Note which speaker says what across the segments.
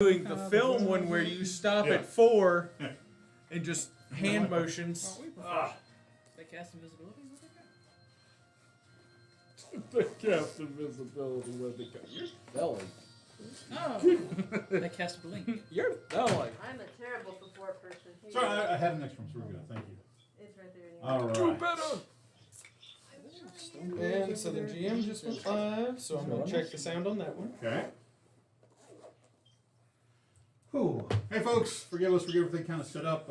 Speaker 1: doing the film one where you stop at 4 and just hand motions.
Speaker 2: They cast invisibility?
Speaker 3: They cast invisibility with the You're belly.
Speaker 2: Oh. They cast blink.
Speaker 3: You're belly.
Speaker 4: I'm a terrible support person.
Speaker 5: Sorry, I had an extra one, so we're good. Thank you.
Speaker 4: It's right there anyway.
Speaker 5: All
Speaker 3: Do
Speaker 5: right.
Speaker 3: better.
Speaker 1: And so the GM just went live, so I'm going to check the sound on that one.
Speaker 5: Okay. Whew. Hey, folks. Forgive us for getting everything kind of set up.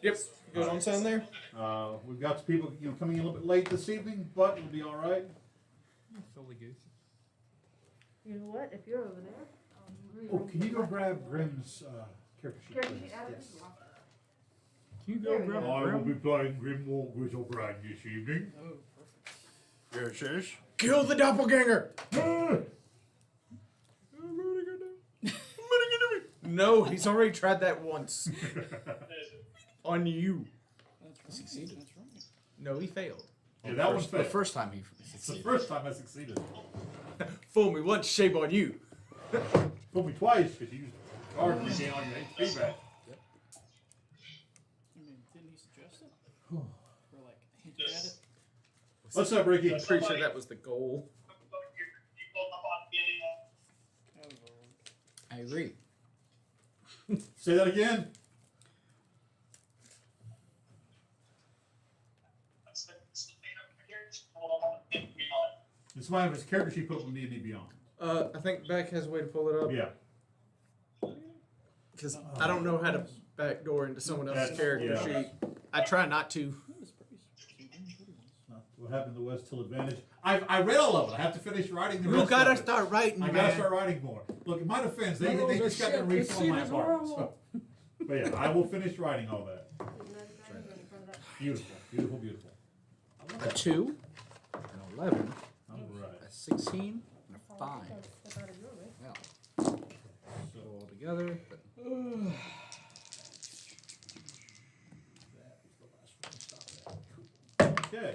Speaker 1: Yep, good on sound there.
Speaker 5: We've got some people, coming in a little bit late this evening, but it'll be all right.
Speaker 1: Totally good.
Speaker 4: You know what? If you're over there,
Speaker 5: Oh, can you go grab Grim's character sheet?
Speaker 4: Character
Speaker 5: please?
Speaker 4: sheet out of
Speaker 5: Yes.
Speaker 4: this locker.
Speaker 1: Can you
Speaker 4: There
Speaker 1: go
Speaker 4: we
Speaker 1: grab
Speaker 4: go.
Speaker 5: I will
Speaker 1: Grim?
Speaker 5: be playing Grim Walker's O'Brien this evening.
Speaker 2: Oh, perfect.
Speaker 5: Yes, yes.
Speaker 1: Kill the doppelganger! No, he's already tried that once. On you.
Speaker 2: That's right. Succeeded. That's right.
Speaker 1: No, he failed.
Speaker 5: Yeah, that was
Speaker 3: The
Speaker 5: fair.
Speaker 3: first time he
Speaker 5: It's the
Speaker 3: succeeded.
Speaker 5: first time I succeeded.
Speaker 1: Fool me once, shame on you.
Speaker 5: Told me twice because you used card to regain all your HP back.
Speaker 2: I mean, didn't he suggest it? Or like hinted at it?
Speaker 5: What's up, Ricky?
Speaker 1: I'm pretty sure that was the goal.
Speaker 2: Oh, Lord.
Speaker 3: I agree.
Speaker 5: Say that again. It's why his character sheet put up on D&D Beyond.
Speaker 1: I think Beck has a way to pull it up.
Speaker 5: Yeah.
Speaker 1: Because I don't know how to backdoor into someone else's
Speaker 5: That's-
Speaker 1: character
Speaker 5: yeah.
Speaker 1: sheet. I try not to.
Speaker 2: That was pretty pretty once.
Speaker 5: What happened to West Till Advantage? I read all of it. I have to finish writing the
Speaker 1: You
Speaker 5: rest
Speaker 1: gotta
Speaker 5: of it.
Speaker 1: start writing,
Speaker 5: I
Speaker 1: man.
Speaker 5: gotta start writing more. Look, in my defense, they just got to refill my apartment. So. But yeah, I will finish writing all that. Beautiful, beautiful, beautiful.
Speaker 3: A 2, an 11,
Speaker 5: All right.
Speaker 3: a 16, and a 5. Yeah. So all together, but
Speaker 5: Okay.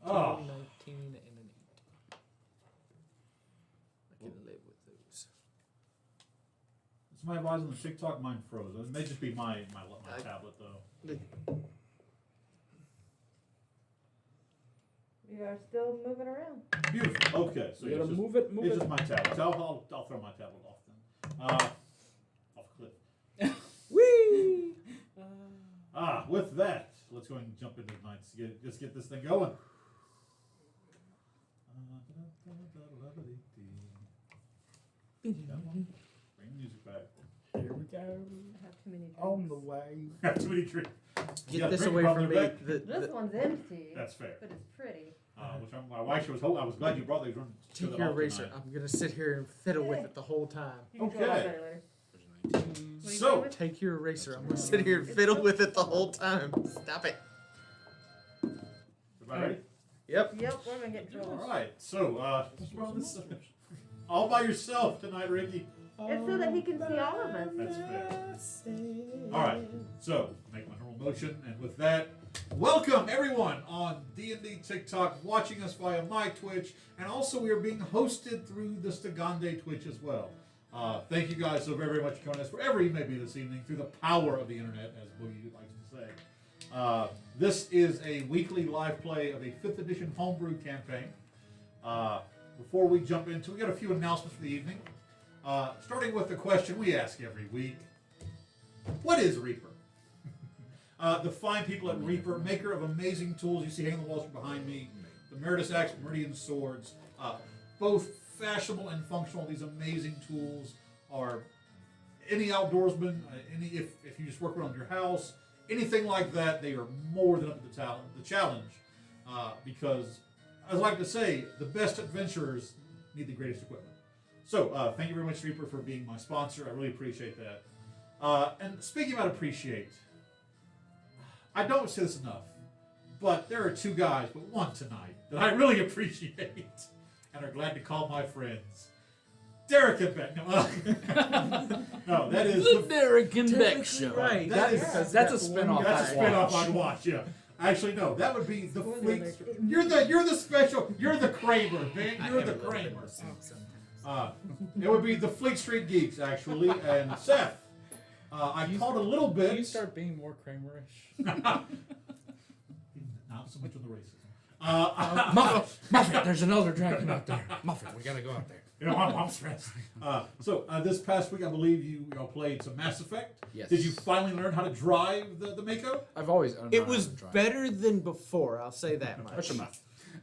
Speaker 5: Oh.
Speaker 1: 19 and an 8. I can live with those.
Speaker 5: It's my advice on the TikTok. Mine froze. It may just be my tablet though.
Speaker 4: We are still moving around.
Speaker 5: Beautiful. Okay, so
Speaker 3: you gotta
Speaker 5: it's just,
Speaker 3: move it.
Speaker 5: it's just my tablet. So I'll throw my tablet off then. Off a cliff.
Speaker 1: Whee!
Speaker 5: With that, let's go ahead and jump into tonight's. Just get this thing going. Bring the music back.
Speaker 3: Here we go.
Speaker 4: I have too many drinks.
Speaker 3: On the way.
Speaker 5: Have too many drinks. You got
Speaker 1: Get this
Speaker 5: drink
Speaker 1: away
Speaker 5: problem
Speaker 1: from me.
Speaker 5: back?
Speaker 4: This one's empty.
Speaker 5: That's fair.
Speaker 4: But it's pretty.
Speaker 5: My wife was hoping. I was glad you brought these.
Speaker 1: Take your eraser. I'm gonna sit here and fiddle with it the whole time.
Speaker 4: You can draw it
Speaker 5: Okay.
Speaker 4: better later.
Speaker 3: There's 19.
Speaker 4: What are you
Speaker 5: So-
Speaker 4: going with?
Speaker 1: Take your eraser. I'm gonna sit here and fiddle with it the whole time. Stop it.
Speaker 5: Everybody ready?
Speaker 1: Yep.
Speaker 4: Yep, we're gonna get in trouble.
Speaker 5: All right. So, all by yourself tonight, Ricky.
Speaker 4: It's so that he can see all of us.
Speaker 5: That's fair. All right. So, make my normal motion, and with that, welcome everyone on D&D TikTok, watching us via my Twitch, and also we are being hosted through the Stagande Twitch as well. Thank you guys so very, very much for joining us wherever you may be this evening through the power of the internet, as Boogie likes to say. This is a weekly live play of a 5th edition homebrew campaign. Before we jump into, we got a few announcements for the evening. Starting with the question we ask every week: what is Reaper? The fine people at Reaper, maker of amazing tools you see hanging on the walls behind me, the Meritus Axe, Meridian Swords, both fashionable and functional. These amazing tools are any outdoorsman, if you just work around your house, anything like that, they are more than up to the challenge. Because, as I like to say, the best adventurers need the greatest equipment. So, thank you very much, Reaper, for being my sponsor. I really appreciate that. And speaking about appreciate, I don't say this enough, but there are two guys, but one tonight, that I really appreciate and are glad to call my friends. Derek and Beck. No, that is
Speaker 3: The Derek and Beck Show.
Speaker 1: Right.
Speaker 3: That's a spinoff.
Speaker 5: That's a spinoff I'd watch, yeah. Actually, no. That would be the
Speaker 4: Well,
Speaker 5: fleet.
Speaker 4: no,
Speaker 5: You're the special. You're the Kramer, Ben. You're the Kramer. It would be the Fleet Street Geeks, actually, and Seth. I called a little bit.
Speaker 1: Can you start being more Kramerish?
Speaker 5: Not so much on the racism.
Speaker 3: Muffet, there's another dragon out there. Muffet, we gotta go out there.
Speaker 5: You know, I'm stressed. So this past week, I believe you all played some Mass Effect.
Speaker 3: Yes.
Speaker 5: Did you finally learn how to drive the Mako?
Speaker 3: I've always.
Speaker 6: It was better than before. I'll say that much.
Speaker 3: Hush your mouth.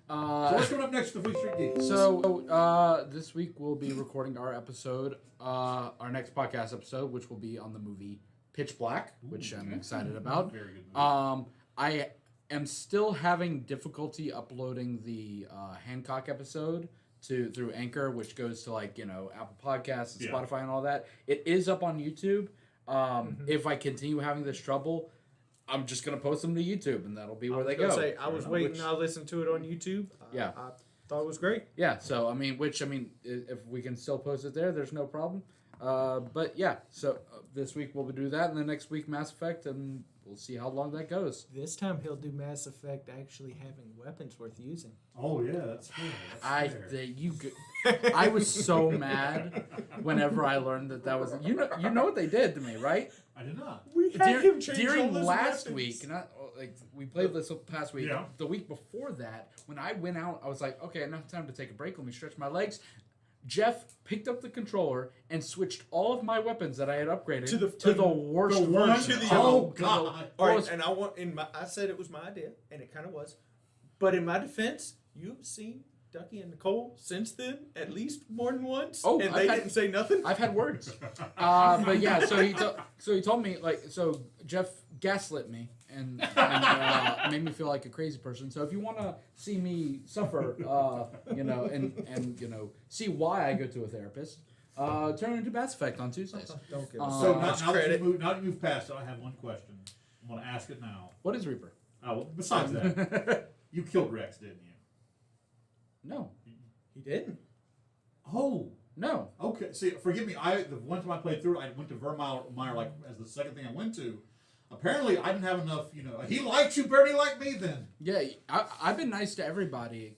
Speaker 5: So what's coming up next to the Fleet Street Geeks?
Speaker 3: So this week we'll be recording our episode, our next podcast episode, which will be on the movie Pitch Black, which I'm excited about.
Speaker 5: Very good movie.
Speaker 3: I am still having difficulty uploading the Hancock episode through Anchor, which goes to Apple Podcasts and Spotify and all that. It is up on YouTube. If I continue having this trouble, I'm just gonna post them to YouTube, and that'll be where they go.
Speaker 6: I was waiting. I listened to it on YouTube.
Speaker 3: Yeah.
Speaker 6: I thought it was great.
Speaker 3: Yeah. So if we can still post it there, there's no problem. But yeah. So this week we'll do that, and the next week Mass Effect, and we'll see how long that goes.
Speaker 6: This time he'll do Mass Effect actually having weapons worth using.
Speaker 5: Oh yeah, that's fair.
Speaker 3: I was so mad whenever I learned that was you know what they did to me, right?
Speaker 5: I did not.
Speaker 6: We had him change all
Speaker 3: During
Speaker 6: those
Speaker 3: last
Speaker 6: weapons.
Speaker 3: week, we played this past week.
Speaker 5: Yeah.
Speaker 3: The week before that, when I went out, I was like, okay, enough time to take a break. Let me stretch my legs. Jeff picked up the controller and switched all of my weapons that I had upgraded to the worst version.
Speaker 5: Oh God!
Speaker 6: All right, and I said it was my idea, and it kind of was. But in my defense, you've seen Ducky and Nicole since then at least more than once, and they didn't say nothing.
Speaker 3: I've had words, but yeah. So he told me Jeff gaslit me and made me feel like a crazy person. So if you want to see me suffer, and see why I go to a therapist, turn into Mass Effect on Tuesdays.
Speaker 6: Don't give
Speaker 5: So now that you moved past it, I have one question. I'm going to ask it now.
Speaker 3: What is Reaper?
Speaker 5: Well, besides that, you killed Rex, didn't you?
Speaker 3: No.
Speaker 6: He didn't.
Speaker 5: Oh.
Speaker 3: No.
Speaker 5: Okay. See, forgive me. The one time I played through it, I went to Vermeer as the second thing I went to. Apparently, I didn't have enough. He liked you, Bernie liked me. Then.
Speaker 3: Yeah, I've been nice to everybody.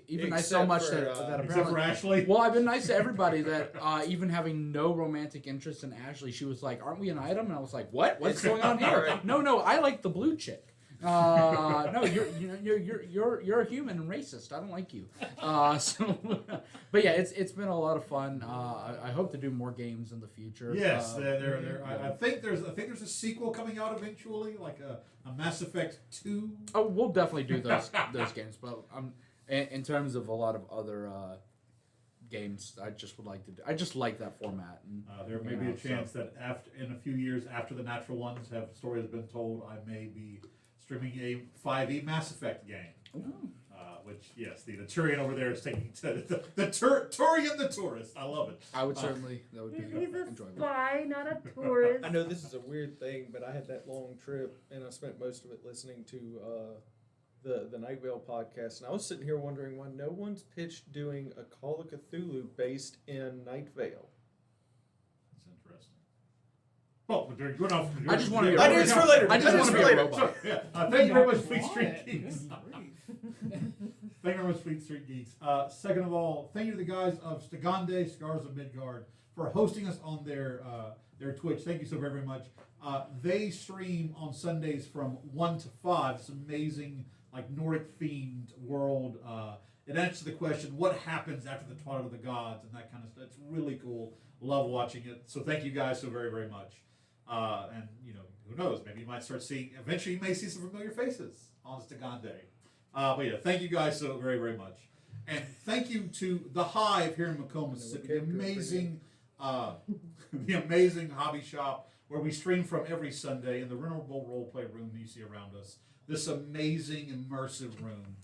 Speaker 3: Even nice
Speaker 6: Except
Speaker 3: so much
Speaker 6: for,
Speaker 3: that
Speaker 5: Except
Speaker 3: apparently.
Speaker 5: for Ashley.
Speaker 3: Well, I've been nice to everybody that even having no romantic interest in Ashley, she was like, "Aren't we an item?" And I was like, "What? What's going on here?"
Speaker 6: Right.
Speaker 3: No, I like the blue chick. No, you're a human and racist. I don't like you. But yeah, it's been a lot of fun. I hope to do more games in the future.
Speaker 5: Yes, I think there's a sequel coming out eventually, like a Mass Effect 2.
Speaker 3: Oh, we'll definitely do those games. But in terms of a lot of other games, I just would like to do. I just like that format. And,
Speaker 5: there may be a chance that in a few years after the Natural Ones story has been told, I may be streaming a 5e Mass Effect game. Which, yes, the Turian over there is taking the Turian the tourist. I love it.
Speaker 3: I would certainly, that would be
Speaker 4: He's a
Speaker 3: enjoyable.
Speaker 4: spy, not a tourist.
Speaker 6: I know this is a weird thing, but I had that long trip, and I spent most of it listening to the Night Vale podcast, and I was sitting here wondering why no one's pitched doing a Call of Cthulhu based in Night Vale.
Speaker 5: That's interesting. Well, we're good enough.
Speaker 3: I just want to be.
Speaker 6: Ideas for later.
Speaker 3: I just want to be a robot.
Speaker 5: So, yeah, thank you very much, Fleet Street
Speaker 2: Quiet.
Speaker 5: Geeks. Thank you very much, Fleet Street Geeks. Second of all, thank you to the guys of Stigande, Scars of Midgard, for hosting us on their Twitch. Thank you so very, very much. They stream on Sundays from 1 to 5. This amazing, Nordic-themed world. It answers the question, what happens after the Twilight of the Gods, and that kind of stuff. It's really cool. Love watching it. So thank you guys so very, very much. And, who knows? Maybe you might start seeing, eventually you may see some familiar faces on Stigande. But yeah, thank you guys so very, very much. And thank you to The Hive here in Macomb, Mississippi, the amazing hobby shop where we stream from every Sunday in the renovable role play room that you see around us. This amazing, immersive room.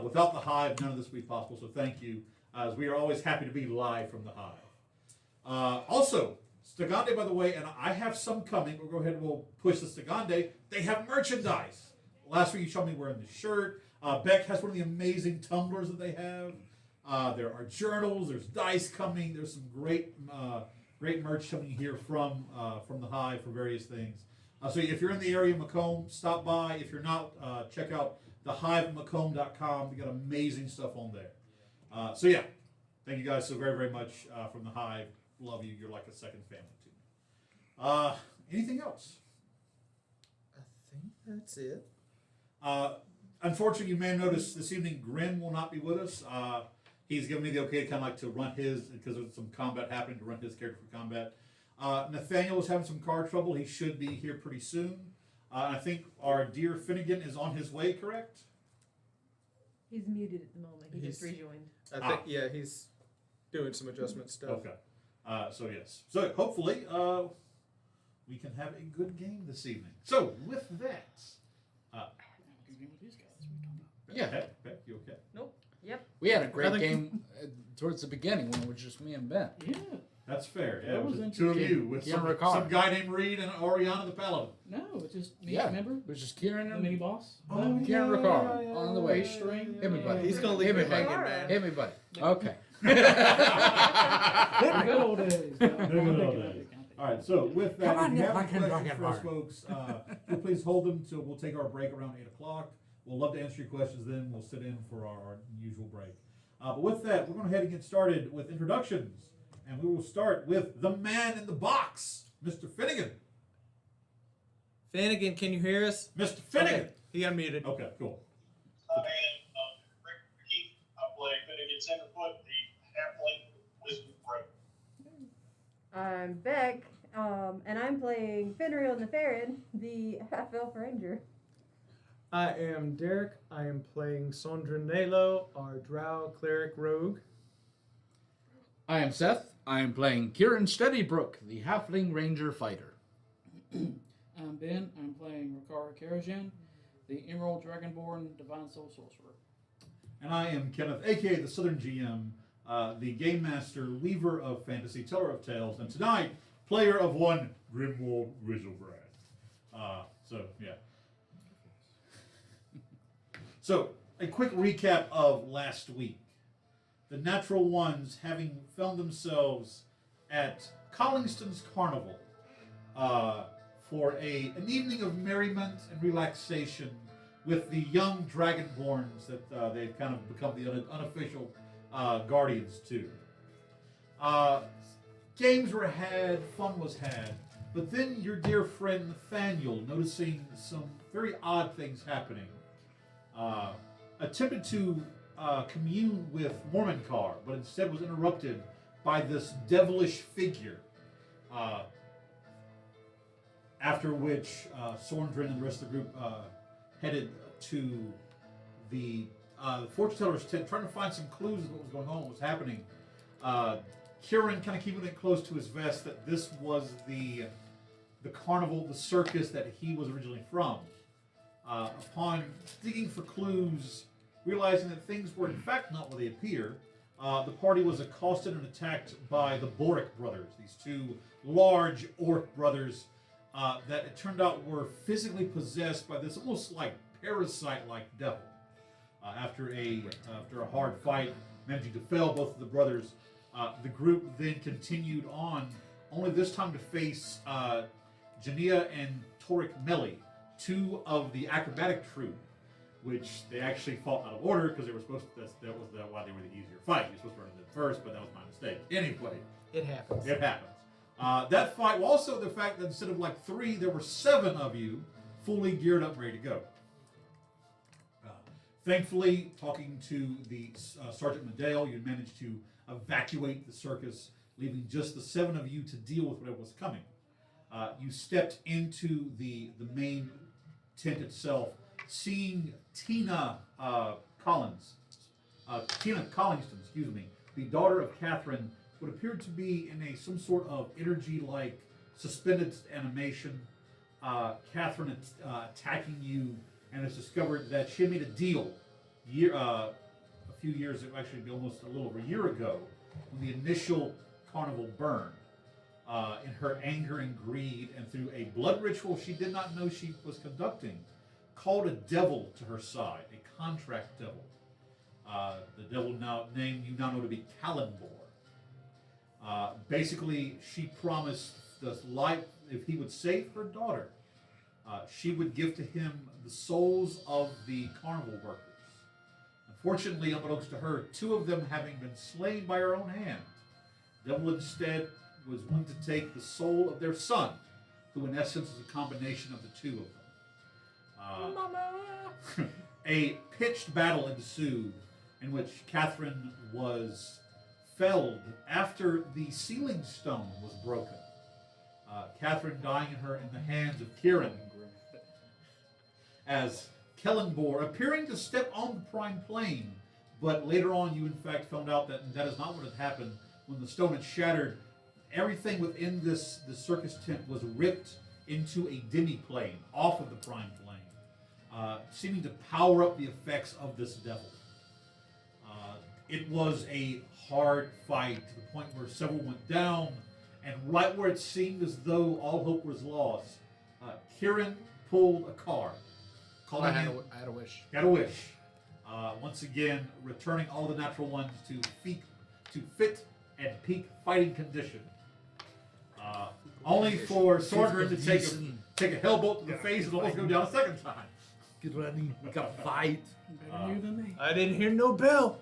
Speaker 5: Without The Hive, none of this would be possible, so thank you, as we are always happy to be live from The Hive. Also, Stigande, by the way, and I have some coming. We'll go ahead and we'll push the Stigande. They have merchandise. Last week you showed me wearing the shirt. Beck has one of the amazing tumblers that they have. There are journals. There's dice coming. There's some great merch coming here from the Hive for various things. So if you're in the area of Macomb, stop by. If you're not, check out thehivemacomb.com. They got amazing stuff on there. So yeah, thank you guys so very, very much from the Hive. Love you. You're like a second family to me. Anything else?
Speaker 6: I think that's it.
Speaker 5: Unfortunately, you may have noticed this evening Grin will not be with us. He's given me the okay to kind of like to run his, because there's some combat happening, to run his character for combat. Nathaniel is having some car trouble. He should be here pretty soon. I think our dear Finnegan is on his way, correct?
Speaker 4: He's muted at the moment. He just
Speaker 6: He's-
Speaker 4: rejoined.
Speaker 6: I think, yeah, he's doing some adjustment stuff.
Speaker 5: Okay. So yes. So hopefully we can have a good game this evening. So with that,
Speaker 2: Good game with these guys. What are you talking about?
Speaker 3: Yeah.
Speaker 5: Beck, you okay?
Speaker 4: Yep.
Speaker 3: We had a great
Speaker 6: think-
Speaker 3: game towards the beginning when it was just me and Ben.
Speaker 2: Yeah.
Speaker 5: That's fair. Yeah,
Speaker 2: That
Speaker 5: it was
Speaker 2: was
Speaker 5: the two of
Speaker 3: interesting.
Speaker 5: you with
Speaker 3: Can't
Speaker 5: some
Speaker 3: recall.
Speaker 5: guy named Reed and Oriana the Paladin.
Speaker 2: No, it's just me.
Speaker 3: Yeah.
Speaker 2: Remember
Speaker 3: It was just Kieran
Speaker 2: the
Speaker 3: and
Speaker 2: mini boss?
Speaker 3: Can't recall. On the way.
Speaker 2: Bass string.
Speaker 3: Hit me, buddy.
Speaker 6: He's gonna leave
Speaker 3: Hit
Speaker 6: me
Speaker 3: me, buddy.
Speaker 6: hanging, man.
Speaker 3: Hit me, buddy. Okay.
Speaker 2: The good old days. No,
Speaker 5: The good old days. All right. So with that,
Speaker 7: Come on,
Speaker 5: if you
Speaker 7: Nick,
Speaker 5: have
Speaker 7: I
Speaker 5: any
Speaker 7: can
Speaker 5: questions
Speaker 7: rock it
Speaker 5: for us,
Speaker 7: hard.
Speaker 5: folks, you'll please hold them till we'll take our break around 8 o'clock. We'll love to answer your questions. Then we'll sit in for our usual break. But with that, we're going to head and get started with introductions, and we will start with the man in the box, Mr. Finnegan.
Speaker 6: Finnegan, can you hear us?
Speaker 5: Mr. Finnegan.
Speaker 6: Okay, he unmuted.
Speaker 5: Okay, cool.
Speaker 8: I am Rick Keith. I play Finnegan Tenderfoot, the halfling wisdom broker.
Speaker 4: I'm Beck, and I'm playing Fenrir Nefarin, the half-elf ranger.
Speaker 6: I am Derek. I am playing Sondra Nalo, our drow cleric rogue.
Speaker 3: I am Seth. I am playing Kieran Steadybrook, the halfling ranger fighter.
Speaker 2: I'm Ben. I'm playing Rikara Karajan, the Emerald Dragonborn Divine Soul Sorcerer.
Speaker 5: And I am Kenneth, aka the Southern GM, the Game Master, Weaver of Fantasy, Teller of Tales, and tonight, player of one, Grimwald Rizelbrad. So, yeah. So, a quick recap of last week. The Natural Ones having found themselves at Collingston's Carnival for an evening of merriment and relaxation with the young Dragonborns that they've kind of become the unofficial guardians to. Games were had, fun was had, but then your dear friend Nathaniel, noticing some very odd things happening, attempted to commune with Mormoncar, but instead was interrupted by this devilish figure. After which Sorndrin and the rest of the group headed to the fortune tellers tent, trying to find some clues of what was going on, what was happening. Kieran kind of keeping it close to his vest that this was the carnival, the circus that he was originally from. Upon digging for clues, realizing that things were in fact not what they appear, the party was accosted and attacked by the Boric brothers, these two large orc brothers that it turned out were physically possessed by this almost like parasite-like devil. After a hard fight, managing to fell both of the brothers, the group then continued on, only this time to face Jania and Toric Melli, two of the acrobatic troupe, which they actually fought out of order because they were supposed to. That was why they were the easier fight. You're supposed to run them first, but that was my mistake. Anyway,
Speaker 6: It happens.
Speaker 5: it happens. That fight, well, also the fact that instead of like 3, there were 7 of you fully geared up, ready to go. Thankfully, talking to the Sergeant Medale, you managed to evacuate the circus, leaving just the 7 of you to deal with whatever was coming. You stepped into the main tent itself, seeing Tina Collingston, the daughter of Catherine, what appeared to be in some sort of energy-like suspended animation. Catherine attacking you, and has discovered that she had made a deal a few years, actually almost a little over a year ago, when the initial carnival burned. In her anger and greed, and through a blood ritual she did not know she was conducting, called a devil to her side, a contract devil. The devil name you now know to be Kallenbor. Basically, she promised this life if he would save her daughter, she would give to him the souls of the carnival workers. Unfortunately, unbeknownst to her, 2 of them having been slain by her own hand, Devil instead was willing to take the soul of their son, who in essence is a combination of the 2 of them. Mama! A pitched battle ensued in which Catherine was felled after the sealing stone was broken. Catherine dying in the hands of Kieran, as Kellenbor appearing to step on the prime plane, but later on you in fact found out that that is not what had happened. When the stone had shattered, everything within this circus tent was ripped into a demi-plane off of the prime plane, seeming to power up the effects of this devil. It was a hard fight to the point where several went down, and right where it seemed as though all hope was lost, Kieran pulled a card.
Speaker 3: I had a wish.
Speaker 5: Got a wish. Once again, returning all the natural ones to fit and peak fighting condition. Only for Sorgren to take a hellbolt to the face and almost go down a second time.
Speaker 7: Get ready. We gotta fight.
Speaker 2: Better you than me.
Speaker 7: I didn't hear no bell.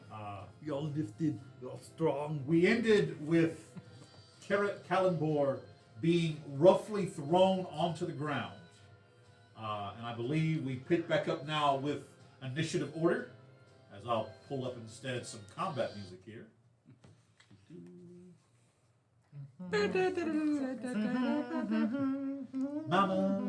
Speaker 7: Y'all lifted. Y'all strong.
Speaker 5: We ended with Kallenbor being roughly thrown onto the ground. And I believe we pick back up now with initiative order, as I'll pull up instead some combat music here. Mama.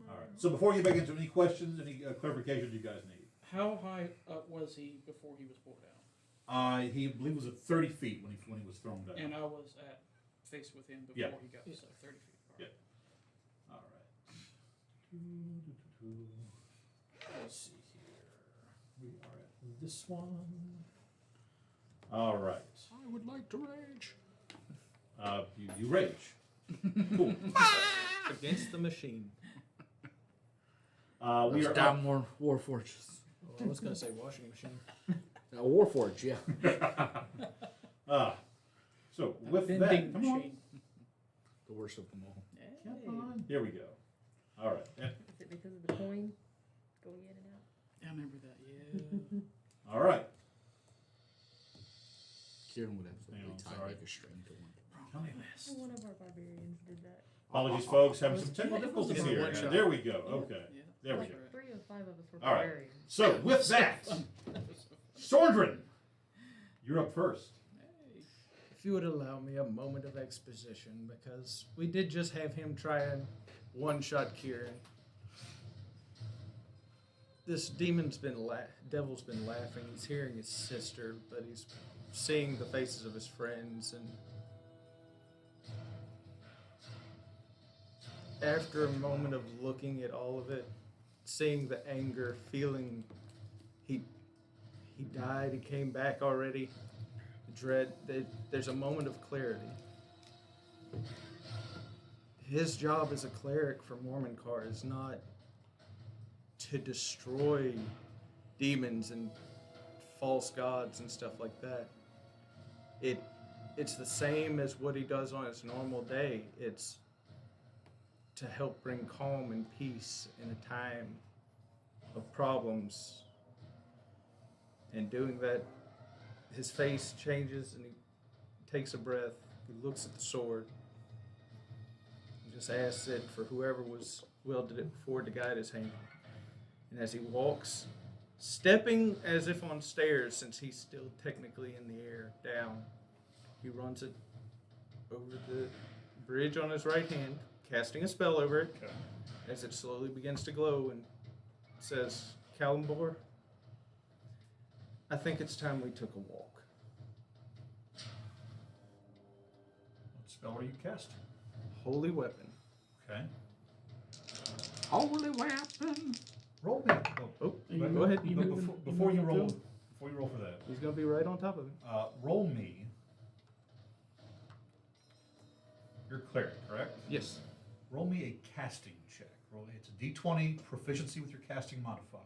Speaker 5: All right. So before you get back into any questions, any clarifications you guys need?
Speaker 2: How high up was he before he was pulled down?
Speaker 5: He I believe was at 30 feet when he was thrown down.
Speaker 2: And I was at face with him before
Speaker 5: Yeah.
Speaker 2: he got so 30 feet.
Speaker 5: Yeah. All right. Let's see here. We are at this one. All right.
Speaker 3: I would like to rage.
Speaker 5: You rage. Cool.
Speaker 6: Against the machine.
Speaker 5: We are
Speaker 3: down more Warforges.
Speaker 6: Oh, I was going to say washing machine.
Speaker 3: Warforge, yeah.
Speaker 5: So with that,
Speaker 2: Vending
Speaker 5: come on.
Speaker 2: machine.
Speaker 3: The worst of them all.
Speaker 5: Come on. Here we go. All right.
Speaker 4: Is it because of the coin going in and out?
Speaker 2: I remember that, yeah.
Speaker 5: All right.
Speaker 3: Kieran would absolutely
Speaker 5: Hang on,
Speaker 3: tie
Speaker 5: sorry.
Speaker 3: like a string to one.
Speaker 5: Come here.
Speaker 4: One of our barbarians did that.
Speaker 5: Apologies, folks. Having some technical
Speaker 2: Well, that was
Speaker 5: difficulties
Speaker 2: a
Speaker 5: here.
Speaker 2: one shot.
Speaker 5: There we go. Okay.
Speaker 2: Yeah.
Speaker 5: There we
Speaker 4: Like
Speaker 5: go.
Speaker 4: 3 of 5 of us were
Speaker 5: All right.
Speaker 4: barbarians.
Speaker 5: So with that, Sordrin, you're up first.
Speaker 6: If you would allow me a moment of exposition, because we did just have him try and one-shot Kieran. This devil's been laughing. He's hearing his sister, but he's seeing the faces of his friends, and after a moment of looking at all of it, seeing the anger, feeling he died, he came back already, the dread, there's a moment of clarity. His job as a cleric for Mormoncar is not to destroy demons and false gods and stuff like that. It's the same as what he does on his normal day. It's to help bring calm and peace in a time of problems. And doing that, his face changes and he takes a breath. He looks at the sword. He just asks it for whoever was wielded it before to guide his hand. And as he walks, stepping as if on stairs, since he's still technically in the air, down, he runs it over the bridge on his right hand, casting a spell over it, as it slowly begins to glow, and says, Kallenbor, I think it's time we took a walk.
Speaker 5: What spell are you casting?
Speaker 6: Holy weapon.
Speaker 5: Okay.
Speaker 3: Holy weapon!
Speaker 5: Roll me.
Speaker 6: Oh,
Speaker 5: But-
Speaker 6: go ahead.
Speaker 5: but before you roll for that,
Speaker 6: He's going to be right on top of him.
Speaker 5: roll me. You're cleric, correct?
Speaker 6: Yes.
Speaker 5: Roll me a casting check. It's a D20 proficiency with your casting modifier.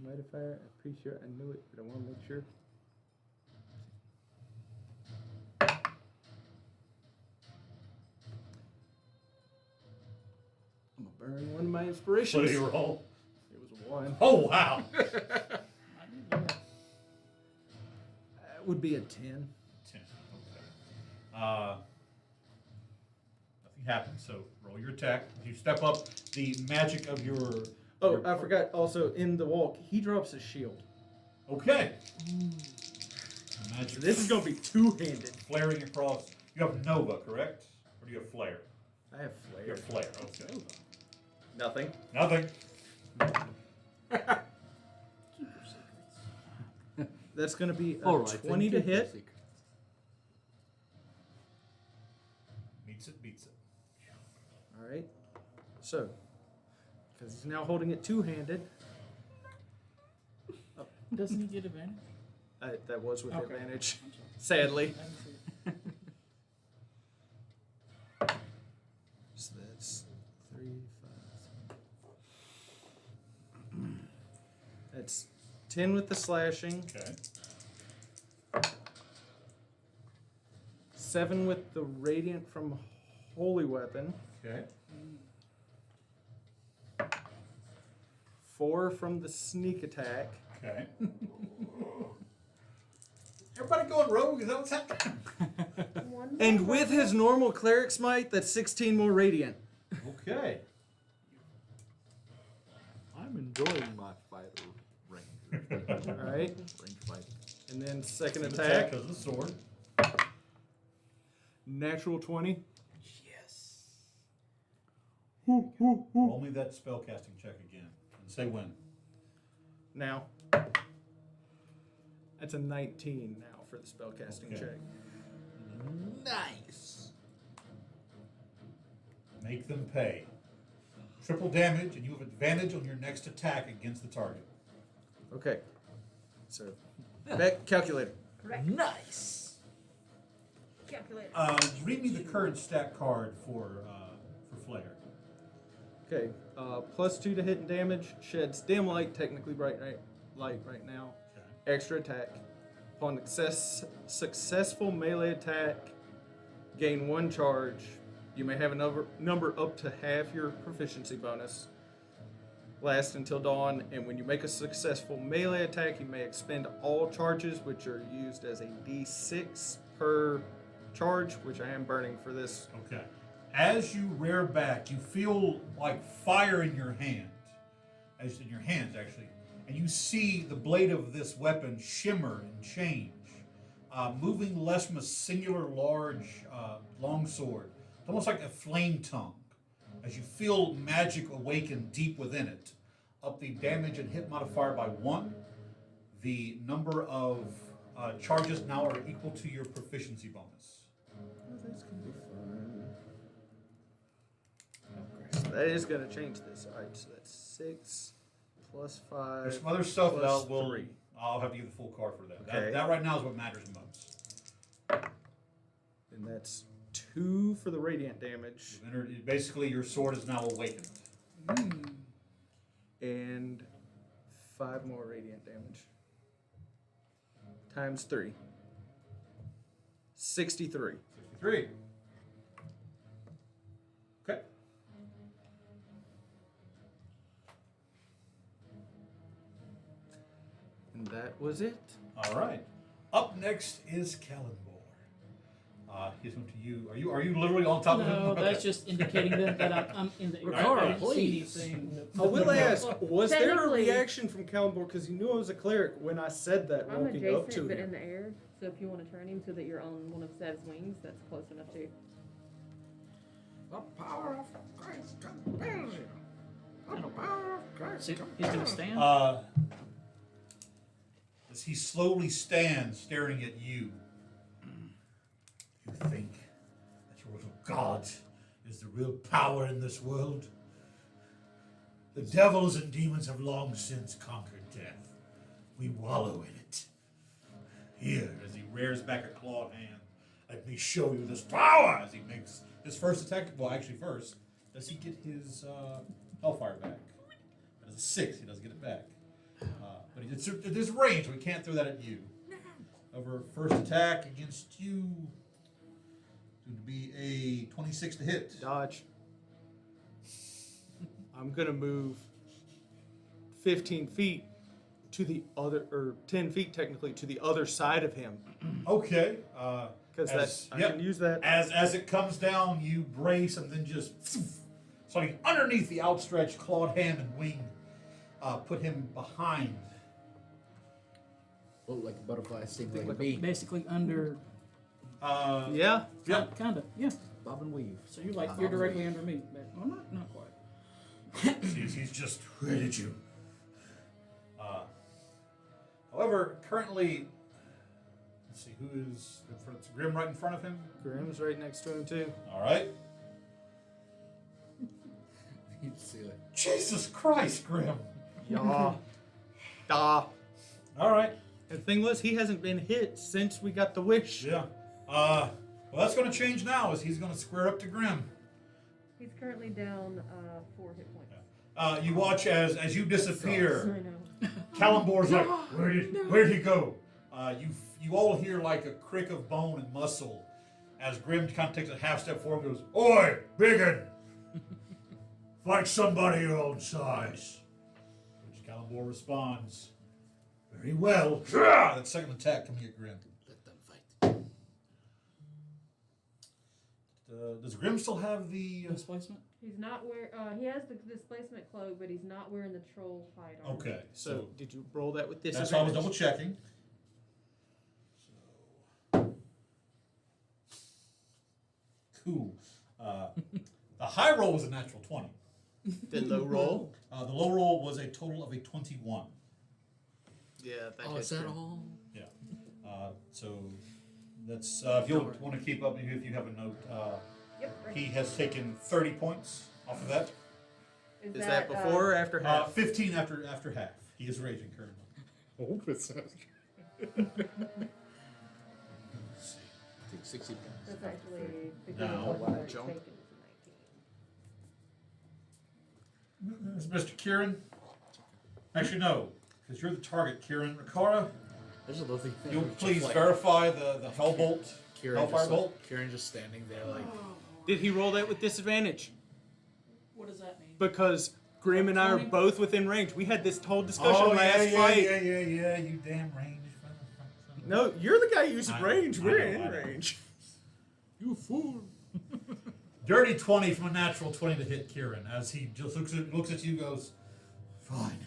Speaker 6: Modifier, I'm pretty sure I knew it, but I want to make sure. burn one of my
Speaker 5: What
Speaker 6: inspirations.
Speaker 5: do you roll?
Speaker 6: It was a 1.
Speaker 5: Oh, wow.
Speaker 6: That would be a 10.
Speaker 5: 10. Okay. Nothing happens, so roll your attack. You step up the magic of your...
Speaker 6: Oh, I forgot. Also, in the walk, he drops his shield.
Speaker 5: Okay. Magic
Speaker 6: This is going to be two-handed.
Speaker 5: flaring across. You have Nova, correct? Or do you have Flare?
Speaker 6: I have
Speaker 5: You
Speaker 6: flare.
Speaker 5: have Flare, okay.
Speaker 6: Nothing.
Speaker 5: Nothing.
Speaker 6: That's going to be a
Speaker 3: All right,
Speaker 6: 20 to
Speaker 3: then, keep your
Speaker 6: hit.
Speaker 3: secrets.
Speaker 5: Meets it, beats it.
Speaker 6: All right. So, because he's now holding it two-handed.
Speaker 2: Doesn't he get advantage?
Speaker 6: That was with
Speaker 2: Okay.
Speaker 6: advantage.
Speaker 2: I'm sorry.
Speaker 6: Sadly.
Speaker 2: I didn't see it.
Speaker 6: So that's 3, 5. That's 10 with the slashing,
Speaker 5: Okay.
Speaker 6: 7 with the radiant from holy weapon,
Speaker 5: Okay.
Speaker 6: 4 from the sneak attack,
Speaker 5: Okay. Everybody going rogue? Is that what's happening?
Speaker 4: One
Speaker 6: and
Speaker 4: more
Speaker 6: with his normal cleric smite, that's 16 more radiant.
Speaker 5: Okay.
Speaker 7: I'm enjoying my fighter ranger.
Speaker 6: All right,
Speaker 7: Range fight.
Speaker 6: and then second
Speaker 5: An
Speaker 6: attack,
Speaker 5: because of the sword.
Speaker 6: natural 20.
Speaker 3: Yes.
Speaker 5: Roll me that spellcasting check again. And say when.
Speaker 6: Now, that's a 19 now for the spellcasting
Speaker 5: Okay.
Speaker 6: check.
Speaker 7: Nice.
Speaker 5: Make them pay. Triple damage, and you have advantage on your next attack against the target.
Speaker 6: Okay, so back calculator.
Speaker 4: Correct.
Speaker 7: Nice.
Speaker 4: Calculator.
Speaker 5: Read me the current stat card for Flare.
Speaker 6: Okay, +2 to hit and damage, sheds dim light, technically bright light right now.
Speaker 5: Okay.
Speaker 6: Extra attack. Upon successful melee attack, gain 1 charge. You may have a number up to half your proficiency bonus. Last until dawn, and when you make a successful melee attack, you may expend all charges, which are used as a d6 per charge, which I am burning for this.
Speaker 5: Okay. As you rear back, you feel like fire in your hand, as in your hands actually, and you see the blade of this weapon shimmer and change, moving less from a singular large longsword. It's almost like a flame tongue. As you feel magic awaken deep within it, up the damage and hit modifier by 1. The number of charges now are equal to your proficiency bonus.
Speaker 6: That's gonna be fun. So that is gonna change this. All right, so that's 6 plus 5.
Speaker 5: There's some other stuff that
Speaker 6: plus
Speaker 5: I'll
Speaker 6: 3.
Speaker 5: I'll have to give the full card for that.
Speaker 6: Okay.
Speaker 5: That right now is what matters most.
Speaker 6: And that's 2 for the radiant damage
Speaker 5: Basically, your sword is now awakened.
Speaker 6: and 5 more radiant damage. Times 3. 63.
Speaker 5: 63. Okay.
Speaker 6: And that was it.
Speaker 5: All right. Up next is Kallenborn. He's going to you. Are you literally on top of him?
Speaker 2: No,
Speaker 5: Okay.
Speaker 2: that's just indicating that I'm in the area.
Speaker 3: Ricardo,
Speaker 2: I didn't see
Speaker 3: please.
Speaker 2: anything.
Speaker 6: I will ask, was there a
Speaker 4: Technically-
Speaker 6: reaction from Kallenborn because he knew I was a cleric when I said that
Speaker 4: I'm
Speaker 6: walking up
Speaker 4: adjacent,
Speaker 6: to
Speaker 4: but in
Speaker 6: him?
Speaker 4: the air. So if you want to turn him so that you're on one of Zev's wings, that's close enough too.
Speaker 3: The power of Christ compels you. The power of Christ
Speaker 2: So
Speaker 3: compels
Speaker 2: he's gonna stand.
Speaker 5: As he slowly stands staring at you, you think that your little God is the real power in this world? The devils and demons have long since conquered death. We wallow in it. Here, as he rears back a clawed hand, let me show you this power as he makes his first attack. Well, actually, first, does he get his Hellfire back? That is a 6. He doesn't get it back. But there's range. We can't throw that at you. Over first attack against you, it's going to be a 26 to hit.
Speaker 6: Dodge. I'm gonna move 15 feet to the other, or 10 feet technically, to the other side of him.
Speaker 5: Okay.
Speaker 6: Because I can use that.
Speaker 5: As it comes down, you brace and then just so underneath the outstretched clawed hand and wing, put him behind.
Speaker 3: Oh, like a butterfly, sting like a bee.
Speaker 2: Basically under.
Speaker 6: Yeah.
Speaker 5: Yep.
Speaker 2: Kind of. Yeah.
Speaker 3: Bob and weave.
Speaker 2: So you're directly under me. But, well, not quite.
Speaker 5: He's just where did you? However, currently, let's see who is. It's Grim right in front of him.
Speaker 6: Grimm's right next to him too.
Speaker 5: All right.
Speaker 3: You see it.
Speaker 5: Jesus Christ, Grim.
Speaker 6: Yeah. Da.
Speaker 5: All right.
Speaker 6: The thing was, he hasn't been hit since we got the wish.
Speaker 5: Yeah. Well, that's going to change now. As he's going to square up to Grim.
Speaker 4: He's currently down 4 hit points.
Speaker 5: You watch as you disappear.
Speaker 4: I know.
Speaker 5: Kalimbor's like, where'd he go? You all hear like a crick of bone and muscle as Grim kind of takes a half step forward and goes, "Oi, biggin! Fight somebody your own size." Which Kalimbor responds, "Very well." That second attack coming at Grim.
Speaker 3: Let them fight.
Speaker 5: Does Grim still have the...
Speaker 2: Displacement?
Speaker 4: He's not he has the displacement cloak, but he's not wearing the troll hide armor.
Speaker 5: Okay,
Speaker 6: So, did you roll that with
Speaker 5: that's
Speaker 6: disadvantage?
Speaker 5: why I was double checking. Cool. The high roll was a natural 20.
Speaker 6: The low roll?
Speaker 5: The low roll was a total of a 21.
Speaker 6: Yeah, that
Speaker 3: Oh,
Speaker 6: hits
Speaker 3: is that
Speaker 6: him.
Speaker 3: all?
Speaker 5: Yeah. So that's if you'll want to keep up, if you have a note,
Speaker 4: Yep. Right.
Speaker 5: he has taken 30 points off of that.
Speaker 6: Is that before or after half?
Speaker 5: 15 after half. He is raging currently.
Speaker 3: I hope it sounds.
Speaker 5: Let's see.
Speaker 3: Take 60 points.
Speaker 4: That's actually the
Speaker 5: No.
Speaker 4: good one
Speaker 6: Jump.
Speaker 4: taken to 19.
Speaker 5: This is Mr. Kieran. Actually, no, because you're the target, Kieran. Rikara,
Speaker 3: There's a lovely thing.
Speaker 5: you'll
Speaker 3: Just
Speaker 5: please
Speaker 3: like
Speaker 5: verify the Hellbolt,
Speaker 3: Kieran
Speaker 5: Hellfire
Speaker 3: just,
Speaker 5: Bolt.
Speaker 3: Kieran just standing there like.
Speaker 6: Did he roll that with disadvantage?
Speaker 2: What does that mean?
Speaker 6: Because Grim and I are
Speaker 2: 20?
Speaker 6: both within range. We had this whole discussion last fight.
Speaker 5: yeah, you damn range.
Speaker 6: No, you're the guy using
Speaker 5: I-
Speaker 6: range.
Speaker 5: I
Speaker 6: We're
Speaker 5: know,
Speaker 6: in
Speaker 5: I know.
Speaker 6: range.
Speaker 3: You fool.
Speaker 5: Dirty 20 from a natural 20 to hit Kieran as he just looks at you and goes, "Fine,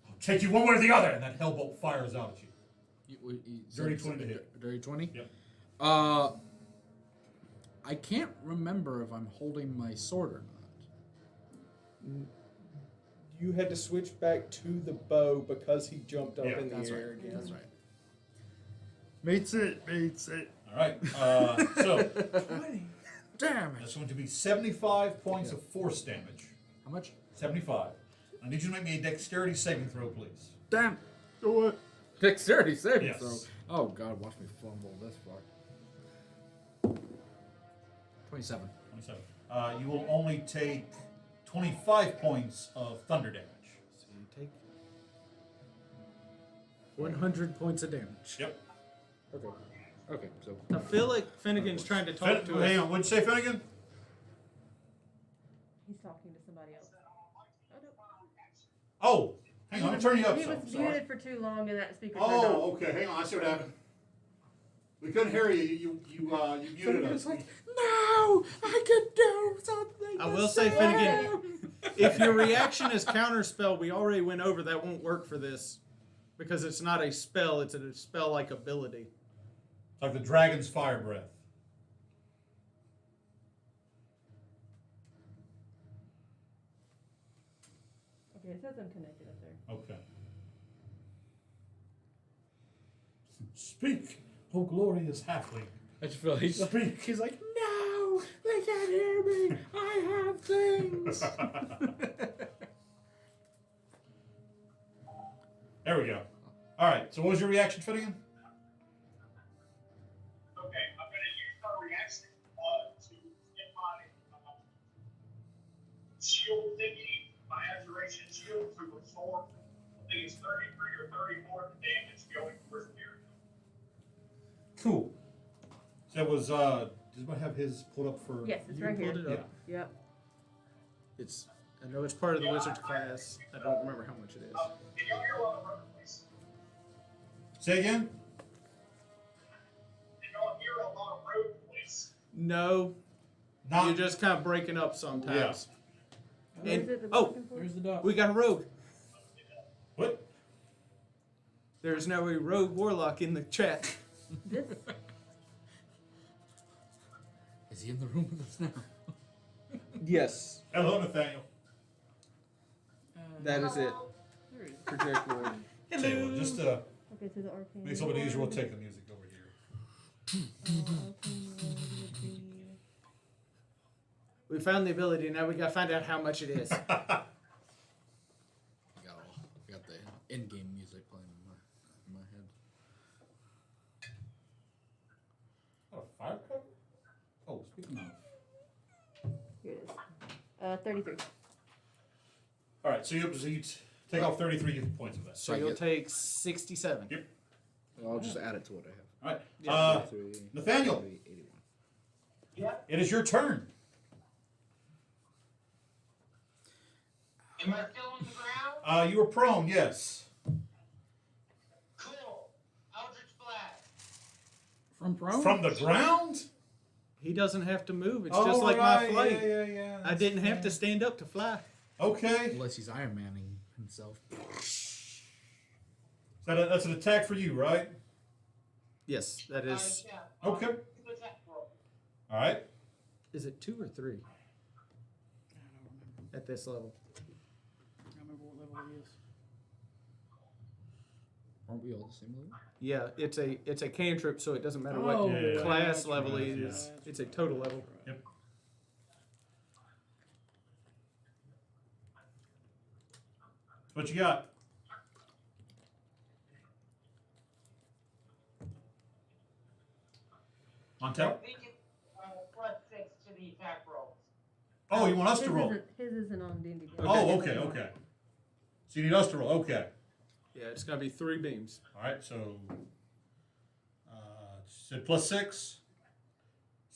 Speaker 5: I'll take you one way or the other," and that Hellbolt fires out at you. Dirty 20 to hit.
Speaker 3: Dirty 20?
Speaker 5: Yep.
Speaker 3: I can't remember if I'm holding my sword or not.
Speaker 6: You had to switch back to the bow because he jumped up
Speaker 5: Yeah,
Speaker 6: in the
Speaker 3: That's
Speaker 6: air
Speaker 3: right.
Speaker 6: again.
Speaker 3: That's right.
Speaker 7: Mates it.
Speaker 5: All right, so
Speaker 3: 20. Damn
Speaker 5: that's
Speaker 3: it.
Speaker 5: going to be 75 points of force damage.
Speaker 3: How much?
Speaker 5: 75. I need you to make me a dexterity saving throw, please.
Speaker 3: Damn.
Speaker 7: Do it.
Speaker 3: Dexterity saving
Speaker 5: Yes.
Speaker 3: throw. Oh god, watch me fumble this far. 27.
Speaker 5: 27. You will only take 25 points of thunder damage.
Speaker 6: So you take 100 points of damage.
Speaker 5: Yep.
Speaker 3: Okay. Okay, so.
Speaker 6: I feel like Finnegan's trying to talk to
Speaker 5: Hang
Speaker 6: us.
Speaker 5: on, what'd you say, Finnegan?
Speaker 4: He's talking to somebody else. Oh, no.
Speaker 5: Oh, hang on, let me turn you up
Speaker 4: He
Speaker 5: some.
Speaker 4: was
Speaker 5: Sorry.
Speaker 4: muted for too long and that speaker turned off.
Speaker 5: Oh, okay, hang on, I see what happened. We couldn't hear you. You muted us.
Speaker 3: No, I could do something.
Speaker 6: I will say, Finnegan, if your reaction is counterspell, we already went over that won't work for this. Because it's not a spell, it's a spell-like ability.
Speaker 5: It's like the dragon's fire breath.
Speaker 4: Okay, it says I'm connected up there.
Speaker 5: Okay. Speak, oh glorious halfling.
Speaker 3: I just feel he's
Speaker 5: Speak.
Speaker 3: he's like, no, they can't hear me. I have things.
Speaker 5: There we go. All right. So, what was your reaction, Finnegan?
Speaker 8: Okay, I'm going to use my reaction to get my shield thingy, my abjuration shield to restore. I think it's 33 or 34 damage going towards the area.
Speaker 5: Cool. So that was. Does anybody have his pulled up for?
Speaker 4: Yes, it's
Speaker 6: You
Speaker 4: right
Speaker 6: pulled
Speaker 4: here.
Speaker 6: it up.
Speaker 4: Yep.
Speaker 6: It's I know it's part of the wizard's class. I don't remember how much it is.
Speaker 8: Did y'all hear a lot of road noise?
Speaker 5: Say again?
Speaker 8: Did y'all hear a lot of road noise?
Speaker 6: No,
Speaker 5: Not
Speaker 6: you're just kind of breaking up sometimes.
Speaker 4: What is
Speaker 6: And,
Speaker 4: it that we're
Speaker 6: oh,
Speaker 4: looking for?
Speaker 2: There's the duck.
Speaker 6: we got a rogue.
Speaker 5: what?
Speaker 6: There's now a rogue warlock in the chat.
Speaker 4: This?
Speaker 3: Is he in the room with us now?
Speaker 6: Yes,
Speaker 5: Hello, Nathaniel.
Speaker 6: that is it.
Speaker 2: There he is.
Speaker 6: Project Lord.
Speaker 5: Tell you what, just
Speaker 4: Okay, so the arcane.
Speaker 5: make it a little bit easier, we'll take the music over here.
Speaker 4: Arcane ward would be.
Speaker 6: We found the ability. Now we gotta find out how much it is.
Speaker 3: We got the in-game music playing in my head.
Speaker 5: Oh, firecracker? Oh, speaking of.
Speaker 4: Here it is. 33.
Speaker 5: All right, so you take off 33 points of that.
Speaker 6: So
Speaker 3: I
Speaker 6: you'll
Speaker 3: get-
Speaker 6: take 67.
Speaker 5: Yep.
Speaker 3: I'll just add it to what I have.
Speaker 5: All right.
Speaker 6: Yeah.
Speaker 3: 33,
Speaker 5: Nathaniel,
Speaker 3: 81.
Speaker 8: Yeah.
Speaker 5: it is your turn.
Speaker 8: Am I still on the ground?
Speaker 5: You were prone, yes.
Speaker 8: Cool. Eldritch Blast.
Speaker 2: From prone?
Speaker 5: From the ground?
Speaker 6: He doesn't have to move. It's just like my flight.
Speaker 5: Yeah.
Speaker 6: I didn't have to stand up to fly.
Speaker 5: Okay.
Speaker 3: Unless he's Iron Manning himself.
Speaker 5: That's an attack for you, right?
Speaker 6: Yes, that is.
Speaker 8: Yeah.
Speaker 5: Okay.
Speaker 8: Two attack roll.
Speaker 5: All right.
Speaker 6: Is it 2 or 3
Speaker 2: I don't remember.
Speaker 6: at this level?
Speaker 2: I don't remember what level he is.
Speaker 3: Aren't we all the same level?
Speaker 6: Yeah, it's a cantrip, so it doesn't matter
Speaker 2: Oh,
Speaker 6: what
Speaker 5: yeah,
Speaker 6: class
Speaker 2: that's
Speaker 6: level
Speaker 2: right,
Speaker 6: he
Speaker 5: yeah.
Speaker 6: is. It's a total level.
Speaker 5: Yep. What you got?
Speaker 8: I
Speaker 5: Montel?
Speaker 8: think it's +6 to the attack rolls.
Speaker 5: Oh, you want us
Speaker 4: His
Speaker 5: to roll?
Speaker 4: His isn't on D&D.
Speaker 5: Oh, okay. So you need us to roll. Okay.
Speaker 6: Yeah, it's gonna be 3 beams.
Speaker 5: All right, so said +6.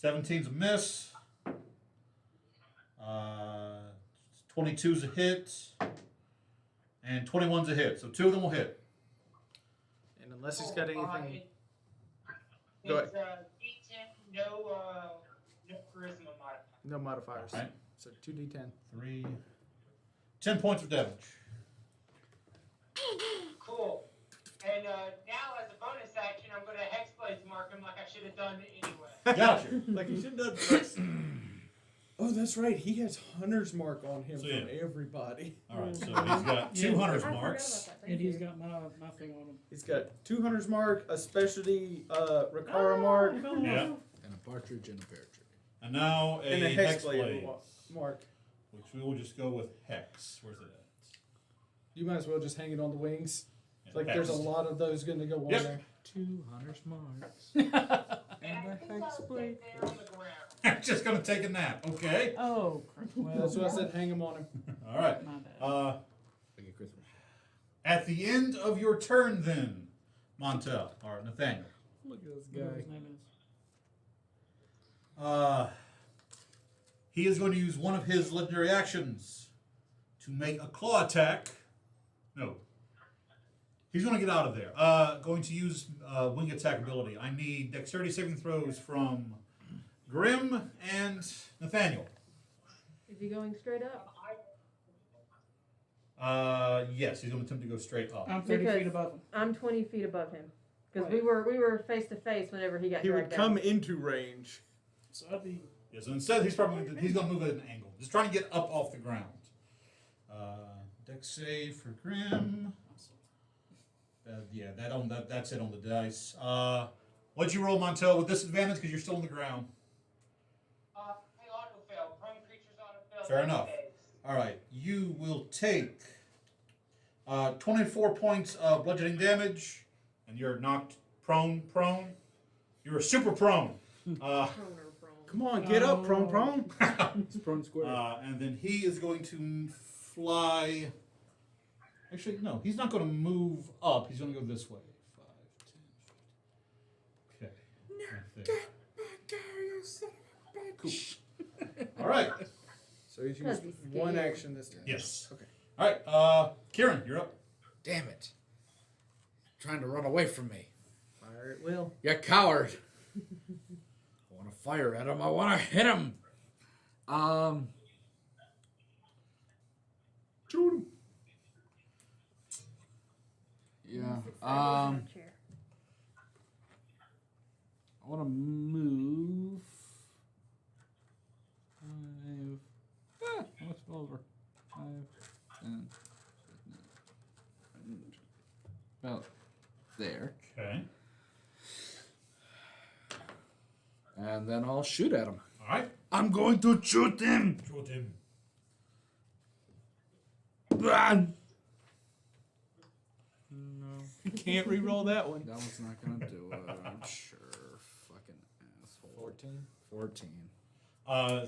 Speaker 5: 17's a miss. 22's a hit. And 21's a hit. So 2 of them will hit.
Speaker 6: And unless he's got anything. Go
Speaker 8: It's D10, no charisma modifier.
Speaker 6: No modifiers.
Speaker 5: All right.
Speaker 6: So 2d10.
Speaker 5: 3. 10 points of damage.
Speaker 8: Cool. And now, as a bonus action, I'm going to Hexblade mark him like I should have done anyway.
Speaker 5: Gotcha.
Speaker 6: Like he should have done. Oh, that's right. He has Hunter's Mark on him
Speaker 5: So,
Speaker 6: from
Speaker 5: yeah.
Speaker 6: everybody.
Speaker 5: All right, so he's got 2 hunter's
Speaker 4: I forgot
Speaker 5: marks.
Speaker 4: about that. Thank
Speaker 2: And he's
Speaker 4: you.
Speaker 2: got my thing on him.
Speaker 6: He's got 2 Hunter's Mark, a specialty Rikara Mark,
Speaker 5: Yeah.
Speaker 3: And a partridge and a pear tree.
Speaker 5: And now
Speaker 6: and a
Speaker 5: a
Speaker 6: Hexblade
Speaker 5: hexblade,
Speaker 6: Mark.
Speaker 5: which we will just go with hex. Where's it at?
Speaker 6: You might as well just hang it on the wings.
Speaker 5: Yeah,
Speaker 6: Like there's a
Speaker 5: hex.
Speaker 6: lot of those going to go on
Speaker 5: Yep.
Speaker 6: there.
Speaker 3: 2 hunter's marks.
Speaker 8: And I think I'll sit there on the ground.
Speaker 5: I'm just gonna take a nap. Okay.
Speaker 2: Oh, crap. Well,
Speaker 6: That's what I said. Hang him on him.
Speaker 5: All right.
Speaker 2: my bad.
Speaker 3: Like a Christmas.
Speaker 5: At the end of your turn, then, Montel or Nathaniel,
Speaker 3: Look at this
Speaker 2: Whatever his
Speaker 3: guy.
Speaker 2: name is.
Speaker 5: he is going to use one of his legendary actions to make a claw attack. No. He's going to get out of there. Going to use wing attack ability. I need dexterity saving throws from Grim and Nathaniel.
Speaker 4: Is he going straight up?
Speaker 5: Yes, he's going to attempt to go straight up.
Speaker 2: I'm 30
Speaker 4: Because-
Speaker 2: feet above him.
Speaker 4: I'm 20 feet above him. Because
Speaker 2: Right.
Speaker 4: we were face to face whenever he got
Speaker 6: He would
Speaker 4: dragged
Speaker 6: come
Speaker 4: out.
Speaker 6: into range.
Speaker 2: So I'd be.
Speaker 5: Yeah, so instead he's going to move at an angle. Just trying to get up off the ground. Dex save for Grim. Yeah, that's it on the dice. What'd you roll, Montel, with disadvantage because you're still on the ground?
Speaker 8: Hey, auto-fail. Prone creatures auto-fail.
Speaker 5: Fair enough. All right, you will take 24 points of bludgeoning damage, and you're knocked prone. You're super prone.
Speaker 4: Prone or prone.
Speaker 6: Come on, get up, prone.
Speaker 3: He's prone square.
Speaker 5: And then he is going to fly. Actually, no, he's not going to move up. He's going to go this way. 5, 10, 15. Okay. Right there. Cool. All right.
Speaker 6: So he's
Speaker 4: Because
Speaker 6: used
Speaker 4: he's
Speaker 6: one
Speaker 4: scared.
Speaker 6: action this turn.
Speaker 5: Yes.
Speaker 6: Okay.
Speaker 5: All right, Kieran, you're up.
Speaker 3: Damn it. Trying to run away from me.
Speaker 6: Fire at will.
Speaker 3: You coward. I want to fire at him. I want to hit him.
Speaker 5: Shoot him.
Speaker 3: Yeah.
Speaker 4: Chair.
Speaker 3: I want to move. 5. Let's go over. 5, 10. About there.
Speaker 5: Okay.
Speaker 3: And then I'll shoot at him.
Speaker 5: All right.
Speaker 3: I'm going to shoot him.
Speaker 5: Shoot him.
Speaker 3: No.
Speaker 6: You can't re-roll that one.
Speaker 3: That one's not going to do it, I'm sure. Fucking asshole. 14.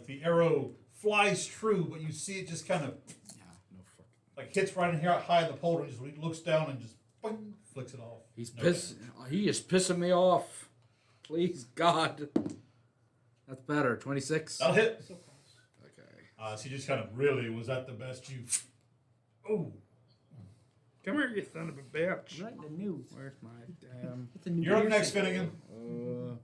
Speaker 5: The arrow flies true, but you see it just kind of
Speaker 3: Yeah, no fucking.
Speaker 5: like hits right in here high in the pole and just looks down and just boing, flicks it off.
Speaker 3: He's
Speaker 5: No
Speaker 3: piss. He is pissing me off. Please, God. That's better. 26.
Speaker 5: That'll hit.
Speaker 2: So close.
Speaker 3: Okay.
Speaker 5: So you just kind of really, was that the best you? Oh,
Speaker 7: Come here, you son of a bitch.
Speaker 6: Right in the news.
Speaker 3: Where's my damn?
Speaker 6: It's a new
Speaker 5: you're up
Speaker 6: beer
Speaker 5: next,
Speaker 6: system.
Speaker 5: Finnegan.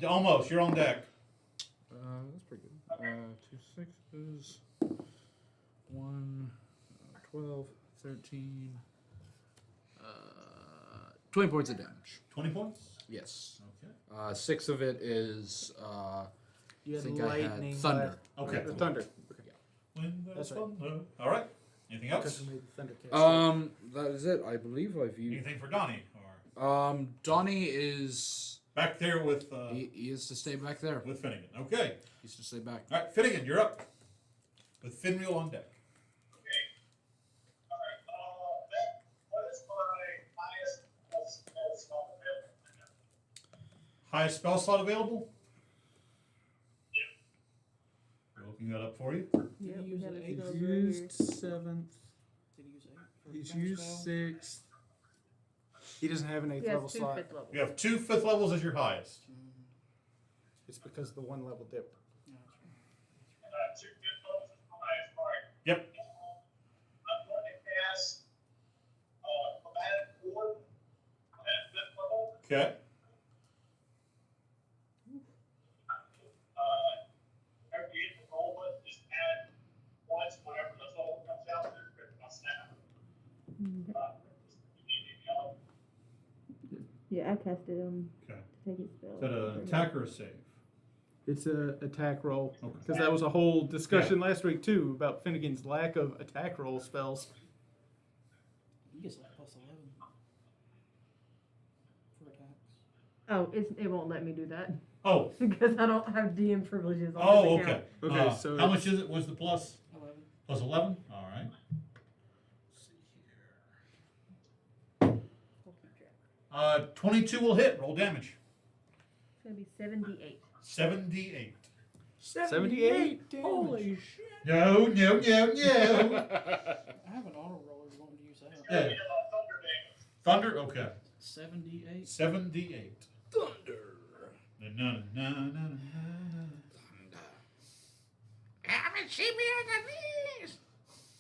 Speaker 5: Almost. You're on deck.
Speaker 3: That's pretty good. 2 6s. 1, 12, 13. 20 points of damage.
Speaker 5: 20 points.
Speaker 3: Yes.
Speaker 5: Okay.
Speaker 3: 6 of it is.
Speaker 6: You had
Speaker 3: think I had
Speaker 6: lightning.
Speaker 3: thunder.
Speaker 5: Okay.
Speaker 6: The thunder.
Speaker 5: When the
Speaker 6: That's right.
Speaker 5: thunder. All right. Anything
Speaker 6: Because
Speaker 5: else?
Speaker 6: we made the thunder cast.
Speaker 3: That is it. I believe I've used.
Speaker 5: Anything for Donnie or
Speaker 3: Donnie is.
Speaker 5: back there with
Speaker 3: He is to stay back there.
Speaker 5: with Finnegan? Okay.
Speaker 3: He's to stay back.
Speaker 5: All right, Finnegan, you're up. With Finreal on deck.
Speaker 8: All right. What is my highest spell available?
Speaker 5: Highest spell slot available?
Speaker 8: Yeah.
Speaker 5: We're looking that up for you.
Speaker 4: Yep,
Speaker 2: Did he
Speaker 4: we
Speaker 2: use
Speaker 4: have
Speaker 2: an
Speaker 4: it
Speaker 2: eight?
Speaker 4: spelled
Speaker 6: He's
Speaker 4: right here.
Speaker 6: used 7th.
Speaker 2: Did he use 8? for
Speaker 6: He's
Speaker 2: counter
Speaker 6: used
Speaker 2: spell?
Speaker 6: 6th. He doesn't have an 8th
Speaker 4: He
Speaker 6: level
Speaker 4: has 2
Speaker 6: slot.
Speaker 4: 5th levels.
Speaker 5: You have 2 5th levels as your highest.
Speaker 6: It's because the one level dipped.
Speaker 2: Yeah, that's right.
Speaker 8: 2 good levels is my highest part.
Speaker 5: Yep.
Speaker 8: I'm going to cast Combatant Ward at 5th level.
Speaker 5: Okay.
Speaker 8: Whenever you hit the roll button, just add once whenever the soul comes out, there's a critical snap.
Speaker 4: Yeah, I casted him
Speaker 5: Okay.
Speaker 4: to take his spell.
Speaker 5: Is that an attack or a save?
Speaker 6: It's a attack roll.
Speaker 5: Okay.
Speaker 6: Because that was a whole discussion last week too about Finnegan's lack of attack roll spells.
Speaker 2: He gets like +11 for attacks.
Speaker 4: Oh, it won't let me do that
Speaker 5: Oh.
Speaker 4: because I don't have DM privileges on
Speaker 5: Oh,
Speaker 4: this
Speaker 5: okay.
Speaker 4: account.
Speaker 6: Okay, so
Speaker 5: how much is it? Was the plus?
Speaker 2: 11.
Speaker 5: Plus 11? All right. Let's see
Speaker 4: We'll keep track.
Speaker 5: here. 22 will hit. Roll damage.
Speaker 4: It's gonna be 78.
Speaker 5: 78.
Speaker 6: 78 damage.
Speaker 3: Holy shit.
Speaker 5: No, no, no, no.
Speaker 2: I have an auto roller. You want me to use that?
Speaker 5: Yeah.
Speaker 8: Thunder damage.
Speaker 5: Thunder? Okay.
Speaker 2: 78.
Speaker 5: 78.
Speaker 3: Thunder.
Speaker 5: Na, na, na, na, na, na.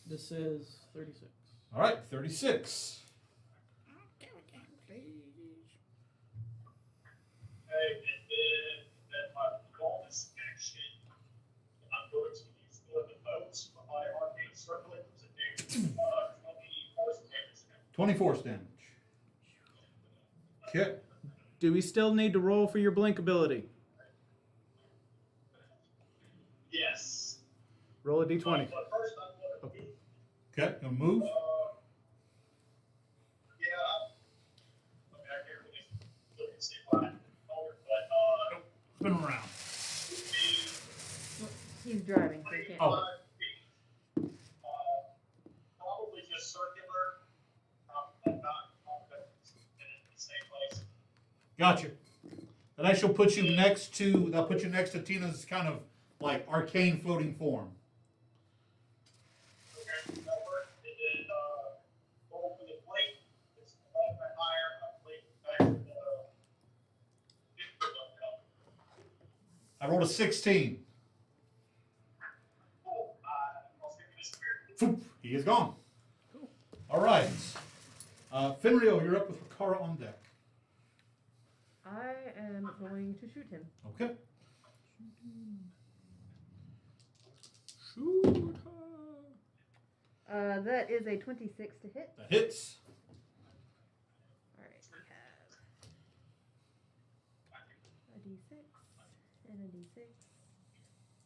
Speaker 2: This is 36.
Speaker 5: All right, 36.
Speaker 8: Okay, and then my bonus action, I'm going to use one of the boats for my arcane circlet to do 24 damage.
Speaker 5: 24 damage. Okay.
Speaker 6: do we still need to roll for your blink ability?
Speaker 8: Yes.
Speaker 6: Roll a d20.
Speaker 8: But first, I'm going to move.
Speaker 5: Okay, gonna move.
Speaker 8: Yeah. Okay, I can't really look and see why I'm older, but
Speaker 5: Spin him around.
Speaker 4: He's driving, so he can't.
Speaker 5: Oh.
Speaker 8: Probably just circular. Not in the same place.
Speaker 5: Gotcha. And I shall put you next to. That'll put you next to Tina's kind of like arcane floating form.
Speaker 8: Okay, that works. And then roll for the plate. It's 11 or higher. A plate back to the
Speaker 5: I rolled a 16.
Speaker 8: Cool. I'll stick with this weird.
Speaker 5: Foop, he is gone. All right. Finrio, you're up with Rikara on deck.
Speaker 4: I am going to shoot him.
Speaker 5: Okay.
Speaker 3: Shoot
Speaker 4: That is a 26 to hit.
Speaker 5: That hits.
Speaker 4: Alright, we have a d6, and a d6,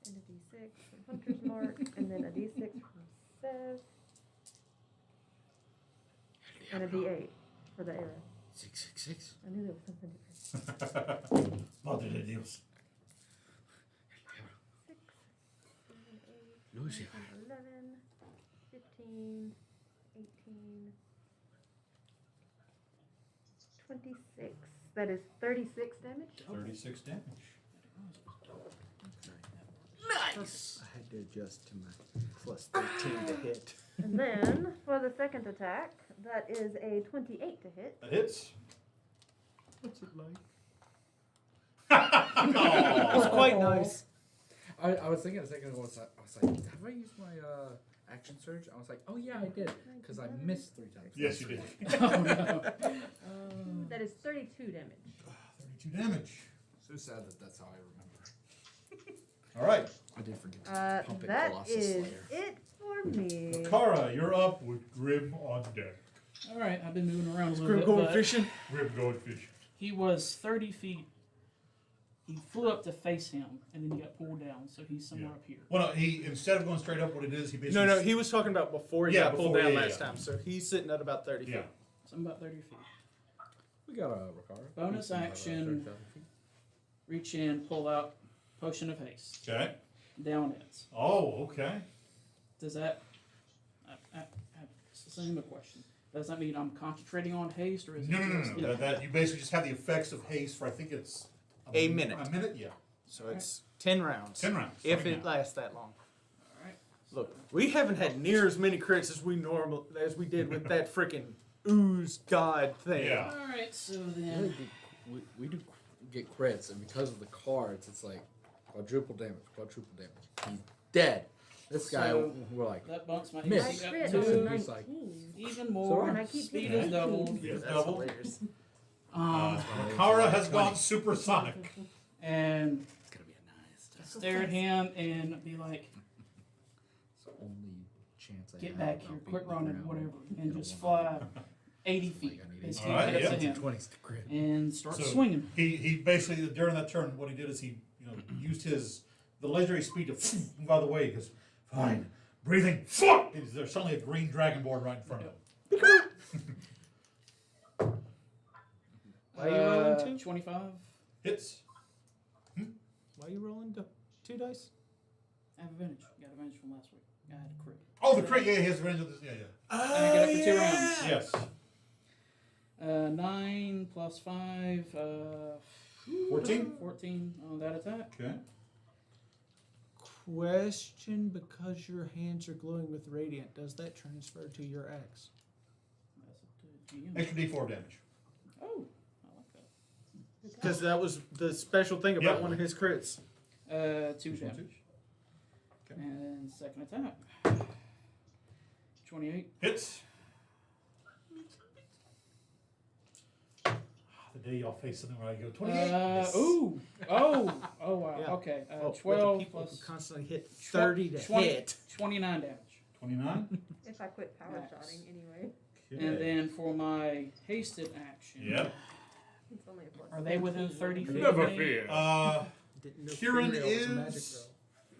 Speaker 4: and a d6 from Hunter's Mark, and then a d6 from Sev, and a d8 for the arrow.
Speaker 3: 666.
Speaker 4: I knew there was something different.
Speaker 5: Madre de Dios.
Speaker 4: 6, 7, 8,
Speaker 3: Lucia.
Speaker 4: 11, 15, 18, 26. That is 36 damage.
Speaker 5: 36 damage.
Speaker 3: Nice.
Speaker 6: I had to adjust to my plus 13 to hit.
Speaker 4: And then for the second attack, that is a 28 to hit.
Speaker 5: That hits.
Speaker 6: What's it like?
Speaker 5: Oh.
Speaker 6: It's quite nice.
Speaker 3: I was thinking a second ago, I was like, have I used my action surge? I was like, oh yeah, I did. Because I missed 3 times.
Speaker 5: Yes, you did.
Speaker 3: Oh no.
Speaker 4: That is 32 damage.
Speaker 5: 32 damage.
Speaker 3: So sad that that's how I remember.
Speaker 5: All right.
Speaker 3: I did forget to pump it
Speaker 4: That
Speaker 3: Colossus
Speaker 4: is
Speaker 3: Slayer.
Speaker 4: it for me.
Speaker 5: Rikara, you're up with Grim on deck.
Speaker 2: All right, I've been moving around a little
Speaker 6: Grim
Speaker 2: bit.
Speaker 6: going
Speaker 2: but
Speaker 6: fishing.
Speaker 5: Grim going fishing.
Speaker 2: He was 30 feet. He flew up to face him, and then he got pulled down, so he's somewhere
Speaker 5: Yeah.
Speaker 2: up here.
Speaker 5: Well, no, he instead of going straight up, what it is, he basically
Speaker 6: No, he was talking about before he
Speaker 5: Yeah,
Speaker 6: got pulled
Speaker 5: before,
Speaker 6: down
Speaker 5: yeah,
Speaker 6: last
Speaker 5: yeah.
Speaker 6: time. So he's sitting at about 30 feet.
Speaker 5: Yeah.
Speaker 2: So I'm about 30 feet.
Speaker 3: We got a Ricard.
Speaker 2: Bonus action. Reach in, pull out potion of haste.
Speaker 5: Okay.
Speaker 2: Down it.
Speaker 5: Oh, okay.
Speaker 2: Does that? It's the same question. Does that mean I'm concentrating on haste, or is
Speaker 5: No,
Speaker 2: it
Speaker 5: no, no,
Speaker 2: just-
Speaker 5: no. That you basically just have the effects of haste for I think it's
Speaker 6: A minute.
Speaker 5: A minute, yeah.
Speaker 6: So it's 10 rounds.
Speaker 5: 10 rounds.
Speaker 6: If
Speaker 5: right
Speaker 6: it
Speaker 5: now.
Speaker 6: lasts that long.
Speaker 2: All right.
Speaker 6: Look, we haven't had near as many crits as we did with that freaking ooze god thing.
Speaker 5: Yeah.
Speaker 2: All right. So
Speaker 3: Yeah,
Speaker 2: then,
Speaker 3: we do get crits, and because of the cards, it's like quadruple damage. He's dead. This guy,
Speaker 2: So-
Speaker 3: we're like,
Speaker 2: that bumps my
Speaker 3: Miss.
Speaker 4: I
Speaker 2: AC up
Speaker 4: crit
Speaker 3: Two.
Speaker 4: on
Speaker 2: to
Speaker 4: a
Speaker 3: He's like-
Speaker 4: 19.
Speaker 2: even more.
Speaker 4: And I keep
Speaker 2: Speed
Speaker 4: hitting
Speaker 2: is doubled.
Speaker 5: Yes,
Speaker 6: That's
Speaker 5: double.
Speaker 6: hilarious.
Speaker 5: Rikara has gone supersonic.
Speaker 2: And
Speaker 3: it's gonna be a nice time.
Speaker 2: stare at him and be like,
Speaker 3: It's the only chance I
Speaker 2: "Get
Speaker 3: have
Speaker 2: back
Speaker 3: of
Speaker 2: here,
Speaker 3: being
Speaker 2: quit
Speaker 3: on the
Speaker 2: running,
Speaker 3: ground.
Speaker 2: whatever,"
Speaker 3: You
Speaker 2: and
Speaker 3: don't
Speaker 2: just
Speaker 3: wanna-
Speaker 2: fly 80 feet
Speaker 3: Like, I need
Speaker 2: as he
Speaker 3: 18.
Speaker 5: Alright,
Speaker 2: heads
Speaker 5: yeah.
Speaker 2: to him
Speaker 3: 20s to crit.
Speaker 2: and start
Speaker 5: So
Speaker 2: swinging.
Speaker 5: he basically during that turn, what he did is he used the legendary speed to move out of the way. He goes, fine, breathing. Fuck! There's suddenly a green dragonborn right in front of him.
Speaker 6: Why are you rolling 2?
Speaker 2: 25.
Speaker 5: Hits.
Speaker 6: Why are you rolling 2 dice?
Speaker 2: I have advantage. Got advantage from last week. I had a crit.
Speaker 5: Oh, the crit. Yeah, he has range of this. Yeah, yeah.
Speaker 2: And I get up to 2 rounds.
Speaker 5: Yes.
Speaker 2: 9 plus 5.
Speaker 5: 14.
Speaker 2: 14 on that attack.
Speaker 5: Okay.
Speaker 6: Question, because your hands are glowing with radiant, does that transfer to your axe?
Speaker 2: That's up to GM.
Speaker 5: Extra D4 damage.
Speaker 2: Oh, I like that.
Speaker 6: Because that was the special thing about
Speaker 5: Yeah.
Speaker 6: one of his crits.
Speaker 2: 2
Speaker 5: Which one,
Speaker 2: damage.
Speaker 5: Okay.
Speaker 2: And second attack. 28.
Speaker 5: Hits. The day y'all face something where I go 28. Yes.
Speaker 2: Ooh. Oh wow.
Speaker 6: Yeah.
Speaker 2: Okay.
Speaker 6: Oh, with the
Speaker 2: 12
Speaker 6: people
Speaker 2: plus
Speaker 6: who constantly hit 30 to
Speaker 2: 20
Speaker 6: hit.
Speaker 2: 29 damage.
Speaker 5: 29.
Speaker 4: If I quit power
Speaker 2: Max.
Speaker 4: shotting anyway.
Speaker 2: And then for my hasted action.
Speaker 5: Yep.
Speaker 4: It's only a plus.
Speaker 2: Are they within 30 feet?
Speaker 7: Never
Speaker 2: of me?
Speaker 7: fear.
Speaker 6: Didn't know
Speaker 5: Kieran
Speaker 6: Fenrir was a magic
Speaker 5: is-
Speaker 6: girl.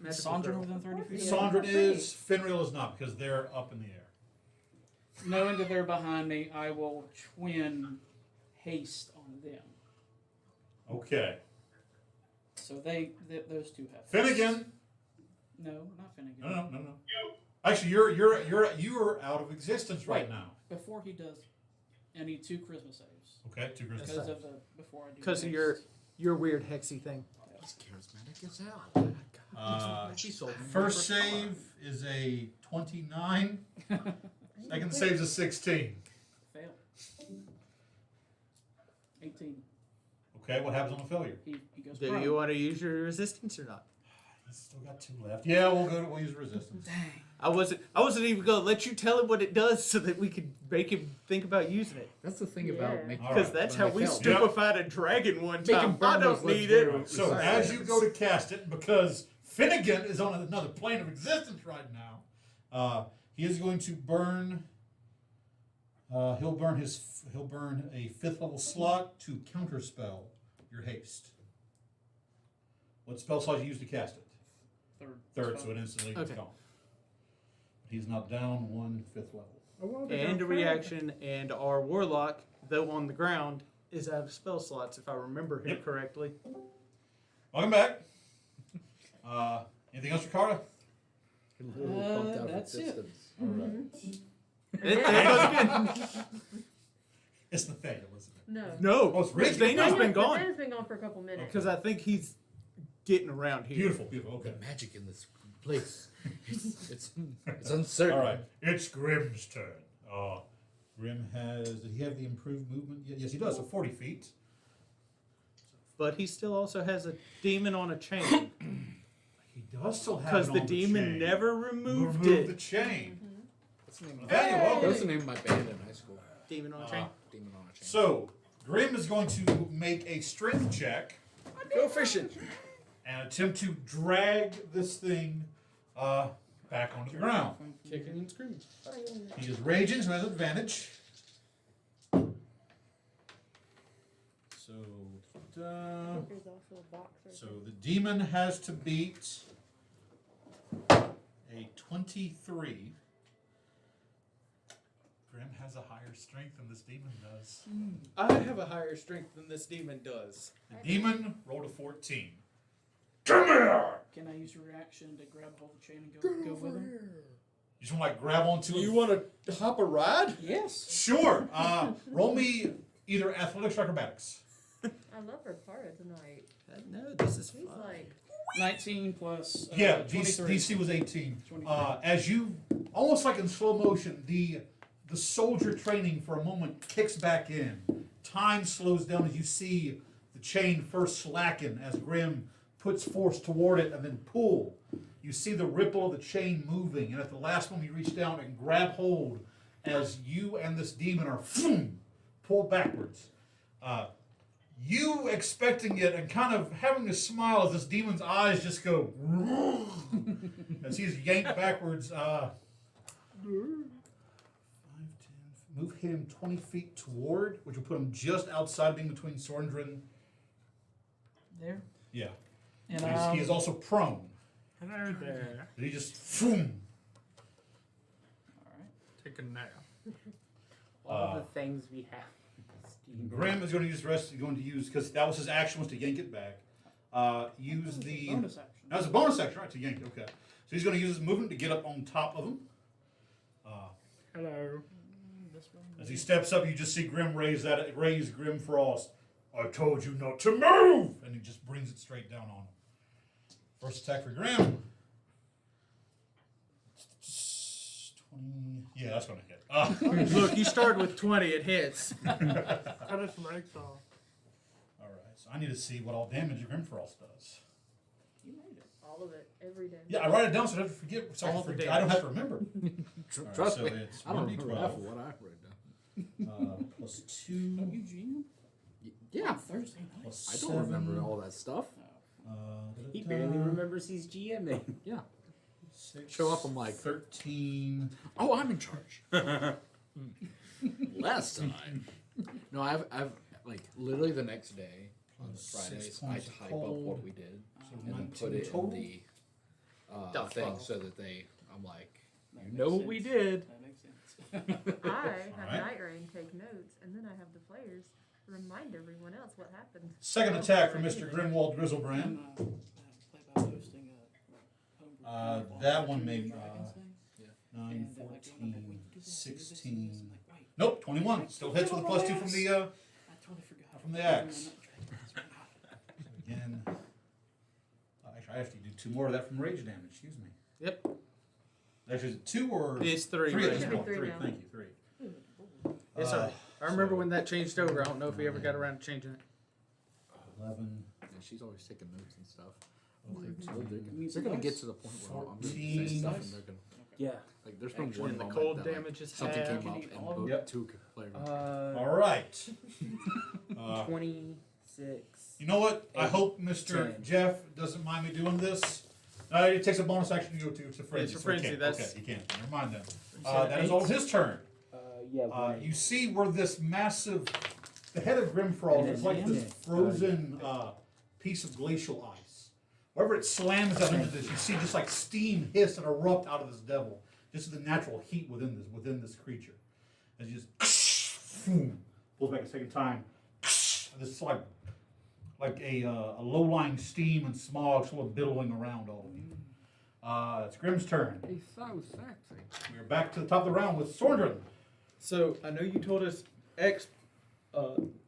Speaker 2: Is
Speaker 6: Magical
Speaker 2: Sandra
Speaker 6: girl.
Speaker 2: within 30 feet?
Speaker 4: Yeah.
Speaker 5: Sandra
Speaker 4: Free.
Speaker 5: is. Finreal is not because they're up in the air.
Speaker 2: Knowing that they're behind me, I will twin haste on them.
Speaker 5: Okay.
Speaker 2: So those two have.
Speaker 5: Finnegan.
Speaker 2: No, not Finnegan.
Speaker 5: No. Actually, you're out of existence right
Speaker 2: Wait.
Speaker 5: now.
Speaker 2: Before he does, I need 2 charisma saves
Speaker 5: Okay, 2
Speaker 2: because
Speaker 5: Christmas.
Speaker 2: of the before I do.
Speaker 6: Because of
Speaker 2: haste.
Speaker 6: your weird hexy thing.
Speaker 3: He's charismatic as hell. He sold me
Speaker 5: First
Speaker 3: for a
Speaker 5: save is a 29. Second save is a 16.
Speaker 2: Fail. 18.
Speaker 5: Okay, what happens on a failure?
Speaker 2: He goes
Speaker 6: Do
Speaker 2: prone.
Speaker 6: you want to use your resistance or not?
Speaker 5: He's still got 2 left. Yeah, we'll use resistance.
Speaker 2: Dang.
Speaker 6: I wasn't even gonna let you tell him what it does so that we could make him think about using it.
Speaker 3: That's the thing
Speaker 4: Yeah.
Speaker 3: about making.
Speaker 5: All
Speaker 6: Because
Speaker 5: right.
Speaker 6: that's
Speaker 3: When
Speaker 6: how
Speaker 3: they
Speaker 6: we
Speaker 3: fail.
Speaker 6: stupefied a dragon one
Speaker 3: Make him
Speaker 6: time.
Speaker 3: burn
Speaker 6: I
Speaker 3: those
Speaker 6: don't need
Speaker 3: legendary
Speaker 6: it.
Speaker 3: ones.
Speaker 5: So as you go to cast it, because Finnegan is on another plane of existence right now, he is going to burn. He'll burn a 5th level slot to counterspell your haste. What spell slot you use to cast it? Third, so it instantly is
Speaker 6: Okay.
Speaker 5: gone. He's now down 1 5th level.
Speaker 6: And a reaction, and our warlock, though on the ground, is out of spell slots, if I remember him
Speaker 5: Yep.
Speaker 6: correctly.
Speaker 5: Welcome back. Anything else, Ricardo?
Speaker 3: Literally bumped out of
Speaker 2: That's it.
Speaker 3: existence.
Speaker 5: All right.
Speaker 6: That was good.
Speaker 5: It's Nathaniel, isn't it?
Speaker 4: No.
Speaker 6: No,
Speaker 5: Oh, it's Rich.
Speaker 6: Daniel's been gone.
Speaker 4: Daniel's been gone for a couple minutes.
Speaker 6: Because I think he's getting around here.
Speaker 5: Beautiful, beautiful. Okay.
Speaker 3: The magic in this place. It's uncertain.
Speaker 5: All right, it's Grimm's turn. Grim did he have the improved movement? Yes, he does. So 40 feet.
Speaker 6: But he still also has a demon on a chain.
Speaker 5: He does still have
Speaker 6: Because
Speaker 5: it
Speaker 6: the
Speaker 5: on
Speaker 6: demon
Speaker 5: chain.
Speaker 6: never removed
Speaker 5: the
Speaker 6: it.
Speaker 5: chain.
Speaker 3: What's the name of
Speaker 5: Nathaniel, welcome.
Speaker 3: That was the name of my band in high school.
Speaker 6: Demon on a chain.
Speaker 3: Demon on a Chain.
Speaker 5: So Grim is going to make a strength check
Speaker 6: Go fishing.
Speaker 5: and attempt to drag this thing back onto the ground.
Speaker 6: Kicking and screaming.
Speaker 5: He is raging, so has advantage. So,
Speaker 4: There's also a box right
Speaker 5: so the demon has to beat a 23. Grim has a higher strength than this demon does.
Speaker 6: I have a higher strength than this demon does.
Speaker 5: The demon rolled a 14. Come here!
Speaker 2: Can I use a reaction to grab hold of the chain and go with him?
Speaker 5: You just want to like grab onto it?
Speaker 6: You want to hop a ride?
Speaker 2: Yes.
Speaker 5: Sure. Roll me either athletics or acrobatics.
Speaker 4: I love Ricardo tonight.
Speaker 6: No, this is
Speaker 4: He's
Speaker 6: fun.
Speaker 4: like,
Speaker 2: 19 plus
Speaker 5: Yeah,
Speaker 2: 23.
Speaker 5: DC was 18.
Speaker 2: 23.
Speaker 5: As you, almost like in slow motion, the soldier training for a moment kicks back in. Time slows down as you see the chain first slacken as Grim puts force toward it and then pull. You see the ripple of the chain moving, and at the last moment you reach down and grab hold as you and this demon are pulled backwards. You expecting it and kind of having to smile as this demon's eyes just go as he's yanked backwards. 5, 10, move him 20 feet toward, which will put him just outside being between Sorndrin.
Speaker 2: There.
Speaker 5: Yeah.
Speaker 2: And
Speaker 5: He is also prone.
Speaker 6: Hello there.
Speaker 5: He just
Speaker 2: All right.
Speaker 6: Take a nap.
Speaker 9: All the things we have.
Speaker 5: Grim is going to use the rest. Going to use because that was his action was to yank it back. Use the
Speaker 2: bonus action.
Speaker 5: that was a bonus action, right? To yank it. Okay. So he's going to use his movement to get up on top of him.
Speaker 6: Hello.
Speaker 2: This way.
Speaker 5: As he steps up, you just see Grim raise Grim Frost. I told you not to move, and he just brings it straight down on him. First attack for Grim. 20. Yeah, that's going to hit.
Speaker 6: Look, you started with 20. It hits.
Speaker 7: Cut us some eggs off.
Speaker 5: All right, so I need to see what all damage Grim Frost does.
Speaker 2: You made it.
Speaker 4: all of it, every day.
Speaker 5: Yeah, I write it down so I don't forget. So
Speaker 6: All the
Speaker 5: I don't have to remember. All right,
Speaker 3: Trust
Speaker 5: so
Speaker 3: me,
Speaker 5: it's
Speaker 3: I don't remember half
Speaker 5: 1d12
Speaker 3: of what I wrote down.
Speaker 5: plus
Speaker 2: Don't
Speaker 5: 2
Speaker 2: you GM?
Speaker 3: Yeah,
Speaker 2: Thursday night.
Speaker 5: plus
Speaker 3: I don't
Speaker 5: 7.
Speaker 3: remember all that stuff.
Speaker 9: He barely remembers he's GMing.
Speaker 3: Yeah.
Speaker 5: 6,
Speaker 3: Show up, I'm like-
Speaker 5: 13.
Speaker 3: Oh, I'm in charge. Last time. No, I've like literally the next day on the
Speaker 5: 6
Speaker 3: Fridays, I
Speaker 5: points of
Speaker 3: type up
Speaker 5: cold.
Speaker 3: what we did
Speaker 5: So
Speaker 3: and then
Speaker 5: 19
Speaker 3: put it
Speaker 5: total.
Speaker 3: in the
Speaker 6: Dot
Speaker 3: thing
Speaker 6: file.
Speaker 3: so that I'm like,
Speaker 2: That
Speaker 3: you
Speaker 2: makes
Speaker 3: know what we
Speaker 2: sense.
Speaker 3: did.
Speaker 2: That makes sense.
Speaker 4: I have
Speaker 5: Alright.
Speaker 4: Night Rain take notes, and then I have the players remind everyone else what happened.
Speaker 5: Second attack for Mr. Grimwald Grizzlebrand.
Speaker 2: And, play by hosting a homebrew
Speaker 5: That
Speaker 2: game,
Speaker 5: one made,
Speaker 2: Dragons thing.
Speaker 5: 9,
Speaker 2: And, like,
Speaker 5: 14,
Speaker 2: we could do this, we could do this,
Speaker 5: 16.
Speaker 2: and this. I'm like, wait,
Speaker 5: Nope, 21. Still hits with a +2 from the
Speaker 2: I totally forgot.
Speaker 5: from the
Speaker 2: We're
Speaker 5: axe.
Speaker 2: not dragons, we're not.
Speaker 5: again. Actually, I have to do 2 more of that from rage damage. Excuse me.
Speaker 6: Yep.
Speaker 5: Actually, is it 2 or
Speaker 6: It's 3.
Speaker 5: 3 at
Speaker 6: right
Speaker 5: this
Speaker 4: Should be
Speaker 6: now.
Speaker 5: point?
Speaker 4: 3
Speaker 5: 3.
Speaker 4: now.
Speaker 5: Thank you. 3.
Speaker 6: It's alright. I remember when that changed over. I don't know if we ever got around to changing it.
Speaker 5: 11,
Speaker 3: Yeah, she's always taking notes and stuff.
Speaker 9: Mm-hmm.
Speaker 3: They're gonna get to the point where I'm gonna say
Speaker 5: 14.
Speaker 3: stuff and they're gonna
Speaker 9: Yeah.
Speaker 3: like. There's been
Speaker 2: Actually,
Speaker 3: one
Speaker 6: And the
Speaker 3: moment
Speaker 6: cold
Speaker 3: that, like,
Speaker 6: damage is
Speaker 3: something
Speaker 6: half.
Speaker 3: came up
Speaker 2: Can you
Speaker 3: and
Speaker 2: all-
Speaker 3: both
Speaker 5: Yep.
Speaker 3: two could play.
Speaker 5: All right.
Speaker 9: 26.
Speaker 5: You know what? I hope Mr.
Speaker 9: 10.
Speaker 5: Jeff doesn't mind me doing this. It takes a bonus action to go to frenzy.
Speaker 6: It's a
Speaker 5: so he
Speaker 6: frenzy,
Speaker 5: can't.
Speaker 6: that's-
Speaker 5: Okay, he can't. Never mind then.
Speaker 6: said
Speaker 5: That is
Speaker 6: 8?
Speaker 5: all of his turn.
Speaker 9: Yeah. Right.
Speaker 5: You see where this massive, the head of Grimfrost is like this frozen piece of glacial ice. Wherever it slams out into this, you see just like steam hiss and erupt out of this devil. Just the natural heat within this creature. As you just pulls back a second time. And this is like a low-lying steam and smog sort of billowing around all of you. It's Grim's turn.
Speaker 3: He's so sexy.
Speaker 5: We're back to the top of the round with Sordrin.
Speaker 6: So I know you told us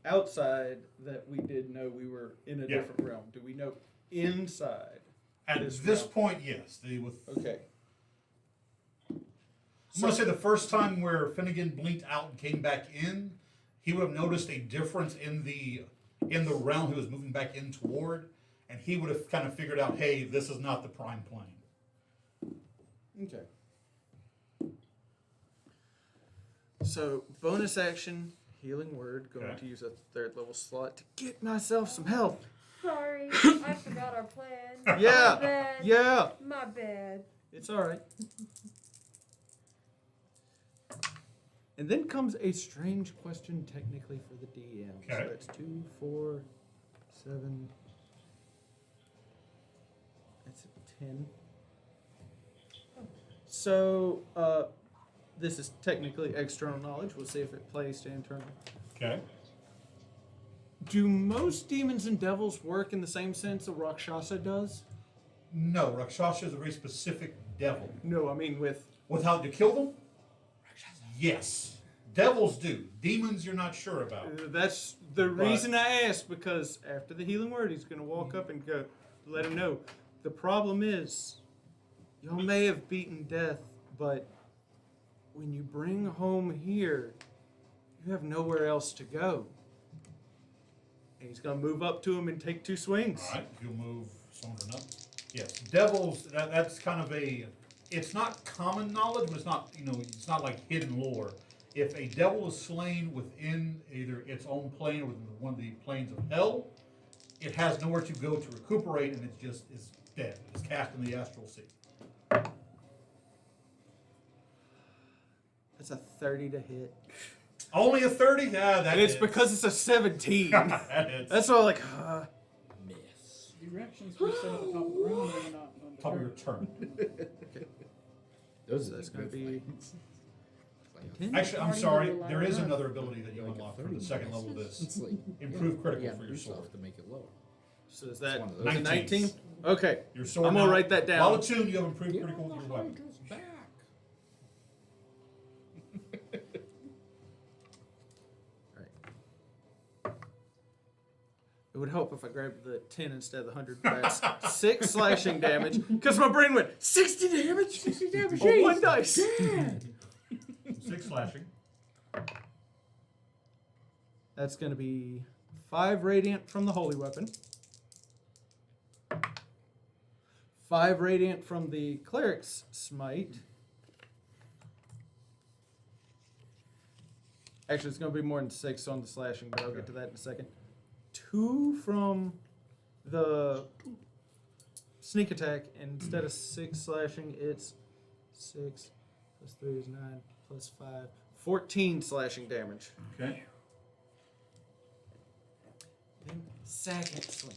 Speaker 6: outside that we did know we were in a
Speaker 5: Yeah.
Speaker 6: different realm. Do we know inside?
Speaker 5: At
Speaker 6: This
Speaker 5: this
Speaker 6: round.
Speaker 5: point, yes.
Speaker 6: Okay.
Speaker 5: I'm going to say the first time where Finnegan blinked out and came back in, he would have noticed a difference in the realm he was moving back in toward, and he would have kind of figured out, hey, this is not the prime plane.
Speaker 6: Okay. So bonus action, healing word. Going
Speaker 5: Okay.
Speaker 6: to use a 3rd level slot to get myself some health.
Speaker 4: Sorry, I forgot our plan.
Speaker 6: Yeah.
Speaker 4: My bad.
Speaker 6: Yeah.
Speaker 4: My bad.
Speaker 6: It's all right. And then comes a strange question, technically, for the DM.
Speaker 5: Okay.
Speaker 6: So that's 2, 4, 7. That's a 10. So, this is technically external knowledge. We'll see if it plays to internal.
Speaker 5: Okay.
Speaker 6: Do most demons and devils work in the same sense a Rakshasa does?
Speaker 5: No, Rakshasa is a very specific devil.
Speaker 6: No, I mean with...
Speaker 5: With how to kill them? Yes. Devils do. Demons you're not sure about.
Speaker 6: That's the
Speaker 5: But-
Speaker 6: reason I asked, because after the healing word, he's going to walk up and go, let him know. The problem is, y'all may have beaten death, but when you bring home here, you have nowhere else to go. And he's going to move up to him and take 2 swings.
Speaker 5: All right, you'll move Sondrin up. Yes, devils. That's kind of a. It's not common knowledge, but it's not. It's not like hidden lore. If a devil is slain within either its own plane or within one of the planes of hell, it has nowhere to go to recuperate, and it's dead. It's cast in the astral sea.
Speaker 6: That's a 30 to hit.
Speaker 5: Only a 30? Yeah, that
Speaker 6: And it's
Speaker 5: is.
Speaker 6: because it's a 17.
Speaker 5: That is.
Speaker 6: That's why I'm like,
Speaker 3: Miss.
Speaker 2: Directions we set at the top of the room, maybe not on the
Speaker 5: Top of your
Speaker 2: turn.
Speaker 5: turn.
Speaker 6: that's going to be...
Speaker 5: Actually, I'm
Speaker 4: Already
Speaker 5: sorry.
Speaker 4: level
Speaker 5: There is
Speaker 4: 11.
Speaker 5: another ability that you
Speaker 3: Like a
Speaker 5: unlock for
Speaker 3: 30
Speaker 5: the second
Speaker 3: miss.
Speaker 5: level of this.
Speaker 3: It's like
Speaker 5: Improve critical
Speaker 3: yeah,
Speaker 5: for your
Speaker 3: do
Speaker 5: sword.
Speaker 3: stuff to make it lower.
Speaker 6: So is that
Speaker 3: one of
Speaker 6: the
Speaker 3: those.
Speaker 6: 19? Okay.
Speaker 5: Your sword.
Speaker 6: I'm gonna
Speaker 5: now-
Speaker 6: write that down.
Speaker 5: While attuned, you have improved critical with your weapon.
Speaker 3: back.
Speaker 6: It would help if I grabbed the 10 instead of the 100. That's 6 slashing damage. Because my brain went, 60 damage? 60 damage on 1 dice.
Speaker 5: 6 slashing.
Speaker 6: That's going to be 5 radiant from the holy weapon. 5 radiant from the cleric's smite. Actually, it's going to be more than 6 on the slashing, but I'll get to that in a second. 2 from the sneak attack. Instead of 6 slashing, it's 6 plus 3 is 9 plus 5. 14 slashing damage.
Speaker 5: Okay.
Speaker 6: Then second swing.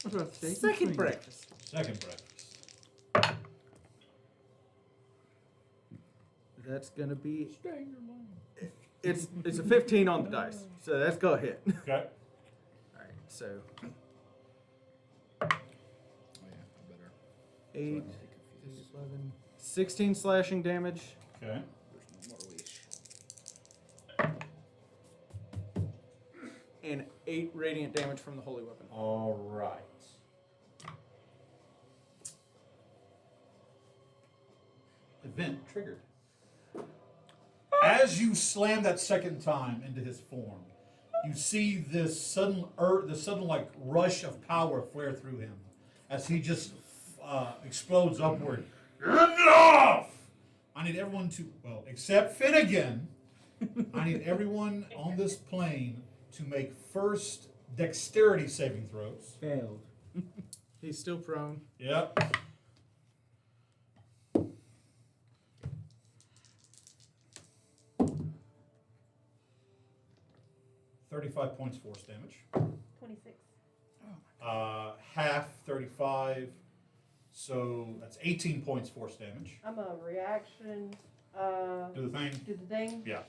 Speaker 3: What about
Speaker 6: Second breakfast.
Speaker 5: Second breakfast.
Speaker 6: That's gonna be. It's a 15 on the dice, so that's go ahead.
Speaker 5: Okay.
Speaker 6: All right, so
Speaker 3: Oh yeah, I better.
Speaker 6: 8, 11, 16 slashing damage,
Speaker 5: Okay.
Speaker 3: There's no more leash.
Speaker 6: and 8 radiant damage from the holy weapon.
Speaker 5: All right. Event triggered. As you slam that second time into his form, you see this sudden like rush of power flare through him as he just explodes upward. Enough! I need everyone to, well, except Finnegan, I need everyone on this plane to make first dexterity saving throws.
Speaker 9: Failed.
Speaker 6: He's still prone.
Speaker 5: Yep. $35 points force damage.
Speaker 4: 26.
Speaker 5: Half 35, so that's 18 points force damage.
Speaker 4: I'm a reaction.
Speaker 5: Do the thing.
Speaker 4: Do the thing.
Speaker 5: Yeah.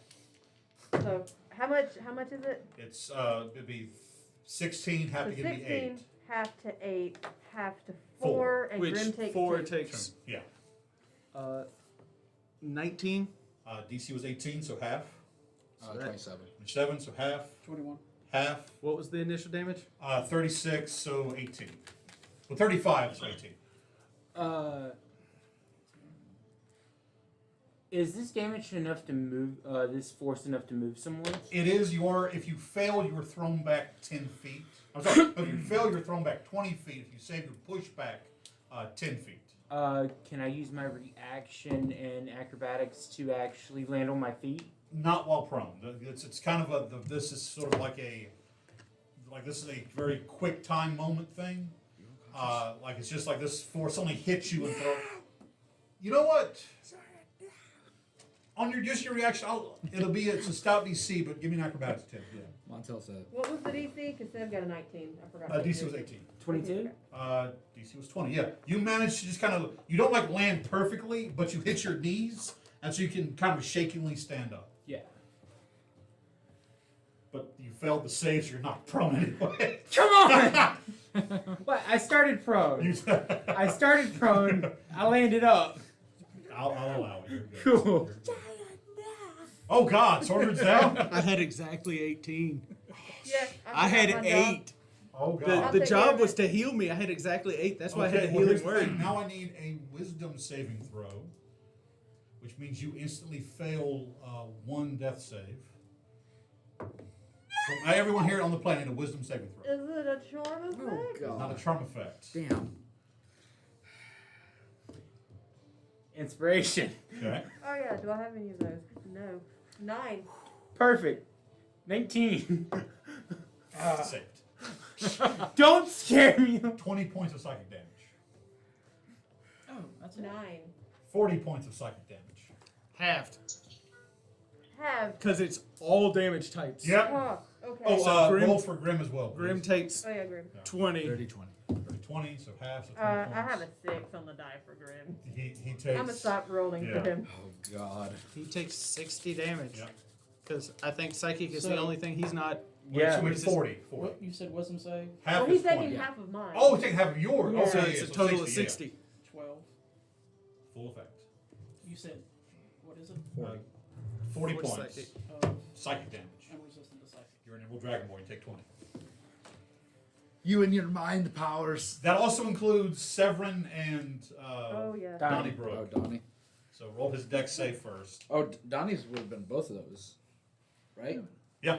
Speaker 4: So how much is it?
Speaker 5: It's it'd be 16. Have
Speaker 4: So
Speaker 5: to give me
Speaker 4: 16,
Speaker 5: 8.
Speaker 4: half to 8, half to 4,
Speaker 5: Four.
Speaker 4: and
Speaker 6: Which
Speaker 4: Grim takes
Speaker 6: 4
Speaker 4: 2.
Speaker 6: takes
Speaker 5: Yeah.
Speaker 6: 19.
Speaker 5: DC was 18, so half.
Speaker 3: 27.
Speaker 5: 7, so half.
Speaker 2: 21.
Speaker 5: Half.
Speaker 6: What was the initial damage?
Speaker 5: 36, so 18. Well, 35, so 18.
Speaker 9: Is this damage enough to move? This force enough to move someone?
Speaker 5: It is. If you fail, you are thrown back 10 feet. I'm sorry. If you fail, you're thrown back 20 feet. If you save, you're pushed back 10 feet.
Speaker 9: Can I use my reaction and acrobatics to actually land on my feet?
Speaker 5: Not while prone. It's kind of this is sort of like this is a very quick time moment thing. Like it's just like this force only hits you and throw. You know what? On your reaction, it's a stout DC, but give me an acrobatics tip. Yeah.
Speaker 3: Montel said.
Speaker 4: What was the DC? Because Sam got a 19. I forgot.
Speaker 5: DC was 18.
Speaker 9: 22?
Speaker 5: DC was 20. Yeah, you managed to just kind of you don't like land perfectly, but you hit your knees, and so you can kind of shakingly stand up.
Speaker 9: Yeah.
Speaker 5: But you failed the save, so you're not prone anyway.
Speaker 9: Come on! What? I started prone. I started prone. I landed up.
Speaker 5: I'll allow it. You're good.
Speaker 9: Cool.
Speaker 5: You're good. Oh God, Swordman's down.
Speaker 6: I had exactly 18.
Speaker 4: Yeah,
Speaker 6: I had
Speaker 4: forgot my
Speaker 6: 8.
Speaker 4: job.
Speaker 5: Oh
Speaker 6: The,
Speaker 5: God.
Speaker 6: the
Speaker 4: take
Speaker 6: job
Speaker 4: care of
Speaker 6: was
Speaker 4: it.
Speaker 6: to heal me. I had exactly 8. That's why I had the
Speaker 5: well, here's
Speaker 6: healing
Speaker 5: the
Speaker 6: word.
Speaker 5: thing. Now I need a wisdom saving throw, which means you instantly fail one death save. So, everyone here on the planet, a wisdom saving throw.
Speaker 4: Is it a charm effect?
Speaker 3: God.
Speaker 5: Not a charm effect.
Speaker 3: Damn.
Speaker 9: Inspiration.
Speaker 5: Okay.
Speaker 4: Oh yeah. Do I have any of those? No. 9.
Speaker 9: Perfect. 19.
Speaker 5: Saved.
Speaker 9: Don't scare me.
Speaker 5: 20 points of psychic damage.
Speaker 2: Oh, that's
Speaker 4: 9.
Speaker 5: 40 points of psychic damage.
Speaker 6: Halved.
Speaker 4: Have.
Speaker 6: Because it's all damage types.
Speaker 5: Yep.
Speaker 4: Oh, okay.
Speaker 5: Oh,
Speaker 6: So Grim-
Speaker 5: roll for Grim as well. Please.
Speaker 6: Grim takes
Speaker 4: Oh yeah, Grim.
Speaker 6: 20.
Speaker 3: 30-20.
Speaker 5: 20, so half. So 20
Speaker 4: I
Speaker 5: points.
Speaker 4: have a 6 on the die for Grim.
Speaker 5: He takes.
Speaker 4: I'm gonna stop rolling
Speaker 5: Yeah.
Speaker 4: for him.
Speaker 3: Oh God.
Speaker 6: He takes 60 damage.
Speaker 5: Yep.
Speaker 6: Because I think psychic is the
Speaker 2: So-
Speaker 6: only thing he's not.
Speaker 9: Yeah.
Speaker 5: So it's 40. 40.
Speaker 2: What you said wisdom save?
Speaker 5: Half
Speaker 4: Well, he's
Speaker 5: is
Speaker 4: taking
Speaker 5: 20.
Speaker 4: half of mine.
Speaker 5: Oh, he's taking half of yours.
Speaker 4: Yeah.
Speaker 5: Okay,
Speaker 6: So
Speaker 5: yeah,
Speaker 6: it's a
Speaker 5: so
Speaker 6: total of
Speaker 5: 60.
Speaker 6: 60.
Speaker 2: 12.
Speaker 5: Yeah. Full effect.
Speaker 2: You said, what is it?
Speaker 5: 40
Speaker 6: What's
Speaker 5: points.
Speaker 6: psychic?
Speaker 5: Psychic damage.
Speaker 2: I'm resistant to psychic.
Speaker 5: You're an Emerald Dragonborn. You take 20.
Speaker 3: You and your mind powers.
Speaker 5: That also includes Severin and
Speaker 4: Oh yeah.
Speaker 5: Donnie
Speaker 3: Oh,
Speaker 5: Brook.
Speaker 3: Donnie.
Speaker 5: So roll his dex save first.
Speaker 3: Oh, Donnie's would have been both of those, right?
Speaker 5: Yeah.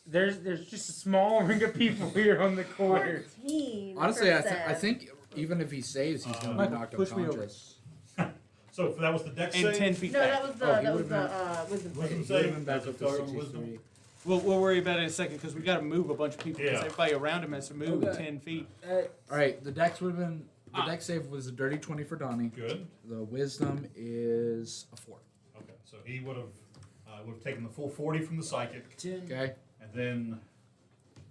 Speaker 9: There's just a small ring of people here on the corner.
Speaker 4: 14.
Speaker 3: Honestly,
Speaker 4: for
Speaker 3: I
Speaker 4: Seth.
Speaker 3: think even if he saves, he's gonna be
Speaker 6: Michael,
Speaker 3: knocked
Speaker 6: push me over.
Speaker 3: unconscious.
Speaker 5: So if that was the dex
Speaker 6: And
Speaker 5: save.
Speaker 6: 10 feet
Speaker 4: No,
Speaker 6: back.
Speaker 4: that was the
Speaker 3: Oh, he
Speaker 4: wisdom
Speaker 5: Wisdom
Speaker 4: save.
Speaker 5: save.
Speaker 3: Even back
Speaker 5: That's
Speaker 3: up
Speaker 5: a
Speaker 3: to
Speaker 5: third on wisdom.
Speaker 3: 63.
Speaker 6: We'll worry about it in a second because we got to move a bunch of people. Because
Speaker 5: Yeah.
Speaker 6: everybody around him has to move
Speaker 3: Okay.
Speaker 6: 10 feet.
Speaker 3: All right, the dex would have been dex save was a dirty 20 for Donnie.
Speaker 5: Good.
Speaker 3: The wisdom is a 4.
Speaker 5: Okay. So he would have taken the full 40 from the psychic,
Speaker 3: Okay.
Speaker 5: and then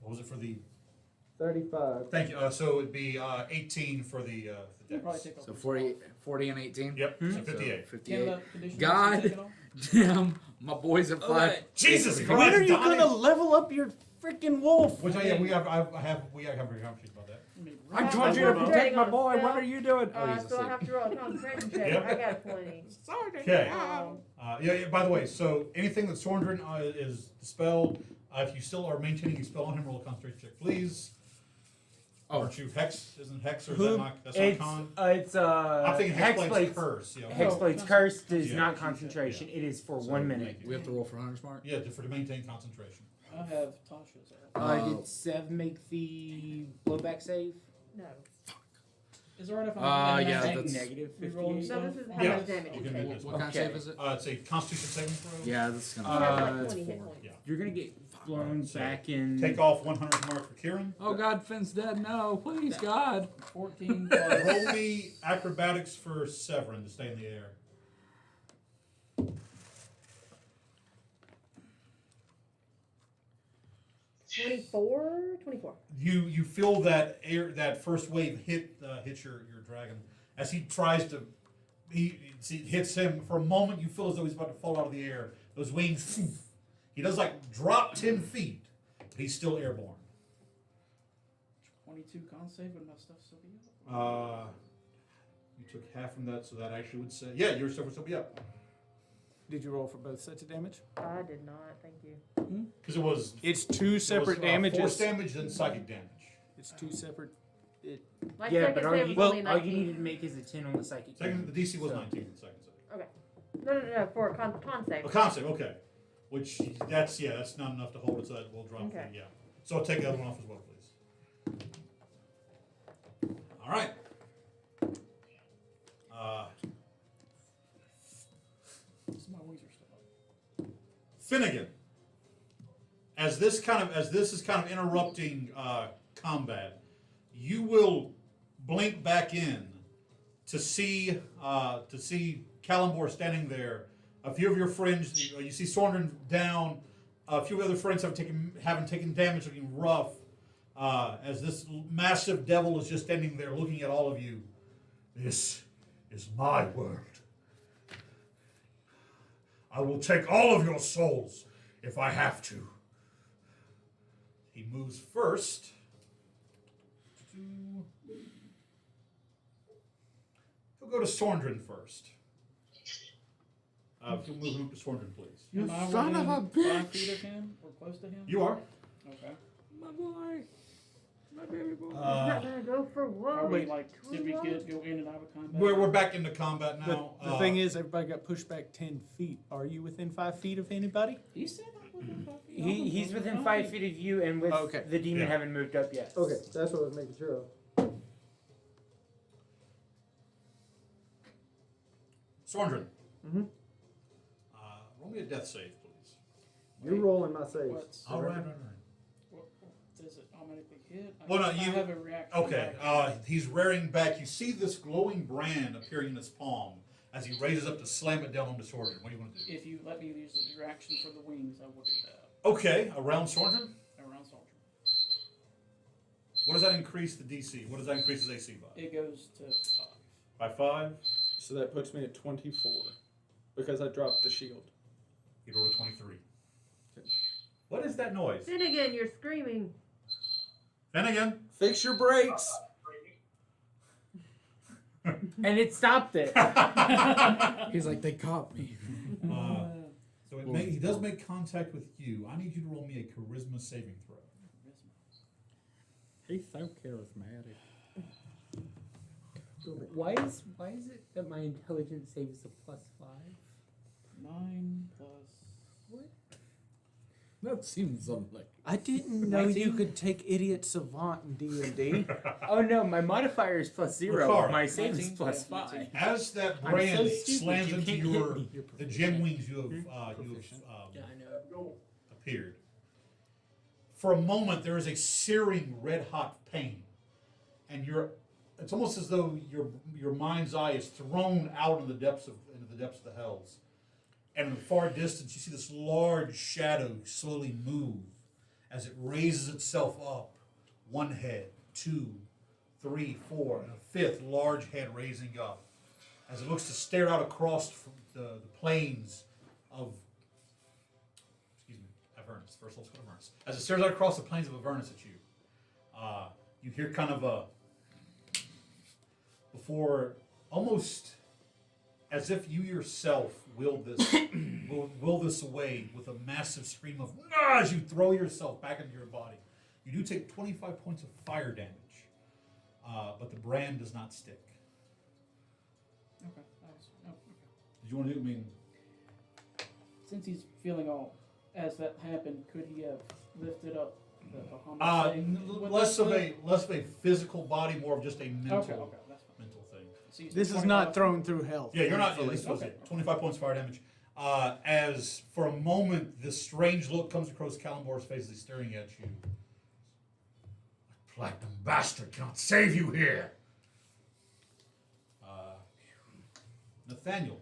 Speaker 5: what was it for the?
Speaker 6: 35.
Speaker 5: Thank you. So it'd be 18 for the
Speaker 2: You'll probably
Speaker 5: dex.
Speaker 2: take off
Speaker 3: So
Speaker 2: the
Speaker 3: 40 and 18.
Speaker 5: Yep. So
Speaker 3: So
Speaker 5: 58.
Speaker 3: 58.
Speaker 2: Can the condition
Speaker 3: God.
Speaker 2: be taken off?
Speaker 3: Damn, my boys at 5.
Speaker 5: Jesus Christ!
Speaker 6: When are you
Speaker 5: Donnie.
Speaker 6: going to level up your freaking wolf?
Speaker 5: Which yeah, we have a conversation about that.
Speaker 2: I mean,
Speaker 3: I
Speaker 2: right.
Speaker 3: told you to protect my boy. What are you doing? Oh, he's
Speaker 4: So I
Speaker 3: asleep.
Speaker 4: have to roll a concentration check.
Speaker 5: Yep.
Speaker 4: I got 20.
Speaker 5: Okay.
Speaker 4: Um,
Speaker 5: By the way, so anything that Sorndrin is dispelled, if you still are maintaining a spell on him, roll a concentration check, please. Aren't you Hex? Isn't Hex or is
Speaker 9: Who-
Speaker 5: that not? That's not
Speaker 9: It's
Speaker 5: con?
Speaker 9: it's
Speaker 5: I'm thinking Hexblade's
Speaker 9: Hexblade's
Speaker 5: Curse. Yeah.
Speaker 9: Hexblade's Curse is
Speaker 5: Yeah.
Speaker 9: not concentration. It is for
Speaker 3: So
Speaker 9: 1 minute.
Speaker 3: We have to roll for Hunter's Mark?
Speaker 5: Yeah, to maintain concentration.
Speaker 2: I have Tasha's.
Speaker 9: Did Sev make the blowback save?
Speaker 4: No.
Speaker 2: Is it right if I'm
Speaker 3: yeah,
Speaker 9: Neg-
Speaker 3: that's-
Speaker 9: negative
Speaker 2: Reroll
Speaker 9: 58.
Speaker 4: No, this is how
Speaker 5: Yeah.
Speaker 4: much damage
Speaker 5: You
Speaker 4: you
Speaker 5: can
Speaker 4: take.
Speaker 5: do this
Speaker 3: What
Speaker 5: one.
Speaker 3: kind of
Speaker 9: Okay.
Speaker 3: save is it?
Speaker 5: It's a Constitution saving throw.
Speaker 3: Yeah, this is
Speaker 4: He
Speaker 3: gonna.
Speaker 4: has
Speaker 9: Uh,
Speaker 4: like
Speaker 9: it's
Speaker 4: 20 hit
Speaker 9: 4.
Speaker 4: points.
Speaker 5: Yeah.
Speaker 9: You're gonna get blown
Speaker 5: So,
Speaker 9: back in.
Speaker 5: Take off 100 mark for Kieran.
Speaker 3: Oh God, Finn's dead. No, please, God.
Speaker 2: 14 plus.
Speaker 5: Roll me acrobatics for Severin to stay in the air.
Speaker 4: 24?
Speaker 5: You feel that that first wave hits your dragon as he tries to it hits him for a moment. You feel as though he's about to fall out of the air. Those wings, he does like drop 10 feet. But he's still airborne.
Speaker 2: 22 con save, would my stuff still be up?
Speaker 5: You took half from that, so that actually would say your stuff would still be up
Speaker 9: Did you roll for both sets of damage?
Speaker 4: I did not, thank you.
Speaker 5: because it was
Speaker 9: It's 2 separate damages.
Speaker 5: force damage and psychic damage.
Speaker 9: It's 2 separate.
Speaker 4: My
Speaker 9: Yeah,
Speaker 4: second
Speaker 9: but
Speaker 4: save was
Speaker 9: well,
Speaker 4: only
Speaker 9: all you
Speaker 4: 19.
Speaker 9: needed to make is a 10 on the psychic.
Speaker 5: Second, the DC was
Speaker 9: So-
Speaker 5: 19 for the second save.
Speaker 4: Okay. No, for a con save.
Speaker 5: A concept, okay. Which that's not enough to hold it, so that will drop.
Speaker 4: Okay.
Speaker 5: Yeah. So I'll take the other one off as well, please. All right.
Speaker 2: So my wings are still up.
Speaker 5: Finnegan. As this is kind of interrupting combat, you will blink back in to see Calimbor standing there. A few of your friends, you see Sorndrin down. A few other friends haven't taken damage, looking rough. As this massive devil is just standing there, looking at all of you. This is my world. I will take all of your souls if I have to. He moves first. He'll go to Sorndrin first. If you'll move him to Sorndrin, please.
Speaker 3: You
Speaker 2: Am I
Speaker 3: son of a
Speaker 2: within 5
Speaker 3: bitch.
Speaker 2: feet of him or close to him?
Speaker 5: You are.
Speaker 2: Okay.
Speaker 3: My boy. My baby boy.
Speaker 4: He's not gonna go for
Speaker 2: Are
Speaker 4: what?
Speaker 2: we did we go in and out of combat?
Speaker 5: We're back into combat
Speaker 9: But
Speaker 5: now.
Speaker 9: the thing is, everybody got pushed back 10 feet. Are you within 5 feet of anybody?
Speaker 2: He said I'm within 5 feet.
Speaker 9: He's within 5 feet of you, and with
Speaker 6: Okay.
Speaker 9: the demon
Speaker 5: Yeah.
Speaker 9: haven't moved up yet.
Speaker 6: Okay, that's what I was making sure of.
Speaker 5: Sorndrin.
Speaker 6: Mhm.
Speaker 5: Roll me a death save, please.
Speaker 6: You're rolling my saves.
Speaker 2: What's
Speaker 5: All right.
Speaker 2: what, does it automatically hit?
Speaker 5: Well, no,
Speaker 2: I
Speaker 5: you-
Speaker 2: have a reaction.
Speaker 5: Okay, he's rearing back. You see this glowing brand appearing in his palm as he raises up to slam it down on the Sorndrin. What do you want to do?
Speaker 2: If you let me use the reaction for the wings, I will do that.
Speaker 5: Okay, around Sorndrin.
Speaker 2: Around soldier.
Speaker 5: What does that increase the DC? What does that increase his AC by?
Speaker 2: It goes to 5.
Speaker 5: By 5?
Speaker 6: So that puts me at 24 because I dropped the shield.
Speaker 5: You rolled a 23. What is that noise?
Speaker 4: Finnegan, you're screaming.
Speaker 5: Finnegan.
Speaker 6: Fix your brakes.
Speaker 9: And it stopped it.
Speaker 3: He's like, they caught me.
Speaker 5: So he does make contact with you. I need you to roll me a charisma saving throw.
Speaker 3: He's so charismatic.
Speaker 9: Why is it that my intelligence save is a +5?
Speaker 2: 9 plus.
Speaker 3: That seems unlikely.
Speaker 6: I didn't know you could take idiot savant in D&D.
Speaker 9: Oh no, my modifier is +0.
Speaker 5: Ricard.
Speaker 9: My save is
Speaker 2: 19,
Speaker 9: +5.
Speaker 5: As that
Speaker 9: I'm
Speaker 5: brand
Speaker 9: so stupid,
Speaker 5: slams
Speaker 9: you
Speaker 5: into
Speaker 9: can't hit
Speaker 5: your
Speaker 9: me. You're
Speaker 5: the gem
Speaker 9: proficient.
Speaker 5: wings you have
Speaker 9: Yeah, I know.
Speaker 5: appeared. For a moment, there is a searing red hot pain, and it's almost as though your mind's eye is thrown out into the depths of the hells. And in the far distance, you see this large shadow slowly move as it raises itself up. One head, 2, 3, 4, and a fifth large head raising up as it looks to stare out across the plains of, Avernus. First let's go to Avernus. As it stares out across the plains of Avernus at you, you hear kind of before almost as if you yourself willed this away with a massive scream of "Ah!" as you throw yourself back into your body. You do take 25 points of fire damage but the brand does not stick.
Speaker 2: Okay. Okay.
Speaker 5: Did you want to do? I mean,
Speaker 2: Since he's feeling all, as that happened, could he have lifted up the Bahamas thing?
Speaker 5: less of a physical body, more of just a mental
Speaker 2: Okay. Okay. That's fine.
Speaker 5: mental thing.
Speaker 2: So he's
Speaker 9: This is
Speaker 2: 25.
Speaker 9: not thrown through health.
Speaker 5: Yeah, you're not.
Speaker 9: thankfully.
Speaker 5: This was
Speaker 2: Okay.
Speaker 5: it. 25 points fire damage. As for a moment, this strange look comes across Kalimbor's face as he's staring at you. That platinum bastard cannot save you here. Nathaniel.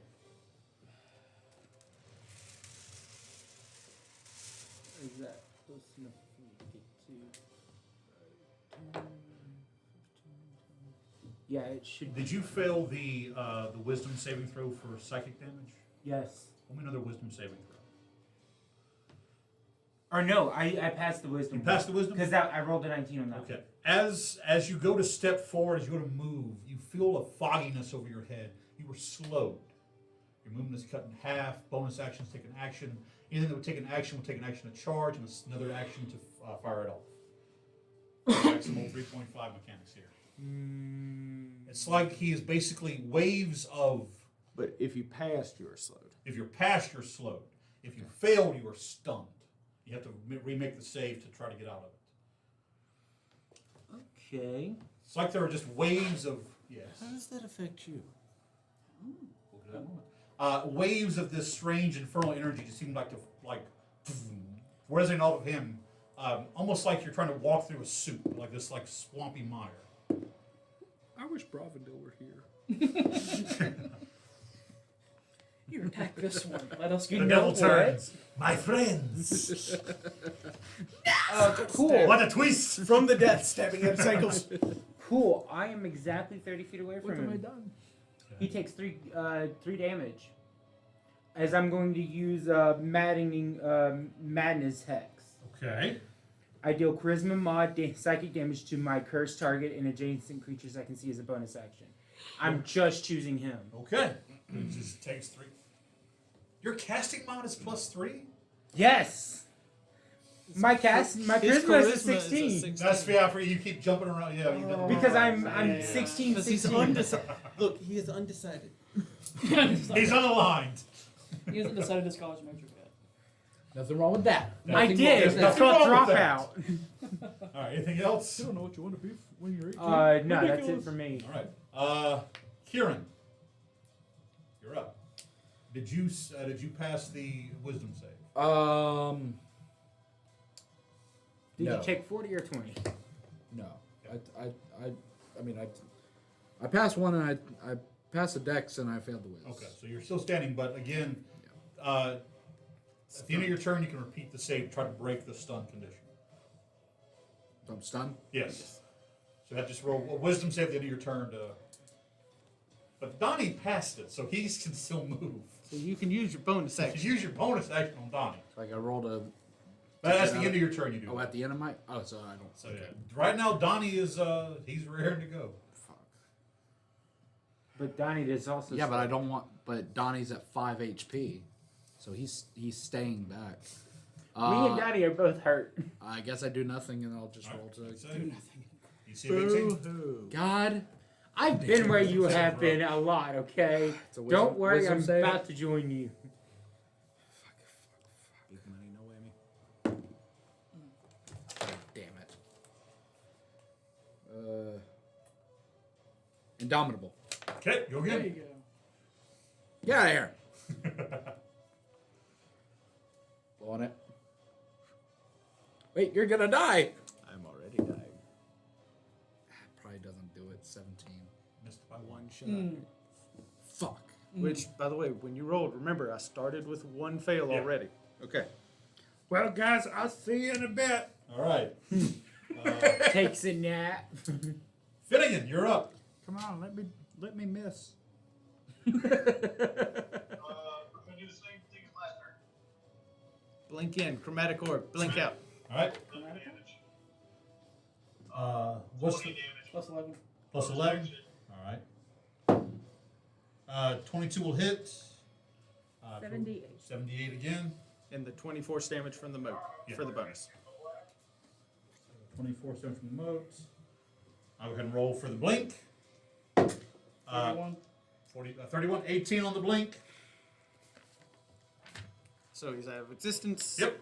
Speaker 9: Is that close enough for me to get to? Yeah, it should.
Speaker 5: Did you fail the wisdom saving throw for psychic damage?
Speaker 9: Yes.
Speaker 5: Roll me another wisdom saving throw.
Speaker 9: Or no, I passed the wisdom.
Speaker 5: You passed the wisdom?
Speaker 9: Because I rolled a 19 on that.
Speaker 5: Okay. As you go to step forward, as you go to move, you feel a fogginess over your head. You were slowed. Your movement is cut in half. Bonus actions take an action. Anything that would take an action will take an action to charge, and another action to fire it off. Maximal 3.5 mechanics here. It's like he is basically waves of.
Speaker 6: But if you passed, you are slowed.
Speaker 5: If you're past, you're slowed. If you failed, you are stunned. You have to remake the save to try to get out of it.
Speaker 9: Okay.
Speaker 5: It's like there are just waves of
Speaker 6: How does that affect you?
Speaker 5: We'll get that moment. Waves of this strange infernal energy just seem like resonating off of him, almost like you're trying to walk through a soup, like this swampy mire.
Speaker 3: I wish Bravendil were here.
Speaker 2: You attack this one. Let us
Speaker 5: The
Speaker 2: get
Speaker 5: devil
Speaker 2: what?
Speaker 5: turns. My friends.
Speaker 9: Cool.
Speaker 5: What a twist!
Speaker 6: From the death, stabbing at his ankles.
Speaker 9: Cool. I am exactly 30 feet away
Speaker 3: What
Speaker 9: from
Speaker 3: have I
Speaker 9: him.
Speaker 3: done?
Speaker 9: He takes three damage. As I'm going to use madness hex.
Speaker 5: Okay.
Speaker 9: I deal charisma mod psychic damage to my cursed target and adjacent creatures I can see as a bonus action. I'm just choosing him.
Speaker 5: Okay. It just takes 3. Your casting mod is +3?
Speaker 9: Yes. My charisma is a
Speaker 6: His
Speaker 9: 16.
Speaker 5: That's for you keep jumping around. Yeah, you did
Speaker 9: Because I'm
Speaker 5: Yeah.
Speaker 9: 16.
Speaker 6: Because he's
Speaker 9: 16.
Speaker 6: undecided. Look, he is undecided.
Speaker 5: He's unaligned.
Speaker 2: He hasn't decided his college major yet.
Speaker 3: Nothing wrong with that.
Speaker 9: I
Speaker 3: Nothing
Speaker 9: did.
Speaker 3: wrong with
Speaker 9: It's
Speaker 3: that.
Speaker 9: called
Speaker 5: wrong with that.
Speaker 9: dropout.
Speaker 5: All right. Anything else?
Speaker 3: I don't know what you want to be when you're 18.
Speaker 9: No, that's it for me.
Speaker 5: All right. Kieran, you're up. Did you pass the wisdom save?
Speaker 9: Did
Speaker 3: No.
Speaker 9: you take 40 or 20?
Speaker 3: No. I passed one and I passed the dex and I failed the whiz.
Speaker 5: Okay, so you're still standing, but again, at the end of your turn, you can repeat the save to try to break the stun condition.
Speaker 3: So I'm stunned?
Speaker 5: Yes. So that just roll a wisdom save at the end of your turn to. But Donnie passed it, so he can still move.
Speaker 6: So you can use your bonus
Speaker 5: You
Speaker 6: action.
Speaker 5: can use your bonus action on Donnie.
Speaker 3: Like I rolled a.
Speaker 5: But that's the end of your turn. You do.
Speaker 3: Oh,
Speaker 5: that.
Speaker 3: at the end of my. Oh, so I don't.
Speaker 5: So yeah, right now Donnie is he's raring to go.
Speaker 3: Fuck.
Speaker 9: But Donnie is also.
Speaker 3: Yeah, but I don't want. But Donnie's at 5 HP, so he's staying back.
Speaker 9: Me and Donnie are both hurt.
Speaker 3: I guess I do nothing and I'll just roll to.
Speaker 5: Do nothing. You see anything?
Speaker 3: God.
Speaker 9: I've been where you have been a lot, okay?
Speaker 3: It's a wisdom-
Speaker 9: Don't worry,
Speaker 3: wisdom
Speaker 9: I'm
Speaker 3: save?
Speaker 9: about to join you.
Speaker 3: Big money, no whammy. Damn it. Indomitable.
Speaker 5: Okay, go
Speaker 2: There you
Speaker 5: again.
Speaker 2: go.
Speaker 3: Get out of here. Blowing it. Wait, you're gonna die.
Speaker 6: I'm already dying.
Speaker 3: Probably doesn't do it. 17.
Speaker 5: Missed by one.
Speaker 6: One shot.
Speaker 3: Fuck.
Speaker 6: Which, by the way, when you rolled, remember I started with one fail
Speaker 5: Yeah.
Speaker 6: already. Okay.
Speaker 7: Well, guys, I'll see you in a bit.
Speaker 5: All right.
Speaker 9: Takes a nap.
Speaker 5: Finnegan, you're up.
Speaker 7: Come on, let me miss.
Speaker 8: We're gonna do the same thing as last turn.
Speaker 6: Blink in, chromatic orb, blink out.
Speaker 5: All right.
Speaker 8: Damage.
Speaker 5: What's
Speaker 8: 20
Speaker 5: the
Speaker 8: damage.
Speaker 2: Plus 11.
Speaker 5: plus 11? All right. 22 will hit.
Speaker 4: 78.
Speaker 5: 78 again.
Speaker 6: And the 24 damage from the moat
Speaker 5: Yeah.
Speaker 6: for the bonus.
Speaker 5: 24 7 from the moat. I'll go ahead and roll for the blink.
Speaker 2: 31.
Speaker 5: 31, 18 on the blink.
Speaker 6: So he's out of existence.
Speaker 5: Yep.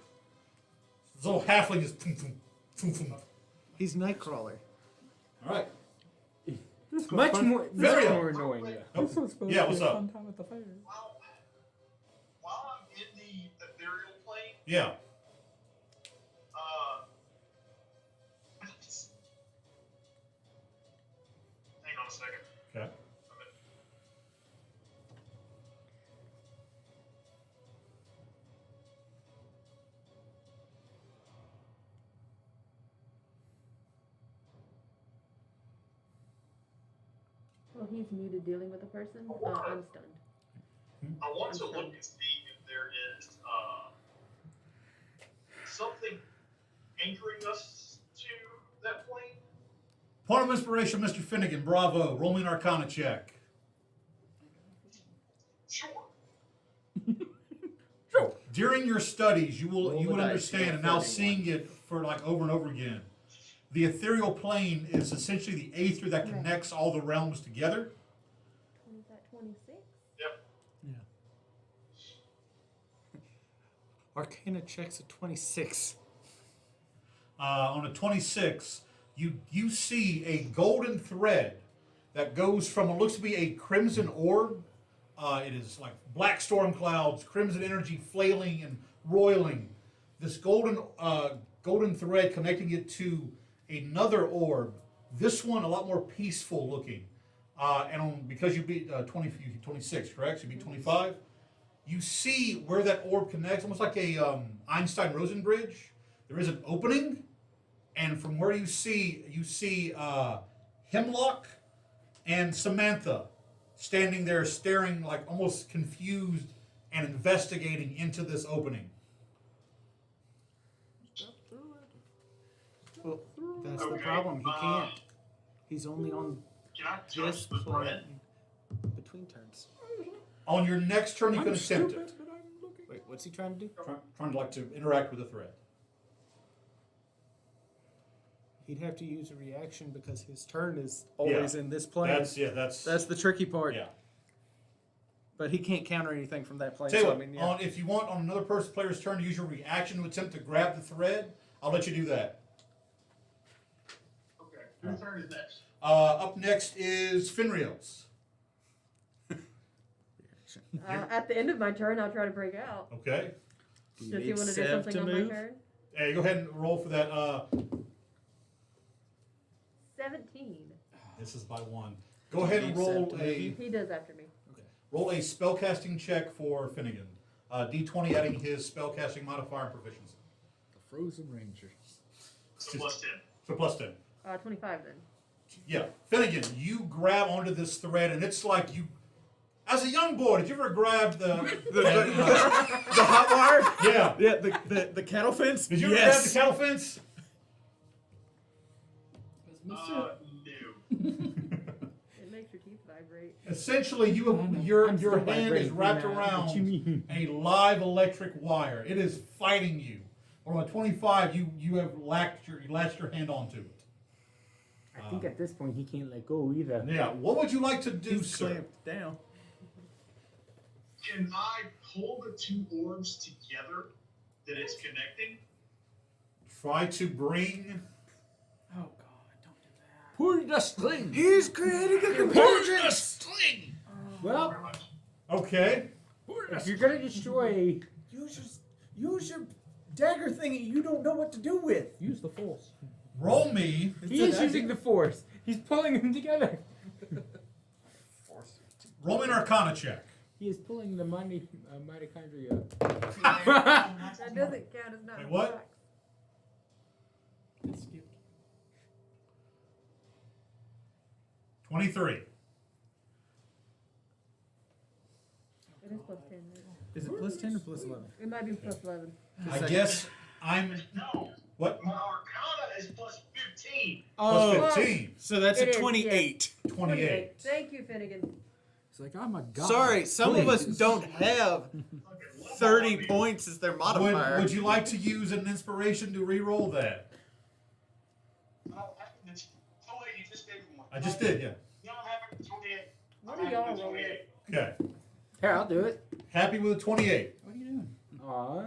Speaker 5: This little halfling is. Boom, boom, boom, boom.
Speaker 6: He's Nightcrawler.
Speaker 5: All right.
Speaker 9: Much more
Speaker 5: Very
Speaker 9: more annoying. Yeah.
Speaker 5: Oh, yeah, what's up?
Speaker 8: While I'm in the ethereal plane,
Speaker 5: Yeah.
Speaker 8: hang on a second.
Speaker 5: Okay.
Speaker 4: Well, he's muted dealing with a person. I'm stunned.
Speaker 8: I want to look and see if there is something anchoring us to that plane.
Speaker 5: Point of inspiration, Mr. Finnegan. Bravo. Roll me an Arcana check.
Speaker 8: Sure.
Speaker 5: During your studies, you
Speaker 6: Roll the
Speaker 5: would
Speaker 6: dice,
Speaker 5: understand,
Speaker 6: yeah,
Speaker 5: and now
Speaker 6: 31.
Speaker 5: seeing it for like over and over again. The ethereal plane is essentially the aether that connects all the realms together.
Speaker 4: Is that 26?
Speaker 8: Yep.
Speaker 6: Arcana checks a 26.
Speaker 5: On a 26, you see a golden thread that goes from what looks to be a crimson orb. It is like black storm clouds, crimson energy flailing and roiling. This golden thread connecting it to another orb. This one a lot more peaceful looking. Because you beat 26, correct? So you beat 25. You see where that orb connects, almost like a Einstein-Rosen bridge. There is an opening, and from where you see Hemlock and Samantha standing there staring like almost confused and investigating into this opening.
Speaker 6: Well, that's the
Speaker 8: Okay,
Speaker 6: problem. He can't. He's only on
Speaker 8: Can I
Speaker 6: this
Speaker 8: touch the
Speaker 6: planet
Speaker 8: thread?
Speaker 6: between turns.
Speaker 5: On your next turn, you can attempt it.
Speaker 6: Wait, what's he trying to do?
Speaker 5: Trying to like to interact with the thread.
Speaker 6: He'd have to use a reaction because his turn is always in this plane.
Speaker 5: That's
Speaker 6: That's the tricky part.
Speaker 5: yeah.
Speaker 6: But he can't counter anything from that plane.
Speaker 5: Tell you
Speaker 6: So,
Speaker 5: what,
Speaker 6: I mean, yeah.
Speaker 5: if you want on another player's turn to use your reaction to attempt to grab the thread, I'll let you do that.
Speaker 8: Okay. Whose turn is next?
Speaker 5: Up next is Finriel's.
Speaker 4: At the end of my turn, I'll try to break out.
Speaker 5: Okay.
Speaker 4: Does he
Speaker 6: need
Speaker 4: want to do
Speaker 6: Sev
Speaker 4: something
Speaker 6: to
Speaker 4: on
Speaker 6: move?
Speaker 4: my turn?
Speaker 5: Hey, go ahead and roll for that.
Speaker 4: 17.
Speaker 5: This is by one. Go ahead and roll a
Speaker 4: He does after me.
Speaker 5: spellcasting check for Finnegan. D20 adding his spellcasting modifier and proficiency.
Speaker 3: The Frozen Ranger.
Speaker 8: So plus 10.
Speaker 5: So plus 10.
Speaker 4: 25 then.
Speaker 5: Yeah. Finnegan, you grab onto this thread and it's like you, as a young boy, did you ever grab the
Speaker 6: hot wire?
Speaker 5: yeah.
Speaker 6: Yeah, the cattle fence?
Speaker 5: Did you ever grab the cattle fence?
Speaker 8: No.
Speaker 4: It makes your teeth vibrate.
Speaker 5: Essentially, your hand is wrapped around a live electric wire. It is fighting you. Or on a 25, you have latched your hand onto it.
Speaker 9: I think at this point he can't let go either.
Speaker 5: Yeah. What would you like to do,
Speaker 6: He's
Speaker 5: sir?
Speaker 6: clamped down.
Speaker 8: Can I pull the two orbs together that it's connecting?
Speaker 5: Try to bring.
Speaker 2: Oh God, don't do that.
Speaker 3: Pull the string.
Speaker 6: He's creating a
Speaker 3: Pull
Speaker 6: comparison!
Speaker 3: the string.
Speaker 9: Well,
Speaker 8: Very much.
Speaker 5: Okay.
Speaker 9: if you're gonna destroy,
Speaker 6: Use your dagger thing you don't know what to do with.
Speaker 3: Use the force.
Speaker 5: Roll me.
Speaker 9: he is using the force. He's pulling them together.
Speaker 5: Roll me an Arcana check.
Speaker 9: He is pulling the mitochondria.
Speaker 4: That doesn't count as not
Speaker 5: Wait, what?
Speaker 4: facts.
Speaker 2: It skipped.
Speaker 5: 23.
Speaker 4: It is plus 10.
Speaker 6: Is it plus 10 or plus 11?
Speaker 4: It might be plus 11.
Speaker 5: I guess I'm.
Speaker 8: No.
Speaker 5: What?
Speaker 8: My Arcana is plus 15.
Speaker 5: Plus 15.
Speaker 6: So that's
Speaker 4: It
Speaker 6: a
Speaker 4: is,
Speaker 6: 28.
Speaker 5: 28.
Speaker 4: Thank you, Finnegan.
Speaker 3: It's like I'm a god.
Speaker 6: Sorry, some of us
Speaker 3: Please.
Speaker 6: don't have 30 points as their modifier.
Speaker 5: Would you like to use an inspiration to re-roll that?
Speaker 8: Oh, wait, you just did
Speaker 5: I just did, yeah.
Speaker 8: Y'all have it 28.
Speaker 4: What are y'all rolling?
Speaker 5: Okay.
Speaker 9: Here, I'll do it.
Speaker 5: Happy with a 28.
Speaker 2: What are you doing?
Speaker 9: Aw.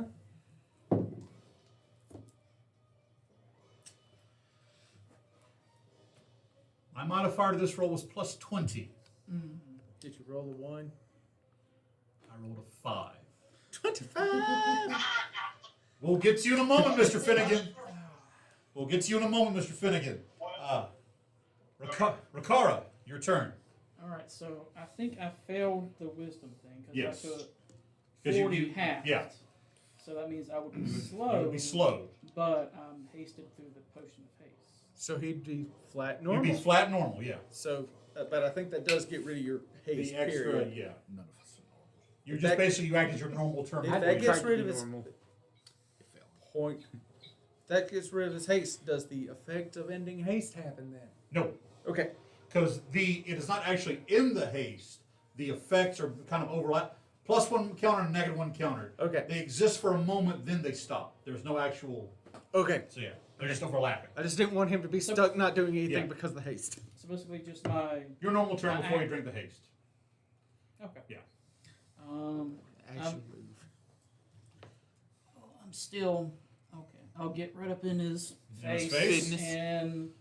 Speaker 5: My modifier to this roll was plus 20.
Speaker 6: Did you roll a 1?
Speaker 5: I rolled a 5.
Speaker 6: 25!
Speaker 5: We'll get to you in a moment, Mr. Finnegan. We'll get to you in a moment, Mr. Finnegan. Rakara, your turn.
Speaker 2: Alright, so I think I failed the wisdom thing because
Speaker 5: Yes.
Speaker 2: I took
Speaker 5: 'Cause you-
Speaker 2: 40 half.
Speaker 5: yeah.
Speaker 2: So that means I would be
Speaker 5: You
Speaker 2: slow.
Speaker 5: would be slow.
Speaker 2: But I'm hasted through the potion of haste.
Speaker 6: So he'd be flat normal.
Speaker 5: You'd be flat normal, yeah.
Speaker 6: So, but I think that does get rid of your haste,
Speaker 5: The extra,
Speaker 6: period.
Speaker 5: yeah.
Speaker 3: None of us are normal.
Speaker 5: You're
Speaker 6: If
Speaker 5: just
Speaker 6: that-
Speaker 5: basically, you act as your normal term.
Speaker 6: If
Speaker 9: I
Speaker 6: that
Speaker 9: tried
Speaker 6: gets
Speaker 9: to
Speaker 6: rid
Speaker 9: be
Speaker 6: of his
Speaker 9: normal.
Speaker 6: point, that gets rid of his haste, does the effect of ending haste happen then?
Speaker 5: No,
Speaker 6: Okay.
Speaker 5: because it is not actually in the haste. The effects are kind of overlap. +1 counter and -1 counter.
Speaker 6: Okay.
Speaker 5: They exist for a moment, then they stop. There's no actual.
Speaker 6: Okay.
Speaker 5: So yeah, they're just overlapping.
Speaker 6: I just didn't want him to be stuck not doing anything
Speaker 5: Yeah.
Speaker 6: because of the haste.
Speaker 2: So basically just my
Speaker 5: Your normal turn
Speaker 2: My
Speaker 5: before you
Speaker 2: act-
Speaker 5: drink the haste.
Speaker 2: okay.
Speaker 5: Yeah.
Speaker 6: Action move.
Speaker 2: I'm still okay. I'll get right up in his
Speaker 5: In his
Speaker 2: face,
Speaker 5: face?
Speaker 6: Goodness.
Speaker 2: and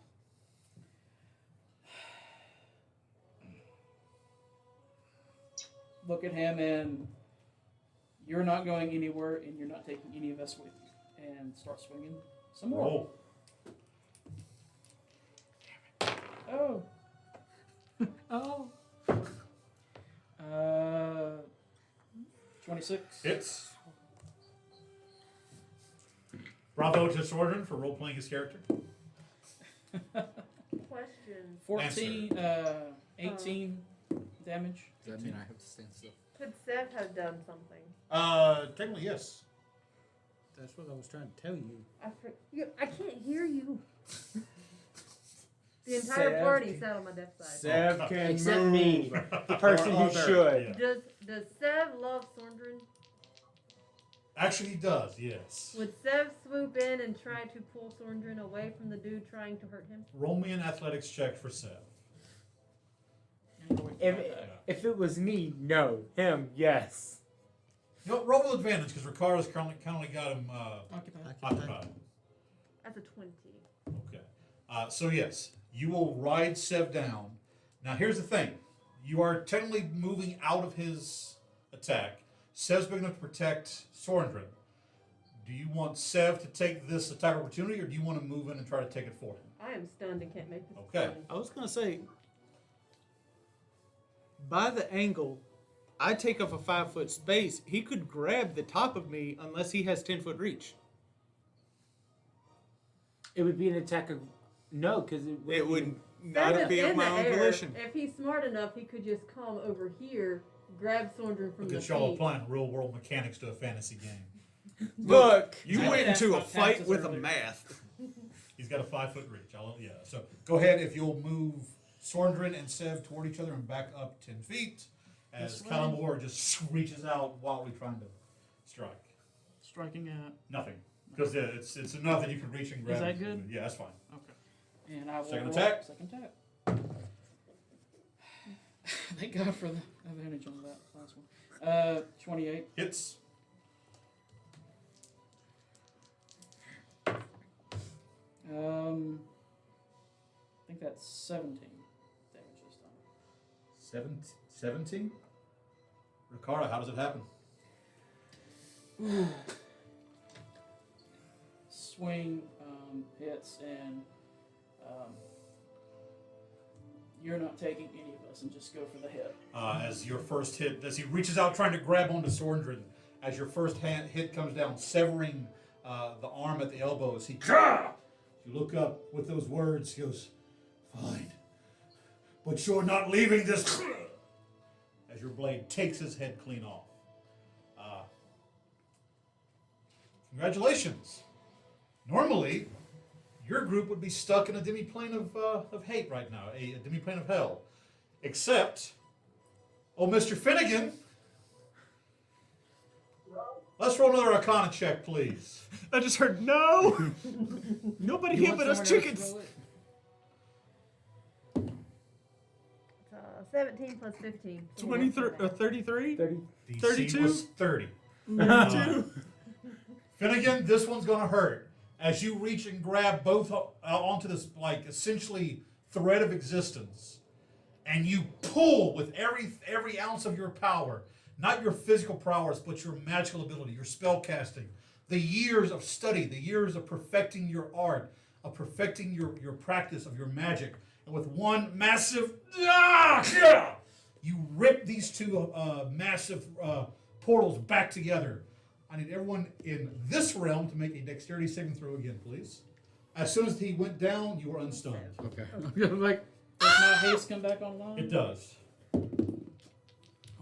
Speaker 2: look at him, and you're not going anywhere, and you're not taking any of us with you, and start swinging some more.
Speaker 5: Roll.
Speaker 2: Oh. Oh. 26.
Speaker 5: Hits. Bravo to Sordran for role playing his character.
Speaker 4: Question.
Speaker 2: 14, 18 damage.
Speaker 3: Does that mean I have to stand still?
Speaker 4: Could Sev have done something?
Speaker 5: Technically yes.
Speaker 6: That's what I was trying to tell you.
Speaker 4: I can't hear you. The entire
Speaker 6: Sev
Speaker 4: party
Speaker 6: can-
Speaker 4: sat on my deaf side.
Speaker 6: Sev can
Speaker 9: Except
Speaker 6: move.
Speaker 9: me, the person who
Speaker 6: other.
Speaker 9: should.
Speaker 5: Yeah.
Speaker 4: Does Sev love Sordran?
Speaker 5: Actually, he does. Yes.
Speaker 4: Would Sev swoop in and try to pull Sordran away from the dude trying to hurt him?
Speaker 5: Roll me an athletics check for Seth.
Speaker 9: If it was me, no. Him, yes.
Speaker 5: You know, roll with advantage because Ricara's currently got him
Speaker 2: Occupied.
Speaker 5: occupied.
Speaker 4: That's a 20.
Speaker 5: Okay. So yes, you will ride Sev down. Now here's the thing: you are technically moving out of his attack. Sev's big enough to protect Sorendrin. Do you want Sev to take this attack opportunity, or do you want to move in and try to take it for him?
Speaker 4: I am stunned and can't make this
Speaker 5: Okay.
Speaker 4: decision.
Speaker 6: I was gonna say, by the angle, I take up a 5-foot space. He could grab the top of me unless he has 10-foot reach.
Speaker 9: It would be an attack of no, because
Speaker 6: It would
Speaker 4: Sev
Speaker 6: not
Speaker 4: is
Speaker 6: be of
Speaker 4: in
Speaker 6: my
Speaker 4: the
Speaker 6: own
Speaker 4: air.
Speaker 6: volition.
Speaker 4: If he's smart enough, he could just come over here, grab Sordran from
Speaker 5: Look
Speaker 4: the
Speaker 5: at y'all
Speaker 4: feet.
Speaker 5: applying real world mechanics to a fantasy game.
Speaker 6: Look, you
Speaker 2: I
Speaker 6: went
Speaker 2: passed
Speaker 6: into
Speaker 2: my
Speaker 6: a fight
Speaker 2: taxes
Speaker 6: with a
Speaker 2: earlier.
Speaker 6: math.
Speaker 5: He's got a 5-foot reach. Yeah. So go ahead if you'll move Sorendrin and Sev toward each other and back up 10 feet as
Speaker 2: This way?
Speaker 5: Kalamor just reaches out wildly trying to strike.
Speaker 2: Striking at.
Speaker 5: Nothing. Because it's enough that you can reach and grab.
Speaker 2: Is that
Speaker 5: it.
Speaker 2: good?
Speaker 5: Yeah, that's fine.
Speaker 2: Okay. And I will
Speaker 5: Second
Speaker 2: roll-
Speaker 5: attack?
Speaker 2: Second attack. Thank God for the advantage on that last one. 28.
Speaker 5: Hits.
Speaker 2: I think that's 17 damage this time.
Speaker 5: 17? Riccara, how does it happen?
Speaker 2: Swing hits, and you're not taking any of us, and just go for the hit.
Speaker 5: As your first hit, as he reaches out trying to grab onto Sorendrin, as your first hit comes down, severing the arm at the elbow, as he you look up with those words, he goes, "Fine, but you're not leaving this." As your blade takes his head clean off. Congratulations. Normally, your group would be stuck in a demi-plane of hate right now, a demi-plane of hell. Except, Mr. Finnegan, let's roll another Arcana check, please.
Speaker 6: I just heard no. Nobody
Speaker 2: You
Speaker 6: here
Speaker 2: want
Speaker 6: but us
Speaker 2: someone else to
Speaker 6: chickens.
Speaker 2: roll
Speaker 4: 17 plus 15.
Speaker 1: 23 or 33?
Speaker 9: 30.
Speaker 5: DC
Speaker 1: 32?
Speaker 5: was 30.
Speaker 1: 32?
Speaker 5: Finnegan, this one's gonna hurt as you reach and grab both onto this like essentially thread of existence, and you pull with every ounce of your power, not your physical prowess, but your magical ability, your spell casting, the years of study, the years of perfecting your art, of perfecting your practice of your magic, and with one massive you rip these two massive portals back together. I need everyone in this realm to make a dexterity saving throw again, please. As soon as he went down, you were unstunned.
Speaker 3: Okay. I'm like,
Speaker 2: Does my haste come back online?
Speaker 5: It does.
Speaker 3: oh,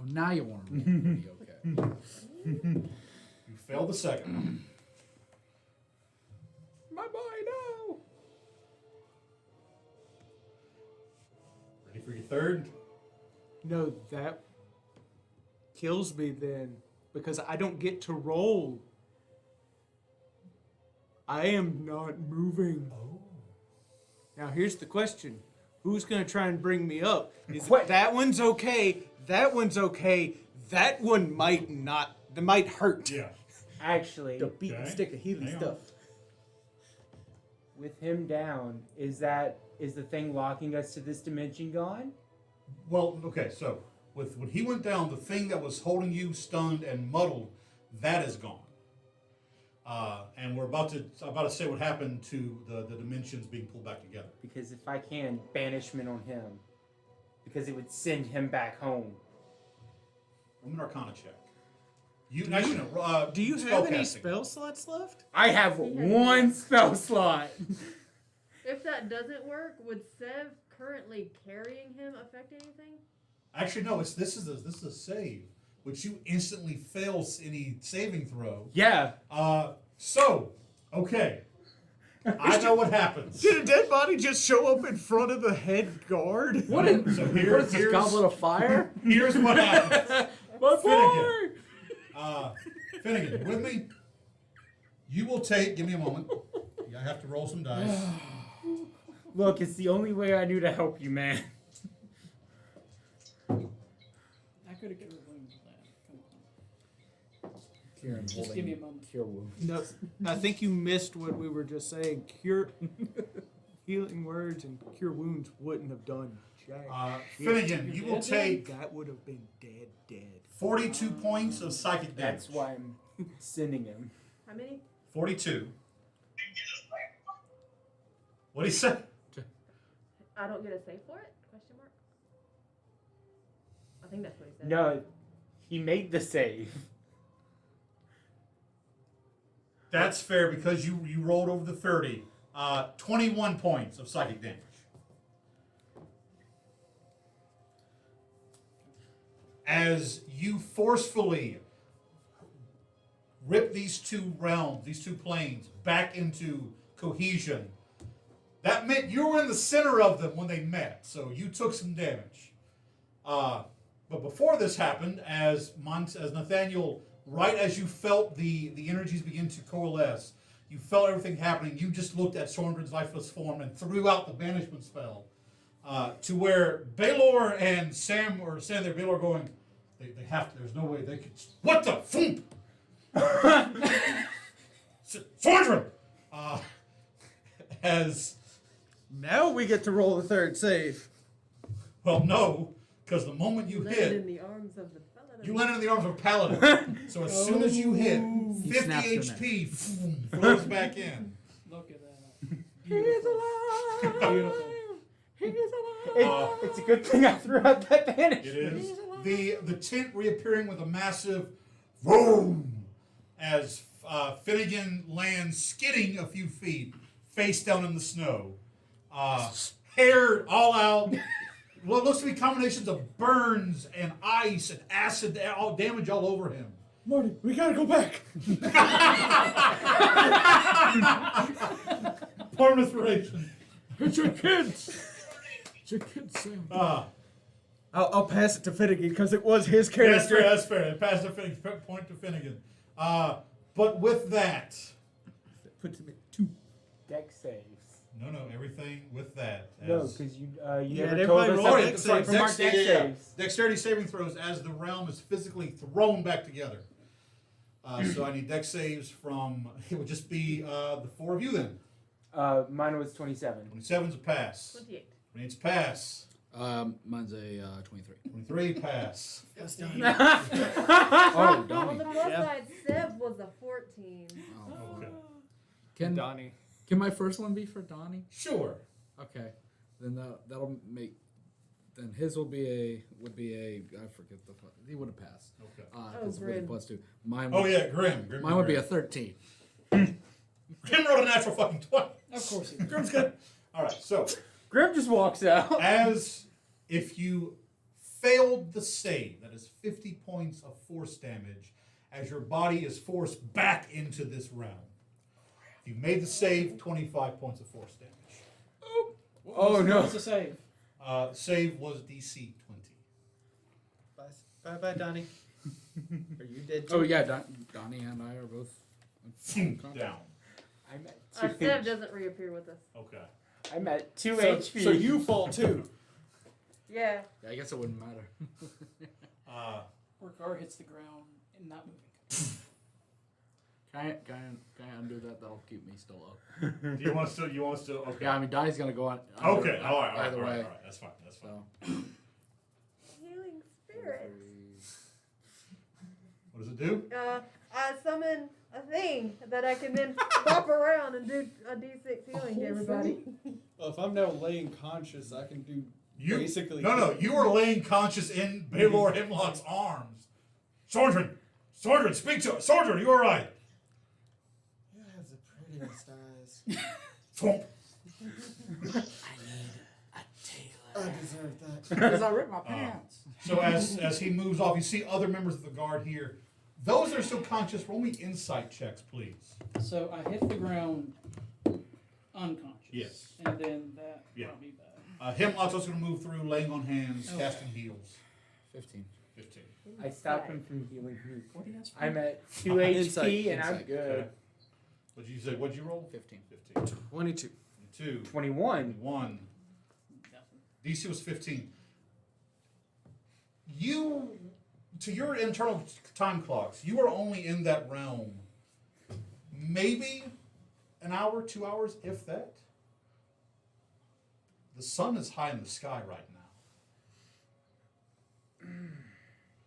Speaker 3: now you want to roll. Okay.
Speaker 5: You failed the second.
Speaker 1: My boy, no.
Speaker 5: Ready for your third?
Speaker 1: No, that kills me then because I don't get to roll. I am not moving.
Speaker 5: Oh.
Speaker 1: Now here's the question. Who's going to try and bring me up? Is
Speaker 9: What?
Speaker 1: that one's okay? That one's okay. That one might not. That might hurt.
Speaker 5: Yeah.
Speaker 9: Actually,
Speaker 7: The beat and
Speaker 5: Okay.
Speaker 7: stick of healing
Speaker 5: Hang on.
Speaker 7: stuff.
Speaker 9: with him down, is the thing locking us to this dimension gone?
Speaker 5: Well, okay, so when he went down, the thing that was holding you stunned and muddled, that is gone. And we're about to say what happened to the dimensions being pulled back together.
Speaker 9: Because if I can, banishment on him. Because it would send him back home.
Speaker 5: Roll an Arcana check.
Speaker 1: Do you have any spell slots left?
Speaker 9: I have one spell slot.
Speaker 4: If that doesn't work, would Sev currently carrying him affect anything?
Speaker 5: Actually, no. This is a save, which you instantly fail any saving throw.
Speaker 9: Yeah.
Speaker 5: So, okay. I know what happens.
Speaker 1: Did a dead body just show up in front of the head guard?
Speaker 5: So what is
Speaker 3: this goblet of fire?
Speaker 5: Here's what happens.
Speaker 3: My
Speaker 5: Finnegan. Finnegan, with me? You will take. Give me a moment. I have to roll some dice.
Speaker 9: Look, it's the only way I knew to help you, man.
Speaker 2: I could have given a wound to that. Come on. Just give me a moment.
Speaker 3: Cure wound.
Speaker 1: No, I think you missed what we were just saying. Cure, healing words and cure wounds wouldn't have done jack.
Speaker 5: Finnegan, you will take
Speaker 1: That would have been dead.
Speaker 5: 42 points of psychic damage.
Speaker 9: That's why I'm sending him.
Speaker 4: How many?
Speaker 5: 42. What did he say?
Speaker 4: I don't get a save for it? Question mark. I think that's what he said.
Speaker 9: No, he made the save.
Speaker 5: That's fair because you rolled over the 30. 21 points of psychic damage. As you forcefully rip these two realms, these two planes, back into cohesion, that meant you were in the center of them when they met, so you took some damage. But before this happened, as Nathaniel, right as you felt the energies begin to coalesce, you felt everything happening, you just looked at Sorndrin's lifeless form and threw out the banishment spell. To where Baylor and Sam are standing there, Baylor going, they have to, there's no way they could, what the foomp? Sorndrin! As,
Speaker 1: Now we get to roll the third save.
Speaker 5: well, no, because the moment you
Speaker 4: Landed in
Speaker 5: hit,
Speaker 4: the arms of the paladin.
Speaker 5: you landed in the arms of a paladin. So as soon as you hit,
Speaker 3: He
Speaker 5: 50
Speaker 3: snaps the
Speaker 5: HP flows back in.
Speaker 2: Look at that.
Speaker 1: He's alive.
Speaker 2: Beautiful.
Speaker 1: He's alive.
Speaker 9: It's a good thing I threw out that banishment.
Speaker 5: It is. The tent reappearing with a massive boom as Finnegan lands skidding a few feet, face down in the snow. Hair all out. What looks to be combinations of burns and ice and acid, all damage all over him.
Speaker 1: Marty, we gotta go back.
Speaker 5: Part of inspiration.
Speaker 3: It's your kids. It's your kids, Sam.
Speaker 1: I'll pass it to Finnegan because it was his
Speaker 5: That's
Speaker 1: character.
Speaker 5: fair. That's fair. Pass the point to Finnegan. But with that,
Speaker 1: Puts him at 2.
Speaker 9: Deck saves.
Speaker 5: No, everything with that.
Speaker 9: No,
Speaker 5: as-
Speaker 9: because you
Speaker 6: Yeah,
Speaker 9: never
Speaker 6: and
Speaker 9: told
Speaker 6: everybody
Speaker 9: us
Speaker 6: rolled
Speaker 9: that
Speaker 6: dex
Speaker 9: from
Speaker 6: saves.
Speaker 9: our
Speaker 5: Dex-
Speaker 9: dex
Speaker 5: yeah, yeah.
Speaker 9: saves.
Speaker 5: Dexterity saving throws as the realm is physically thrown back together. So I need dex saves from, it would just be the four of you then.
Speaker 9: Mine was 27.
Speaker 5: 27's a pass.
Speaker 4: 28.
Speaker 5: 28's a pass.
Speaker 3: Mine's a 23.
Speaker 5: 23 pass.
Speaker 3: Oh,
Speaker 4: On
Speaker 3: Donnie.
Speaker 4: the plus side, Seb was a 14.
Speaker 3: Oh.
Speaker 5: Okay.
Speaker 3: Can
Speaker 6: Donnie.
Speaker 3: can my first one be for Donnie?
Speaker 5: Sure.
Speaker 3: Okay, then that'll make. Then his would be a I forget the he would have passed.
Speaker 5: Okay.
Speaker 3: Because with a
Speaker 4: Grim.
Speaker 3: +2. Mine.
Speaker 5: Oh
Speaker 3: Would,
Speaker 5: yeah, Grim.
Speaker 3: Mine would be a 13.
Speaker 5: Grim rolled a natural fucking 20.
Speaker 2: Of course he did.
Speaker 5: Grim's good. All right. So
Speaker 9: Grim just walks out.
Speaker 5: as if you failed the save, that is 50 points of force damage, as your body is forced back into this realm. If you made the save, 25 points of force damage.
Speaker 9: Oh, no.
Speaker 2: What's the save?
Speaker 5: Save was DC 20.
Speaker 6: Bye, Donnie. Are you dead?
Speaker 3: Oh yeah, Donnie and I are both
Speaker 5: Down.
Speaker 9: I'm at
Speaker 4: Our
Speaker 9: 2
Speaker 4: Seb doesn't reappear with us.
Speaker 5: Okay.
Speaker 9: I'm at 2
Speaker 6: So,
Speaker 9: HP.
Speaker 6: so you fall too.
Speaker 4: Yeah.
Speaker 3: Yeah, I guess it wouldn't matter.
Speaker 2: Where Gar hits the ground and not moving.
Speaker 3: Can I undo that? That'll keep me still up.
Speaker 5: Do you want to? Okay.
Speaker 3: Yeah, I mean Donnie's gonna go on.
Speaker 5: Okay. All right.
Speaker 3: Either way.
Speaker 5: That's fine. That's fine.
Speaker 3: So.
Speaker 4: Healing spirit.
Speaker 5: What does it do?
Speaker 4: I summon a thing that I can then bop around and do a D6 healing to everybody.
Speaker 6: Well, if I'm now laying conscious, I can do basically.
Speaker 5: No. You are laying conscious in Baylor Hemlock's arms. Sordran, speak to us. Sordran, you all right?
Speaker 6: You have the prettiest eyes.
Speaker 5: Thwomp.
Speaker 6: I deserve that.
Speaker 3: Because I ripped my pants.
Speaker 5: So as he moves off, you see other members of the guard here. Those that are still conscious, roll me insight checks, please.
Speaker 2: So I hit the ground unconscious.
Speaker 5: Yes.
Speaker 2: And then that
Speaker 5: Yeah.
Speaker 2: brought me back.
Speaker 5: Hemlock's also going to move through, laying on hands,
Speaker 2: Okay.
Speaker 5: casting heals.
Speaker 3: 15.
Speaker 5: 15.
Speaker 9: I stopped him from healing me.
Speaker 2: What do you ask for?
Speaker 9: I'm at 2 HP and I'm
Speaker 3: Insight.
Speaker 9: good.
Speaker 5: Okay. What'd you say? What'd you roll?
Speaker 3: 15.
Speaker 5: 15.
Speaker 6: 22.
Speaker 5: 2.
Speaker 9: 21.
Speaker 5: 1.
Speaker 2: Nothing.
Speaker 5: DC was 15. You, to your internal time clocks, you are only in that realm maybe an hour, 2 hours, if that. The sun is high in the sky right now.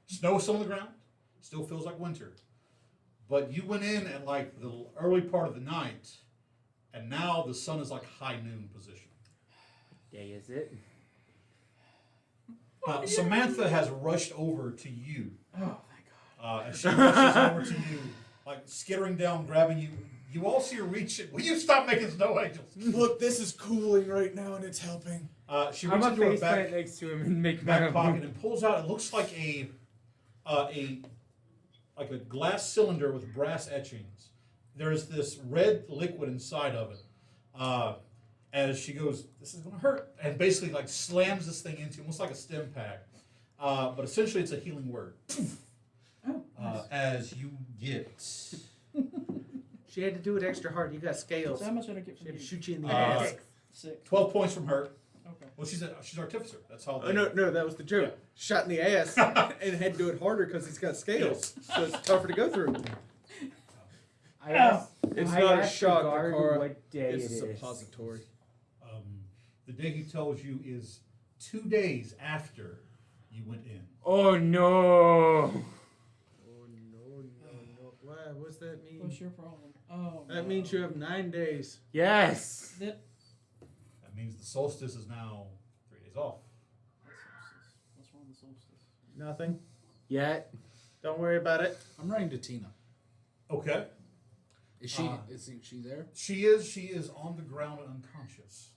Speaker 5: Snow is still on the ground. Still feels like winter. But you went in at like the early part of the night, and now the sun is like high noon position.
Speaker 9: What day is it?
Speaker 5: Samantha has rushed over to you.
Speaker 2: Oh, thank God.
Speaker 5: As she rushes over to you, like skittering down, grabbing you. You all see her reach it. Will you stop making snow angels?
Speaker 6: Look, this is cooling right now and it's helping.
Speaker 5: She
Speaker 9: I'm
Speaker 5: reaches
Speaker 9: a
Speaker 5: into her
Speaker 9: face plant
Speaker 5: back
Speaker 9: next to him and make my
Speaker 5: pocket and pulls out. It looks like a glass cylinder with brass etchings. There's this red liquid inside of it. As she goes, this is gonna hurt, and basically like slams this thing into almost like a stim pack. But essentially, it's a healing word.
Speaker 2: Oh, nice.
Speaker 5: As you get.
Speaker 6: She had to do it extra hard. You got scales.
Speaker 2: So how much did I get
Speaker 6: She
Speaker 2: from
Speaker 6: had
Speaker 2: you?
Speaker 6: to shoot you in the
Speaker 5: Uh,
Speaker 6: ass.
Speaker 2: 6.
Speaker 5: 12 points from her.
Speaker 2: Okay.
Speaker 5: Well, she's artificer. That's how.
Speaker 6: Oh, no, that was the joke. Shot in the ass and had to do it harder because he's got scales. So it's tougher to go through.
Speaker 9: I asked,
Speaker 6: It's
Speaker 9: I
Speaker 6: not a
Speaker 9: asked
Speaker 6: shock,
Speaker 9: the guard
Speaker 6: Dakara.
Speaker 9: what day
Speaker 6: It's
Speaker 9: it
Speaker 6: a
Speaker 9: is.
Speaker 6: suppository.
Speaker 5: The day he tells you is 2 days after you went in.
Speaker 9: Oh no!
Speaker 6: Oh, no. Why? What's that mean?
Speaker 2: What's your problem? Oh,
Speaker 6: That means you have 9 days.
Speaker 9: Yes!
Speaker 2: That,
Speaker 5: That means the solstice is now 3 days off.
Speaker 2: solstice. What's wrong with the solstice?
Speaker 6: Nothing.
Speaker 9: Yet.
Speaker 6: Don't worry about it.
Speaker 3: I'm running to Tina.
Speaker 5: Okay.
Speaker 3: Is she there?
Speaker 5: She is on the ground and unconscious.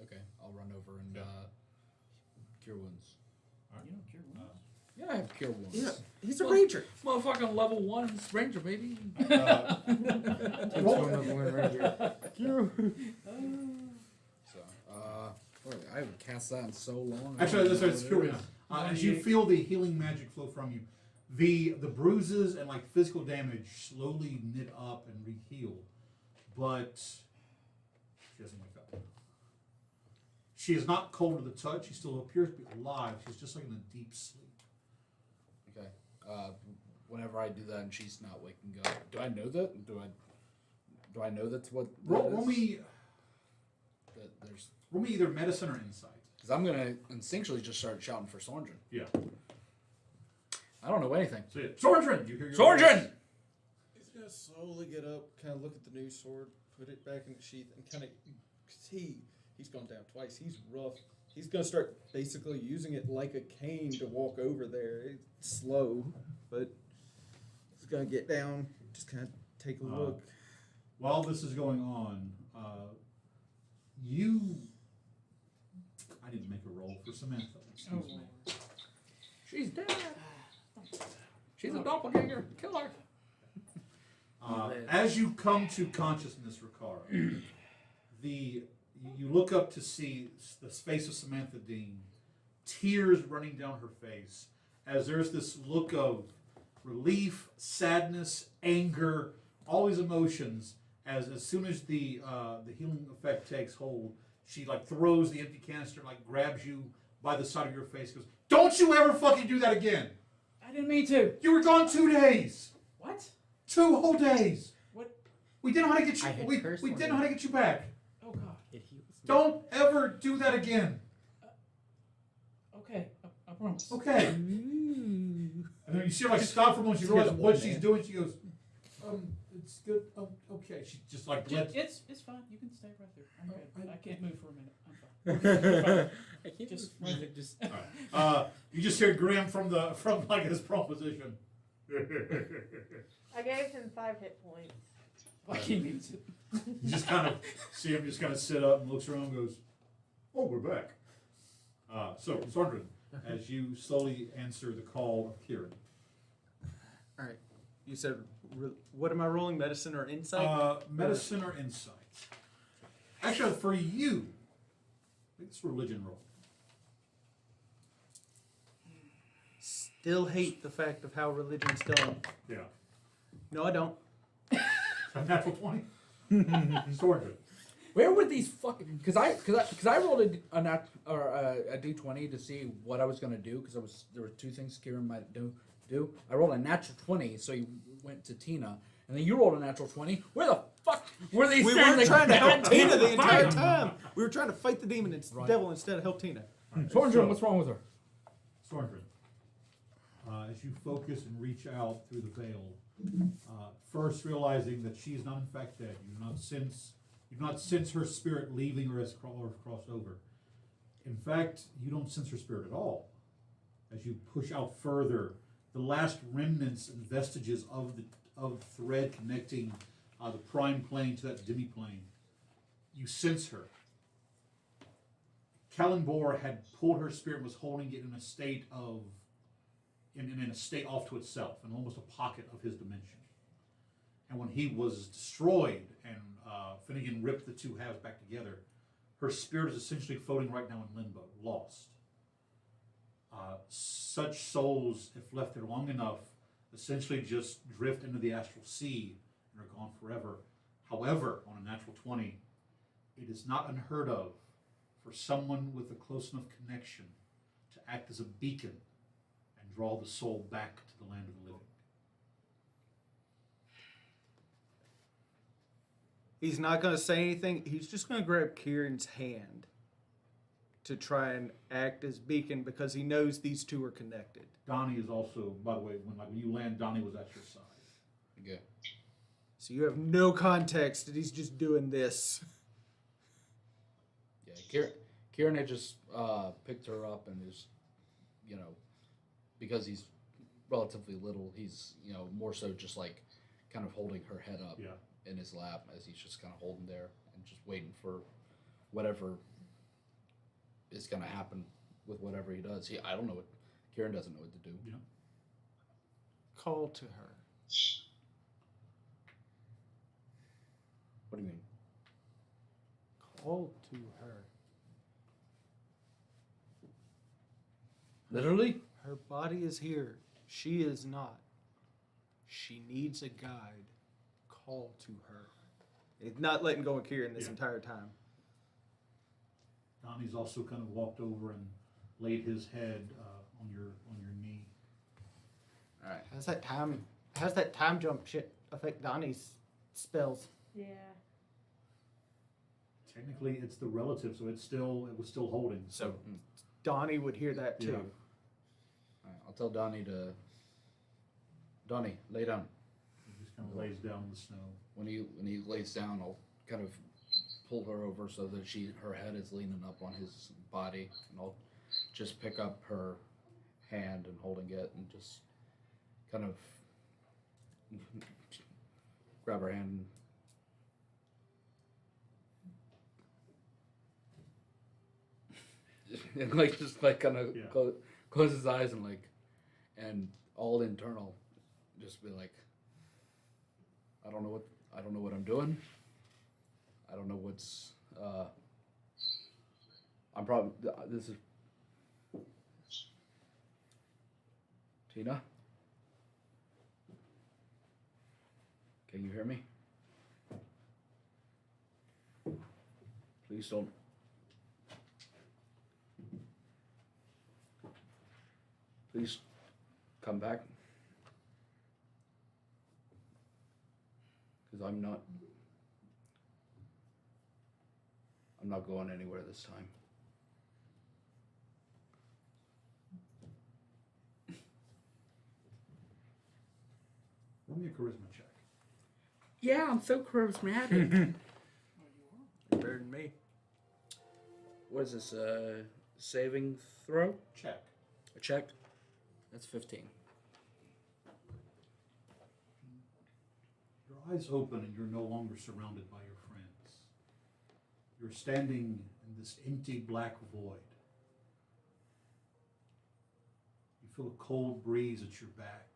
Speaker 3: Okay, I'll run over and cure wounds.
Speaker 2: You don't cure wounds.
Speaker 3: Yeah, I have cure wounds.
Speaker 6: Yeah, he's a
Speaker 3: Well,
Speaker 6: ranger.
Speaker 3: Motherfucking level 1 ranger, baby.
Speaker 9: Takes one of one ranger.
Speaker 3: So, boy, I haven't cast that in so long.
Speaker 5: Actually, that's
Speaker 3: what
Speaker 5: cure wounds. As you feel the healing magic flow from you, the bruises and like physical damage slowly knit up and re-heal, but She doesn't wake up. She is not cold to the touch. She still appears to be alive. She's just like in a deep sleep.
Speaker 3: Okay. Whenever I do that and she's not waking up, do I know that? Do I know that's what?
Speaker 5: Roll me.
Speaker 3: There's.
Speaker 5: Roll me either medicine or insight.
Speaker 3: Because I'm gonna instinctually just start shouting for Sorgen.
Speaker 5: Yeah.
Speaker 3: I don't know anything.
Speaker 5: So yeah, Sorgen! You hear your
Speaker 3: Sorgen!
Speaker 5: voice.
Speaker 6: He's gonna slowly get up, kind of look at the new sword, put it back in the sheath, and kind of he's gone down twice. He's rough. He's gonna start basically using it like a cane to walk over there. It's slow, but he's gonna get down, just kind of take a look.
Speaker 5: While this is going on, I need to make a roll for Samantha. Excuse me.
Speaker 3: She's dead. She's a doppelganger. Kill her.
Speaker 5: As you come to consciousness, Riccara, you look up to see the face of Samantha Dean, tears running down her face, as there's this look of relief, sadness, anger, all these emotions. As soon as the healing effect takes hold, she like throws the empty canister, like grabs you by the side of your face, goes, "Don't you ever fucking do that again!
Speaker 2: I didn't mean to.
Speaker 5: You were gone 2 days,
Speaker 2: What?
Speaker 5: 2 whole days.
Speaker 2: What?
Speaker 5: We didn't know how to get
Speaker 9: I
Speaker 5: you.
Speaker 9: had
Speaker 5: We
Speaker 9: cursed
Speaker 5: didn't
Speaker 9: one
Speaker 5: know how to get you back.
Speaker 2: Oh God.
Speaker 9: It heals me.
Speaker 5: Don't ever do that again.
Speaker 2: Okay, I promise.
Speaker 5: Okay." And then you see her like stop for a moment. She realizes what she's doing. She goes, "It's good. Okay." She just like lets.
Speaker 2: It's fine. You can stay right there. I'm good. I can't move for a minute. I'm fine.
Speaker 9: I can't
Speaker 2: Just
Speaker 9: move.
Speaker 2: right
Speaker 9: Just
Speaker 5: You just hear Graham from like his prone position.
Speaker 4: I gave him 5 hit points.
Speaker 2: Like he needs it.
Speaker 5: You just kind of see him just kind of sit up and looks around and goes, "Oh, we're back." So, Sondrin, as you slowly answer the call of Kieran.
Speaker 6: All right. You said, what am I rolling? Medicine or insight?
Speaker 5: Medicine or insight? Actually, for you, it's religion roll.
Speaker 6: Still hate the fact of how religion's done.
Speaker 5: Yeah.
Speaker 6: No, I don't.
Speaker 5: A natural 20? Sondrin.
Speaker 3: Where were these fucking? Because I rolled a d20 to see what I was gonna do because there were 2 things Kieran might do. I rolled a natural 20, so you went to Tina, and then you rolled a natural 20. Where the fuck were these?
Speaker 6: We
Speaker 3: standing
Speaker 6: weren't trying to help
Speaker 3: goddamn
Speaker 6: Tina the entire
Speaker 3: fire?
Speaker 6: time. We were trying to fight the demon and
Speaker 3: Right.
Speaker 6: devil instead of help Tina.
Speaker 3: Sorgen, what's wrong with her?
Speaker 5: Sondrin, as you focus and reach out through the veil, first realizing that she's not in fact dead, you do not sense her spirit leaving or has crossed over. In fact, you don't sense her spirit at all. As you push out further, the last remnants and vestiges of the thread connecting the prime plane to that demi-plane, you sense her. Kallenbor had pulled her spirit, was holding it in a state in a state off to itself, in almost a pocket of his dimension. And when he was destroyed and Finnegan ripped the 2 halves back together, her spirit is essentially floating right now in limbo, lost. Such souls, if left there long enough, essentially just drift into the astral sea and are gone forever. However, on a natural 20, it is not unheard of for someone with a close enough connection to act as a beacon and draw the soul back to the land of the living.
Speaker 6: He's not going to say anything. He's just going to grab Kieran's hand to try and act as beacon because he knows these 2 are connected.
Speaker 5: Donnie is also, by the way, when you land, Donnie was at your side.
Speaker 3: Okay.
Speaker 6: So you have no context that he's just doing this.
Speaker 3: Yeah, Kieran had just picked her up and is, because he's relatively little, he's, more so just like kind of holding her head up in his lap as he's just kind of holding there and just waiting for whatever is going to happen with whatever he does. I don't know what, Kieran doesn't know what to do.
Speaker 5: Yeah.
Speaker 6: Call to her.
Speaker 3: What do you mean?
Speaker 6: Call to her.
Speaker 3: Literally?
Speaker 6: Her body is here. She is not. She needs a guide. Call to her. It's not letting go of Kieran this entire time.
Speaker 5: Donnie's also kind of walked over and laid his head on your knee.
Speaker 3: All right.
Speaker 1: How's that time jump shit affect Donnie's spells?
Speaker 4: Yeah.
Speaker 5: Technically, it's the relative, so it was still holding.
Speaker 1: So Donnie would hear that too.
Speaker 5: Yeah.
Speaker 3: All right, I'll tell Donnie to. Donnie, lay down.
Speaker 5: He just kind of lays down in the snow.
Speaker 3: When he lays down, I'll kind of pull her over so that her head is leaning up on his body, and I'll just pick up her hand and holding it, and just kind of grab her hand. And like just like kind of
Speaker 5: Yeah.
Speaker 3: close his eyes and all internal, just be like, I don't know what I'm doing. I don't know what's I'm probably this is Tina. Can you hear me? Please don't. Please come back. Because I'm not going anywhere this time.
Speaker 5: Roll me a charisma check.
Speaker 3: Yeah, I'm so charismatic.
Speaker 1: Better than me.
Speaker 3: What is this? Saving throw?
Speaker 5: Check.
Speaker 3: A check? That's 15.
Speaker 5: Your eyes open and you're no longer surrounded by your friends. You're standing in this empty black void. You feel a cold breeze at your back.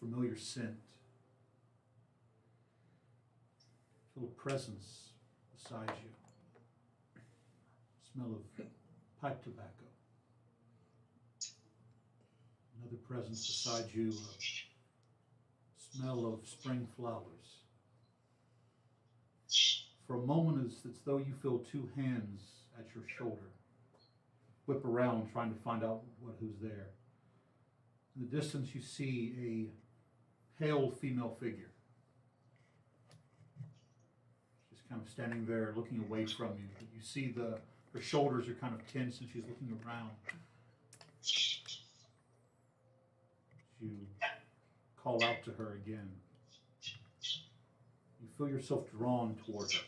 Speaker 5: Familiar scent. Feel a presence beside you. Smell of pipe tobacco. Another presence beside you. Smell of spring flowers. For a moment, it's though you feel two hands at your shoulder. Whip around trying to find out who's there. In the distance, you see a pale female figure. She's kind of standing there looking away from you. But you see her shoulders are kind of tense and she's looking around. You call out to her again. You feel yourself drawn toward her.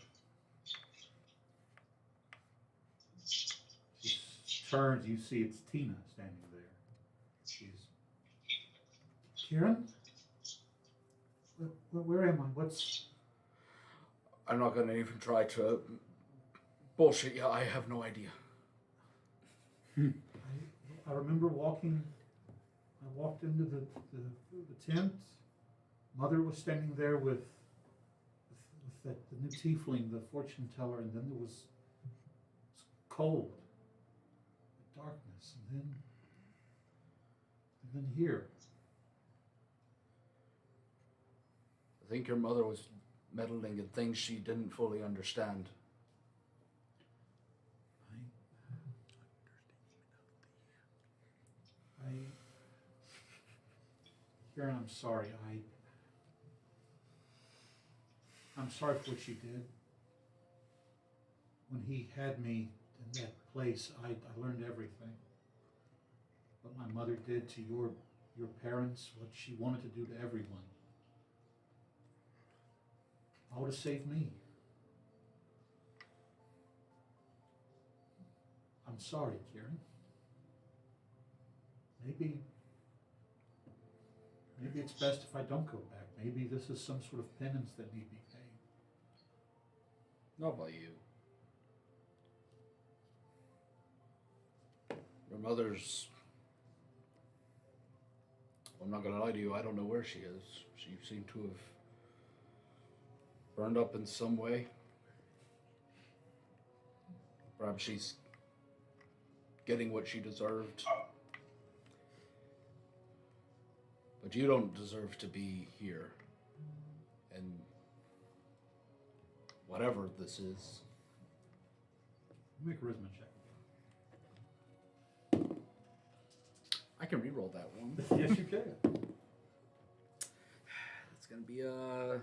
Speaker 5: She turns, you see it's Tina standing there. She's, Kieran? Where am I?
Speaker 3: I'm not going to even try to bullshit you. I have no idea.
Speaker 5: I remember I walked into the tent. Mother was standing there with the new tiefling, the fortune teller, and then there was cold, darkness, and then here.
Speaker 3: I think your mother was meddling in things she didn't fully understand.
Speaker 5: Karen, I'm sorry. I'm sorry for what she did. When he had me in that place, I learned everything. What my mother did to your parents, what she wanted to do to everyone. I would have saved me. I'm sorry, Kieran. Maybe it's best if I don't go back. Maybe this is some sort of penance that need be paid.
Speaker 3: Not by you. Your mother's... I'm not going to lie to you, I don't know where she is. She seemed to have burned up in some way. Perhaps she's getting what she deserved. But you don't deserve to be here. And whatever this is,
Speaker 5: Make a charisma check.
Speaker 3: I can re-roll that one.
Speaker 5: Yes, you can.
Speaker 3: It's gonna be a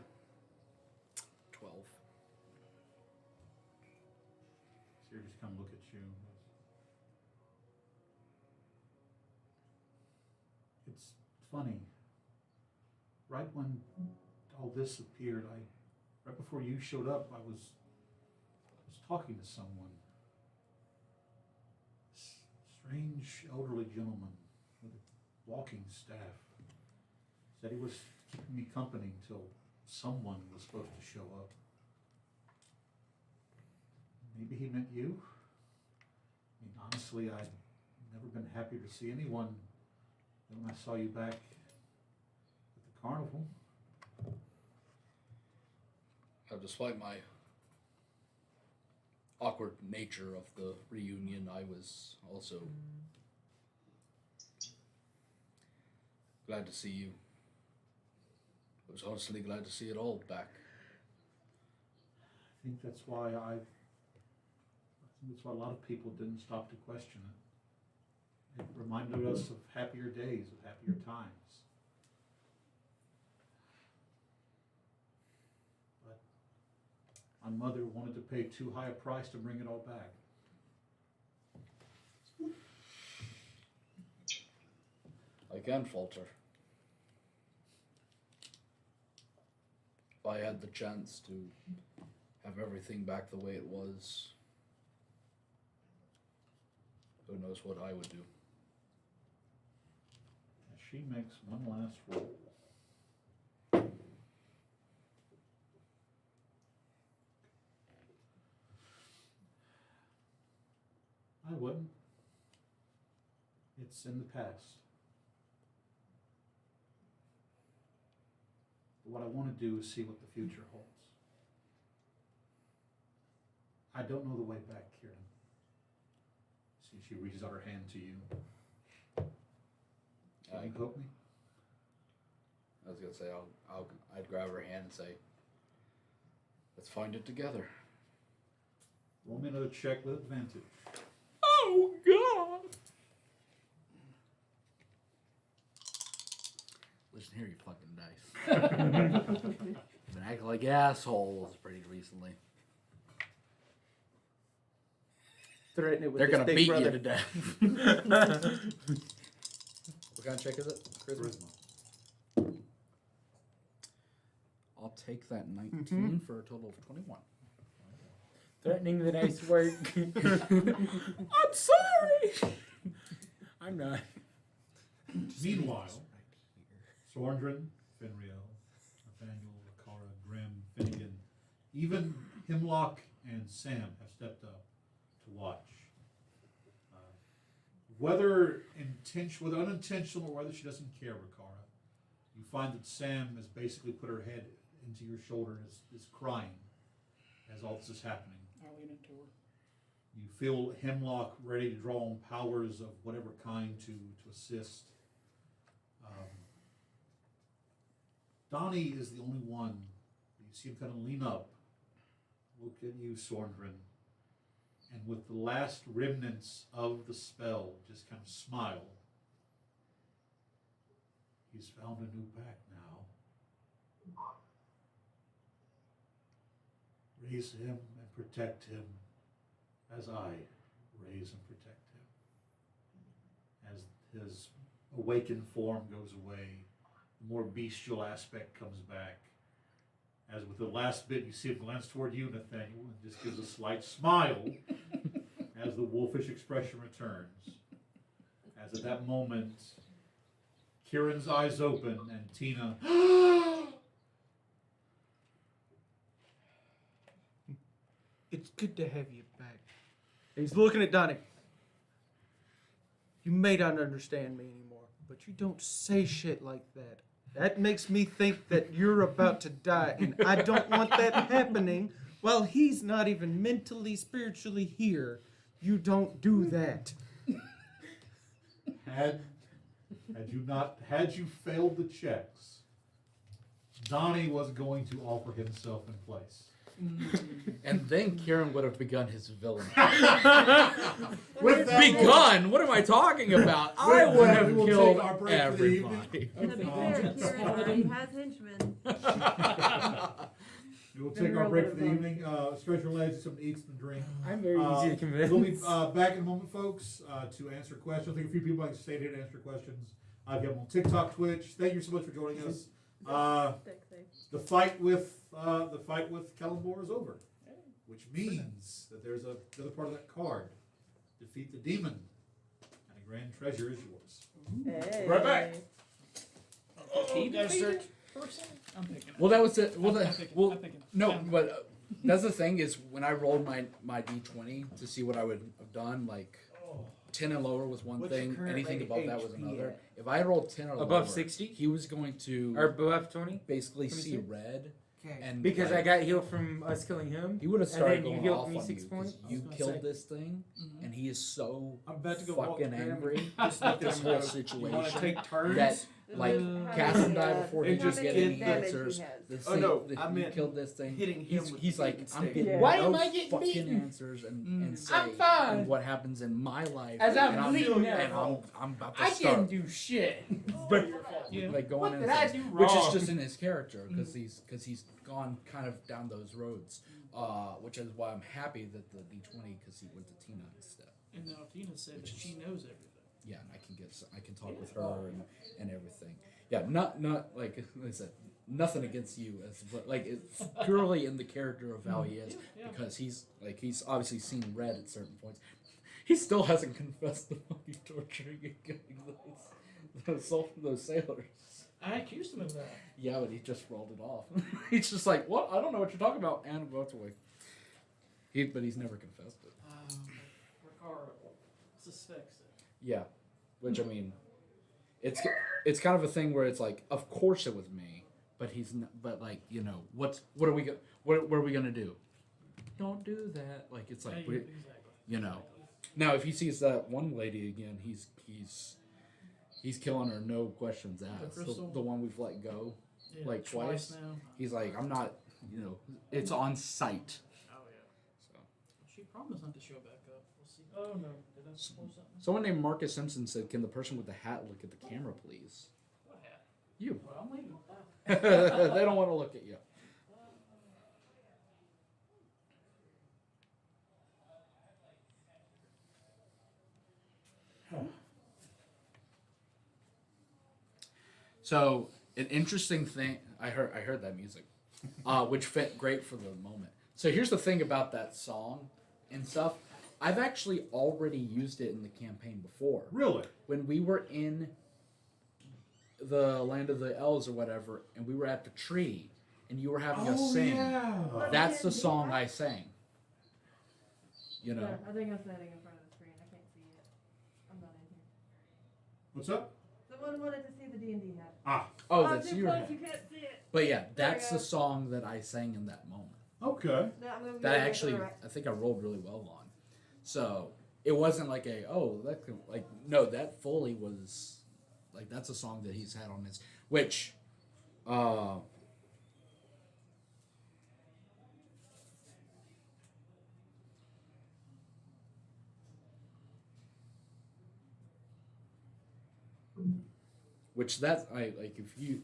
Speaker 3: 12.
Speaker 5: Siri just come look at you. It's funny. Right when all this appeared, right before you showed up, I was talking to someone. This strange elderly gentleman with a walking staff said he was keeping me company until someone was supposed to show up. Maybe he meant you. I mean, honestly, I've never been happier to see anyone than when I saw you back at the carnival.
Speaker 3: Despite my awkward nature of the reunion, I was also glad to see you. I was honestly glad to see it all back.
Speaker 5: I think that's why a lot of people didn't stop to question it. It reminded us of happier days, of happier times. But my mother wanted to pay too high a price to bring it all back.
Speaker 3: I can't falter. If I had the chance to have everything back the way it was, who knows what I would do.
Speaker 5: She makes one last roll. I wouldn't. It's in the past. But what I want to do is see what the future holds. I don't know the way back, Kieran. See, she reaches out her hand to you. Can you help me?
Speaker 3: I was gonna say I'd grab her hand and say, "Let's find it together."
Speaker 5: Roll me another check with advantage.
Speaker 3: Oh God! Listen here, you fucking dice. You've been acting like assholes pretty recently.
Speaker 9: Threaten it with
Speaker 3: They're
Speaker 9: his
Speaker 3: gonna
Speaker 9: big
Speaker 3: beat
Speaker 9: brother.
Speaker 3: you to death. What kind of check is it?
Speaker 5: Charisma.
Speaker 3: I'll take that 19 for a total of 21.
Speaker 9: Threatening the nice word.
Speaker 3: I'm sorry.
Speaker 9: I'm not.
Speaker 5: Meanwhile, Sorndrin, Finriel, Nathaniel, Rakara, Grimm, Finnegan, even Hemlock and Sam have stepped up to watch. Whether unintentional or whether she doesn't care, Rakara, you find that Sam has basically put her head into your shoulder and is crying as all this is happening.
Speaker 2: I lean into her.
Speaker 5: You feel Hemlock ready to draw on powers of whatever kind to assist. Donnie is the only one. You see him kind of lean up, look at you, Sorndrin, and with the last remnants of the spell, just kind of smile. He's found a new pack now. Raise him and protect him as I raise and protect him. As his awakened form goes away, the more bestial aspect comes back. As with the last bit, you see him glance toward you, Nathaniel, and just gives a slight smile as the wolfish expression returns. As at that moment, Kieran's eyes open and Tina...
Speaker 1: It's good to have you back. He's looking at Donnie. You may not understand me anymore, but you don't say shit like that. That makes me think that you're about to die, and I don't want that happening while he's not even mentally, spiritually here. You don't do that.
Speaker 5: Had you failed the checks, Donnie was going to offer himself in place.
Speaker 3: And then Kieran would have begun his villain.
Speaker 5: With that,
Speaker 3: Begun? What am I talking about? I
Speaker 5: With
Speaker 3: would
Speaker 5: that,
Speaker 3: have
Speaker 5: we will take
Speaker 3: killed
Speaker 5: our break for the evening.
Speaker 3: everybody.
Speaker 4: To be fair, Kieran already has henchmen.
Speaker 5: We will take our break for the evening. Stretch your legs, something to eat, something to drink.
Speaker 9: I'm very easy to convince.
Speaker 5: We'll be back in a moment, folks, to answer questions. I think a few people like to stay here to answer questions. I've got them on TikTok, Twitch. Thank you so much for joining us. The fight with Calimbor is over, which means that there's another part of that card. Defeat the demon, and a grand treasure is yours.
Speaker 4: Hey.
Speaker 3: Right back.
Speaker 2: He defeated person? I'm picking it.
Speaker 3: Well, that was it. Well,
Speaker 2: I'm
Speaker 3: that,
Speaker 2: picking-
Speaker 3: well
Speaker 2: I'm picking.
Speaker 3: no,
Speaker 2: Yeah.
Speaker 3: but that's the thing is when I rolled my d20 to see what I would have done, like 10 and lower was one
Speaker 1: What's your
Speaker 3: thing,
Speaker 1: current
Speaker 3: anything above that was
Speaker 1: HP
Speaker 3: another.
Speaker 1: at?
Speaker 3: If I rolled 10 or
Speaker 9: Above
Speaker 3: lower,
Speaker 9: 60?
Speaker 3: he was going to
Speaker 9: Or above 20?
Speaker 3: basically see
Speaker 9: 22?
Speaker 3: red.
Speaker 1: Okay.
Speaker 3: And
Speaker 9: Because
Speaker 3: like,
Speaker 9: I got healed from us killing him.
Speaker 3: he would have
Speaker 9: and
Speaker 3: started
Speaker 9: then you
Speaker 3: going
Speaker 9: healed
Speaker 3: off
Speaker 9: me
Speaker 3: on
Speaker 9: 6
Speaker 3: you 'cause
Speaker 9: points?
Speaker 3: you
Speaker 2: I was gonna
Speaker 3: killed
Speaker 2: say.
Speaker 3: this thing,
Speaker 2: Mhm.
Speaker 3: and he is so
Speaker 6: I'm about to go walk
Speaker 3: fucking
Speaker 6: to him
Speaker 3: angry
Speaker 6: and just look at
Speaker 3: this
Speaker 6: him
Speaker 3: whole
Speaker 6: and go, "You wanna
Speaker 3: situation
Speaker 6: take turns?"
Speaker 3: that like
Speaker 4: How
Speaker 3: cast
Speaker 4: many,
Speaker 3: and die before he
Speaker 6: and
Speaker 3: just
Speaker 6: just
Speaker 3: get
Speaker 6: get
Speaker 3: any
Speaker 6: the-
Speaker 3: answers. The
Speaker 6: Oh,
Speaker 3: thing
Speaker 6: no,
Speaker 3: that
Speaker 6: I
Speaker 3: you
Speaker 6: meant
Speaker 3: killed this thing.
Speaker 6: hitting him with
Speaker 3: He's
Speaker 6: the
Speaker 3: like,
Speaker 6: beat
Speaker 3: I'm
Speaker 6: instead.
Speaker 3: getting
Speaker 4: Yeah.
Speaker 9: Why
Speaker 3: no
Speaker 9: am I getting
Speaker 3: fucking
Speaker 9: beaten?
Speaker 3: answers and
Speaker 2: Mm.
Speaker 3: say
Speaker 9: I'm fine.
Speaker 3: and what happens in my life.
Speaker 9: As
Speaker 3: and
Speaker 9: I'm bleeding
Speaker 3: and
Speaker 9: now.
Speaker 3: I'm about to
Speaker 9: I
Speaker 3: start
Speaker 9: didn't do shit.
Speaker 3: but
Speaker 2: Yeah.
Speaker 3: like going
Speaker 9: What
Speaker 3: in
Speaker 9: did
Speaker 3: and
Speaker 9: I
Speaker 3: things,
Speaker 9: do
Speaker 3: which is
Speaker 9: wrong?
Speaker 3: just in his character because he's gone kind of down those roads, which is why I'm happy that the D20 because he went to Tina instead.
Speaker 2: And now Tina said that she knows everything.
Speaker 3: Yeah, and I can talk with her and everything. Yeah, not like I said, nothing against you as but like it's purely in the character of how he is
Speaker 2: Yeah.
Speaker 3: because he's obviously seen red at certain points. He still hasn't confessed to fucking torturing and killing those sailors.
Speaker 2: I accused him of that.
Speaker 3: Yeah, but he just rolled it off. He's just like, what? I don't know what you're talking about, and walked away. But he's never confessed it.
Speaker 2: Ricardo suspects it.
Speaker 3: Yeah, which I mean, it's kind of a thing where it's like, of course it was me, but he's not, but like what are we what are we gonna do? Don't do that. Like it's like
Speaker 2: Yeah,
Speaker 3: we-
Speaker 2: exactly.
Speaker 3: Now if he sees that one lady again, he's killing her, no questions asked.
Speaker 2: Crystal?
Speaker 3: The one we've let go,
Speaker 2: Yeah,
Speaker 3: like twice.
Speaker 2: now.
Speaker 3: He's like, I'm not, it's on sight.
Speaker 2: Oh yeah.
Speaker 3: So.
Speaker 2: She promised not to show back up. We'll see. Oh no, did I spoil something?
Speaker 3: Someone named Marcus Simpson said, "Can the person with the hat look at the camera, please?"
Speaker 2: What hat?
Speaker 3: You.
Speaker 2: Well, I'm leaving.
Speaker 3: They don't want to look at you. So an interesting thing I heard that music, which fit great for the moment. So here's the thing about that song and stuff. I've actually already used it in the campaign before.
Speaker 5: Really?
Speaker 3: When we were in the land of the elves or whatever, and we were at the tree, and you were having us sing.
Speaker 5: Yeah.
Speaker 3: That's the song I sang. You know.
Speaker 4: I think I'm standing in front of the screen. I can't see it. I'm not in here.
Speaker 5: What's up?
Speaker 4: Someone wanted to see the D&D hat.
Speaker 5: Ah.
Speaker 3: Oh,
Speaker 4: I'm
Speaker 3: that's
Speaker 4: too
Speaker 3: your
Speaker 4: close,
Speaker 3: hat.
Speaker 4: you can't see it.
Speaker 3: But yeah,
Speaker 4: There we
Speaker 3: that's
Speaker 4: go.
Speaker 3: the song that I sang in that moment.
Speaker 5: Okay.
Speaker 4: No, I'm gonna
Speaker 3: That
Speaker 4: go
Speaker 3: actually,
Speaker 4: correct.
Speaker 3: I think I rolled really well on. So it wasn't like no, that fully was like that's a song that he's had on his, which, which that's I like if you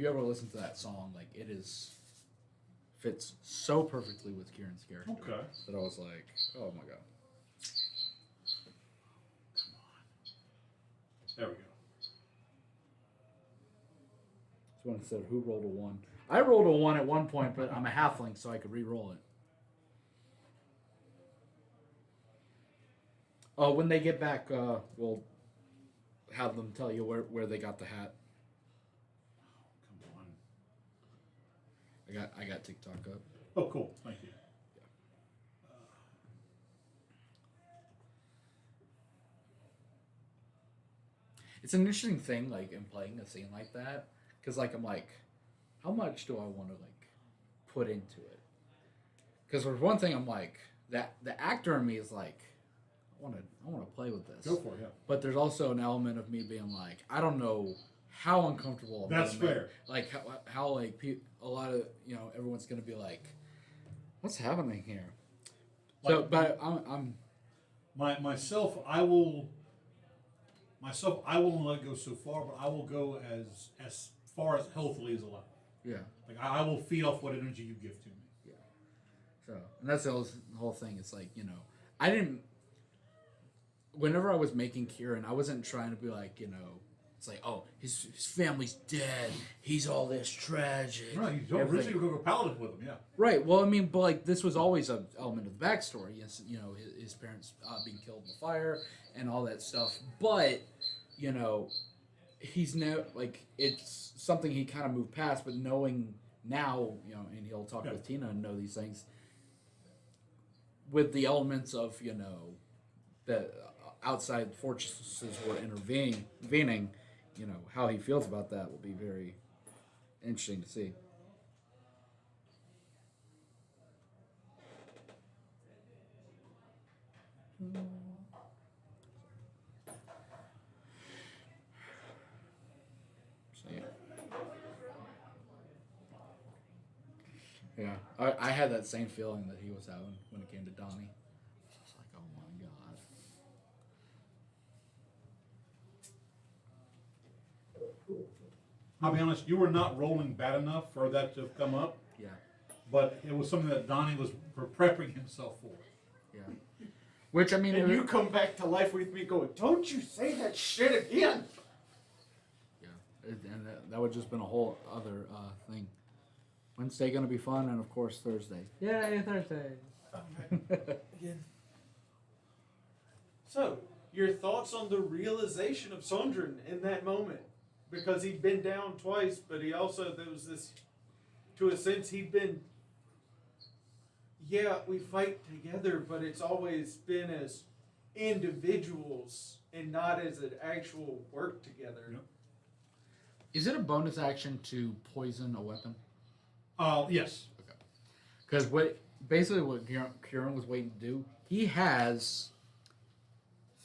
Speaker 3: ever listen to that song, like it is fits so perfectly with Kieran's character
Speaker 5: Okay.
Speaker 3: that I was like, oh my god.
Speaker 5: There we go.
Speaker 3: Someone said, who rolled a 1? I rolled a 1 at one point, but I'm a halfling, so I could re-roll it. Oh, when they get back, we'll have them tell you where they got the hat.
Speaker 5: Come on.
Speaker 3: I got TikTok up.
Speaker 5: Oh, cool. Thank you.
Speaker 3: It's an interesting thing, like in playing a scene like that, because like I'm like, how much do I want to like put into it? Because for one thing, I'm like that the actor in me is like, I want to play with this.
Speaker 5: Go for it. Yeah.
Speaker 3: But there's also an element of me being like, I don't know how uncomfortable. I'm
Speaker 5: That's
Speaker 3: gonna make-
Speaker 5: fair.
Speaker 3: Like how like a lot of everyone's gonna be like, what's happening here? So,
Speaker 5: Like-
Speaker 3: but I'm
Speaker 5: Myself, I will not let go so far, but I will go as far as healthily as allowed.
Speaker 3: yeah.
Speaker 5: Like I will feed off what energy you give to me.
Speaker 3: So, and that's the whole thing. It's like, I didn't. Whenever I was making Kieran, I wasn't trying to be like, it's like, oh, his family's dead. He's all this tragic.
Speaker 5: Right, you don't
Speaker 3: everything.
Speaker 5: originally go paladin with him, yeah.
Speaker 3: Right. Well, I mean, but like this was always an element of the backstory. Yes, his parents being killed in the fire and all that stuff. But he's now like it's something he kind of moved past. But knowing now, and he'll talk with Tina and know these things. With the elements of the outside forces were intervening, how he feels about that will be very interesting to see. So yeah, I had that same feeling that he was having when it came to Donnie. I was like, oh my god.
Speaker 5: I'll be honest, you were not rolling bad enough for that to have come up,
Speaker 3: Yeah,
Speaker 5: but it was something that Donnie was prepping himself for.
Speaker 3: yeah. Which I mean,
Speaker 6: And you come back to life with me going, don't you say that shit again.
Speaker 3: yeah, and that would just been a whole other thing. Wednesday gonna be fun, and of course Thursday. Yay, Thursday!
Speaker 6: Again. So, your thoughts on the realization of Sondren in that moment? Because he'd been down twice, but he also, there was this, to a sense, he'd been, yeah, we fight together, but it's always been as individuals and not as an actual work together.
Speaker 5: Yep.
Speaker 3: Is it a bonus action to poison a weapon?
Speaker 5: Yes.
Speaker 3: Because what Kieran was waiting to do, he has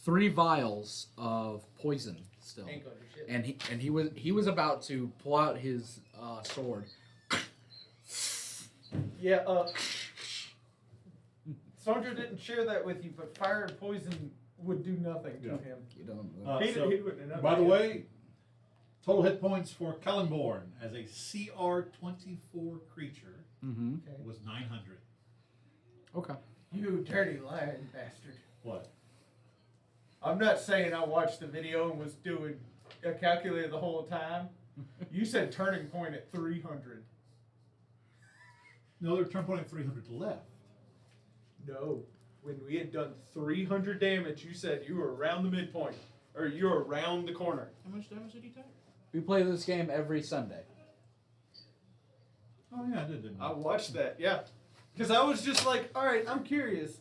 Speaker 3: 3 vials of poison still,
Speaker 6: Ain't gonna do shit.
Speaker 3: and he was about to pull out his sword.
Speaker 6: Yeah, Sondra didn't share that with you, but fire and poison would do nothing to
Speaker 5: Yeah.
Speaker 6: him.
Speaker 3: You don't.
Speaker 6: He wouldn't know.
Speaker 5: By the way, total hit points for Kellenborn as a CR-24 creature
Speaker 3: Mm-hmm.
Speaker 5: was 900.
Speaker 3: Okay.
Speaker 6: You dirty lying bastard.
Speaker 5: What?
Speaker 6: I'm not saying I watched the video and was doing a calculator the whole time. You said turning point at 300.
Speaker 5: No, they're turn point at 300 left.
Speaker 6: No. When we had done 300 damage, you said you were around the midpoint. Or you were around the corner.
Speaker 2: How much damage did he take?
Speaker 3: We play this game every Sunday.
Speaker 5: Oh yeah, I did, didn't I?
Speaker 6: I watched that, yeah. Because I was just like, alright, I'm curious.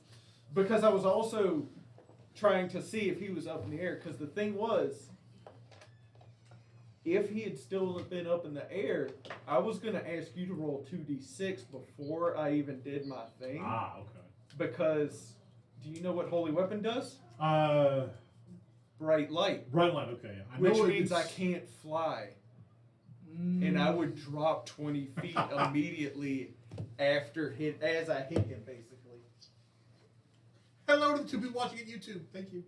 Speaker 6: Because I was also trying to see if he was up in the air. Because the thing was, if he had still been up in the air, I was going to ask you to roll 2d6 before I even did my thing.
Speaker 5: Ah, okay.
Speaker 6: Because, do you know what Holy Weapon does? Bright light.
Speaker 5: Bright light, okay. Yeah. I
Speaker 6: Which
Speaker 5: know
Speaker 6: means I
Speaker 5: it's-
Speaker 6: can't fly. And I would drop 20 feet immediately after as I hit him, basically.
Speaker 5: Hello to the 2 people watching at YouTube. Thank you.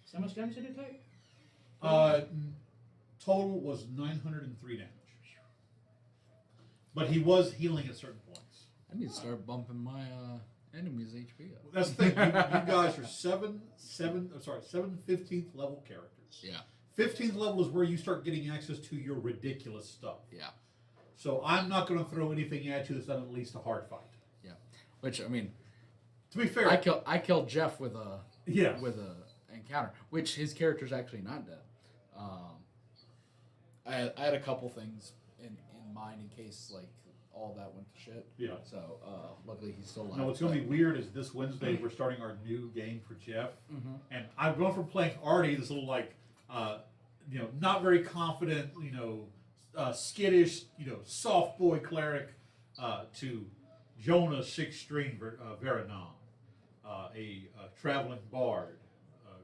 Speaker 2: So how much damage did it take?
Speaker 5: Total was 903 damage. But he was healing at certain points.
Speaker 3: I need to start bumping my enemies' HP up.
Speaker 5: That's the thing. You guys are 7 15th level characters.
Speaker 3: Yeah.
Speaker 5: 15th level is where you start getting access to your ridiculous stuff.
Speaker 3: Yeah.
Speaker 5: So I'm not going to throw anything at you that's not at least a hard fight.
Speaker 3: Yeah. Which I mean,
Speaker 5: To be fair,
Speaker 3: I killed Jeff with a
Speaker 5: yeah.
Speaker 3: encounter, which his character's actually not dead. I had a couple things in mind in case like all that went to shit.
Speaker 5: Yeah.
Speaker 3: So luckily he's still alive.
Speaker 5: No, what's going to be weird is this Wednesday we're starting our new game for Jeff,
Speaker 3: Mm-hmm.
Speaker 5: and I'm going from playing Artie, this little like, not very confident, skittish, soft boy cleric, to Jonah 6th string Veranon. a traveling bard,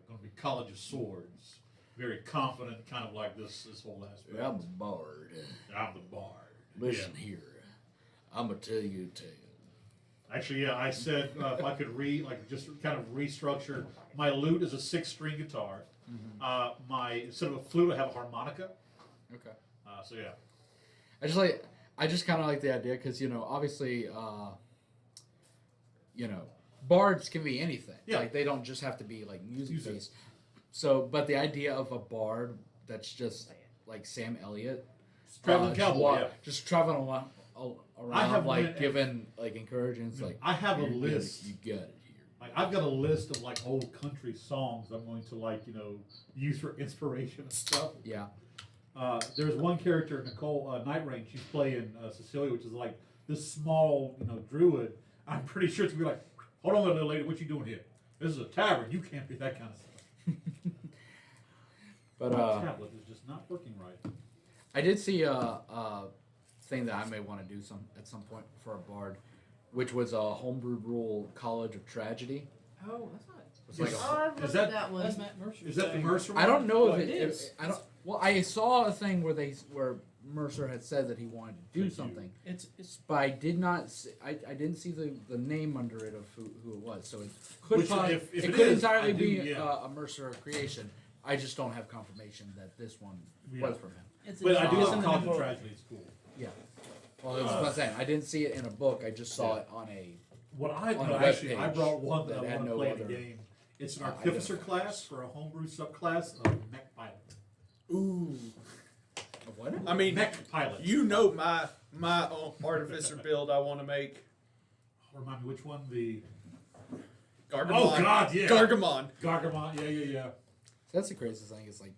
Speaker 5: going to be College of Swords, very confident, kind of like this whole aspect.
Speaker 3: I'm the bard.
Speaker 5: I'm the bard.
Speaker 3: Listen here, I'm gonna tell you a tale.
Speaker 5: Actually, yeah, I said if I could just kind of restructure. My lute is a 6-string guitar. Instead of a flute, I have a harmonica.
Speaker 3: Okay.
Speaker 5: So yeah.
Speaker 3: I just kind of like the idea because obviously, bards can be anything.
Speaker 5: Yeah.
Speaker 3: Like they don't just have to be like music based. So, but the idea of a bard that's just like Sam Elliott,
Speaker 5: Traveling cowboy.
Speaker 3: just traveling around, like giving like encouragements. Like
Speaker 5: I have a list.
Speaker 3: You got it here.
Speaker 5: Like I've got a list of like old country songs I'm going to use for inspiration and stuff.
Speaker 3: Yeah.
Speaker 5: There's one character, Nicole Night Rain. She's playing Cecilia, which is like this small, druid. I'm pretty sure it's gonna be like, hold on, little lady, what you doing here? This is a tavern. You can't be that kind of stuff.
Speaker 3: But
Speaker 5: my tablet is just not working right.
Speaker 3: I did see a thing that I may want to do at some point for a bard, which was a homebrew rule College of Tragedy.
Speaker 2: Oh, that's not.
Speaker 3: It's like
Speaker 10: Oh, I've looked at that one.
Speaker 2: That's Matt Mercer.
Speaker 5: Is that the Mercer one?
Speaker 3: I don't know
Speaker 2: Well,
Speaker 3: if
Speaker 2: it
Speaker 3: it
Speaker 2: is.
Speaker 3: I don't. Well, I saw a thing where Mercer had said that he wanted to do something,
Speaker 2: It's
Speaker 3: but I did not. I didn't see the name under it of who it was. So it could
Speaker 5: If
Speaker 3: it
Speaker 5: it
Speaker 3: could
Speaker 5: is,
Speaker 3: entirely
Speaker 5: I do,
Speaker 3: be
Speaker 5: yeah.
Speaker 3: a Mercer creation. I just don't have confirmation that this one
Speaker 5: Yeah.
Speaker 3: was from him.
Speaker 5: But I do
Speaker 2: it's
Speaker 5: love
Speaker 2: in the
Speaker 5: College of
Speaker 2: book.
Speaker 5: Tragedy. It's cool.
Speaker 3: Yeah. Well, that's what I'm saying. I didn't see it in a book. I just saw it on a.
Speaker 5: What I
Speaker 3: On
Speaker 5: no,
Speaker 3: the
Speaker 5: actually, I
Speaker 3: webpage
Speaker 5: brought one that
Speaker 3: that
Speaker 5: I
Speaker 3: had
Speaker 5: want to
Speaker 3: no
Speaker 5: play in the
Speaker 3: other,
Speaker 5: game. It's an
Speaker 3: uh,
Speaker 5: artificer
Speaker 3: identifiers.
Speaker 5: class for a homebrew subclass of mech pilot.
Speaker 6: Ooh.
Speaker 3: What?
Speaker 6: I mean,
Speaker 5: Mech pilot.
Speaker 6: my artificer build I want to make.
Speaker 5: Remind me which one? The
Speaker 6: Gargamon.
Speaker 5: Oh God, yeah.
Speaker 6: Gargamon.
Speaker 5: Gargamon. Yeah.
Speaker 3: That's the craziest thing. Is like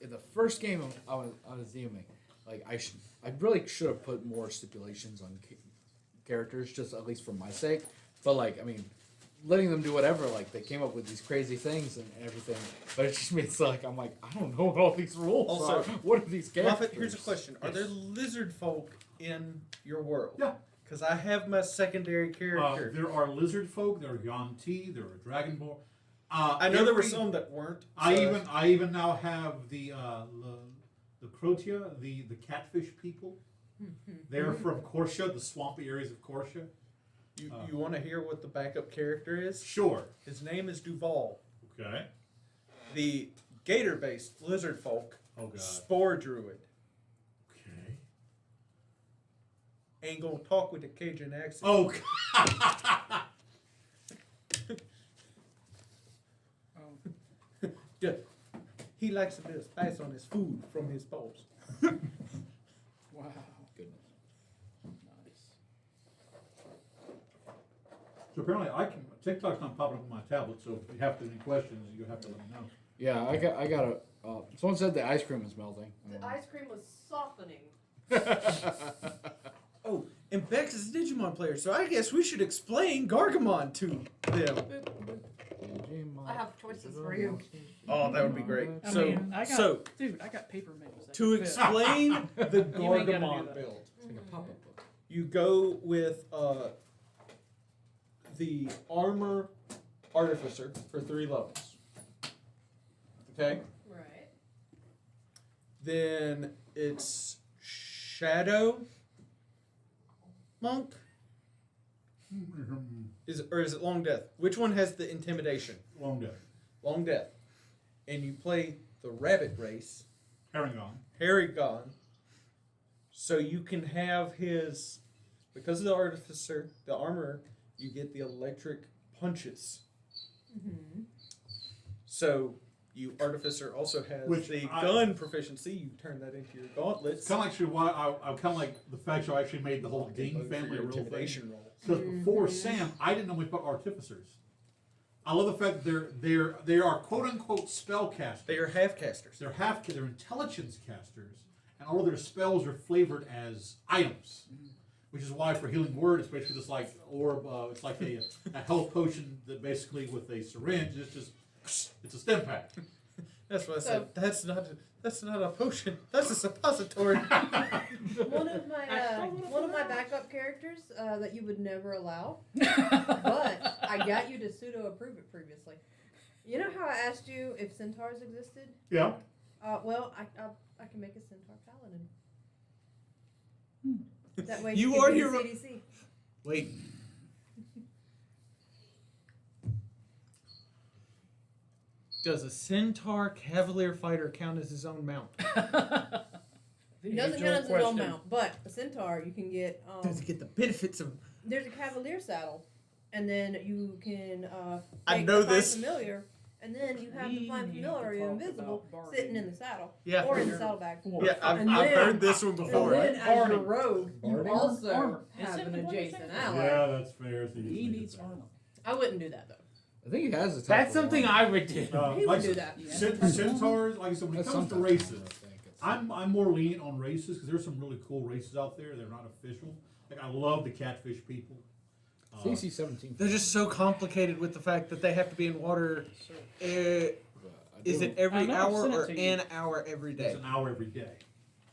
Speaker 3: in the first game I was DMing, like I really should have put more stipulations on characters, just at least for my sake. But like, I mean, letting them do whatever, like they came up with these crazy things and everything. But it just means like I'm like, I don't know what all these rules
Speaker 6: Also,
Speaker 3: are. What are these characters?
Speaker 6: Muffet, here's a question: Are there lizard folk in your world?
Speaker 5: Yeah.
Speaker 6: Because I have my secondary character.
Speaker 5: There are lizard folk. There are Yuan-Ti. There are Dragonborn.
Speaker 6: I know there were some that weren't.
Speaker 5: I even now have the Crotia, the catfish people. They're from Corsia, the swampy areas of Corsia.
Speaker 6: You want to hear what the backup character is?
Speaker 5: Sure.
Speaker 6: His name is Duval.
Speaker 5: Okay.
Speaker 6: The gator-based lizard folk.
Speaker 5: Oh God.
Speaker 6: Spore druid.
Speaker 5: Okay.
Speaker 6: Ain't gonna talk with a Cajun accent.
Speaker 5: Oh.
Speaker 6: Yeah. He likes a bit of spice on his food from his balls.
Speaker 2: wow.
Speaker 3: Goodness.
Speaker 2: Nice.
Speaker 5: So apparently TikTok's not popping up on my tablet. So if you have any questions, you have to let me know.
Speaker 3: Yeah, I got a. Someone said the ice cream was melting.
Speaker 10: The ice cream was softening.
Speaker 6: Oh, and Bex is a Digimon player, so I guess we should explain Gargamon to them.
Speaker 10: I have choices for you.
Speaker 6: Oh, that would be great.
Speaker 2: I
Speaker 6: So,
Speaker 2: mean, I got paper mails. that
Speaker 6: to
Speaker 2: can fit.
Speaker 6: explain the
Speaker 2: You ain't gotta do
Speaker 6: Gargamon
Speaker 2: that.
Speaker 6: build,
Speaker 3: It's like a pop-up book.
Speaker 6: you go with the armor artificer for 3 levels. Okay?
Speaker 10: Right.
Speaker 6: Then it's Shadow Monk? Is it Long Death? Which one has the intimidation?
Speaker 5: Long day.
Speaker 6: Long Death. And you play the rabbit race, Harrigan, so you can have his, because of the artificer, the armor, you get the electric punches.
Speaker 10: Mm-hmm.
Speaker 6: So you artificer also has the gun proficiency. You turn that into your gauntlets.
Speaker 5: Kind of actually why I kind of like the fact that I actually made the whole Ding family a real thing.
Speaker 6: intimidation roll.
Speaker 5: Because before Sam, I didn't know much about artificers. I love the fact that they are quote unquote spellcasters.
Speaker 6: They are half casters.
Speaker 5: They're intelligence casters, and all of their spells are flavored as items, which is why for healing word it's basically just like orb. It's like a health potion that basically with a syringe it's a stim pack.
Speaker 6: That's what I
Speaker 10: So-
Speaker 6: said. That's not a potion. That's a suppository.
Speaker 10: One of my backup characters that you would never allow, but I got you to pseudo approve it previously. You know how I asked you if centaurs existed?
Speaker 5: Yeah.
Speaker 10: Well, I can make a centaur paladin. That way
Speaker 1: You
Speaker 10: can
Speaker 1: are
Speaker 10: be
Speaker 1: your-
Speaker 10: CDC.
Speaker 1: Wait. Does a centaur cavalier fighter count as his own mount?
Speaker 10: It doesn't count as his own mount, but a centaur you can get.
Speaker 1: Does it get the benefits of?
Speaker 10: There's a cavalier saddle, and then you can.
Speaker 6: I
Speaker 10: take
Speaker 6: know
Speaker 10: the Find
Speaker 6: this.
Speaker 10: Familiar, and then you have the find familiar or you're invisible sitting in the saddle
Speaker 1: Yeah.
Speaker 10: or in the saddlebag.
Speaker 6: Yeah, I've
Speaker 10: And
Speaker 6: I've
Speaker 10: then-
Speaker 6: heard this one
Speaker 10: And
Speaker 6: before.
Speaker 10: then as your rogue, you
Speaker 3: Barding?
Speaker 10: also
Speaker 2: Armor.
Speaker 10: have
Speaker 2: It's
Speaker 10: an
Speaker 2: in the
Speaker 10: adjacent
Speaker 2: one
Speaker 10: ally.
Speaker 5: Yeah, that's fair. So
Speaker 2: He needs armor.
Speaker 10: I wouldn't do that though.
Speaker 3: I think he has a.
Speaker 9: That's something I would do.
Speaker 10: He would do that.
Speaker 5: Centaurs, like I said, when it
Speaker 3: That's
Speaker 5: comes to
Speaker 3: something.
Speaker 5: races,
Speaker 3: I think it's-
Speaker 5: I'm more lenient on races because there's some really cool races out there. They're not official. Like I love the catfish people.
Speaker 3: CC 17.
Speaker 1: They're just so complicated with the fact that they have to be in water. Is it
Speaker 2: I
Speaker 1: every
Speaker 2: know, I've
Speaker 1: hour
Speaker 2: sent it
Speaker 1: or
Speaker 2: to you.
Speaker 1: an hour every
Speaker 5: It's
Speaker 1: day?
Speaker 5: an hour every day.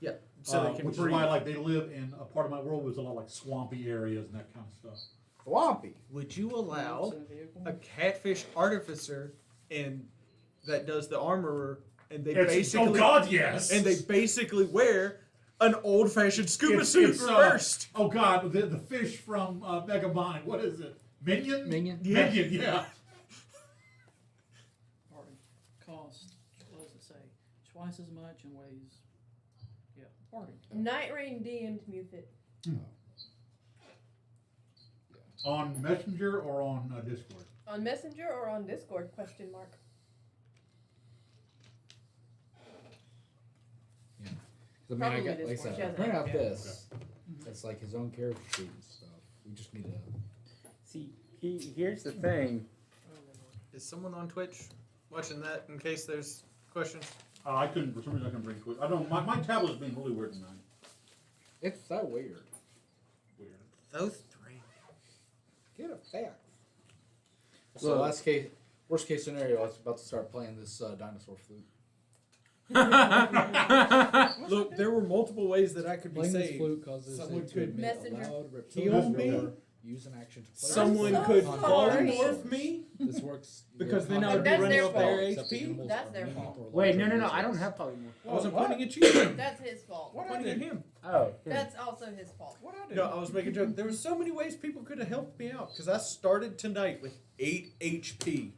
Speaker 1: Yeah. So they can
Speaker 5: which
Speaker 1: breathe.
Speaker 5: is why like they live in a part of my world was a lot like swampy areas and that kind of stuff.
Speaker 3: Swampy.
Speaker 1: Would you allow
Speaker 2: In a vehicle.
Speaker 1: a catfish artificer and that does the armorer and they
Speaker 5: It's-
Speaker 1: basically
Speaker 5: oh God, yes.
Speaker 1: and they basically wear an old-fashioned scuba suit
Speaker 5: It's,
Speaker 1: reversed?
Speaker 5: oh God, the fish from Megamind. What is it? Minion.
Speaker 3: Minion.
Speaker 1: Yeah.
Speaker 5: Minion. Yeah.
Speaker 2: Pardon. Cost, what does it say? Twice as much and weighs. Yeah, pardon.
Speaker 10: Night Rain DM'd Mufit.
Speaker 5: On Messenger or on Discord?
Speaker 10: On Messenger or on Discord? Question mark.
Speaker 3: I mean, I
Speaker 10: Probably
Speaker 3: got,
Speaker 10: this
Speaker 3: like I
Speaker 10: one. She
Speaker 3: said, I
Speaker 10: has
Speaker 3: print
Speaker 10: an
Speaker 3: out
Speaker 10: app.
Speaker 3: this. It's like his own character sheet and stuff. We just need to.
Speaker 9: See, here's the thing.
Speaker 1: Is someone on Twitch watching that in case there's questions?
Speaker 5: I couldn't, for some reason I couldn't bring Twitch. I don't, my tablet's been really weird tonight.
Speaker 3: It's so weird.
Speaker 5: Weird.
Speaker 1: Those three.
Speaker 3: Get a fact. So worst case scenario, I was about to start playing this dinosaur flute.
Speaker 1: Look, there were multiple ways that I could be
Speaker 3: Playing this
Speaker 1: saved.
Speaker 3: flute causes
Speaker 1: Someone
Speaker 3: it to
Speaker 1: could
Speaker 3: emit
Speaker 10: Messenger.
Speaker 3: a loud
Speaker 1: Heal
Speaker 3: reptilian
Speaker 1: me.
Speaker 3: roar, use an action to play.
Speaker 1: Someone
Speaker 10: so
Speaker 1: could
Speaker 10: sorry.
Speaker 1: polymorph me
Speaker 3: This works
Speaker 1: because then I
Speaker 10: But
Speaker 1: would be
Speaker 10: that's
Speaker 1: running
Speaker 10: their
Speaker 1: up their
Speaker 10: fault.
Speaker 3: except the
Speaker 1: HP.
Speaker 3: animals
Speaker 10: That's
Speaker 3: are
Speaker 10: their
Speaker 3: medium
Speaker 10: fault.
Speaker 3: or
Speaker 9: Wait,
Speaker 3: larger
Speaker 9: no, I don't
Speaker 3: lizards.
Speaker 9: have polymorph.
Speaker 1: I wasn't
Speaker 3: What?
Speaker 1: pointing at you.
Speaker 10: That's his fault.
Speaker 1: I'm pointing at him.
Speaker 9: Oh,
Speaker 10: That's also his fault.
Speaker 1: No, I was making a joke. There were so many ways people could have helped me out because I started tonight with 8 HP.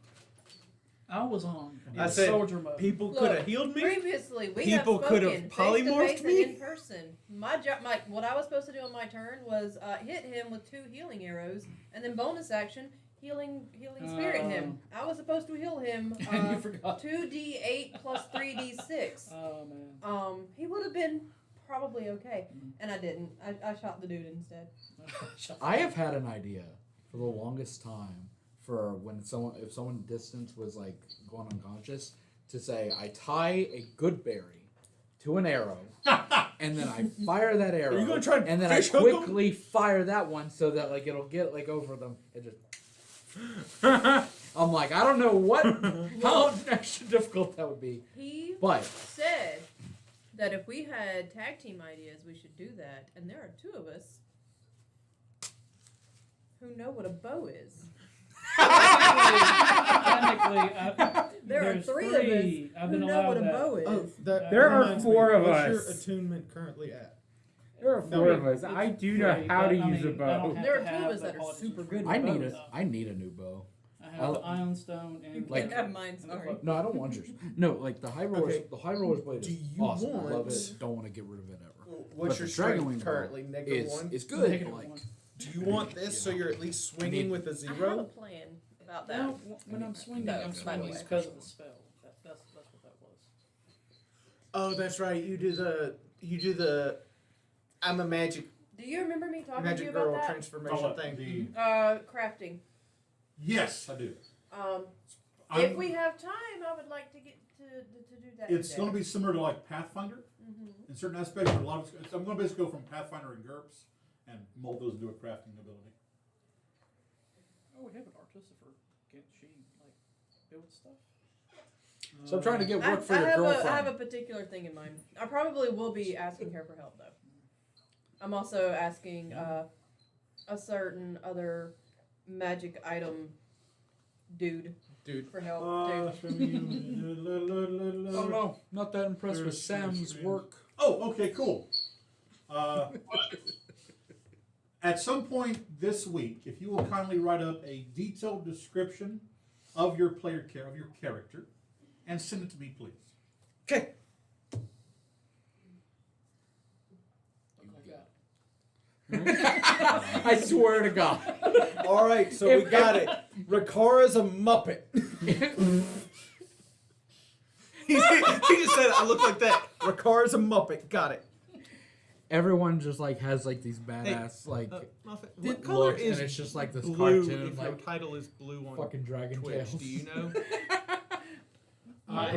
Speaker 2: I was on
Speaker 1: I said
Speaker 2: soldier mode.
Speaker 1: people
Speaker 10: Look,
Speaker 1: could have healed me.
Speaker 10: Previously, we
Speaker 1: People
Speaker 10: have
Speaker 1: could have
Speaker 10: spoken
Speaker 1: polymorphed
Speaker 10: face-to-face
Speaker 1: me.
Speaker 10: and in person. My job, what I was supposed to do on my turn was hit him with 2 healing arrows, and then bonus action healing spirit him. I was supposed to heal him
Speaker 2: And you forgot.
Speaker 10: 2d8 plus 3d6.
Speaker 2: Oh man.
Speaker 10: He would have been probably okay, and I didn't. I shot the dude instead.
Speaker 3: I have had an idea for the longest time for when if someone distance was like going unconscious to say I tie a good berry to an arrow and then I fire that arrow.
Speaker 1: Are you gonna try and
Speaker 3: and then I
Speaker 1: fish hook 'em?
Speaker 3: quickly fire that one so that like it'll get like over them. It just I'm like I don't know how extra difficult that would be.
Speaker 10: He
Speaker 3: But
Speaker 10: said that if we had tag team ideas, we should do that, and there are 2 of us who know what a bow is.
Speaker 2: Technically,
Speaker 10: There are
Speaker 2: there's
Speaker 10: 3 of
Speaker 2: three.
Speaker 10: us
Speaker 2: I've
Speaker 10: who
Speaker 2: been
Speaker 10: know what a
Speaker 2: allowed that.
Speaker 10: bow is.
Speaker 6: Oh, that
Speaker 9: There are
Speaker 6: reminds me,
Speaker 9: 4 of
Speaker 6: what's your
Speaker 9: us.
Speaker 6: attunement currently at?
Speaker 9: There are 4 of us. I do know
Speaker 2: Free,
Speaker 9: how
Speaker 2: but,
Speaker 9: to
Speaker 2: I
Speaker 9: use a
Speaker 2: mean, I don't
Speaker 9: bow.
Speaker 2: have
Speaker 10: There
Speaker 2: to
Speaker 10: are 2 of
Speaker 2: have
Speaker 10: us
Speaker 2: the
Speaker 10: that are
Speaker 2: politics
Speaker 10: super
Speaker 2: for
Speaker 10: good
Speaker 2: free.
Speaker 3: I
Speaker 10: with
Speaker 3: need
Speaker 10: bows.
Speaker 3: I need a new bow.
Speaker 2: I have the Iron Stone
Speaker 10: You
Speaker 2: and
Speaker 3: Like-
Speaker 10: can't have mine, sorry.
Speaker 3: No, I don't want yours. No, like the high rollers.
Speaker 6: Okay.
Speaker 3: The high rollers blade
Speaker 6: Do
Speaker 3: is
Speaker 6: you
Speaker 3: awesome. I love
Speaker 6: want-
Speaker 3: it. Don't want to get rid of it ever.
Speaker 6: What's
Speaker 3: But
Speaker 6: your
Speaker 3: the Dragon Wing
Speaker 6: strength
Speaker 3: bow
Speaker 6: currently? -1?
Speaker 3: It's good.
Speaker 2: Negative
Speaker 3: Like,
Speaker 2: one.
Speaker 6: Do you want this so you're at least swinging
Speaker 3: need-
Speaker 6: with a
Speaker 10: I have a
Speaker 6: 0?
Speaker 10: plan about that.
Speaker 2: No, when I'm swinging,
Speaker 10: No,
Speaker 2: I'm
Speaker 10: it's
Speaker 2: swinging
Speaker 10: fine.
Speaker 2: because of the spell. That's what that was.
Speaker 6: Oh, that's right. You do the. I'm a magic
Speaker 10: Do you remember me talking to you
Speaker 6: magic
Speaker 10: about
Speaker 6: girl
Speaker 10: that?
Speaker 6: transformation thing.
Speaker 10: Crafting.
Speaker 5: Yes, I do.
Speaker 10: If we have time, I would like to get to do that.
Speaker 5: It's going to be similar to like Pathfinder in certain aspects. But a lot of I'm going to basically go from Pathfinder and GURPS and mold those into a crafting ability.
Speaker 2: Oh, we have an artificer. Can't she like build stuff?
Speaker 3: So I'm trying to get work for
Speaker 10: I
Speaker 3: your
Speaker 10: have
Speaker 3: girlfriend.
Speaker 10: I have a particular thing in mind. I probably will be asking her for help though. I'm also asking a certain other magic item dude for help too.
Speaker 3: Oh no, not that impressed with Sam's work.
Speaker 5: Oh, okay, cool. At some point this week, if you will kindly write up a detailed description of your character, and send it to me, please.
Speaker 6: Okay.
Speaker 3: I swear to God.
Speaker 6: All right, so we got it. Rakara's a Muppet. he just said, I look like that. Rakara's a Muppet. Got it.
Speaker 3: Everyone just like has like these badass like
Speaker 6: Muppet.
Speaker 3: looks,
Speaker 6: What color
Speaker 3: and
Speaker 6: is
Speaker 3: it's just like this
Speaker 6: blue
Speaker 3: cartoon
Speaker 6: if your
Speaker 3: like
Speaker 6: title is blue on
Speaker 3: fucking Dragon
Speaker 6: Twitch?
Speaker 3: Tales.
Speaker 6: Do you know?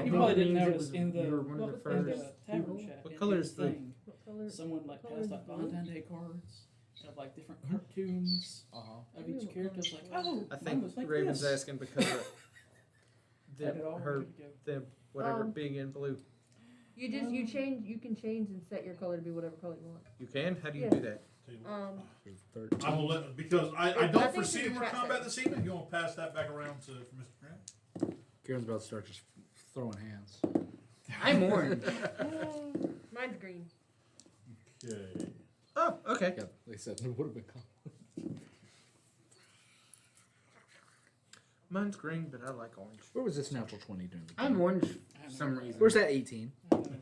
Speaker 2: You probably didn't notice
Speaker 9: was,
Speaker 2: in the
Speaker 9: you were one of the
Speaker 2: in
Speaker 9: first
Speaker 2: the tavern
Speaker 9: people.
Speaker 2: chat.
Speaker 6: What
Speaker 2: in
Speaker 6: color
Speaker 2: his
Speaker 6: is the-
Speaker 2: thing,
Speaker 4: What color?
Speaker 2: someone like
Speaker 4: color
Speaker 2: passed
Speaker 4: is
Speaker 2: out
Speaker 4: blue?
Speaker 2: Valentine Day cards of like different cartoons of each
Speaker 4: What
Speaker 2: character. It's
Speaker 4: color
Speaker 2: like,
Speaker 4: is
Speaker 2: oh,
Speaker 6: I
Speaker 2: mine
Speaker 6: think
Speaker 2: was like
Speaker 6: Raven's
Speaker 2: this.
Speaker 6: asking because of
Speaker 2: Had it all
Speaker 6: her,
Speaker 2: ready to go.
Speaker 6: them, whatever,
Speaker 4: Um,
Speaker 6: being in blue.
Speaker 4: You can change and set your color to be whatever color you want.
Speaker 6: You can? How do you
Speaker 4: Yeah.
Speaker 6: do that?
Speaker 5: I will let, because I
Speaker 4: I
Speaker 5: don't
Speaker 4: think
Speaker 5: foresee
Speaker 4: it's
Speaker 5: any more
Speaker 4: chat
Speaker 5: combat
Speaker 4: settings.
Speaker 5: this evening. You want to pass that back around to for Mr. Grant?
Speaker 3: Kieran's about to start just throwing hands.
Speaker 9: I'm orange.
Speaker 4: Mine's green.
Speaker 5: Okay.
Speaker 6: Oh, okay.
Speaker 3: Yeah, they said it would have been cool.
Speaker 6: Mine's green, but I like orange.
Speaker 3: Where was this natural 20 during the
Speaker 9: I'm
Speaker 3: game?
Speaker 9: orange
Speaker 2: I
Speaker 9: for
Speaker 2: don't
Speaker 9: some
Speaker 2: know.
Speaker 9: reason.
Speaker 3: Where's that 18? Where's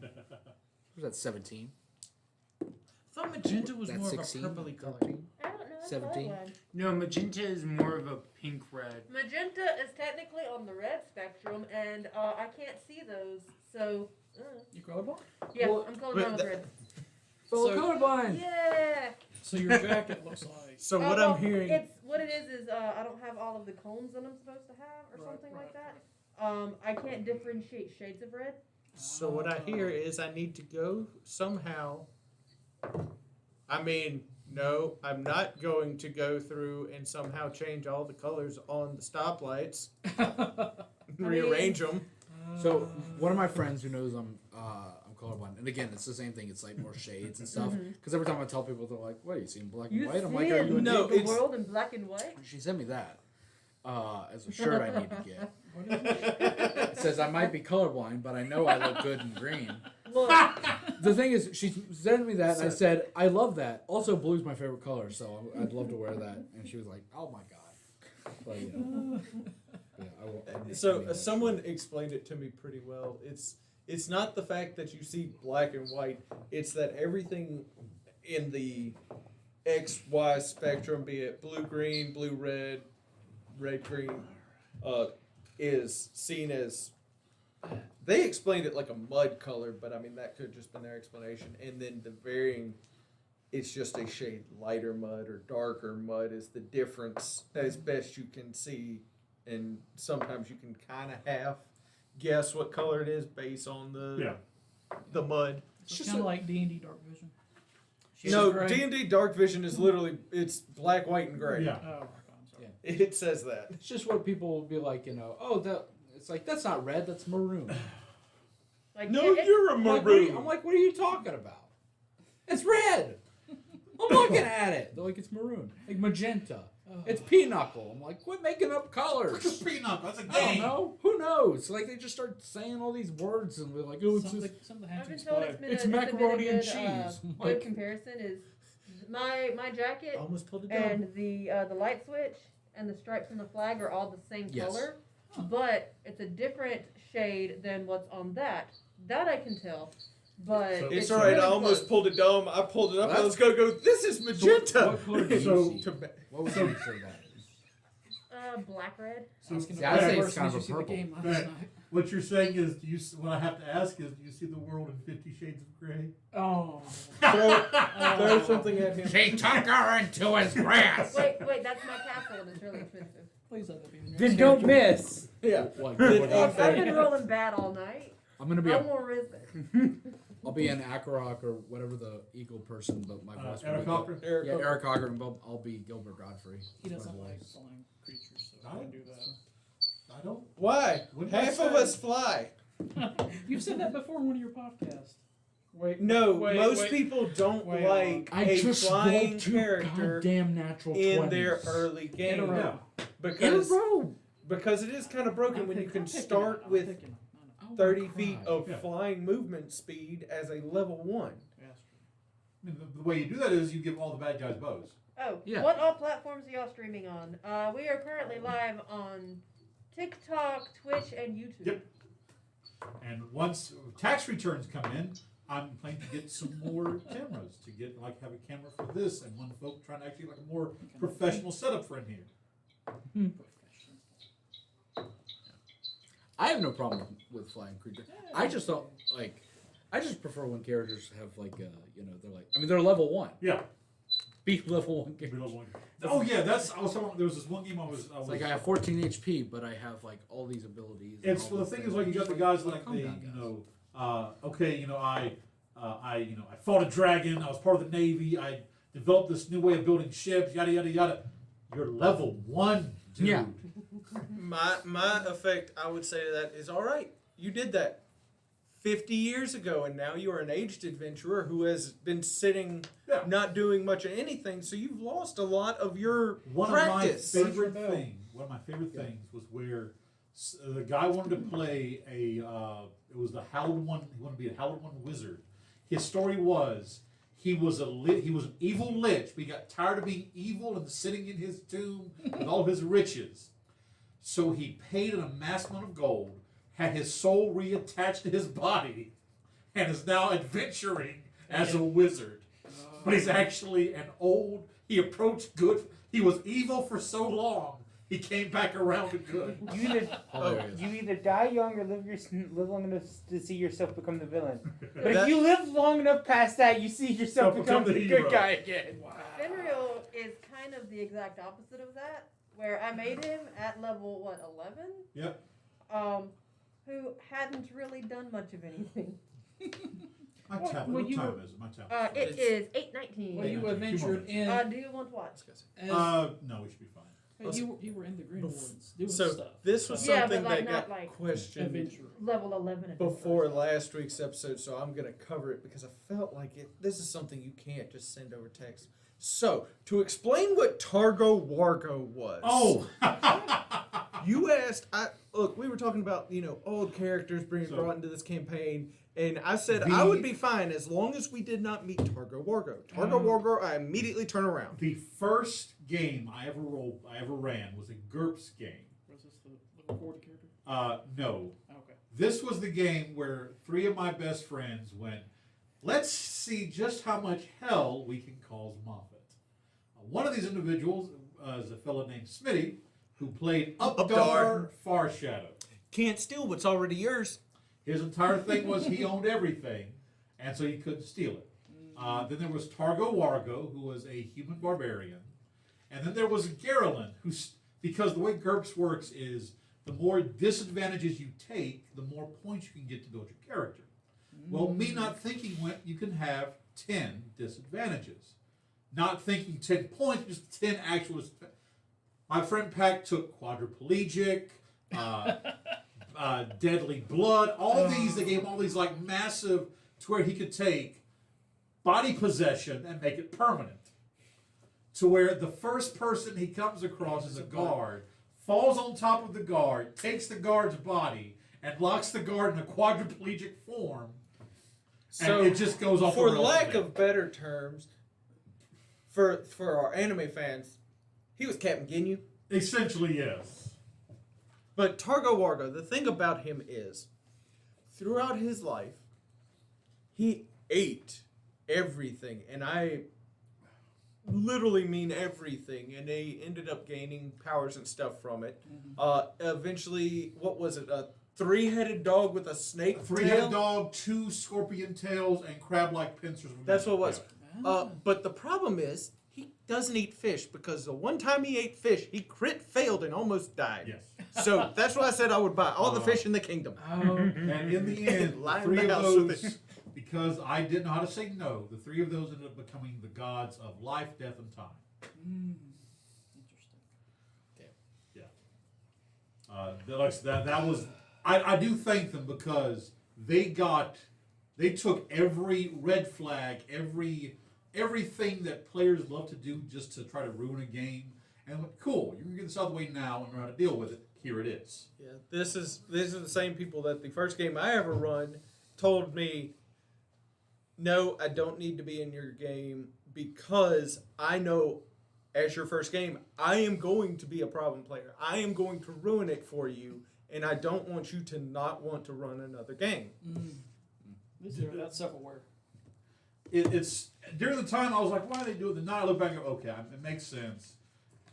Speaker 3: that 17?
Speaker 1: I thought magenta was
Speaker 3: That
Speaker 1: more
Speaker 3: 16?
Speaker 1: of a purpley color.
Speaker 3: 13?
Speaker 4: I don't know.
Speaker 3: 17?
Speaker 9: No, magenta is more of a pink red.
Speaker 10: Magenta is technically on the red spectrum, and I can't see those. So
Speaker 2: You colorblind?
Speaker 10: yeah,
Speaker 6: Well,
Speaker 10: I'm colorblind
Speaker 6: but
Speaker 10: with red.
Speaker 3: Fellow
Speaker 2: So-
Speaker 3: colorblind!
Speaker 10: Yeah.
Speaker 2: So your jacket looks like.
Speaker 6: So what
Speaker 10: well,
Speaker 6: I'm hearing,
Speaker 10: It's what it is I don't have all of the cones that I'm supposed to have, or
Speaker 2: Right,
Speaker 10: something like
Speaker 2: right.
Speaker 10: that. I can't differentiate shades of red.
Speaker 6: so what I hear is I need to go somehow. I mean, no, I'm not going to go through and somehow change all the colors on the stoplights, rearrange them.
Speaker 3: So one of my friends who knows I'm colorblind, and again it's the same thing. It's like more shades and stuff. Because every time I tell people, they're like, "What? You see in black and
Speaker 10: You
Speaker 3: white?" I'm
Speaker 10: see
Speaker 3: like, "Are you a
Speaker 6: No,
Speaker 10: the
Speaker 6: it's-
Speaker 10: world in black and white?
Speaker 3: She sent me that as a shirt I need to get.
Speaker 2: What is it?
Speaker 3: It says I might be colorblind, but I know I look good in green.
Speaker 10: Look,
Speaker 3: The thing is, she sent me that, and I said, I love that. Also, blue's my favorite color, so I'd love to wear that. And she was like, oh my god. But, you know. Yeah, I'm
Speaker 6: So
Speaker 3: getting that
Speaker 6: someone
Speaker 3: shirt.
Speaker 6: explained it to me pretty well. It's not the fact that you see black and white. It's that everything in the XY spectrum, be it blue green, blue red, red green, is seen as. They explained it like a mud color, but I mean that could have just been their explanation. And then the varying, it's just a shade lighter mud or darker mud is the difference as best you can see. And sometimes you can kind of half guess what color it is based on the mud.
Speaker 2: It's kind of like D&D Dark Vision.
Speaker 6: No,
Speaker 2: Gray.
Speaker 6: D&D Dark Vision is literally it's black, white, and gray.
Speaker 5: Yeah.
Speaker 2: Oh, my God, I'm sorry.
Speaker 3: Yeah.
Speaker 6: It says that.
Speaker 3: It's just what people will be like, you know, oh, it's like, that's not red, that's maroon.
Speaker 10: like
Speaker 6: No,
Speaker 10: it-
Speaker 6: you're a
Speaker 3: I'm like,
Speaker 6: maroon.
Speaker 3: what are you talking about? It's red. I'm looking at it. They're like, it's maroon. Like magenta.
Speaker 2: Oh.
Speaker 3: It's pinochle. I'm like, quit making up colors.
Speaker 5: What's a peanut? That's a
Speaker 3: I don't
Speaker 5: game.
Speaker 3: know. Who knows? Like they just start saying all these words and we're like, oh, it's
Speaker 2: Some of
Speaker 3: just,
Speaker 2: the, some of the
Speaker 10: I've
Speaker 2: hands
Speaker 10: been
Speaker 2: explode.
Speaker 10: told
Speaker 3: it's
Speaker 10: it's been a
Speaker 3: macaroni
Speaker 10: good,
Speaker 3: and cheese. I'm
Speaker 10: good
Speaker 3: like,
Speaker 10: comparison is my jacket
Speaker 6: Almost pulled it down.
Speaker 10: and the light switch and the stripes on the flag are all the same
Speaker 3: Yes.
Speaker 10: color, but it's a different shade than what's on that. That I can tell, but
Speaker 5: So-
Speaker 6: It's all right.
Speaker 10: really
Speaker 6: I almost
Speaker 10: close.
Speaker 6: pulled it down. I pulled it up. I
Speaker 3: That's-
Speaker 6: was gonna go. This is magenta.
Speaker 3: what color do you
Speaker 5: So-
Speaker 3: see?
Speaker 6: To-
Speaker 3: What would you say that is?
Speaker 10: Black red.
Speaker 2: Asking
Speaker 3: See, I'd
Speaker 2: the
Speaker 3: say it's
Speaker 2: person,
Speaker 3: kind
Speaker 2: did
Speaker 3: of
Speaker 2: you see
Speaker 3: a
Speaker 2: the
Speaker 3: purple.
Speaker 2: game last
Speaker 5: Right.
Speaker 2: night?
Speaker 5: What you're saying is, what I have to ask is, do you see the world in 50 Shades of Grey?
Speaker 2: Oh.
Speaker 6: Throw something at him.
Speaker 3: She took her into his grass.
Speaker 10: Wait, that's my castle and it's really expensive.
Speaker 2: Please let that be the next
Speaker 9: Then don't miss.
Speaker 6: Yeah.
Speaker 3: Like,
Speaker 10: I've been rolling bad all night.
Speaker 3: I'm gonna be
Speaker 10: I
Speaker 3: a,
Speaker 10: won't risk it.
Speaker 3: I'll be an Akarok or whatever the eagle person, but my voice will
Speaker 5: Eric
Speaker 3: be
Speaker 5: Cochran?
Speaker 6: Eric,
Speaker 3: Yeah, Eric Cochran, and I'll be Gilbert Godfrey.
Speaker 2: He
Speaker 3: My
Speaker 2: doesn't
Speaker 3: voice.
Speaker 2: like flying creatures, so I
Speaker 5: I-
Speaker 2: wouldn't do that.
Speaker 5: I don't.
Speaker 6: Why?
Speaker 5: What did I
Speaker 6: Half of
Speaker 5: say?
Speaker 6: us fly.
Speaker 2: You've said that before in one of your podcasts. Wait,
Speaker 6: No,
Speaker 2: wait,
Speaker 6: most
Speaker 2: wait.
Speaker 6: people don't
Speaker 2: Wait,
Speaker 6: like
Speaker 3: I
Speaker 6: a
Speaker 3: just
Speaker 6: flying
Speaker 3: rolled 2
Speaker 6: character
Speaker 3: goddamn natural 20s.
Speaker 6: in their early
Speaker 2: In a
Speaker 6: game
Speaker 2: row.
Speaker 6: because
Speaker 3: row.
Speaker 6: because it is kind of broken when you can start
Speaker 2: I'm
Speaker 6: with
Speaker 2: picking him. I know.
Speaker 6: 30 feet of
Speaker 5: Yeah.
Speaker 6: flying movement speed as a level 1.
Speaker 2: Yeah, that's true.
Speaker 5: I mean, the way you do that is you give all the bad guys bows.
Speaker 10: Oh,
Speaker 3: Yeah.
Speaker 10: what all platforms are y'all streaming on? We are currently live on TikTok, Twitch, and YouTube.
Speaker 5: Yep. And once tax returns come in, I'm planning to get some more cameras to get have a camera for this and one folk trying to actually like a more professional setup for in here.
Speaker 3: I have no problem with flying creatures. I just don't I just prefer when characters have they're level 1.
Speaker 5: Yeah.
Speaker 3: Be level 1 characters.
Speaker 5: Oh yeah, I was talking about. There was this one game I was
Speaker 3: It's like I have 14 HP, but I have like all these abilities. and
Speaker 5: It's
Speaker 3: all
Speaker 5: the
Speaker 3: these
Speaker 5: thing
Speaker 3: things.
Speaker 5: is like you got the guys like
Speaker 3: Calm
Speaker 5: the
Speaker 3: down, guys.
Speaker 5: I fought a dragon. I was part of the Navy. I developed this new way of building ships. Yada yada yada. You're level 1, dude.
Speaker 3: Yeah.
Speaker 6: My effect, I would say to that is, all right, you did that 50 years ago, and now you are an aged adventurer who has been sitting,
Speaker 5: Yeah.
Speaker 6: not doing much of anything, so you've lost a lot of your
Speaker 5: One
Speaker 6: practice.
Speaker 5: of my favorite things was where the guy wanted to play it was the Hallowed One. He wanted to be a Hallowed One wizard. His story was he was an evil lich, but he got tired of being evil and sitting in his tomb with all of his riches. So he paid an amassment of gold, had his soul reattached to his body, and is now adventuring as a wizard. But he's actually he approached good. He was evil for so long, he came back around to good.
Speaker 3: Hilarious.
Speaker 9: You either die young or live long enough to see yourself become the villain. But
Speaker 6: That-
Speaker 9: if you live long enough past that, you see yourself become the
Speaker 5: hero.
Speaker 9: good guy again.
Speaker 10: Fenrir is kind of the exact opposite of that, where I made him at level 11.
Speaker 5: Yep.
Speaker 10: Who hadn't really done much of anything.
Speaker 5: My
Speaker 2: Well,
Speaker 5: tablet.
Speaker 2: well,
Speaker 5: What
Speaker 2: you
Speaker 5: time
Speaker 2: were-
Speaker 5: is it? My tablet.
Speaker 10: It is 8:19.
Speaker 2: Well, you
Speaker 5: Yeah.
Speaker 2: adventured in.
Speaker 10: Do you want to watch?
Speaker 2: As,
Speaker 5: No, we should be fine.
Speaker 2: you were in the Green Woods doing
Speaker 6: So
Speaker 2: stuff.
Speaker 6: this was
Speaker 10: Yeah,
Speaker 6: something
Speaker 10: but, like,
Speaker 6: that
Speaker 10: not,
Speaker 6: got
Speaker 10: like,
Speaker 6: questioned
Speaker 2: Adventurer.
Speaker 10: Level 11.
Speaker 6: before last week's episode, so I'm going to cover it because I felt like this is something you can't just send over text. So, to explain what Targo Wargo was.
Speaker 5: Oh!
Speaker 6: You asked, look, we were talking about, old characters being
Speaker 5: So-
Speaker 6: brought into this campaign, and I said
Speaker 5: The-
Speaker 6: I would be fine as long as we did not meet Targo Wargo. Targo Wargo, I immediately turn around.
Speaker 5: The first game I ever ran was a GURPS game.
Speaker 2: Was this the recorded character?
Speaker 5: No.
Speaker 2: Okay.
Speaker 5: This was the game where 3 of my best friends went, let's see just how much hell we can cause Moffat. One of these individuals is a fellow named Smitty, who played Updar Farshadow.
Speaker 6: Can't steal what's already yours.
Speaker 5: His entire thing was he owned everything, and so you couldn't steal it. Then there was Targo Wargo, who was a human barbarian. And then there was Garrelin, because the way GURPS works is the more disadvantages you take, the more points you can get to build your character. Well, me not thinking you can have 10 disadvantages. Not thinking 10 points, just 10 actual. My friend Pack took quadriplegic, deadly blood, all these. They gave him all these like massive to where he could take body possession and make it permanent. To where the first person he comes across is a guard, falls on top of the guard, takes the guard's body, and locks the guard in a quadriplegic form.
Speaker 6: So
Speaker 5: And it just goes off.
Speaker 6: For
Speaker 5: the rails
Speaker 6: lack
Speaker 5: there.
Speaker 6: of better terms, for our anime fans, he was Captain Ginyu.
Speaker 5: Essentially, yes.
Speaker 6: But Targo Wargo, the thing about him is, throughout his life, he ate everything, and I literally mean everything, and they ended up gaining powers and stuff from it. Eventually, what was it? A 3-headed dog with a snake
Speaker 5: A 3-headed
Speaker 6: tail?
Speaker 5: dog, 2 scorpion tails, and crab-like pincers.
Speaker 6: That's what it was.
Speaker 5: Yeah.
Speaker 6: But the problem is, he doesn't eat fish, because the one time he ate fish, he crit failed and almost died.
Speaker 5: Yes.
Speaker 6: So that's why I said I would buy all the fish in the kingdom.
Speaker 5: And in the end, the
Speaker 6: Line
Speaker 5: 3
Speaker 6: the
Speaker 5: of
Speaker 6: house with
Speaker 5: those, because I didn't know how to say no, the 3 of those ended up becoming the gods of life, death, and time.
Speaker 2: Interesting.
Speaker 5: Yeah. That was I do thank them because they took every red flag, everything that players love to do just to try to ruin a game, and went, cool, you're gonna get this out of the way now and know how to deal with it. Here it is.
Speaker 6: Yeah, these are the same people that the first game I ever run told me, no, I don't need to be in your game because I know as your first game, I am going to be a problem player. I am going to ruin it for you, and I don't want you to not want to run another game.
Speaker 2: That's self-aware.
Speaker 5: It's during the time I was like, why are they doing the? Now I look back and go, okay, it makes sense.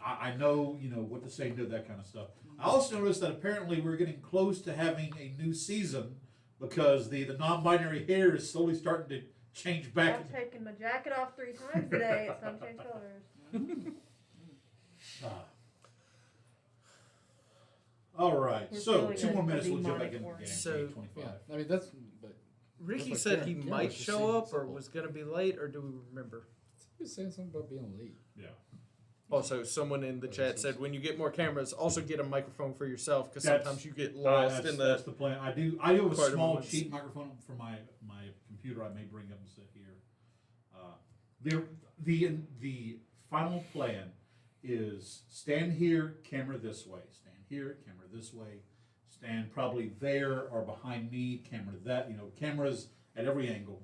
Speaker 5: I know, what to say, do that kind of stuff. I also noticed that apparently we're getting close to having a new season because the non-binary hair is slowly starting to change back.
Speaker 4: I've taken my jacket off 3 times today. It's time to change colors.
Speaker 5: All right,
Speaker 4: We're
Speaker 5: so
Speaker 4: feeling
Speaker 5: 2 more
Speaker 4: a
Speaker 5: minutes, we'll jump back
Speaker 4: demonic
Speaker 5: into the
Speaker 4: war.
Speaker 5: game.
Speaker 6: So-
Speaker 5: 25.
Speaker 3: Yeah, I mean that's. But
Speaker 6: Ricky
Speaker 3: Like
Speaker 6: said
Speaker 3: Karen-
Speaker 6: he
Speaker 3: Karen
Speaker 6: might
Speaker 3: was just
Speaker 6: show
Speaker 3: saying
Speaker 6: up or
Speaker 3: something.
Speaker 6: was going to be late, or do we remember?
Speaker 3: he was saying something about being late.
Speaker 5: Yeah.
Speaker 6: Also, someone in the chat said when you get more cameras, also get a microphone for yourself because
Speaker 5: That's-
Speaker 6: sometimes you get lost
Speaker 5: that's,
Speaker 6: in
Speaker 5: that's
Speaker 6: the.
Speaker 5: the plan. I do have a
Speaker 6: Quite a
Speaker 5: small
Speaker 6: moment.
Speaker 5: cheap microphone for my computer. I may bring up and sit here. The final plan is stand here, camera this way. Stand here, camera this way. Stand probably there or behind me, camera that. Cameras at every angle.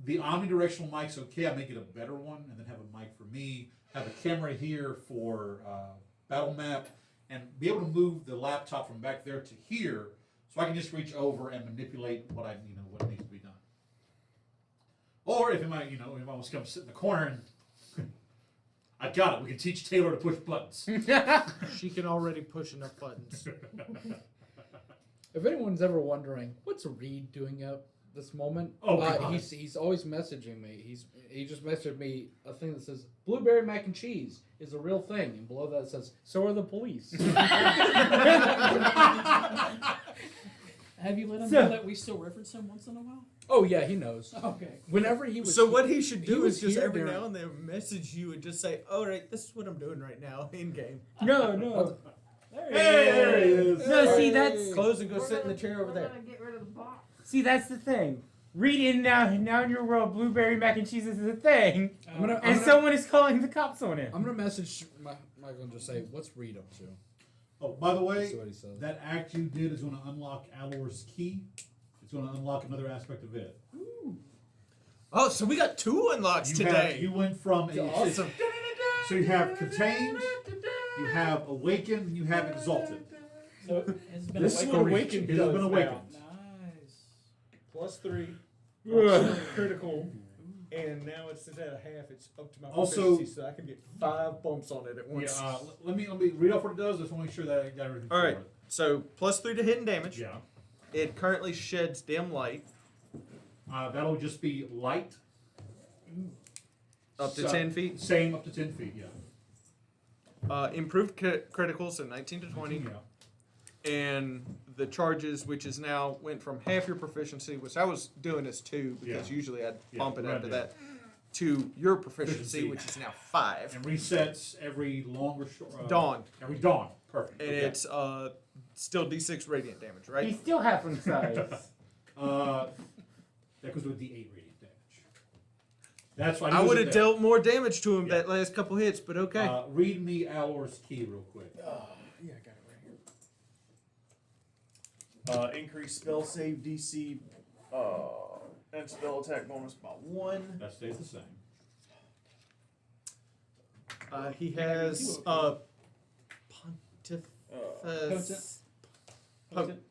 Speaker 5: The omnidirectional mic's okay. I may get a better one and then have a mic for me. Have a camera here for battle map, and be able to move the laptop from back there to here, so I can just reach over and manipulate what what needs to be done. Or if if I was come sit in the corner and I got it. We can teach Taylor to push buttons.
Speaker 6: She can already push enough buttons.
Speaker 3: If anyone's ever wondering, what's Reed doing at this moment?
Speaker 5: Oh, God.
Speaker 3: He's always messaging me. He just messaged me a thing that says blueberry mac and cheese is a real thing, and below that it says so are the police.
Speaker 2: Have you let him know that we still reference him once in a while?
Speaker 3: Oh yeah, he knows.
Speaker 2: Okay.
Speaker 3: Whenever he was
Speaker 6: So what he should do
Speaker 3: was
Speaker 6: is just
Speaker 3: here
Speaker 6: every
Speaker 3: during-
Speaker 6: now and then message you and just say, "All right, this is what I'm doing right now in game."
Speaker 9: No.
Speaker 2: There
Speaker 5: There he is.
Speaker 9: No, see, that's
Speaker 6: Close and go sit in the chair over
Speaker 4: We're
Speaker 6: there.
Speaker 4: gonna get rid of the box.
Speaker 9: see, that's the thing. Read in now in your world, blueberry mac and cheese is a thing, and someone is calling the cops on him.
Speaker 3: I'm gonna message Michael and just say, "What's Reed up to?"
Speaker 5: Oh, by the way,
Speaker 3: See what he says.
Speaker 5: that act you did is going to unlock Alor's key. It's going to unlock another aspect of it.
Speaker 6: Oh, so we got 2 unlocks today.
Speaker 5: You went from
Speaker 6: Awesome.
Speaker 5: So you have contained, you have awakened, and you have exalted.
Speaker 2: So it's been
Speaker 6: This is what
Speaker 2: awakened.
Speaker 6: awakened
Speaker 5: It has
Speaker 6: does
Speaker 5: been
Speaker 6: now.
Speaker 5: awakened.
Speaker 2: Nice.
Speaker 6: +3. Critical. And now instead of half, it's up to my
Speaker 5: Also-
Speaker 6: proficiency, so I can get 5 bumps on it at
Speaker 5: Yeah,
Speaker 6: once.
Speaker 5: let me read off what it does. Just want to make sure that I got everything.
Speaker 6: All
Speaker 5: for
Speaker 6: right.
Speaker 5: it.
Speaker 6: So +3 to hit and damage.
Speaker 5: Yeah.
Speaker 6: It currently sheds dim light
Speaker 5: That'll just be light.
Speaker 6: up to
Speaker 5: So-
Speaker 6: 10 feet.
Speaker 5: Same up to 10 feet. Yeah.
Speaker 6: Improved critical, so 19 to 20.
Speaker 5: Yeah.
Speaker 6: And the charges, which is now went from half your proficiency, which I was doing as 2 because
Speaker 5: Yeah.
Speaker 6: usually I'd
Speaker 5: Yeah,
Speaker 6: bump it
Speaker 5: right
Speaker 6: after
Speaker 5: there.
Speaker 6: that, to your proficiency,
Speaker 5: Proficiency.
Speaker 6: which is now 5.
Speaker 5: And resets every long or short.
Speaker 6: Dawn.
Speaker 5: Every dawn. Perfect.
Speaker 6: And
Speaker 5: Okay.
Speaker 6: it's still D6 radiant damage, right?
Speaker 9: He's still halfling size.
Speaker 5: That goes with the 8 radiant damage. That's why
Speaker 6: I would have dealt more damage to him that last couple hits, but okay.
Speaker 5: Read me Alor's key real quick.
Speaker 6: Yeah, I got it right here.
Speaker 11: Increase spell save DC and spell attack bonus by 1.
Speaker 5: That stays the same.
Speaker 6: He has Pontifex.
Speaker 2: Potent.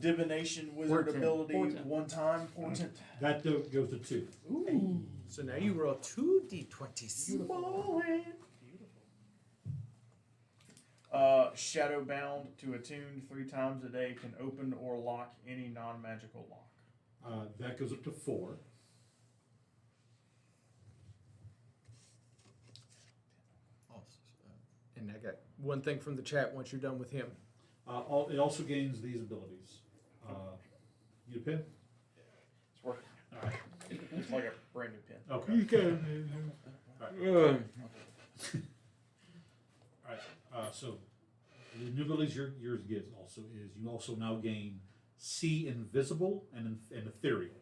Speaker 11: Divination wizard
Speaker 9: Portent.
Speaker 11: ability
Speaker 2: Portent.
Speaker 11: 1 time. Portent.
Speaker 5: That goes to 2.
Speaker 2: Ooh.
Speaker 6: So now you roll 2d20s.
Speaker 11: Shadow bound to attune 3 times a day can open or lock any non-magical lock.
Speaker 5: That goes up to 4.
Speaker 6: And I got one thing from the chat once you're done with him.
Speaker 5: It also gains these abilities. You a pin?
Speaker 11: It's working.
Speaker 5: All right.
Speaker 11: It's like a brand new pin.
Speaker 5: Okay. All right. So The new abilities yours gets also is you also now gain See Invisible and Ethereal.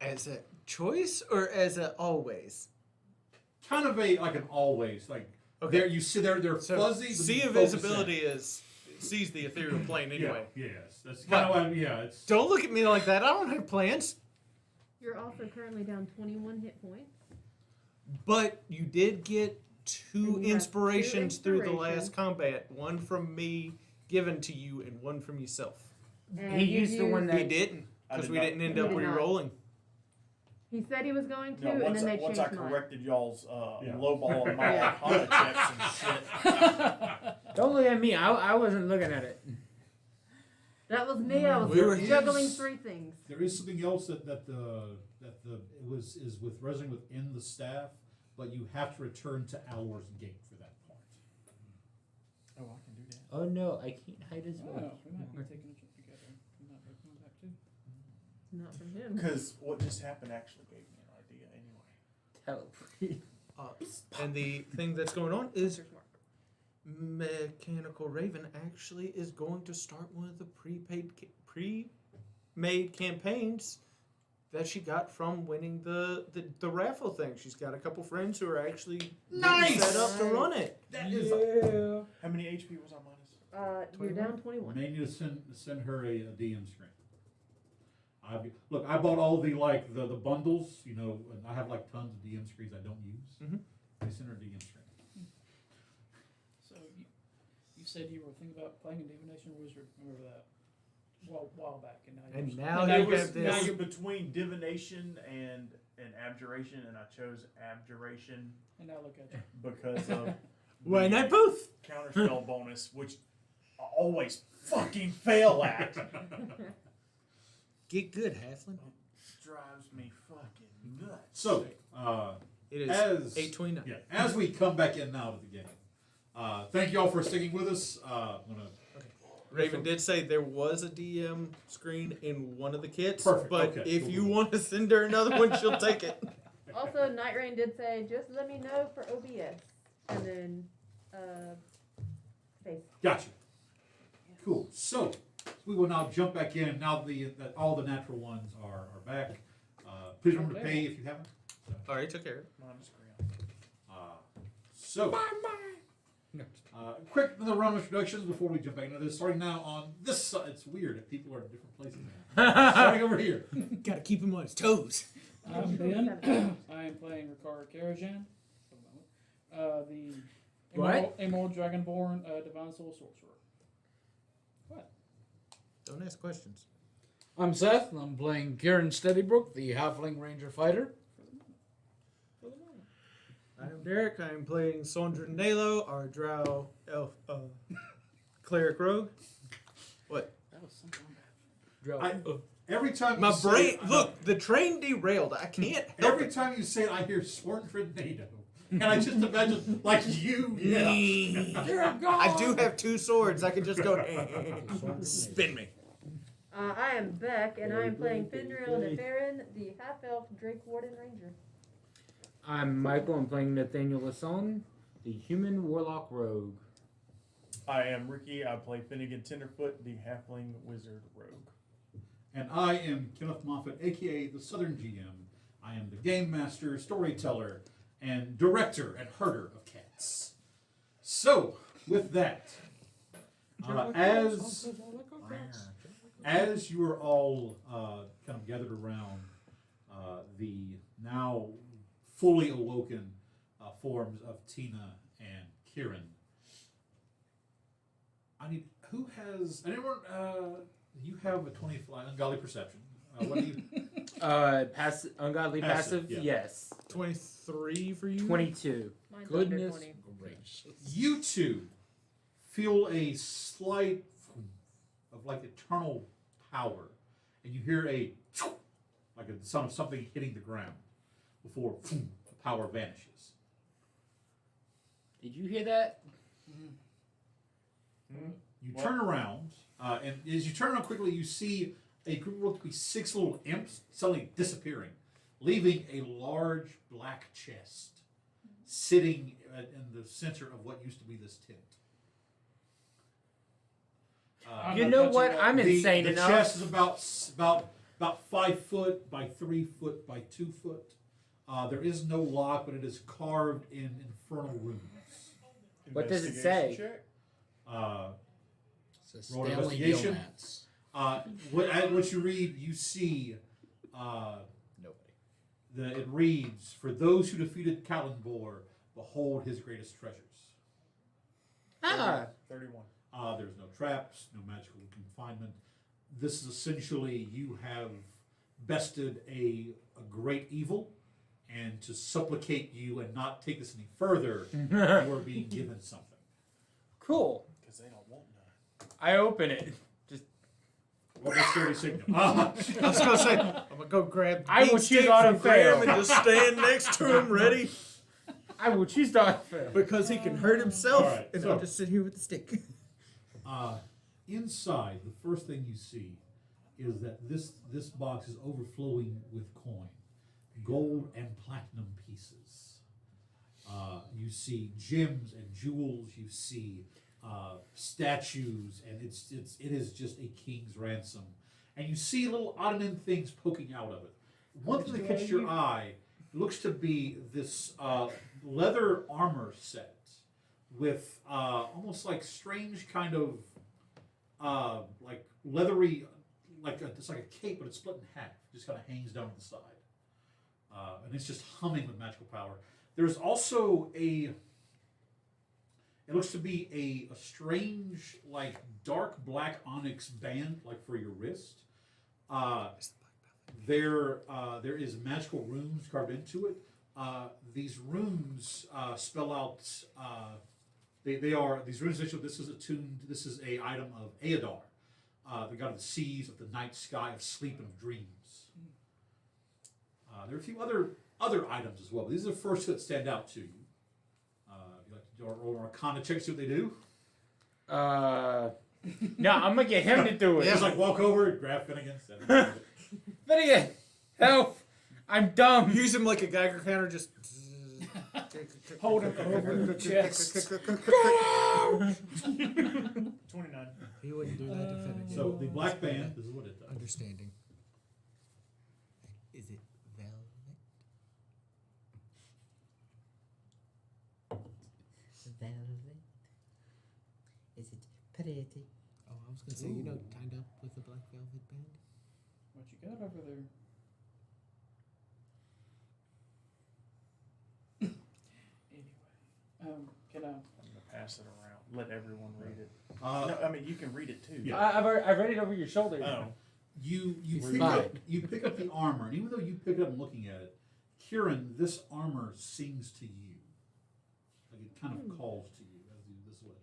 Speaker 1: As a choice or as a always?
Speaker 5: Kind of like an always like.
Speaker 1: Okay.
Speaker 5: There you see they're fuzzy. But
Speaker 1: See
Speaker 5: you focus
Speaker 1: invisibility
Speaker 5: in.
Speaker 1: sees the ethereal plane anyway.
Speaker 5: Yeah, yes, that's kind of what. Yeah, it's.
Speaker 1: Don't look at me like that. I don't have plans.
Speaker 4: You're also currently down 21 hit points.
Speaker 1: But you did get two
Speaker 4: And you have
Speaker 1: inspirations
Speaker 4: two
Speaker 1: through the
Speaker 4: inspirations.
Speaker 1: last combat. One from me given to you, and one from yourself.
Speaker 4: And
Speaker 9: He
Speaker 4: you
Speaker 9: used the one
Speaker 1: He
Speaker 9: that
Speaker 1: didn't,
Speaker 11: I
Speaker 1: because
Speaker 11: did
Speaker 1: we
Speaker 11: not.
Speaker 1: didn't end
Speaker 4: He
Speaker 1: up
Speaker 4: did not.
Speaker 1: re-rolling.
Speaker 4: He said he was going to,
Speaker 11: No,
Speaker 4: and
Speaker 11: once,
Speaker 4: then they
Speaker 11: once
Speaker 4: changed
Speaker 11: I
Speaker 4: mine.
Speaker 11: corrected y'all's
Speaker 5: Yeah.
Speaker 11: lowball and my
Speaker 4: Yeah.
Speaker 11: Arcana checks and shit.
Speaker 9: Don't look at me. I wasn't looking at it.
Speaker 4: That was me. I was
Speaker 5: There
Speaker 4: juggling
Speaker 5: is-
Speaker 4: 3 things.
Speaker 5: There is something else that is with resident within the staff, but you have to return to Alor's Gate for that part.
Speaker 11: Oh, I can do that.
Speaker 9: Oh no, I can't hide as
Speaker 2: Oh,
Speaker 9: well.
Speaker 2: we might be taking a trip together. We might be coming back too.
Speaker 4: Not from him.
Speaker 11: Because what just happened actually gave me an idea anyway.
Speaker 1: And the thing that's going on is
Speaker 4: Hunter's mark.
Speaker 1: Mechanical Raven actually is going to start one of the pre-made campaigns that she got from winning the raffle thing. She's got a couple friends who are actually getting
Speaker 5: Nice!
Speaker 1: set up to run it.
Speaker 5: That is.
Speaker 11: How many HP was I minus?
Speaker 4: You're down 21.
Speaker 5: May need to send her a DM screen. Look, I bought all the the bundles. You know, and I have like tons of DM screens I don't use.
Speaker 1: Mhm.
Speaker 5: I send her a DM screen.
Speaker 2: So you said you were thinking about playing a Divination Wizard. Remember that? Well, a while back, and now
Speaker 1: And
Speaker 2: you're
Speaker 1: now
Speaker 2: and
Speaker 1: you
Speaker 2: you're-
Speaker 1: have
Speaker 11: Now
Speaker 1: this.
Speaker 11: you're between divination and abjuration, and I chose abjuration
Speaker 2: and now look at you.
Speaker 11: because of
Speaker 1: Why
Speaker 11: the
Speaker 1: not both?
Speaker 11: counterspell bonus, which I always fucking fail at.
Speaker 1: Get good, Halfling.
Speaker 11: Drives me fucking nuts.
Speaker 5: So,
Speaker 1: It is
Speaker 5: as
Speaker 1: 8:29.
Speaker 5: yeah, as we come back in now to the game, thank you all for sticking with us. I'm gonna
Speaker 1: Raven did say there was a DM screen in one of the kits,
Speaker 5: Perfect,
Speaker 1: but
Speaker 5: okay,
Speaker 1: if
Speaker 5: cool.
Speaker 1: you want to send her another one, she'll take it.
Speaker 4: Also, Night Rain did say, just let me know for OBS. And then, face.
Speaker 5: Gotcha. Cool. So we will now jump back in. Now that all the natural ones are back. Please remember to pay if you haven't.
Speaker 1: Already took care of it.
Speaker 11: Minus ground.
Speaker 5: So, quick another round of introductions before we jump back into this. Starting now on this side. It's weird that people are in different places now. Starting over here.
Speaker 1: Gotta keep him on his toes.
Speaker 2: I'm Ben. I am playing Ricard Karajan. The
Speaker 9: What?
Speaker 2: Emerald Dragonborn Divine Soul Sorcerer. What?
Speaker 1: Don't ask questions.
Speaker 3: I'm Seth, and I'm playing Kieran Steadybrook, the Halfling Ranger Fighter.
Speaker 1: I am Derek. I am playing Sondra Nalo, our drow elf cleric rogue. What?
Speaker 2: That was something.
Speaker 1: Drow.
Speaker 5: Every time
Speaker 1: My
Speaker 5: you say,
Speaker 1: brain. Look, the train derailed. I can't help
Speaker 5: Every
Speaker 1: it.
Speaker 5: time you say it, I hear Sworn NATO. And I just imagine, like you. Yeah.
Speaker 1: I do have 2 swords. I can just go spin me.
Speaker 4: I am Beck, and I am playing Findril Nefarin, the half-elf Drake Warden Ranger.
Speaker 9: I'm Michael. I'm playing Nathaniel Lasson, the human warlock rogue.
Speaker 11: I am Ricky. I play Finnegan Tenderfoot, the halfling wizard rogue.
Speaker 5: And I am Kenneth Moffat, aka the Southern GM. I am the game master, storyteller, and director and herder of cats. So, with that, as you are all kind of gathered around the now fully awoken forms of Tina and Kieran, anyone? You have a 20 ungodly perception. What do you?
Speaker 9: Ungodly
Speaker 5: Passive,
Speaker 9: passive,
Speaker 5: yeah.
Speaker 9: yes.
Speaker 1: 23 for you?
Speaker 9: 22.
Speaker 4: Mine's under
Speaker 3: Goodness
Speaker 4: 20.
Speaker 3: gracious.
Speaker 5: You two feel a slight of like eternal power, and you hear a like a sound of something hitting the ground before the power vanishes.
Speaker 9: Did you hear that?
Speaker 5: You turn around, and as you turn around quickly, you see a group of what could be 6 little imps suddenly disappearing, leaving a large black chest sitting in the center of what used to be this tent.
Speaker 9: You know what? I'm
Speaker 5: the
Speaker 9: insane
Speaker 5: the
Speaker 9: enough.
Speaker 5: chest is about 5 foot by 3 foot by 2 foot. There is no lock, but it is carved in infernal runes.
Speaker 9: What does it
Speaker 11: Investigation
Speaker 9: say?
Speaker 11: check?
Speaker 3: It's a
Speaker 5: Roll
Speaker 3: Stanley
Speaker 5: investigation.
Speaker 3: Gilmans.
Speaker 5: What you read, you see.
Speaker 3: Nobody.
Speaker 5: It reads, "For those who defeated Kalendor, behold his greatest treasures."
Speaker 9: Ah.
Speaker 11: 31.
Speaker 5: There's no traps, no magical confinement. This is essentially you have bested a great evil, and to supplicate you and not take this any further, you are being given something.
Speaker 9: Cool.
Speaker 11: Because they don't want none.
Speaker 9: I open it. Just
Speaker 5: What was 30 signal?
Speaker 1: I was gonna say, I'm gonna go grab.
Speaker 9: I will
Speaker 1: beefsteak
Speaker 9: choose auto
Speaker 1: from Graham
Speaker 9: fail.
Speaker 1: and just stand next to him, ready,
Speaker 9: I will choose to fail.
Speaker 1: because he can hurt himself,
Speaker 5: All right,
Speaker 1: and
Speaker 5: so-
Speaker 1: I'll just sit here with the stick.
Speaker 5: Inside, the first thing you see is that this box is overflowing with coin, gold and platinum pieces. You see gems and jewels. You see statues, and it is just a king's ransom. And you see little odd and end things poking out of it. One thing that catches your eye looks to be this leather armor set with almost like strange kind of like leathery, it's like a cape, but it's split in half. It just kind of hangs down the side, and it's just humming with magical power. There's also it looks to be a strange, like dark black onyx band, like for your wrist. There is magical runes carved into it. These runes spell out. They are these runes. This is attuned. This is a item of Aedar, the god of the seas, of the night sky, of sleep, and of dreams. There are a few other items as well, but these are the first that stand out to you. If you like to roll an Arcana check, see what they do.
Speaker 9: No, I'm gonna get him to do it.
Speaker 5: Just like walk over, grab Finnegan.
Speaker 9: Finnegan, help! I'm dumb.
Speaker 1: Use him like a Geiger counter, just
Speaker 2: Hold him over the chest.
Speaker 11: 29.
Speaker 1: He wouldn't do that to Finnegan.
Speaker 5: So the black band, this is what it does.
Speaker 1: Understanding. Is it velvet?
Speaker 12: Velvet. Is it pretty?
Speaker 1: Oh, I was gonna say, you know, tied up with a black velvet band.
Speaker 2: What you got over there? Anyway, can I?
Speaker 11: I'm gonna pass it around. Let everyone read it.
Speaker 5: Uh,
Speaker 11: No, I mean you can read it too.
Speaker 5: Yeah.
Speaker 9: I've read it over your shoulder.
Speaker 11: Oh.
Speaker 5: You
Speaker 3: Fine.
Speaker 5: pick up the armor, and even though you pick it up and looking at it, Kieran, this armor sings to you. Like it kind of calls to you. This is what it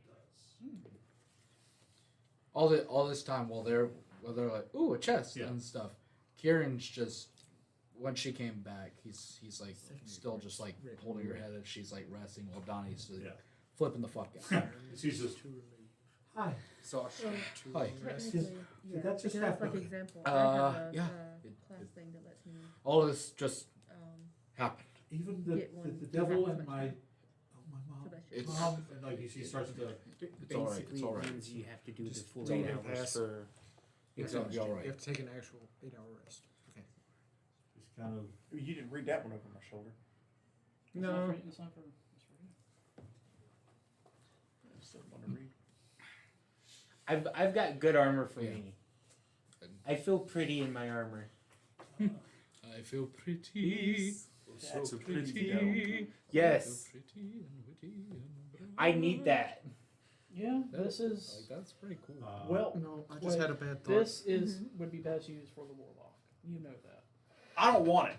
Speaker 5: does.
Speaker 3: All this time while they're like, ooh, a chest
Speaker 5: Yeah.
Speaker 3: and stuff. Kieran's just when she came back, he's like still just like holding her head as she's like resting while Donnie's like,
Speaker 5: Yeah.
Speaker 3: flipping the fuck out.
Speaker 5: She's just hi.
Speaker 3: So
Speaker 4: Hi.
Speaker 3: hi.
Speaker 5: Did that just
Speaker 4: because
Speaker 5: happen?
Speaker 4: like example, I have a
Speaker 3: yeah.
Speaker 4: class thing that lets me
Speaker 3: All this just happened.
Speaker 5: Even
Speaker 4: Get one
Speaker 5: the devil
Speaker 4: half as
Speaker 5: and
Speaker 4: much
Speaker 5: my
Speaker 4: time.
Speaker 5: my mom.
Speaker 4: So that's just
Speaker 3: It's-
Speaker 5: Mom, and like she starts to.
Speaker 3: It's all right. It's all right.
Speaker 9: means you have to do
Speaker 1: Just
Speaker 9: the full
Speaker 1: don't
Speaker 9: 8 hours
Speaker 1: pass.
Speaker 9: for
Speaker 3: It's gonna be all
Speaker 1: You
Speaker 3: right.
Speaker 1: have to take an actual 8-hour rest. Okay.
Speaker 5: Just kind of.
Speaker 11: You didn't read that one over my shoulder.
Speaker 9: No.
Speaker 2: It's not for you.
Speaker 11: I still want to read.
Speaker 9: I've got good armor for
Speaker 3: Yeah.
Speaker 9: me. I feel pretty in my armor.
Speaker 3: I feel pretty.
Speaker 11: That's
Speaker 3: So
Speaker 11: a pretty
Speaker 3: pretty.
Speaker 9: Yes.
Speaker 3: So pretty and witty and
Speaker 9: I need that.
Speaker 2: Yeah,
Speaker 3: That-
Speaker 2: this is
Speaker 3: Like that's pretty cool.
Speaker 2: well.
Speaker 1: No, I just
Speaker 2: Wait,
Speaker 1: had a bad thought.
Speaker 2: This is would be best used for the warlock. You know that.
Speaker 11: I don't want it.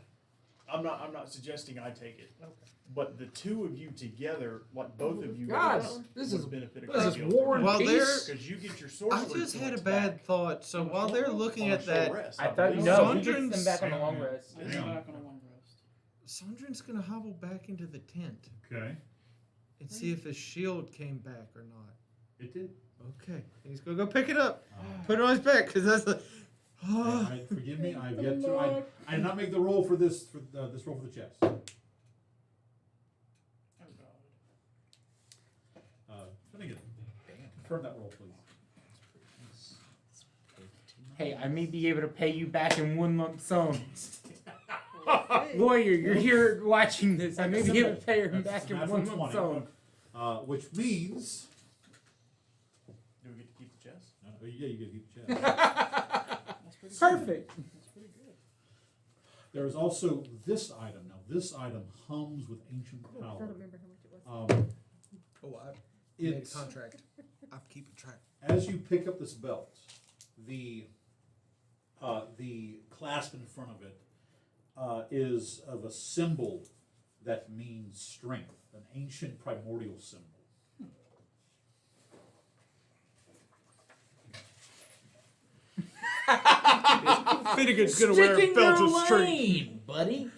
Speaker 11: I'm not suggesting I take it.
Speaker 2: Okay.
Speaker 11: But the two of you together, like both of you,
Speaker 3: God,
Speaker 11: guys,
Speaker 3: this
Speaker 11: would
Speaker 3: is
Speaker 11: benefit a
Speaker 3: this
Speaker 11: great
Speaker 3: is
Speaker 11: deal.
Speaker 3: war and
Speaker 1: While
Speaker 3: peace.
Speaker 11: Because you get your sword.
Speaker 1: I just had a bad thought. So
Speaker 2: On a
Speaker 1: while
Speaker 2: short
Speaker 1: they're
Speaker 2: rest?
Speaker 1: looking
Speaker 11: on a
Speaker 1: at
Speaker 11: short
Speaker 1: that,
Speaker 11: rest,
Speaker 9: I thought
Speaker 11: believe.
Speaker 9: no, he
Speaker 1: Sondren's-
Speaker 9: gets them back on the long rest.
Speaker 2: Let's go back on a long rest.
Speaker 1: Sondren's gonna hobble back into the tent
Speaker 5: Okay.
Speaker 1: and see if his shield came back or not.
Speaker 5: It did.
Speaker 1: Okay. He's gonna go pick it up, put it on his back, because that's the.
Speaker 5: Forgive me. I've yet to. I did not make the roll for this. For this roll for the chest.
Speaker 2: Okay.
Speaker 5: confirm that roll, please.
Speaker 9: Hey, I may be able to pay you back in one lump sum.
Speaker 10: Hey.
Speaker 9: Lawyer, you're here watching this. I may be able to pay her
Speaker 5: That's
Speaker 9: back
Speaker 5: a
Speaker 9: in
Speaker 5: natural
Speaker 9: one lump
Speaker 5: 20,
Speaker 9: sum.
Speaker 5: which means...
Speaker 11: Do we get to keep the chest?
Speaker 5: Yeah, you get to keep the chest.
Speaker 2: That's pretty
Speaker 9: Perfect.
Speaker 2: Good. That's pretty good.
Speaker 5: There is also this item. Now, this item hums with ancient
Speaker 4: I
Speaker 5: power.
Speaker 4: don't remember how much it was.
Speaker 1: Oh, I made a
Speaker 5: It's,
Speaker 1: contract. I'm keeping track.
Speaker 5: as you pick up this belt, the clasp in front of it is of a symbol that means strength, an ancient primordial symbol.
Speaker 1: Finnegan's gonna wear a belt of strength.
Speaker 3: lane, buddy.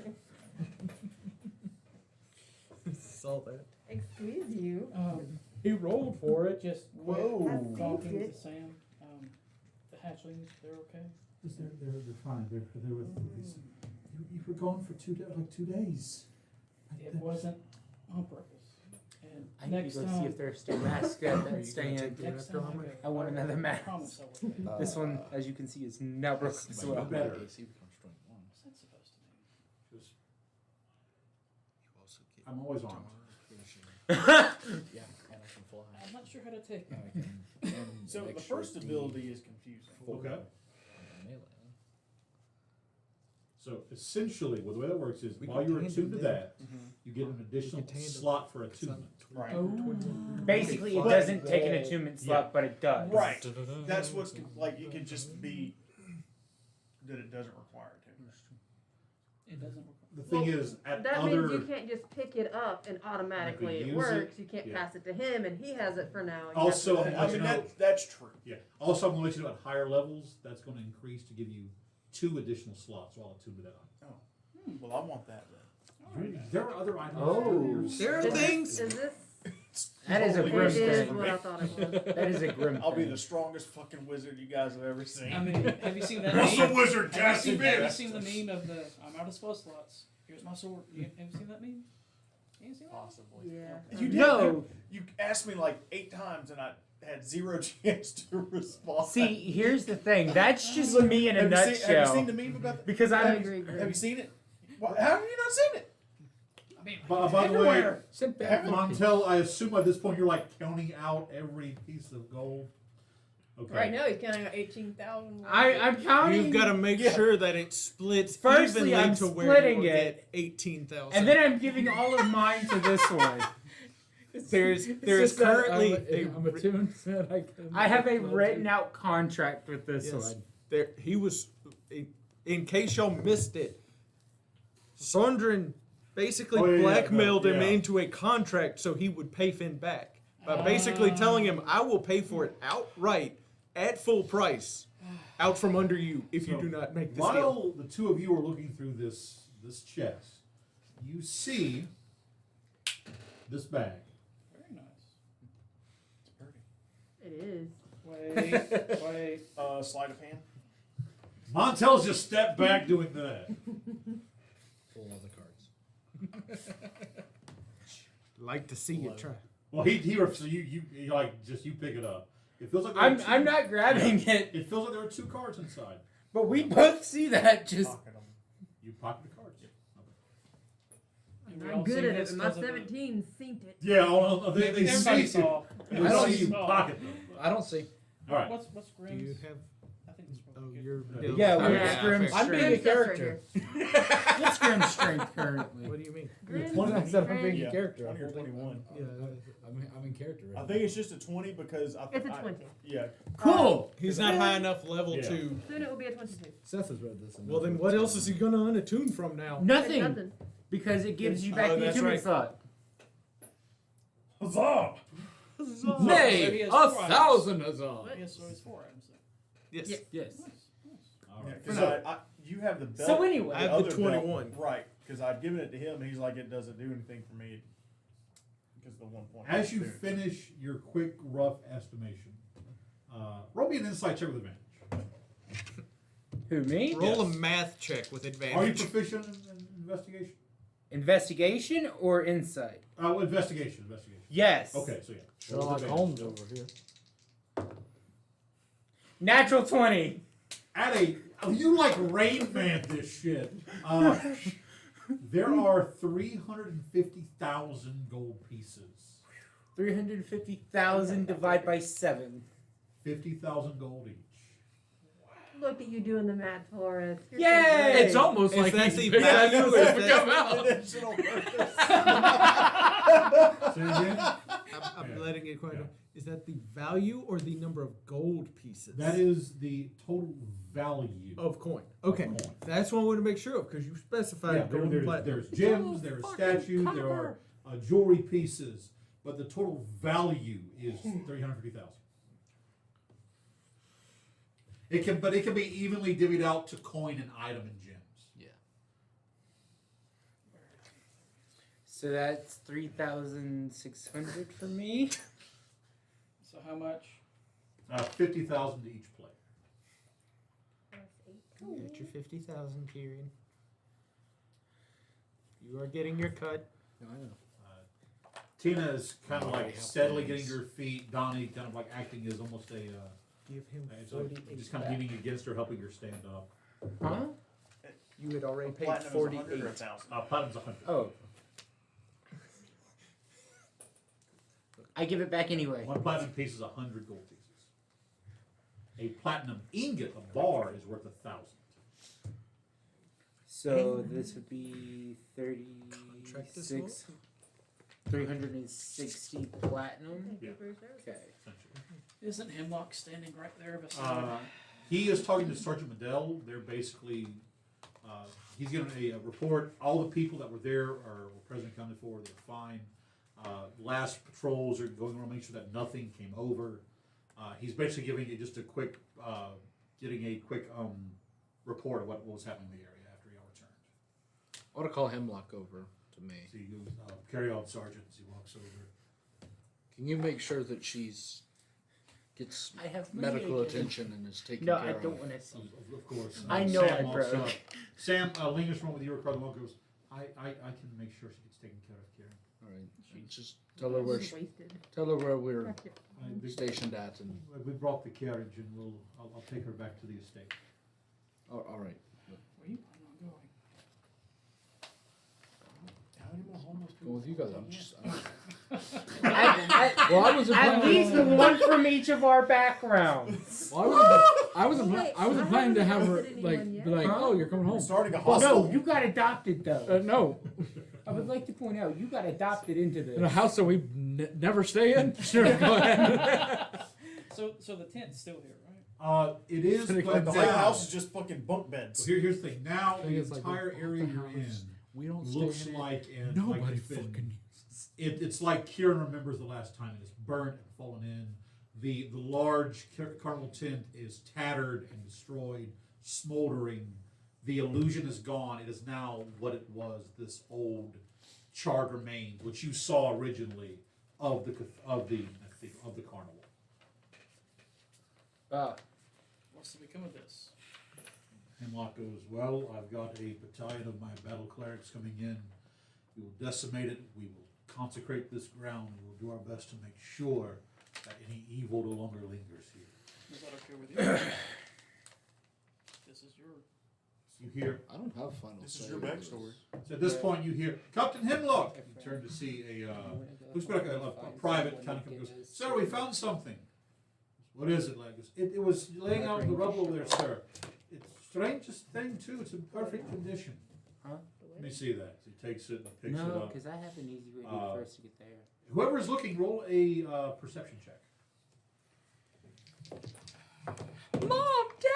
Speaker 1: Saw that.
Speaker 4: Excuse you.
Speaker 9: He rolled for it.
Speaker 2: Just
Speaker 4: Whoa.
Speaker 2: talking
Speaker 4: it.
Speaker 2: to Sam. The hatchlings, they're okay.
Speaker 5: They're fine. They're with these. You were gone for 2 days.
Speaker 2: It wasn't on purpose. And
Speaker 9: I need
Speaker 2: next
Speaker 9: to go
Speaker 2: time,
Speaker 9: see if they're still masked at that stand.
Speaker 2: next time
Speaker 9: I want another mask.
Speaker 2: promise I will.
Speaker 9: This one, as you can see, is now broken as well.
Speaker 5: better.
Speaker 2: What's that supposed to mean?
Speaker 5: Just, I'm always armed.
Speaker 3: Yeah, and I can fly.
Speaker 2: I'm not sure how to take it.
Speaker 3: And
Speaker 11: So the
Speaker 3: extra
Speaker 11: first
Speaker 3: D
Speaker 11: ability is confusing.
Speaker 5: Okay.
Speaker 3: melee.
Speaker 5: So essentially, well, the way that works is
Speaker 1: We
Speaker 5: while
Speaker 1: can
Speaker 5: you're
Speaker 1: tandem
Speaker 5: attuned to
Speaker 1: them.
Speaker 5: that,
Speaker 11: Mm-hmm.
Speaker 5: you get an additional
Speaker 1: tandem.
Speaker 5: slot for attunement.
Speaker 11: Right.
Speaker 9: Basically, it doesn't take an attunement slot, but it does.
Speaker 11: Right. That's what's like. It could just be that it doesn't require it.
Speaker 2: It doesn't work.
Speaker 5: The thing is, at
Speaker 4: That
Speaker 5: other
Speaker 4: means you can't just pick it up and automatically
Speaker 5: Like we
Speaker 4: it
Speaker 5: use
Speaker 4: works.
Speaker 5: it,
Speaker 4: You can't
Speaker 5: yeah.
Speaker 4: pass it to him and he has it for now. You
Speaker 5: Also,
Speaker 4: have to-
Speaker 5: I'll let
Speaker 11: I
Speaker 5: you
Speaker 11: mean
Speaker 5: know.
Speaker 11: that's true.
Speaker 5: Yeah. Also, I'm going to let you know at higher levels, that's going to increase to give you 2 additional slots while attuned to that item.
Speaker 11: Well, I want that then.
Speaker 5: There are other items.
Speaker 9: Oh.
Speaker 1: There are
Speaker 4: Is this-
Speaker 1: things.
Speaker 4: Is this?
Speaker 9: That is a
Speaker 11: Totally
Speaker 9: grim
Speaker 4: It is
Speaker 9: thing.
Speaker 4: what I thought it was.
Speaker 9: That is a grim
Speaker 11: I'll be
Speaker 9: thing.
Speaker 11: the strongest fucking wizard you guys have ever seen.
Speaker 2: I mean, have you seen that
Speaker 5: Muscle
Speaker 2: meme?
Speaker 5: wizard,
Speaker 2: Have you
Speaker 5: Cassie
Speaker 2: seen the meme of the I'm out of spell slots. Here's my sword. Have you seen that meme? You ain't seen that?
Speaker 11: Possibly.
Speaker 4: Yeah.
Speaker 11: You did.
Speaker 9: No.
Speaker 11: You asked me like 8 times and I had 0 chance to respond.
Speaker 9: See, here's the thing. That's just me in a
Speaker 11: have
Speaker 9: nutshell.
Speaker 11: you seen the meme about that?
Speaker 9: Because
Speaker 4: I
Speaker 9: I'm.
Speaker 4: agree.
Speaker 11: Have you seen it? How have you not seen it?
Speaker 2: I mean,
Speaker 5: By the way,
Speaker 2: everywhere.
Speaker 9: Sit back.
Speaker 5: Montel, I assume at this point you're like counting out every piece of gold. Okay.
Speaker 10: Right now, he's counting out 18,000.
Speaker 9: I'm counting.
Speaker 1: You've got to make
Speaker 11: Yeah.
Speaker 1: sure that it splits
Speaker 9: Firstly,
Speaker 1: evenly
Speaker 9: I'm
Speaker 1: to where
Speaker 9: splitting
Speaker 1: you
Speaker 9: it.
Speaker 1: get 18,000.
Speaker 9: And then I'm giving all of mine to this one.
Speaker 1: there's
Speaker 9: just that
Speaker 1: currently
Speaker 3: I'm attuned that I can.
Speaker 9: I have a written out contract with this
Speaker 1: Yes.
Speaker 9: one.
Speaker 1: there. He was, in case y'all missed it, Sondrin basically
Speaker 5: Oh, yeah,
Speaker 1: blackmailed him
Speaker 5: yeah.
Speaker 1: into a contract so he would pay Finn back by basically telling him, "I will pay for it outright at full price, out from under you if you
Speaker 5: So,
Speaker 1: do not make this
Speaker 5: While
Speaker 1: deal."
Speaker 5: the 2 of you are looking through this chest, you see this bag.
Speaker 2: Very nice.
Speaker 11: It's pretty.
Speaker 4: It is.
Speaker 2: Wait.
Speaker 11: Sleight of hand.
Speaker 5: Montel's just stepped back doing that.
Speaker 3: Pull all the cards.
Speaker 1: Like to see you try.
Speaker 5: Well, so you like just you pick it up. It feels like there are
Speaker 9: I'm
Speaker 5: two-
Speaker 9: not grabbing it,
Speaker 5: It feels like there are 2 cards inside.
Speaker 9: but we both see that. Just
Speaker 11: Pocket 'em.
Speaker 5: You pocket the cards.
Speaker 2: And we
Speaker 4: I'm
Speaker 2: all
Speaker 4: good
Speaker 2: see
Speaker 4: at it,
Speaker 2: this
Speaker 4: and my
Speaker 2: 'cause of the-
Speaker 4: 17 synced it.
Speaker 5: Yeah, they
Speaker 2: Everybody
Speaker 5: see you.
Speaker 2: saw.
Speaker 5: They
Speaker 3: I don't
Speaker 5: see you
Speaker 3: see-
Speaker 5: pocket them.
Speaker 3: I don't see.
Speaker 5: All right.
Speaker 2: What's
Speaker 1: Do
Speaker 2: Grimm's?
Speaker 1: you have?
Speaker 2: I think it's
Speaker 1: Oh,
Speaker 2: good.
Speaker 1: you're.
Speaker 9: Yeah,
Speaker 1: I'm
Speaker 9: we're
Speaker 1: at
Speaker 9: Grim's
Speaker 3: I'm being a
Speaker 4: Grim's stuff's right
Speaker 3: character.
Speaker 4: here.
Speaker 9: what's Grim's strength currently?
Speaker 1: What do you mean?
Speaker 4: Grim's
Speaker 5: 20.
Speaker 3: I said I'm
Speaker 4: strength.
Speaker 3: being
Speaker 11: Yeah,
Speaker 3: a character.
Speaker 11: 20 or 21.
Speaker 1: Yeah,
Speaker 3: I'm in character.
Speaker 11: I think it's just a 20 because I
Speaker 4: It's a 20.
Speaker 11: Yeah.
Speaker 9: Cool.
Speaker 1: he's not high enough level
Speaker 5: Yeah.
Speaker 1: to.
Speaker 4: Soon it will be a 22.
Speaker 3: Seth has read this. and
Speaker 1: Well,
Speaker 3: knows
Speaker 1: then
Speaker 3: it's
Speaker 1: what else
Speaker 3: going
Speaker 1: is he gonna unattune from now?
Speaker 9: Nothing,
Speaker 4: Nothing.
Speaker 9: because it gives you
Speaker 1: Oh,
Speaker 9: back the
Speaker 1: that's
Speaker 9: attunement
Speaker 1: right.
Speaker 9: slot.
Speaker 11: Huzzah!
Speaker 2: So
Speaker 3: Nay,
Speaker 2: he has
Speaker 3: 1,000 huzzah.
Speaker 2: What? Yes, so it's 4 items.
Speaker 1: Yes.
Speaker 4: Yeah.
Speaker 9: Yes.
Speaker 5: All
Speaker 11: Yeah,
Speaker 5: right.
Speaker 11: because you have the belt.
Speaker 9: So anyway,
Speaker 1: I have the
Speaker 11: other belt,
Speaker 1: 21.
Speaker 11: right? Because I'd given it to him. He's like, it doesn't do anything for me because the 1 point.
Speaker 5: As you finish your quick, rough estimation, roll me an insight check with advantage.
Speaker 9: Who me?
Speaker 1: Roll a math check with
Speaker 5: Are you
Speaker 1: advantage.
Speaker 5: proficient in investigation?
Speaker 9: Investigation or insight?
Speaker 5: Investigation.
Speaker 9: Yes.
Speaker 5: Okay, so yeah.
Speaker 3: Sherlock Holmes over here.
Speaker 9: Natural 20.
Speaker 5: You like Rain Man this shit. There are 350,000 gold pieces.
Speaker 9: 350,000 divided by 7.
Speaker 5: 50,000 gold each.
Speaker 4: Look at you doing the math for us. You're
Speaker 9: Yay!
Speaker 4: so great.
Speaker 3: It's almost
Speaker 1: Is
Speaker 3: like
Speaker 1: that
Speaker 3: he's
Speaker 1: the
Speaker 3: big
Speaker 1: value
Speaker 3: enough
Speaker 1: or
Speaker 3: to
Speaker 1: is
Speaker 3: come
Speaker 1: that-
Speaker 3: out.
Speaker 6: Additional purpose.
Speaker 5: Say again?
Speaker 1: I'm
Speaker 5: Yeah.
Speaker 1: letting it quite.
Speaker 5: Yeah.
Speaker 1: Is that the value or the number of gold pieces?
Speaker 5: That is the total value
Speaker 1: of coin. Okay,
Speaker 5: coin.
Speaker 1: that's what I want to make sure of because you specified
Speaker 5: Yeah,
Speaker 1: gold and
Speaker 5: there's
Speaker 1: platinum.
Speaker 5: gems, there's statues, there are jewelry pieces, but the total value is 350,000. It can be evenly divvied out to coin and item and gems.
Speaker 3: Yeah.
Speaker 9: So that's 3,600 for me.
Speaker 2: So how much?
Speaker 5: 50,000 to each player.
Speaker 1: You got your 50,000, Kieran. You are getting your cut.
Speaker 3: No, I know.
Speaker 5: Tina is kind of
Speaker 3: Oh,
Speaker 5: like
Speaker 3: we have
Speaker 5: steadily
Speaker 3: plans.
Speaker 5: getting her feet. Donnie kind of like acting as almost a
Speaker 1: Give him
Speaker 5: it's like
Speaker 1: 48
Speaker 5: just kind of
Speaker 1: back.
Speaker 5: leaning against her, helping her stand up.
Speaker 9: Huh?
Speaker 1: You had already paid
Speaker 11: Platinum is 100 or
Speaker 1: 48.
Speaker 11: 1,000.
Speaker 5: Platinum's 100.
Speaker 9: Oh. I give it back anyway.
Speaker 5: One platinum piece is 100 gold pieces. A platinum ingot, a bar, is worth 1,000.
Speaker 9: So this would be
Speaker 1: Contract this
Speaker 9: 36, 360 platinum.
Speaker 4: Thank you
Speaker 5: Yeah.
Speaker 4: for your service.
Speaker 9: Okay.
Speaker 5: Essentially.
Speaker 2: Isn't Hemlock standing right there beside?
Speaker 5: He is talking to Sergeant Medell. They're basically, he's given a report. All the people that were there were present accounted for. They're fine. Last patrols are going around making sure that nothing came over. He's basically giving you just a quick, getting a quick report of what was happening in the area after y'all returned.
Speaker 3: I want to call Hemlock over to me.
Speaker 5: So he goes, carry on, Sergeant, as he walks over.
Speaker 3: Can you make sure that she's gets
Speaker 9: I have
Speaker 3: medical
Speaker 9: money.
Speaker 3: attention and is taken
Speaker 9: No,
Speaker 3: care
Speaker 9: I
Speaker 3: of?
Speaker 9: don't want to see.
Speaker 5: Of course.
Speaker 9: I know
Speaker 5: Sam
Speaker 9: I
Speaker 5: walks
Speaker 9: broke.
Speaker 5: up. Sam lingers from with you, across the wall, goes, I can make sure she gets taken care of, Karen.
Speaker 3: All right. And just tell her where
Speaker 4: This is wasted.
Speaker 3: tell her where we're
Speaker 4: Crack it.
Speaker 3: stationed at, and
Speaker 5: We brought the carriage, and I'll take her back to the estate.
Speaker 3: all right.
Speaker 2: Where you plan on going?
Speaker 11: How many more homeless
Speaker 3: Go with you guys. I'm just.
Speaker 9: Well,
Speaker 3: I wasn't
Speaker 9: at
Speaker 3: planning.
Speaker 9: least one from each of our backgrounds.
Speaker 3: Well, I wasn't
Speaker 4: Wait,
Speaker 3: I wasn't
Speaker 4: I
Speaker 3: planning to
Speaker 4: haven't
Speaker 3: have her
Speaker 4: adopted
Speaker 3: like
Speaker 4: anyone yet.
Speaker 3: be like,
Speaker 9: Huh?
Speaker 3: oh, you're coming home.
Speaker 11: starting a
Speaker 9: Well,
Speaker 11: hostel.
Speaker 9: no, you got adopted though.
Speaker 3: No,
Speaker 9: I would like to point out you got adopted into
Speaker 3: in a
Speaker 9: this.
Speaker 3: house that we never stay in. Sure, go ahead.
Speaker 2: So the tent's still here, right?
Speaker 5: It is,
Speaker 3: Like
Speaker 5: but
Speaker 11: The
Speaker 5: now,
Speaker 11: whole house is just fucking bunk beds.
Speaker 5: here's the thing. Now
Speaker 3: Thing
Speaker 5: the
Speaker 3: is, like,
Speaker 5: entire
Speaker 3: we bought
Speaker 5: area
Speaker 3: the
Speaker 5: you're in
Speaker 3: house. We don't
Speaker 5: looks
Speaker 3: stay in it.
Speaker 5: like and
Speaker 3: Nobody
Speaker 5: like it's been,
Speaker 3: fucking uses.
Speaker 5: it's like Kieran remembers the last time it is burnt and fallen in. The large carnival tent is tattered and destroyed, smoldering. The illusion is gone. It is now what it was. This old charred remains, which you saw originally of the carnival.
Speaker 2: What's to become of this?
Speaker 5: Hemlock goes, well, I've got a battalion of my battle clerics coming in. We will decimate it. We will consecrate this ground. We will do our best to make sure that any evil no longer lingers here.
Speaker 2: Is that okay with you? This is your.
Speaker 5: You hear,
Speaker 3: I don't have final
Speaker 11: This
Speaker 3: say.
Speaker 11: is your
Speaker 3: over
Speaker 11: backstory.
Speaker 5: so at this point you hear, Captain Hemlock! You turn to see looks like a private kind of goes, sir, we found something. What is it, Legus? It was laying out in the rubble over there, sir. It's the strangest thing, too. It's in perfect condition.
Speaker 9: Huh?
Speaker 5: Let me see that. He takes it and picks it
Speaker 9: No,
Speaker 5: up.
Speaker 9: because I have an easy way to
Speaker 5: Uh,
Speaker 9: get first to get there.
Speaker 5: Whoever is looking, roll a perception check.
Speaker 4: Mom, Dad!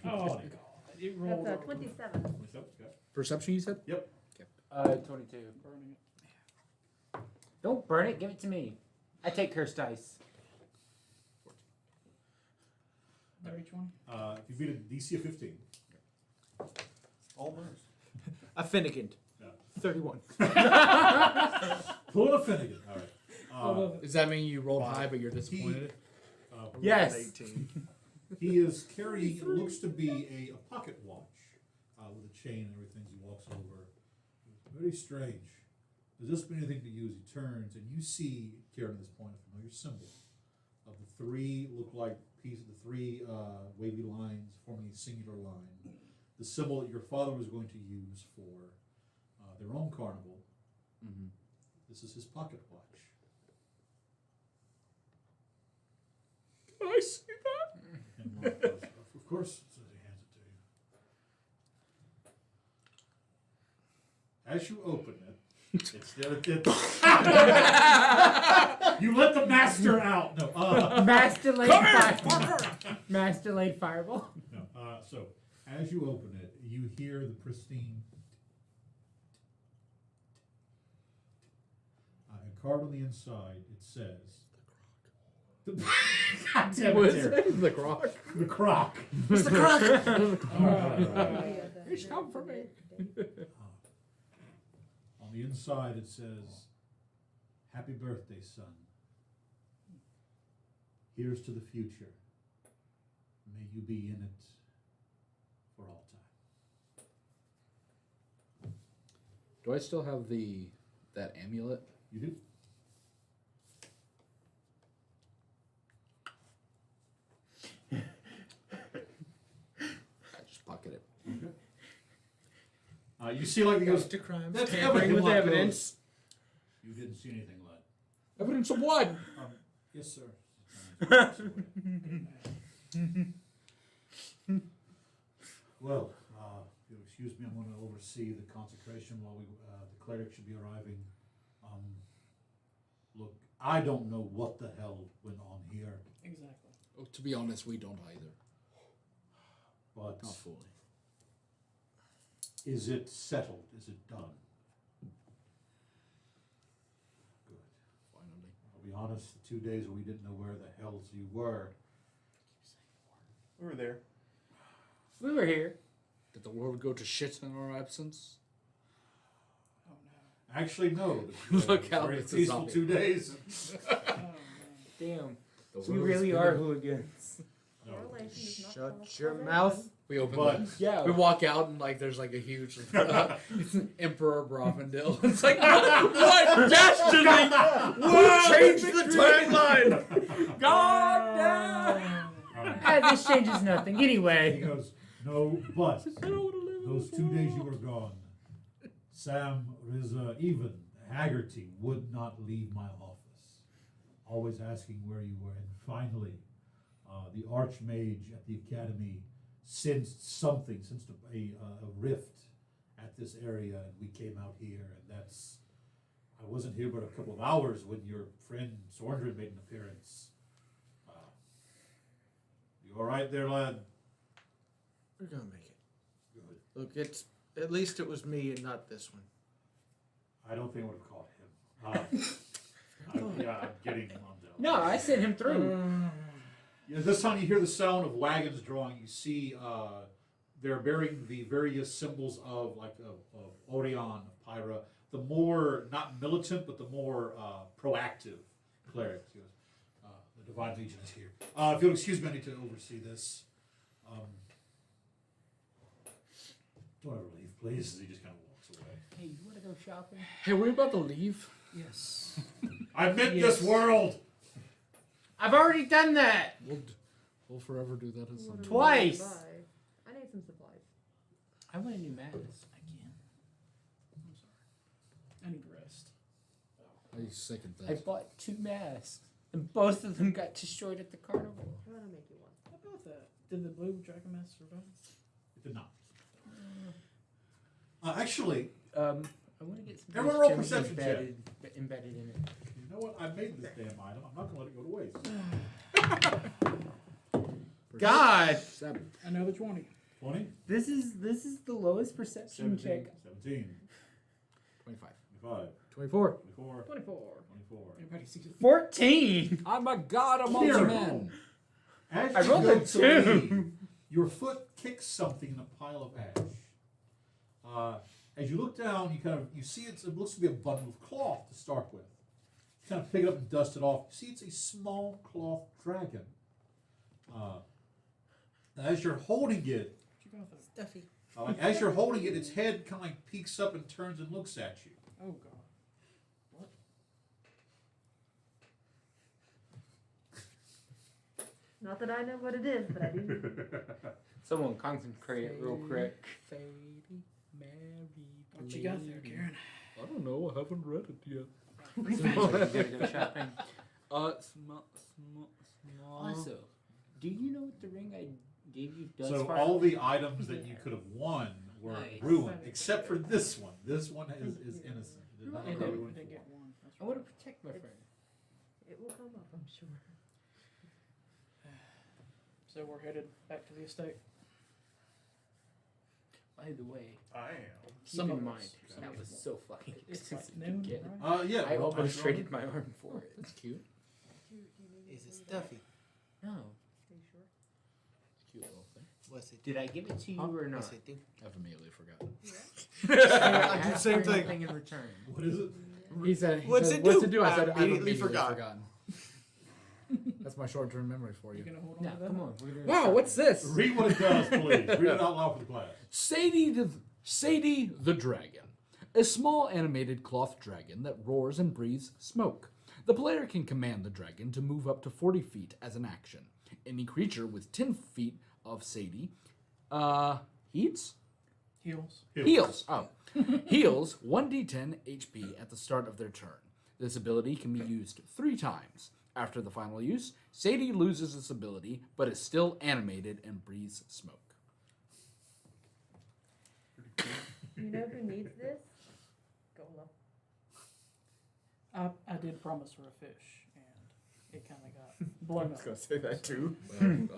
Speaker 2: Oh god! It rolled
Speaker 4: That's
Speaker 2: over.
Speaker 4: 27.
Speaker 3: Perception, you said?
Speaker 9: 22.
Speaker 2: Burning it.
Speaker 9: Don't burn it. Give it to me. I take cursed dice.
Speaker 2: Each one.
Speaker 5: If you beat a DC of 15.
Speaker 11: Almost.
Speaker 1: A Finnegan.
Speaker 5: Yeah.
Speaker 1: 31.
Speaker 5: Pull a Finnegan. All right.
Speaker 3: Does that mean you rolled high but you're disappointed?
Speaker 9: Yes.
Speaker 1: 18.
Speaker 5: He is carrying, it looks to be a pocket watch with a chain and everything as he walks over. Very strange. Does this mean anything to you? As he turns and you see, Karen, at this point, a familiar symbol of the three look like pieces, the three wavy lines forming a singular line. The symbol that your father was going to use for their own carnival.
Speaker 3: Mm-hmm.
Speaker 5: This is his pocket watch.
Speaker 3: Can I see that?
Speaker 5: And Mark goes, of course, so he hands it to you. As you open it, it's you let the master out. No,
Speaker 9: Master Lane Fireball. Master Lane Fireball.
Speaker 5: no. So as you open it, you hear the pristine. And carved on the inside, it says. God damn
Speaker 3: What
Speaker 5: it,
Speaker 3: is
Speaker 5: Derek.
Speaker 3: it? The croc.
Speaker 5: The croc.
Speaker 3: It's the croc.
Speaker 10: It's
Speaker 3: come for me.
Speaker 5: On the inside, it says, "Happy birthday, son. Here's to the future. May you be in it for all time."
Speaker 3: Do I still have that amulet?
Speaker 5: You do?
Speaker 3: I just pocket it.
Speaker 5: Okay. You see, like, he goes,
Speaker 1: To crime.
Speaker 5: "That's
Speaker 1: Tampering with
Speaker 5: Hemlock
Speaker 1: evidence.
Speaker 5: goes, you didn't see anything, lad."
Speaker 3: Evidence of what?
Speaker 5: Yes, sir. Well, if you'll excuse me, I'm going to oversee the consecration while the cleric should be arriving. Look, I don't know what the hell went on here,
Speaker 2: Exactly.
Speaker 3: Oh, to be honest, we don't either.
Speaker 5: but
Speaker 3: Not fully.
Speaker 5: is it settled? Is it done? Good.
Speaker 3: Finally.
Speaker 5: I'll be honest, the 2 days we didn't know where the hells you were.
Speaker 11: We were there.
Speaker 9: We were here.
Speaker 3: Did the world go to shit in our absence?
Speaker 2: Oh no.
Speaker 5: Actually, no.
Speaker 3: Look how
Speaker 5: very
Speaker 3: it's a
Speaker 5: peaceful
Speaker 3: zombie.
Speaker 5: 2 days.
Speaker 2: Oh no.
Speaker 9: Damn.
Speaker 3: The
Speaker 9: We
Speaker 3: world
Speaker 9: really
Speaker 3: is
Speaker 9: are
Speaker 3: spinning.
Speaker 9: hooligans.
Speaker 5: No.
Speaker 10: Correlation does not
Speaker 1: Shut
Speaker 10: cause
Speaker 1: your
Speaker 10: causation.
Speaker 1: mouth.
Speaker 3: We open
Speaker 5: But
Speaker 3: them.
Speaker 9: Yeah.
Speaker 3: We walk out and like there's like a huge it's an Emperor Brofendil. It's like what destiny? What
Speaker 1: Change the tagline.
Speaker 3: God damn!
Speaker 9: This changes nothing.
Speaker 5: He
Speaker 9: Anyway.
Speaker 5: goes, "No, but
Speaker 3: I don't want to live.
Speaker 5: those 2 days you were gone, Sam, Riza, even Haggerty would not leave my office, always asking where you were. And finally, the Archmage at the Academy sensed a rift at this area, and we came out here. And I wasn't here but a couple of hours when your friend Sorndred made an appearance. You all right there, lad?"
Speaker 1: We're gonna make it.
Speaker 5: Good.
Speaker 1: Look, at least it was me and not this one.
Speaker 5: I don't think I would have caught him. I'm getting on down.
Speaker 9: No, I sent him through.
Speaker 5: Yeah, this time you hear the sound of wagons drawing. You see they're bearing the various symbols of Orion, of Pyra. The more, not militant, but the more proactive clerics. He goes, the Divine Legion is here. If you'll excuse me, I need to oversee this. Don't ever leave, please. He just kind of walks away.
Speaker 9: Hey, you want to go shopping?
Speaker 3: Hey, we're about to leave.
Speaker 1: Yes.
Speaker 5: I meant this world.
Speaker 9: I've already done that.
Speaker 3: We'll forever do that as
Speaker 10: What do we
Speaker 9: Twice.
Speaker 10: buy? I need some supplies.
Speaker 9: I want a new mask.
Speaker 2: Again. I'm sorry. I need rest.
Speaker 3: I second
Speaker 9: I
Speaker 3: that.
Speaker 9: bought 2 masks, and both of them got destroyed at the carnival.
Speaker 10: I'm gonna make you one.
Speaker 2: How about that? Did the blue dragon mask survive?
Speaker 5: It did not. Actually,
Speaker 9: I want to get some
Speaker 5: Everyone
Speaker 9: nice
Speaker 5: roll
Speaker 9: gems
Speaker 5: perception check.
Speaker 9: embedded in it.
Speaker 5: you know what? I made this damn item. I'm not going to let it go to waste.
Speaker 9: God,
Speaker 3: 7.
Speaker 2: Another 20.
Speaker 5: 20?
Speaker 9: this is the lowest perception check.
Speaker 5: 17.
Speaker 3: 25.
Speaker 5: 25.
Speaker 1: 24.
Speaker 5: 24.
Speaker 10: 24.
Speaker 5: 24.
Speaker 2: Everybody sees it.
Speaker 9: 14.
Speaker 3: I'm a god amongst
Speaker 5: Here.
Speaker 3: men.
Speaker 5: As
Speaker 9: I
Speaker 5: you
Speaker 9: rolled
Speaker 5: go
Speaker 9: a
Speaker 5: to
Speaker 9: 2.
Speaker 5: leave, your foot kicks something in a pile of ash. As you look down, you see it looks to be a bundle of cloth to start with. You kind of pick it up and dust it off. You see it's a small cloth dragon. As you're holding it,
Speaker 10: Stuffy.
Speaker 5: as you're holding it, its head kind of like peeks up and turns and looks at you.
Speaker 2: Oh god. What?
Speaker 4: Not that I know what it is, but I do.
Speaker 9: Someone concentrate real quick.
Speaker 3: Fady, married
Speaker 2: What you got there, Karen?
Speaker 3: I don't know. I haven't read it yet.
Speaker 9: Gotta go shopping.
Speaker 3: Small.
Speaker 9: Also, do you know what the ring I gave you does
Speaker 5: So
Speaker 9: for
Speaker 5: all the items that you could have won were
Speaker 9: Nice.
Speaker 5: ruined, except for this one. This one is innocent. It did not
Speaker 2: You
Speaker 5: go
Speaker 2: didn't
Speaker 5: ruined
Speaker 2: get
Speaker 5: for.
Speaker 2: one. That's
Speaker 9: I want to protect my friend.
Speaker 4: It will come up, I'm sure.
Speaker 2: So we're headed back to the estate.
Speaker 9: By the way,
Speaker 11: I am.
Speaker 9: keep
Speaker 2: Some
Speaker 9: in
Speaker 2: of
Speaker 9: mind,
Speaker 2: us. Some
Speaker 9: that
Speaker 2: of
Speaker 9: was
Speaker 2: us.
Speaker 9: so fucking
Speaker 2: It's like
Speaker 9: expensive
Speaker 2: noon,
Speaker 9: to get.
Speaker 2: right?
Speaker 5: Yeah.
Speaker 9: I
Speaker 5: well,
Speaker 9: almost
Speaker 5: saw
Speaker 9: traded
Speaker 5: it.
Speaker 9: my arm for it.
Speaker 3: That's cute.
Speaker 12: Is it stuffy?
Speaker 9: No.
Speaker 4: Are you sure?
Speaker 3: Cute little thing.
Speaker 12: What's it?
Speaker 9: Did I give it to you or not?
Speaker 12: What's it do?
Speaker 3: I've immediately forgotten.
Speaker 6: I do the same thing.
Speaker 9: Thing in return.
Speaker 5: What is it?
Speaker 3: He said,
Speaker 12: What's it
Speaker 3: What's
Speaker 12: do?
Speaker 3: it do? I
Speaker 12: I
Speaker 3: said, I've
Speaker 12: immediately
Speaker 3: immediately
Speaker 12: forgot.
Speaker 3: forgotten. That's my short-term memory for
Speaker 2: You
Speaker 3: you.
Speaker 2: gonna hold on
Speaker 9: Yeah,
Speaker 2: to that?
Speaker 9: come on. We're doing
Speaker 3: Wow,
Speaker 9: shopping.
Speaker 3: what's this?
Speaker 5: Read what it does, please. Read it out loud for the class.
Speaker 3: Sadie the Dragon. A small animated cloth dragon that roars and breathes smoke. The player can command the dragon to move up to 40 feet as an action. Any creature with 10 feet of Sadie heats?
Speaker 2: Heels.
Speaker 3: Heals. Oh. Heals 1d10 HP at the start of their turn. This ability can be used 3 times. After the final use, Sadie loses this ability, but is still animated and breathes smoke.
Speaker 4: You know who needs this? Gola.
Speaker 2: I did promise her a fish, and it kind of got blown up.
Speaker 6: say that too.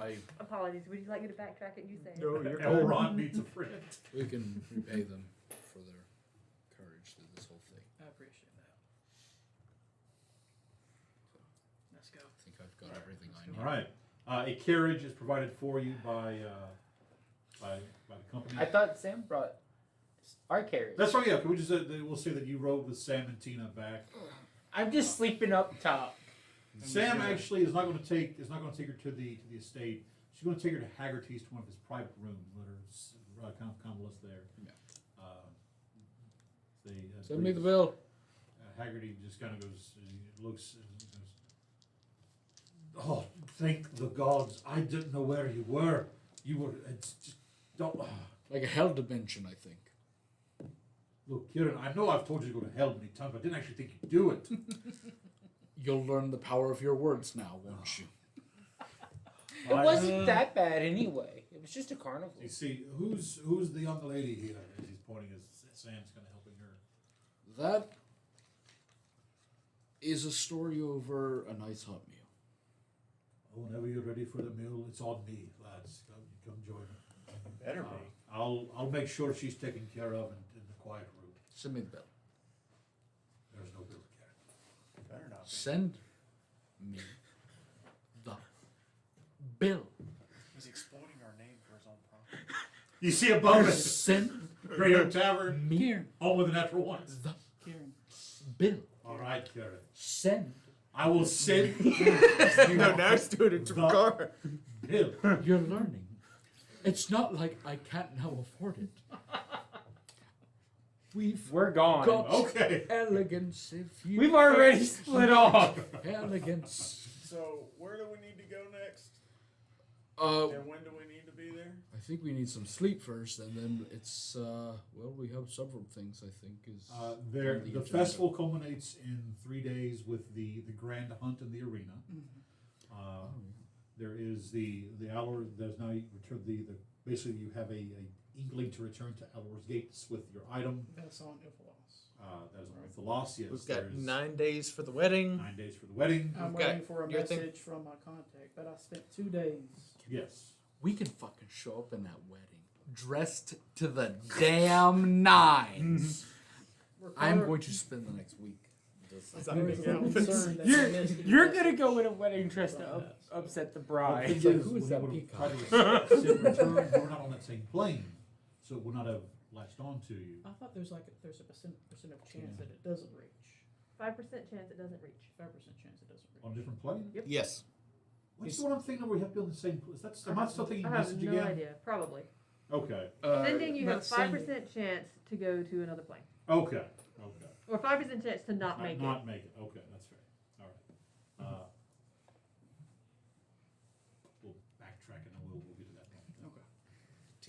Speaker 3: I
Speaker 4: Apologies. Would you like me to backtrack it? You say it.
Speaker 6: No, you're
Speaker 5: Elrond needs a friend.
Speaker 3: We can repay them for their courage through this whole thing.
Speaker 2: I appreciate that. Let's go.
Speaker 3: I think I've got everything I need.
Speaker 5: All right. A carriage is provided for you by the company.
Speaker 9: I thought Sam brought our carriage.
Speaker 5: That's right. Yeah. Can we just we'll say that you rode with Sam and Tina back.
Speaker 9: I'm just sleeping up top.
Speaker 5: Sam actually is not going to take her to the estate. She's going to take her to Haggerty's to one of his private rooms. Let her kind of list there.
Speaker 3: Yeah.
Speaker 5: Send
Speaker 3: me the bill.
Speaker 5: Haggerty just kind of goes, looks, and goes, "Oh, thank the gods! I didn't know where you were. You were. It's just don't."
Speaker 3: Like a hell dimension, I think.
Speaker 5: Look, Kieran, I know I've told you to go to hell many times, but I didn't actually think you'd do it.
Speaker 3: You'll learn the power of your words now, won't you?
Speaker 9: It wasn't that bad anyway. It was just a carnival.
Speaker 5: You see, who's the young lady here? As he's pointing, as Sam's kind of helping her.
Speaker 3: That is a story over a nice hot meal.
Speaker 5: Whenever you're ready for the meal, it's on me, lads. Come join me.
Speaker 11: Better be.
Speaker 5: I'll make sure she's taken care of in the quiet room.
Speaker 3: Send me the bill.
Speaker 5: There's no bill, Karen.
Speaker 11: Better not be.
Speaker 3: Send me the bill.
Speaker 11: He's exploiting our name for his own profit.
Speaker 5: You see above us,
Speaker 3: Send
Speaker 5: Grey Oak Tavern,
Speaker 2: Kieran.
Speaker 5: home with the natural ones.
Speaker 3: the
Speaker 2: Kieran.
Speaker 3: bill.
Speaker 5: All right, Karen.
Speaker 3: Send
Speaker 5: I will send
Speaker 6: No, now he's doing it to
Speaker 5: The-
Speaker 6: car.
Speaker 5: bill.
Speaker 3: You're learning. It's not like I can't now afford it.
Speaker 9: We're gone.
Speaker 5: Okay.
Speaker 3: Elegance, if you.
Speaker 9: We've already split off.
Speaker 3: Elegance.
Speaker 11: So, where do we need to go next? And when do we need to be there?
Speaker 3: I think we need some sleep first, and then it's well, we have several things. I think is on
Speaker 5: The
Speaker 3: agenda.
Speaker 5: festival culminates in 3 days with the grand hunt in the arena. There is the hour. There's now you return the basically you have a inkling to return to Alor's Gates with your item.
Speaker 2: That's on Ifalos.
Speaker 5: That is with the loss. Yes,
Speaker 6: We've got
Speaker 5: there's
Speaker 6: 9 days for the wedding.
Speaker 5: 9 days for the wedding.
Speaker 2: I'm
Speaker 6: got
Speaker 2: waiting for a
Speaker 6: your thing.
Speaker 2: message from my contact, but I spent 2 days.
Speaker 5: Yes.
Speaker 3: We can fucking show up in that wedding dressed to the damn nines. I'm going to spend the next week. Just
Speaker 2: I'm very concerned that I missed it.
Speaker 9: You're gonna go in a wedding dressed to upset the
Speaker 5: Well,
Speaker 9: bride.
Speaker 5: the
Speaker 3: It's
Speaker 5: thing
Speaker 3: like,
Speaker 5: is,
Speaker 3: who is
Speaker 5: when
Speaker 3: that
Speaker 5: you would've
Speaker 3: peacock?
Speaker 5: tried to return, we're not on that same plane, so it would not have latched on to you.
Speaker 2: I thought there's a percent of chance that it doesn't reach.
Speaker 4: 5% chance it doesn't reach.
Speaker 2: 5% chance it doesn't reach.
Speaker 5: On a different plane?
Speaker 4: Yep.
Speaker 6: Yes.
Speaker 5: What's the one I'm thinking that we have to be on the same place? That's, am I still thinking
Speaker 4: I have
Speaker 5: message
Speaker 4: no
Speaker 5: again?
Speaker 4: idea. Probably.
Speaker 5: Okay.
Speaker 4: Sending, you have
Speaker 2: but send-
Speaker 4: 5% chance to go to another plane.
Speaker 5: Okay. Okay.
Speaker 4: Or 5% chance to not make it.
Speaker 5: Not make it. Okay, that's fair. All right.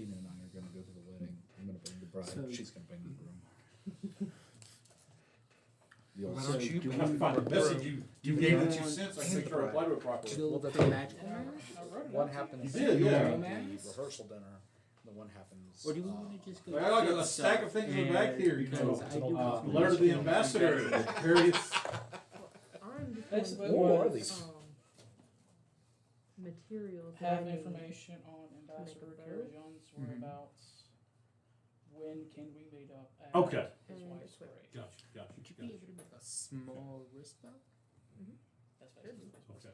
Speaker 3: Tina and I are going to go to the wedding. I'm going to bring the bride.
Speaker 9: So-
Speaker 3: She's going to bring the groom. The old
Speaker 1: Why
Speaker 9: So
Speaker 1: don't you
Speaker 9: do
Speaker 5: I have to find the message you gave that you sent so I can make sure I reply to it properly.
Speaker 9: Kill
Speaker 3: the
Speaker 9: the magical
Speaker 2: I
Speaker 9: man?
Speaker 2: wrote it
Speaker 3: One
Speaker 2: out.
Speaker 3: happens
Speaker 5: You did, yeah.
Speaker 3: during the rehearsal dinner. The one happens.
Speaker 9: Or do we want to just go?
Speaker 5: I got a stack of things in the back here, you know.
Speaker 9: Because I do
Speaker 5: Letter to the ambassador, various.
Speaker 4: I'm just
Speaker 2: Basically,
Speaker 4: going
Speaker 3: what
Speaker 2: what
Speaker 3: are these?
Speaker 4: materials. that I
Speaker 2: have
Speaker 4: need.
Speaker 2: information on Ambassador
Speaker 4: Make a
Speaker 2: Carol
Speaker 4: boat.
Speaker 2: Young's
Speaker 3: Mhm.
Speaker 2: whereabouts. When can we meet up at
Speaker 5: Okay.
Speaker 2: his
Speaker 4: And
Speaker 2: wife's
Speaker 4: equip.
Speaker 2: grave?
Speaker 5: Gotcha.
Speaker 9: Would you be able to make a small wrist belt?
Speaker 2: That's basically it.
Speaker 5: Okay.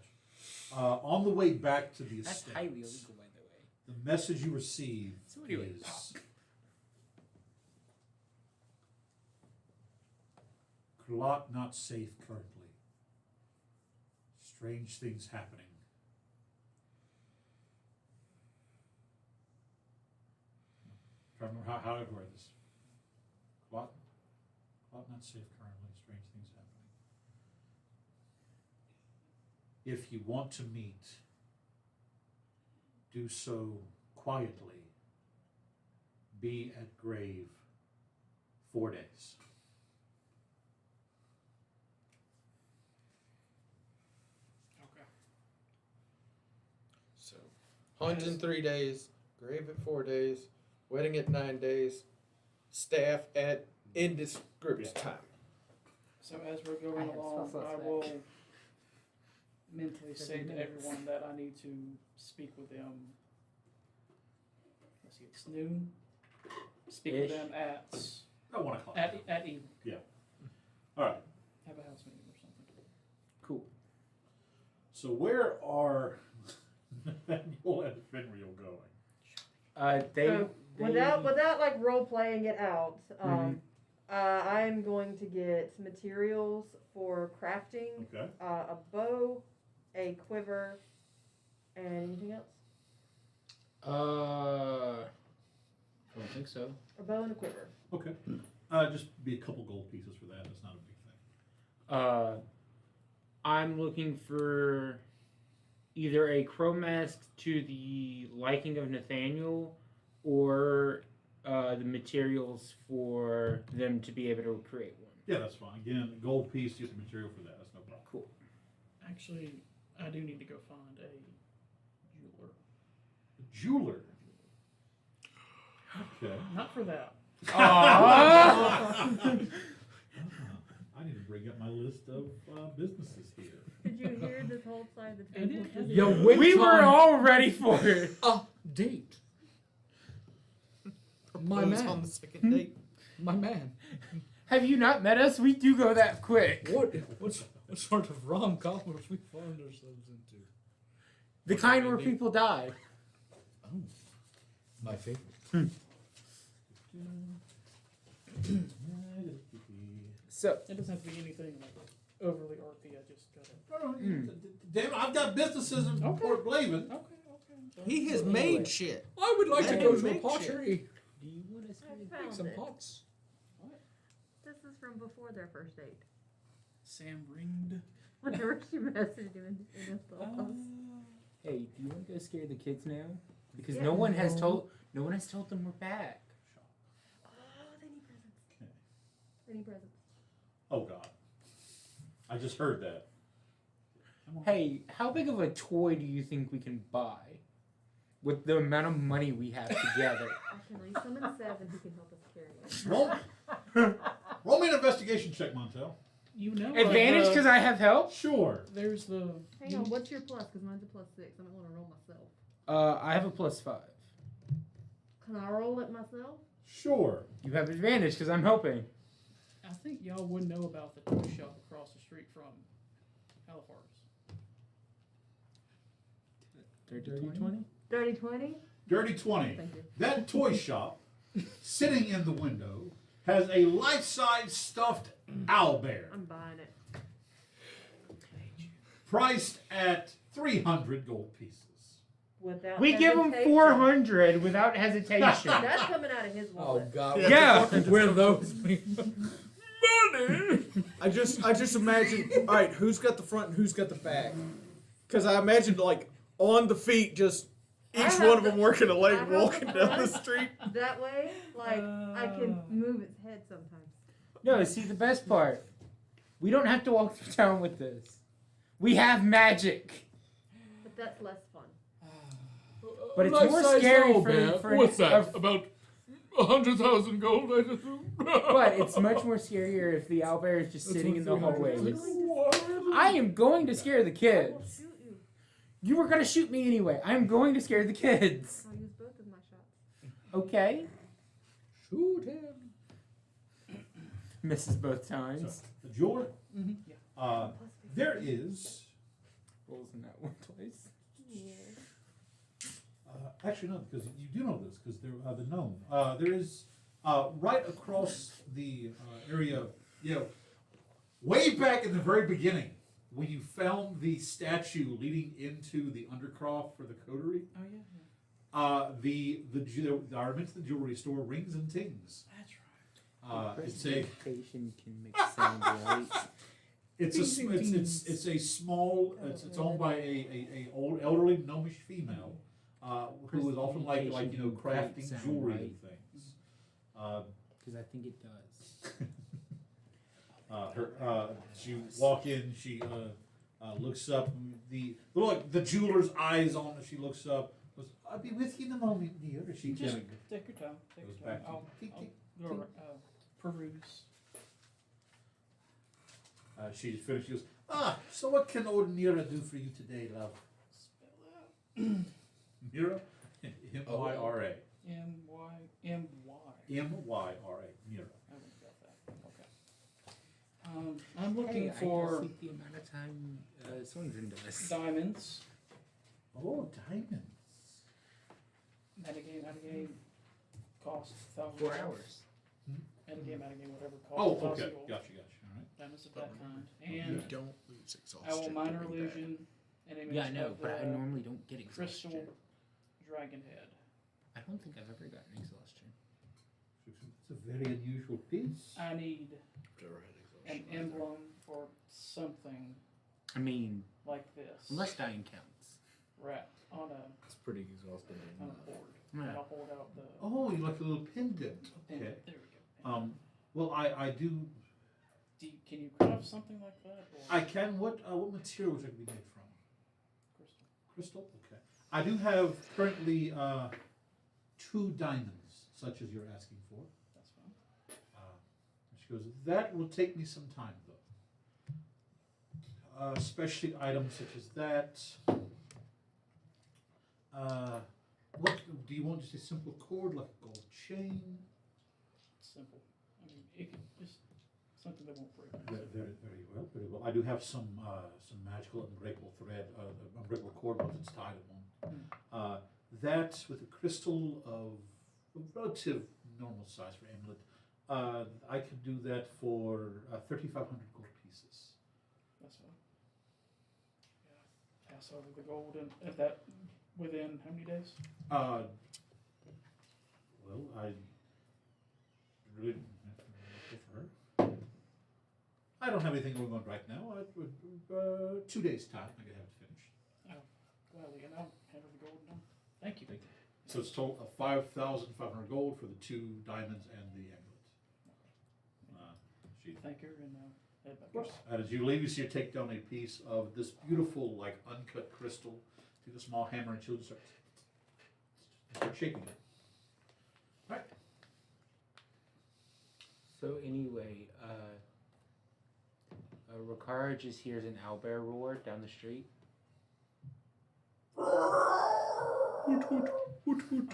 Speaker 5: On the way back to the
Speaker 9: That's highly
Speaker 5: estates,
Speaker 9: illegal, by the way.
Speaker 5: the message you receive
Speaker 9: So anyway.
Speaker 5: is Kralot not safe currently. Strange things happening. Trying to remember how I word this. Kralot not safe currently. Strange things happening. If you want to meet, do so quietly. Be at grave 4 days.
Speaker 2: Okay.
Speaker 6: So, hunt in 3 days, grave at 4 days, wedding at 9 days, staff at indescript time.
Speaker 2: So as we're
Speaker 9: I
Speaker 2: going
Speaker 9: have
Speaker 2: along,
Speaker 9: suspects
Speaker 2: I
Speaker 9: back.
Speaker 2: will mentally say to
Speaker 9: minutes.
Speaker 2: everyone that I need to speak with them. Let's see, it's noon. Speak with
Speaker 9: Ish.
Speaker 2: them at
Speaker 5: About 1 o'clock.
Speaker 2: at evening.
Speaker 5: All right.
Speaker 2: Have a house meeting or something.
Speaker 9: Cool.
Speaker 5: So where are Nathaniel and Finreal going?
Speaker 4: So, without like role playing it out, I'm going to get materials for crafting,
Speaker 5: Okay.
Speaker 4: a bow, a quiver, and anything else.
Speaker 9: I don't think so.
Speaker 4: A bow and a quiver.
Speaker 5: Okay. Just be a couple gold pieces for that. That's not a big thing.
Speaker 9: I'm looking for either a crow mask to the liking of Nathaniel, or the materials for them to be able to create one.
Speaker 5: Yeah, that's fine. Again, a gold piece, just the material for that. That's no problem.
Speaker 9: Cool.
Speaker 2: Actually, I do need to go find a jeweler.
Speaker 5: A jeweler. Okay.
Speaker 2: Not for that.
Speaker 5: I need to bring up my list of businesses here.
Speaker 4: Did you hear this whole side of the
Speaker 2: And
Speaker 4: table?
Speaker 2: it has-
Speaker 3: Yo,
Speaker 9: We were all ready for it.
Speaker 3: A date. My
Speaker 6: Propose
Speaker 3: man.
Speaker 6: on the second date.
Speaker 3: My man.
Speaker 9: Have you not met us? We do go that quick.
Speaker 3: What sort of rom-com have we found ourselves into?
Speaker 9: The kind where people die.
Speaker 3: Oh, my favorite.
Speaker 9: So,
Speaker 2: It doesn't have to be anything like overly RP. I just gotta.
Speaker 5: Damn it, I've got businesses in
Speaker 2: Okay.
Speaker 5: Port Blaven.
Speaker 2: Okay.
Speaker 1: He has made shit.
Speaker 3: I would like to
Speaker 1: Let
Speaker 3: go
Speaker 1: him
Speaker 3: to a
Speaker 1: make
Speaker 3: pottery.
Speaker 9: do you want us
Speaker 4: I
Speaker 9: to
Speaker 4: found
Speaker 3: Make some
Speaker 4: it.
Speaker 3: pots.
Speaker 4: This is from before their first date.
Speaker 2: Sam ringed.
Speaker 4: Whenever she messaged him in his thoughts.
Speaker 9: Hey, do you want to go scare the kids now? Because
Speaker 4: Yeah.
Speaker 9: no one has told them we're back.
Speaker 4: Oh, they need presents.
Speaker 5: Okay.
Speaker 4: They need presents.
Speaker 5: Oh God. I just heard that.
Speaker 9: Hey, how big of a toy do you think we can buy with the amount of money we have together?
Speaker 4: I can at least summon 7 who can help us carry it.
Speaker 5: Roll me an investigation check, Montel.
Speaker 2: You know.
Speaker 9: Advantage because I have help.
Speaker 5: Sure.
Speaker 2: There's the.
Speaker 4: Hang on, what's your plus? Because mine's a plus 6. I don't want to roll myself.
Speaker 9: I have a +5.
Speaker 4: Can I roll it myself?
Speaker 5: Sure.
Speaker 9: You have advantage because I'm helping.
Speaker 2: I think y'all would know about the toy shop across the street from Halifax.
Speaker 9: Dirty 20?
Speaker 4: Dirty 20?
Speaker 5: Dirty 20.
Speaker 4: Thank you.
Speaker 5: That toy shop, sitting in the window, has a life-size stuffed owlbear,
Speaker 4: I'm buying it.
Speaker 5: priced at 300 gold pieces.
Speaker 4: Without
Speaker 9: We give him
Speaker 4: hesitation.
Speaker 9: 400 without hesitation.
Speaker 4: That's coming out of his
Speaker 3: Oh
Speaker 4: wallet.
Speaker 3: God.
Speaker 9: Yeah.
Speaker 3: Where those money?
Speaker 6: I just imagine. All right, who's got the front and who's got the back? Because I imagined like on the feet, just
Speaker 10: I
Speaker 6: Each
Speaker 10: have
Speaker 6: one of
Speaker 10: the-
Speaker 6: them working a
Speaker 10: I
Speaker 6: leg
Speaker 10: have
Speaker 6: walking
Speaker 10: the
Speaker 6: down the
Speaker 10: front.
Speaker 6: street.
Speaker 10: That way, like, I can move its head sometimes.
Speaker 9: No, see the best part. We don't have to walk through town with this. We have magic.
Speaker 10: But that's less fun.
Speaker 9: But it's more scary for
Speaker 3: What's that?
Speaker 9: a-
Speaker 3: About 100,000 gold, I assume?
Speaker 9: But it's much more scarier if the owlbear is just sitting in the hallway. I am going to scare the
Speaker 10: I will
Speaker 9: kids.
Speaker 10: shoot you.
Speaker 9: You were gonna shoot me anyway. I'm going to scare the kids.
Speaker 10: I'll use both of my shots.
Speaker 9: Okay.
Speaker 3: Shoot him.
Speaker 9: Misses both times.
Speaker 5: The jeweler.
Speaker 2: Mm-hmm. Yeah.
Speaker 5: There is.
Speaker 9: Rolls in that one twice.
Speaker 5: Actually, no, because you do know this because they're the gnome. There is right across the area. You know, way back in the very beginning, when you found the statue leading into the undercroft for the coterie.
Speaker 2: Oh yeah.
Speaker 5: I mentioned the jewelry store Rings and Tings.
Speaker 2: That's right.
Speaker 5: It's a
Speaker 9: Presentation can make sound right.
Speaker 5: it's a small. It's owned by a old elderly gnomish female who is often like crafting jewelry and things.
Speaker 9: Because I think it does.
Speaker 5: You walk in. She looks up. The jeweler's eyes on her. She looks up. Goes, "I'll be with you in a moment, dear." She
Speaker 2: Just
Speaker 5: kinda
Speaker 2: take your time. Take
Speaker 5: goes
Speaker 2: your time.
Speaker 5: back to
Speaker 2: I'll
Speaker 5: tick, tick,
Speaker 2: go
Speaker 5: tick.
Speaker 2: peruse.
Speaker 5: She finishes. So what can old Mira do for you today, love? Mira, M-Y-R-A.
Speaker 2: M-Y.
Speaker 5: M-Y-R-A. Mira.
Speaker 2: I haven't got that. Okay. I'm looking for
Speaker 9: the amount of time Swindren does.
Speaker 2: diamonds.
Speaker 5: Oh, diamonds.
Speaker 2: Metagame cost 1,000.
Speaker 9: 4 hours.
Speaker 2: Metagame, whatever cost.
Speaker 5: Oh,
Speaker 2: 1,000
Speaker 5: okay.
Speaker 2: gold.
Speaker 5: Gotcha. All right.
Speaker 2: Diamonds of that kind.
Speaker 6: You
Speaker 2: And
Speaker 6: don't lose exhaustion.
Speaker 2: owl minor
Speaker 6: doing that.
Speaker 2: illusion. And image
Speaker 9: Yeah, I know,
Speaker 2: of
Speaker 9: but I
Speaker 2: the
Speaker 9: normally don't get exhaustion.
Speaker 2: crystal dragon head.
Speaker 9: I don't think I've ever gotten exhaustion.
Speaker 5: It's a very unusual piece.
Speaker 2: I need an emblem for something
Speaker 9: I mean,
Speaker 2: like this.
Speaker 9: unless dying counts.
Speaker 2: Wrapped on a
Speaker 3: It's pretty exhausting.
Speaker 2: board.
Speaker 9: Yeah.
Speaker 2: And I'll hold out the
Speaker 5: Oh, you like a little pendant. Okay.
Speaker 2: pendant. There we go.
Speaker 5: Well, I do.
Speaker 2: Can you craft something like that? Or
Speaker 5: I can. What material would it be made from?
Speaker 2: crystal?
Speaker 5: Crystal. Okay. I do have currently 2 diamonds, such as you're asking for.
Speaker 2: That's fine.
Speaker 5: She goes, that will take me some time, though. Especially items such as that. What do you want? Just a simple cord, like a gold chain?
Speaker 2: Simple. I mean, it could just something that won't break.
Speaker 5: Very well, very well. I do have some magical unbreakable thread, unbreakable cord once it's tied at one. That with a crystal of relative normal size for amulet, I could do that for 3,500 gold pieces.
Speaker 2: That's fine. Yeah. Pass over the gold and at that within how many days?
Speaker 5: Well, I really for her. I don't have anything going on right now. I would 2 days time. I could have it finished.
Speaker 2: Gladly, and I'll handle the gold now. Thank you.
Speaker 5: So it's total of 5,500 gold for the 2 diamonds and the amulet. She
Speaker 2: Thank her and head back.
Speaker 5: And as you leave, you see her take down a piece of this beautiful, like uncut crystal. Take a small hammer and she'll just start shaking it. Right.
Speaker 9: So anyway, Ricard just hears an owlbear roar down the street.
Speaker 5: Hoot, hoot, hoot, hoot.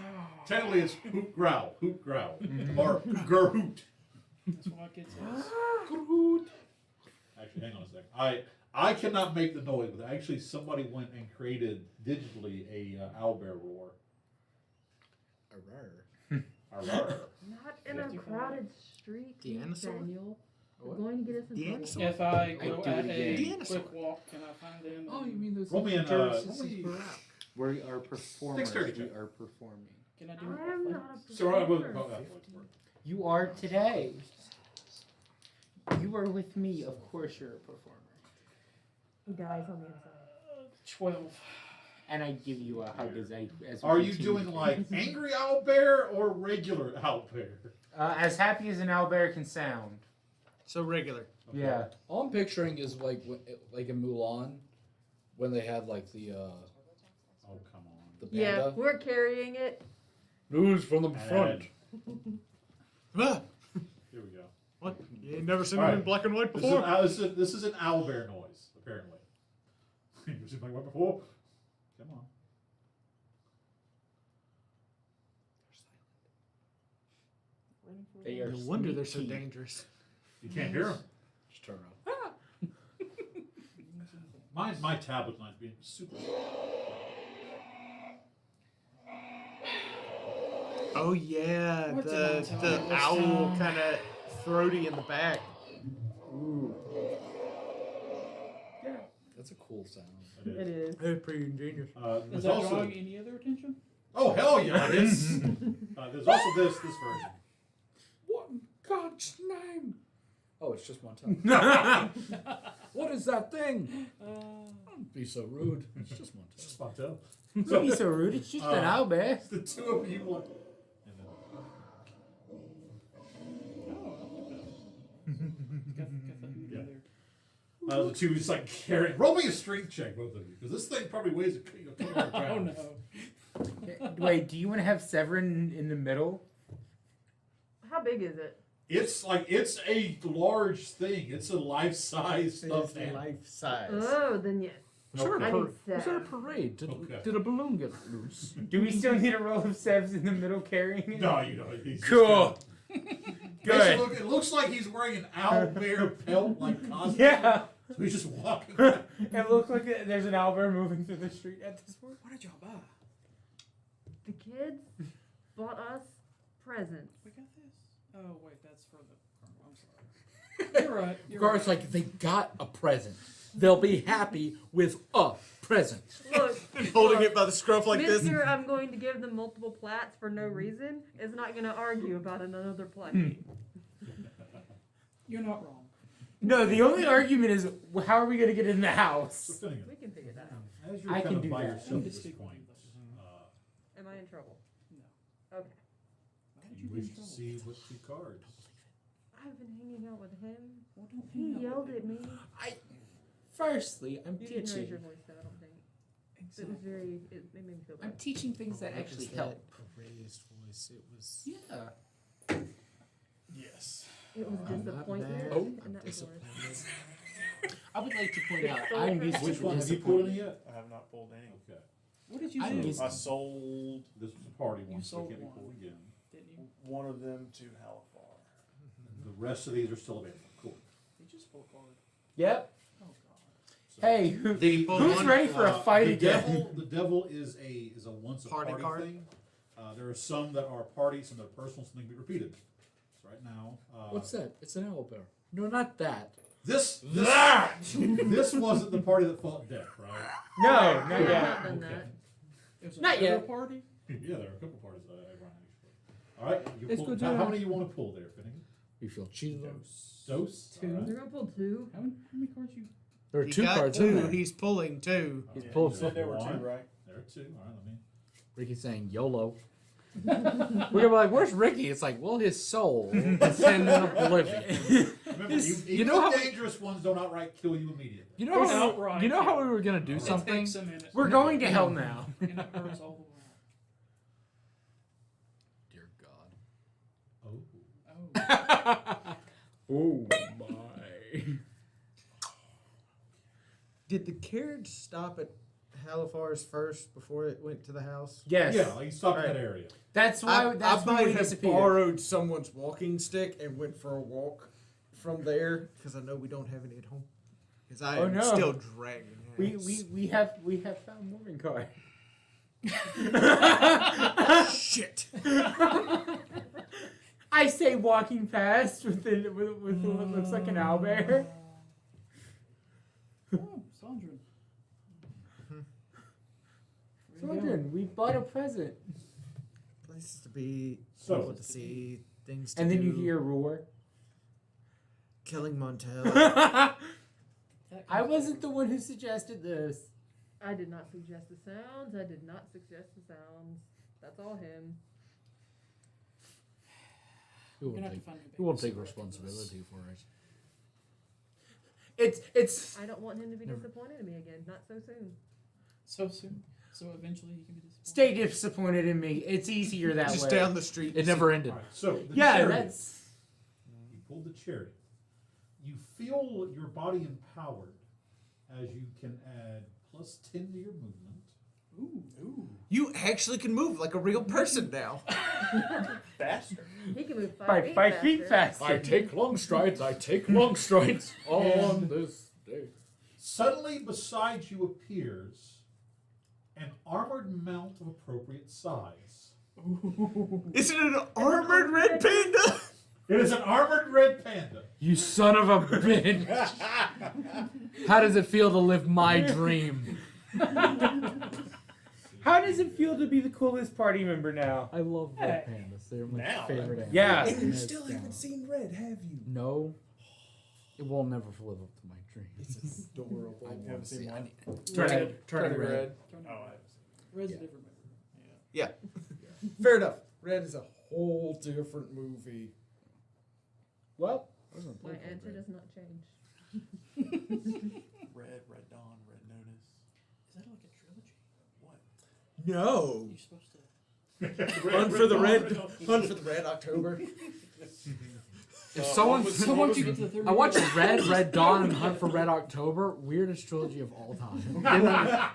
Speaker 5: Technically, it's hoot growl, or gerhoot.
Speaker 2: That's what my kid says.
Speaker 5: Gerhoot. Actually, hang on a second. I cannot make the noise, but actually somebody went and created digitally a owlbear roar. Arrar.
Speaker 10: Not in a crowded street,
Speaker 6: Dinosaur?
Speaker 10: Daniel.
Speaker 9: What?
Speaker 10: We're going to get us in trouble.
Speaker 6: Dinosaur?
Speaker 2: If I go
Speaker 9: do it
Speaker 2: at a
Speaker 9: again.
Speaker 6: Dinosaur.
Speaker 2: quick walk, can I find them?
Speaker 3: Oh, you mean those
Speaker 5: Roll me an,
Speaker 3: services
Speaker 5: roll me-
Speaker 3: for rock?
Speaker 9: We are performers.
Speaker 5: Dexterity
Speaker 9: We
Speaker 5: check.
Speaker 9: are performing.
Speaker 2: Can I do
Speaker 10: I am not a
Speaker 5: So I will.
Speaker 10: performer.
Speaker 9: You are today. You are with me. Of course, you're a performer.
Speaker 10: He dies on the inside.
Speaker 2: 12.
Speaker 9: and I give you a hug as we
Speaker 5: Are you
Speaker 9: continue.
Speaker 5: doing like angry owlbear or regular owlbear?
Speaker 9: As happy as an owlbear can sound.
Speaker 1: So regular.
Speaker 5: Okay.
Speaker 9: Yeah.
Speaker 3: All I'm picturing is like in Mulan, when they had like the
Speaker 5: Oh, come on.
Speaker 3: the
Speaker 4: Yeah,
Speaker 3: panda.
Speaker 4: we're carrying it.
Speaker 3: News from the front.
Speaker 1: Ah,
Speaker 5: Here we go.
Speaker 1: what? You ain't never seen
Speaker 5: All
Speaker 1: them
Speaker 5: right.
Speaker 1: in black and white
Speaker 5: This
Speaker 1: before?
Speaker 5: is an owlbear noise, apparently. You've seen black and white before? Come on.
Speaker 9: They are
Speaker 1: No wonder they're so
Speaker 9: sneaky.
Speaker 1: dangerous.
Speaker 5: You can't hear them.
Speaker 3: Just turn around.
Speaker 5: My tablet tonight's being super.
Speaker 1: Oh yeah,
Speaker 2: What's
Speaker 1: the
Speaker 2: it on
Speaker 1: the
Speaker 2: this
Speaker 1: owl
Speaker 2: time?
Speaker 1: kind of throaty in the back. Ooh,
Speaker 3: That's a cool sound.
Speaker 4: It is.
Speaker 1: they're pretty ingenious.
Speaker 2: Is
Speaker 5: There's
Speaker 2: that
Speaker 5: also
Speaker 2: drawing any other attention?
Speaker 5: oh hell yeah it is. There's also this version.
Speaker 3: What in God's name? Oh, it's just one time. What is that thing? Don't be so rude. It's just one
Speaker 5: It's
Speaker 3: time.
Speaker 5: just Montel.
Speaker 9: Don't be so rude. It's just an owlbear.
Speaker 5: The two of you like. And then,
Speaker 2: Oh, got the hood
Speaker 5: Yeah.
Speaker 2: in there.
Speaker 5: the two just like carrying. Roll me a strength check, both of you, because this thing probably weighs a couple of
Speaker 2: Oh
Speaker 5: pounds.
Speaker 2: no.
Speaker 9: Wait, do you want to have Severin in the middle?
Speaker 4: How big is it?
Speaker 5: It's a large thing. It's a life-size stuffed
Speaker 1: It's
Speaker 5: animal.
Speaker 1: life size.
Speaker 4: Oh, then yes.
Speaker 3: Was there,
Speaker 4: I
Speaker 3: a
Speaker 4: need
Speaker 3: was there a
Speaker 4: Sev.
Speaker 3: parade?
Speaker 5: Okay.
Speaker 3: Did a balloon get loose?
Speaker 9: Do we still need a roll of Sevs in the middle carrying it?
Speaker 5: No, you don't. He's just
Speaker 9: Cool.
Speaker 5: Good. It looks like he's wearing an owl bear pelt like costume.
Speaker 9: Yeah.
Speaker 5: So he's just walking.
Speaker 9: It looks like there's an owlbear moving through the street at this point.
Speaker 2: What did y'all buy?
Speaker 4: The kids bought us presents.
Speaker 2: We got this. Oh wait, that's for the. I'm sorry. You're right. You're
Speaker 3: Gar's
Speaker 2: right.
Speaker 3: like, they got a present. They'll be happy with a present.
Speaker 4: Look,
Speaker 1: Holding
Speaker 4: look,
Speaker 1: it by the scruff like this.
Speaker 4: Mister, I'm going to give them multiple plats for no reason, is not going to argue about another plat.
Speaker 2: You're not wrong.
Speaker 9: No, the only argument is how are we going to get in the
Speaker 5: So
Speaker 9: house?
Speaker 5: Finnegan,
Speaker 4: We can figure that out.
Speaker 5: as you're
Speaker 9: I
Speaker 5: kind
Speaker 9: can
Speaker 5: of
Speaker 9: do
Speaker 5: by
Speaker 9: that.
Speaker 5: yourself at this
Speaker 2: Stick
Speaker 5: point,
Speaker 2: with us.
Speaker 4: Am I in trouble?
Speaker 2: No.
Speaker 4: Okay.
Speaker 2: Why would
Speaker 5: you
Speaker 2: be in
Speaker 5: wish to
Speaker 2: trouble?
Speaker 5: see what two cards.
Speaker 4: I've been hanging out with him.
Speaker 2: Well, don't
Speaker 4: He
Speaker 2: hang out
Speaker 4: yelled
Speaker 2: with
Speaker 4: at me.
Speaker 9: Firstly, I'm
Speaker 4: You didn't raise
Speaker 9: teaching.
Speaker 4: your voice, though, I don't think. It was
Speaker 2: Exactly.
Speaker 4: very. It made me feel
Speaker 9: I'm
Speaker 4: bad.
Speaker 9: teaching things that actually help.
Speaker 1: Raised voice. It was.
Speaker 9: Yeah.
Speaker 11: Yes.
Speaker 4: It was
Speaker 1: I'm not
Speaker 4: disappointment,
Speaker 1: bad.
Speaker 3: Oh,
Speaker 4: and that was worse.
Speaker 1: Disappointed.
Speaker 9: I would like to point out
Speaker 4: So
Speaker 9: I'm used
Speaker 5: Which
Speaker 9: to
Speaker 5: one have you pulled any
Speaker 9: disappointment.
Speaker 5: yet?
Speaker 11: I have not pulled any.
Speaker 5: Okay.
Speaker 2: What did you
Speaker 9: I'm
Speaker 2: do?
Speaker 9: used-
Speaker 11: I sold
Speaker 5: This was a party
Speaker 2: You
Speaker 5: one, so
Speaker 2: sold
Speaker 5: it can't be
Speaker 2: one.
Speaker 5: pulled again.
Speaker 2: Didn't you?
Speaker 11: one of them to Halifar.
Speaker 5: The rest of these are still available. Cool.
Speaker 2: He just pulled a card.
Speaker 9: Yep.
Speaker 2: Oh god.
Speaker 5: So-
Speaker 9: Hey, who's ready for a fight
Speaker 5: the
Speaker 9: again?
Speaker 5: The devil is a once a
Speaker 1: Party
Speaker 5: party,
Speaker 1: card?
Speaker 5: thing. There are some that are parties, some that are personal, some that can be repeated. So right now,
Speaker 3: What's that? It's an owlbear. No, not that.
Speaker 5: this wasn't the party that fought death, right?
Speaker 9: No,
Speaker 4: I've
Speaker 9: not
Speaker 4: not
Speaker 9: yet.
Speaker 4: done
Speaker 5: Okay.
Speaker 4: that.
Speaker 2: It was
Speaker 9: Not
Speaker 2: another
Speaker 9: yet.
Speaker 2: party.
Speaker 5: Yeah, there are a couple parties that I run actually. All right, you
Speaker 3: Let's
Speaker 5: pull,
Speaker 3: go do
Speaker 5: how
Speaker 3: that.
Speaker 5: many you want to pull there, Finnegan?
Speaker 3: You feel cheated on.
Speaker 5: Dose.
Speaker 2: Two.
Speaker 5: All right.
Speaker 4: You're gonna pull two.
Speaker 2: How many cards you?
Speaker 3: There are
Speaker 1: He
Speaker 3: two
Speaker 1: got
Speaker 3: cards
Speaker 1: two.
Speaker 3: in there.
Speaker 1: He's pulling two.
Speaker 3: He's
Speaker 11: Yeah,
Speaker 3: pulled
Speaker 11: you said there were
Speaker 5: one.
Speaker 11: two, right?
Speaker 5: There are two. All right, let me.
Speaker 3: Ricky's saying YOLO. We're gonna be like, where's Ricky? It's like, well, his soul is in oblivion.
Speaker 5: Remember,
Speaker 3: This-
Speaker 5: even
Speaker 3: you know how-
Speaker 5: the dangerous ones don't outright kill you immediately.
Speaker 3: You know how
Speaker 2: Outright.
Speaker 3: you know how we were gonna do
Speaker 2: It
Speaker 3: something?
Speaker 2: takes a minute.
Speaker 9: We're going to hell now.
Speaker 2: And it hurts all the way.
Speaker 3: Dear God.
Speaker 5: Oh.
Speaker 2: Oh.
Speaker 9: Oh my.
Speaker 1: Did the carriage stop at Halifar's first before it went to the house?
Speaker 9: Yes.
Speaker 5: Yeah, like you stop in
Speaker 1: Right.
Speaker 5: that area.
Speaker 9: That's why. That's
Speaker 1: I
Speaker 9: why
Speaker 1: might
Speaker 9: we
Speaker 1: have
Speaker 9: disappeared.
Speaker 1: borrowed someone's walking stick and went for a walk from there because I know we don't have any at home. Because I
Speaker 9: Oh,
Speaker 1: am
Speaker 9: no.
Speaker 1: still dragging ass.
Speaker 9: We have found moving card.
Speaker 1: Shit.
Speaker 9: I say walking past with what looks like an owlbear.
Speaker 2: Oh, Sandra.
Speaker 9: Children, we bought a present.
Speaker 1: Places to be,
Speaker 5: So-
Speaker 1: people to see, things to
Speaker 9: And then
Speaker 1: do.
Speaker 9: you hear a roar.
Speaker 1: Killing Montel.
Speaker 9: I wasn't the one who suggested this.
Speaker 4: I did not suggest the sounds. I did not suggest the sounds. That's all him.
Speaker 3: Who
Speaker 2: We're gonna
Speaker 3: will
Speaker 2: have to
Speaker 3: take,
Speaker 2: find a
Speaker 3: who will
Speaker 2: babysitter
Speaker 3: take
Speaker 2: after
Speaker 3: responsibility for it?
Speaker 9: It's
Speaker 4: I don't want him to be
Speaker 3: Never.
Speaker 4: disappointed in me again. Not so soon.
Speaker 2: So soon. So eventually he can be disappointed.
Speaker 9: stay disappointed in me. It's easier that
Speaker 1: Just
Speaker 9: way.
Speaker 1: down the street.
Speaker 3: It never ended.
Speaker 5: All right, so the
Speaker 9: Yeah,
Speaker 5: chariot.
Speaker 9: that's
Speaker 5: You pulled the chariot. You feel your body empowered as you can add +10 to your movement.
Speaker 2: Ooh.
Speaker 1: You actually can move like a real person now.
Speaker 11: Faster.
Speaker 4: He can move
Speaker 9: by 5 feet faster.
Speaker 3: I take long strides. I take long strides on this day.
Speaker 5: Suddenly beside you appears an armored mount of appropriate size.
Speaker 1: Is it an armored red panda?
Speaker 5: It is an armored red panda.
Speaker 3: You son of a bitch! How does it feel to live my dream?
Speaker 9: How does it feel to be the coolest party member now?
Speaker 3: I love red pandas. They're my
Speaker 11: Now.
Speaker 3: favorite animals.
Speaker 9: Yeah.
Speaker 1: And you
Speaker 3: Hands
Speaker 1: still
Speaker 3: down.
Speaker 1: haven't seen red, have you?
Speaker 3: No. It will never live up to my dream.
Speaker 1: It's adorable.
Speaker 3: I want
Speaker 11: haven't
Speaker 3: to see.
Speaker 11: seen
Speaker 3: I
Speaker 11: one?
Speaker 3: need,
Speaker 9: Turning red.
Speaker 11: Oh, I haven't seen
Speaker 2: Red's
Speaker 3: Yeah.
Speaker 2: a different member.
Speaker 1: Yeah. Fair enough. Red is a whole different movie.
Speaker 9: Well,
Speaker 4: My answer does not change.
Speaker 11: Red, Red Dawn, Red Notice.
Speaker 2: Is that like a trilogy?
Speaker 11: What?
Speaker 1: No.
Speaker 2: You're supposed to.
Speaker 1: Hunt for the red. Hunt for the red October.
Speaker 3: If someone,
Speaker 2: So once you get to the third
Speaker 3: I watched
Speaker 2: movie-
Speaker 3: Red Dawn, and Hunt for Red October. Weirdest trilogy of all time.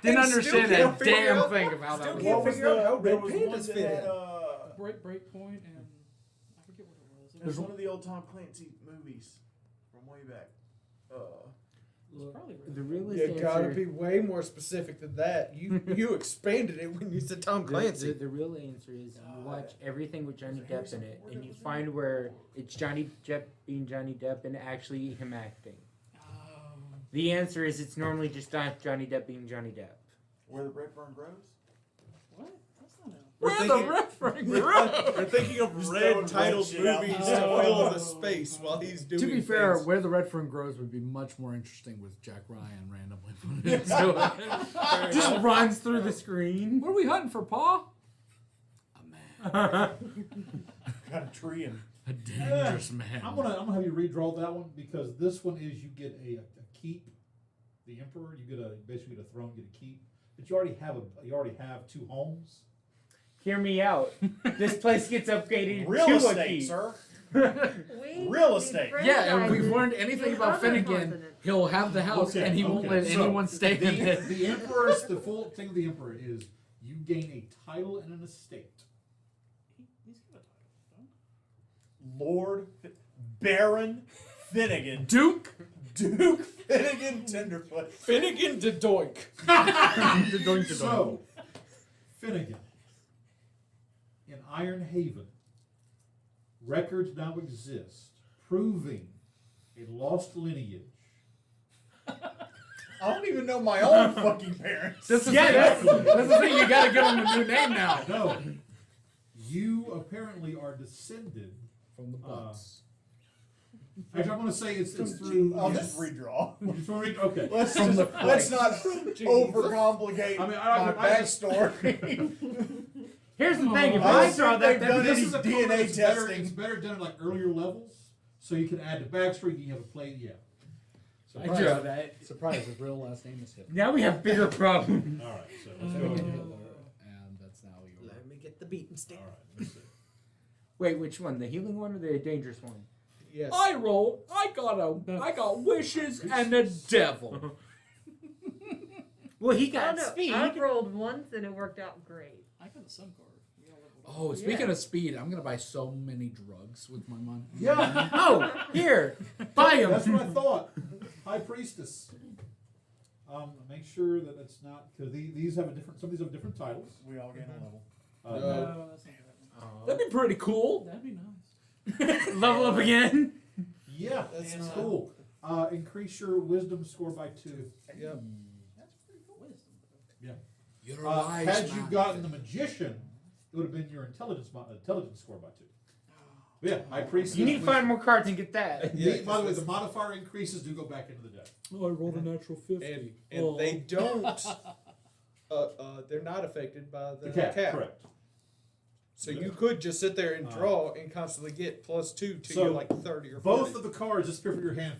Speaker 3: Didn't understand
Speaker 1: still
Speaker 3: a
Speaker 1: can't figure
Speaker 3: damn
Speaker 1: out-
Speaker 3: thing of how that
Speaker 1: still
Speaker 3: was.
Speaker 1: can't figure out how
Speaker 11: there
Speaker 1: red
Speaker 11: was
Speaker 1: pandas
Speaker 11: one that
Speaker 1: fit
Speaker 11: had,
Speaker 1: in.
Speaker 2: Breakpoint and I forget what it was. It
Speaker 11: It was
Speaker 2: was
Speaker 11: one of the old Tom Clancy movies from way back.
Speaker 2: probably Red.
Speaker 9: the realest
Speaker 6: You
Speaker 9: answer.
Speaker 6: gotta be way more specific than that. You expanded it when you said Tom Clancy.
Speaker 9: The real answer is you watch everything with Johnny Depp in it, and you find where it's Johnny Depp being Johnny Depp and actually him acting. The answer is it's normally just not Johnny Depp being Johnny Depp.
Speaker 11: Where the Red Fern grows?
Speaker 2: What? That's not a.
Speaker 1: We're
Speaker 3: Where the
Speaker 1: thinking,
Speaker 3: reference?
Speaker 1: we're thinking of
Speaker 11: Just
Speaker 1: red
Speaker 11: throwing
Speaker 1: titled
Speaker 11: red shit out.
Speaker 1: movies to fill the space while he's doing
Speaker 3: To be fair,
Speaker 1: things.
Speaker 3: Where the Red Fern Grows would be much more interesting with Jack Ryan randomly put into it.
Speaker 9: Just runs through the screen.
Speaker 3: What are we hunting for, Pa? A man.
Speaker 11: Got a tree and
Speaker 3: A dangerous man.
Speaker 5: I'm gonna have you redraw that one because this one is you get a keep. The Emperor, you get basically get a throne, get a keep. But you already have 2 homes.
Speaker 9: Hear me out. This place gets upgraded
Speaker 11: real
Speaker 9: to a
Speaker 11: estate,
Speaker 9: key.
Speaker 11: sir.
Speaker 4: We
Speaker 11: Real
Speaker 4: need
Speaker 11: estate.
Speaker 3: Yeah, and if we've
Speaker 4: franchises
Speaker 3: learned anything
Speaker 4: in
Speaker 3: about
Speaker 4: other
Speaker 3: Finnegan,
Speaker 4: continents.
Speaker 3: he'll have the house and he won't let
Speaker 5: So,
Speaker 3: anyone stay in it.
Speaker 5: The Emperor's the full thing of the Emperor is you gain a title and an estate.
Speaker 2: He's got a title.
Speaker 11: Lord Baron Finnegan.
Speaker 3: Duke?
Speaker 11: Duke Finnegan Tenderfoot.
Speaker 1: Finnegan de Doink.
Speaker 5: So, Finnegan, in Iron Haven, records now exist proving a lost lineage.
Speaker 11: I don't even know my own fucking parents.
Speaker 3: That's the
Speaker 9: Yeah,
Speaker 3: thing. That's the thing. You gotta give him a new name now.
Speaker 5: No, you apparently are descended
Speaker 3: From the Bucks.
Speaker 5: Actually, I'm going to say it's through.
Speaker 11: I'll just redraw.
Speaker 5: You just wanna read- Okay.
Speaker 11: Let's
Speaker 3: From the
Speaker 11: let's not overcomplicate
Speaker 5: I mean,
Speaker 11: my
Speaker 5: I-
Speaker 11: backstory.
Speaker 9: Here's the thing: if
Speaker 11: I
Speaker 9: I draw
Speaker 11: think
Speaker 9: that,
Speaker 11: they've done
Speaker 9: then
Speaker 5: This
Speaker 11: any
Speaker 5: is a
Speaker 11: DNA
Speaker 5: code that's better-
Speaker 11: testing.
Speaker 5: It's better done at like earlier levels, so you can add the backstory. You have a play. Yeah.
Speaker 9: I draw that.
Speaker 3: Surprise, his real last name is Hitler.
Speaker 9: Now we have bigger problems.
Speaker 5: All right. So let's
Speaker 3: Finnegan
Speaker 5: go.
Speaker 3: Hitler. And that's now your.
Speaker 1: Let me get the beaten stick.
Speaker 5: All right. Let's see.
Speaker 9: Wait, which one? The healing one or the dangerous one?
Speaker 6: Yes.
Speaker 3: I rolled. I got wishes and a devil.
Speaker 9: Well, he
Speaker 4: Oh
Speaker 9: got
Speaker 4: no,
Speaker 9: speed.
Speaker 4: I've rolled once and it worked out great.
Speaker 2: I got a sun card. We all leveled up.
Speaker 3: Oh, speaking of speed, I'm gonna buy so many drugs with my money.
Speaker 5: Yeah.
Speaker 9: Oh, here, buy
Speaker 5: That's
Speaker 9: him.
Speaker 5: what I thought. High Priestess. Make sure that it's not because these have a different. Some of these have different titles.
Speaker 11: We all gain a level.
Speaker 5: Uh,
Speaker 2: No, that's not happening.
Speaker 3: That'd be pretty cool.
Speaker 2: That'd be nice.
Speaker 9: Level up again.
Speaker 5: Yeah,
Speaker 6: That's
Speaker 5: that's
Speaker 6: not-
Speaker 5: cool. Increase your wisdom score by 2.
Speaker 6: Yep.
Speaker 2: That's pretty cool. Wisdom.
Speaker 5: Yeah.
Speaker 3: You're a wise
Speaker 5: Had you
Speaker 3: man.
Speaker 5: gotten the magician, it would have been your intelligence score by 2. But yeah, High Priestess.
Speaker 9: You need
Speaker 5: which-
Speaker 9: 5 more cards and get that.
Speaker 5: the- by the way, the modifier increases do go back into the deck.
Speaker 3: Oh, I rolled a natural 50.
Speaker 6: And they don't they're not affected by the,
Speaker 5: The cap,
Speaker 6: cap.
Speaker 5: correct.
Speaker 6: So you could just sit there and draw and constantly get +2 till
Speaker 5: So
Speaker 6: you're like 30 or 40.
Speaker 5: Both of the cards disappear from your hand,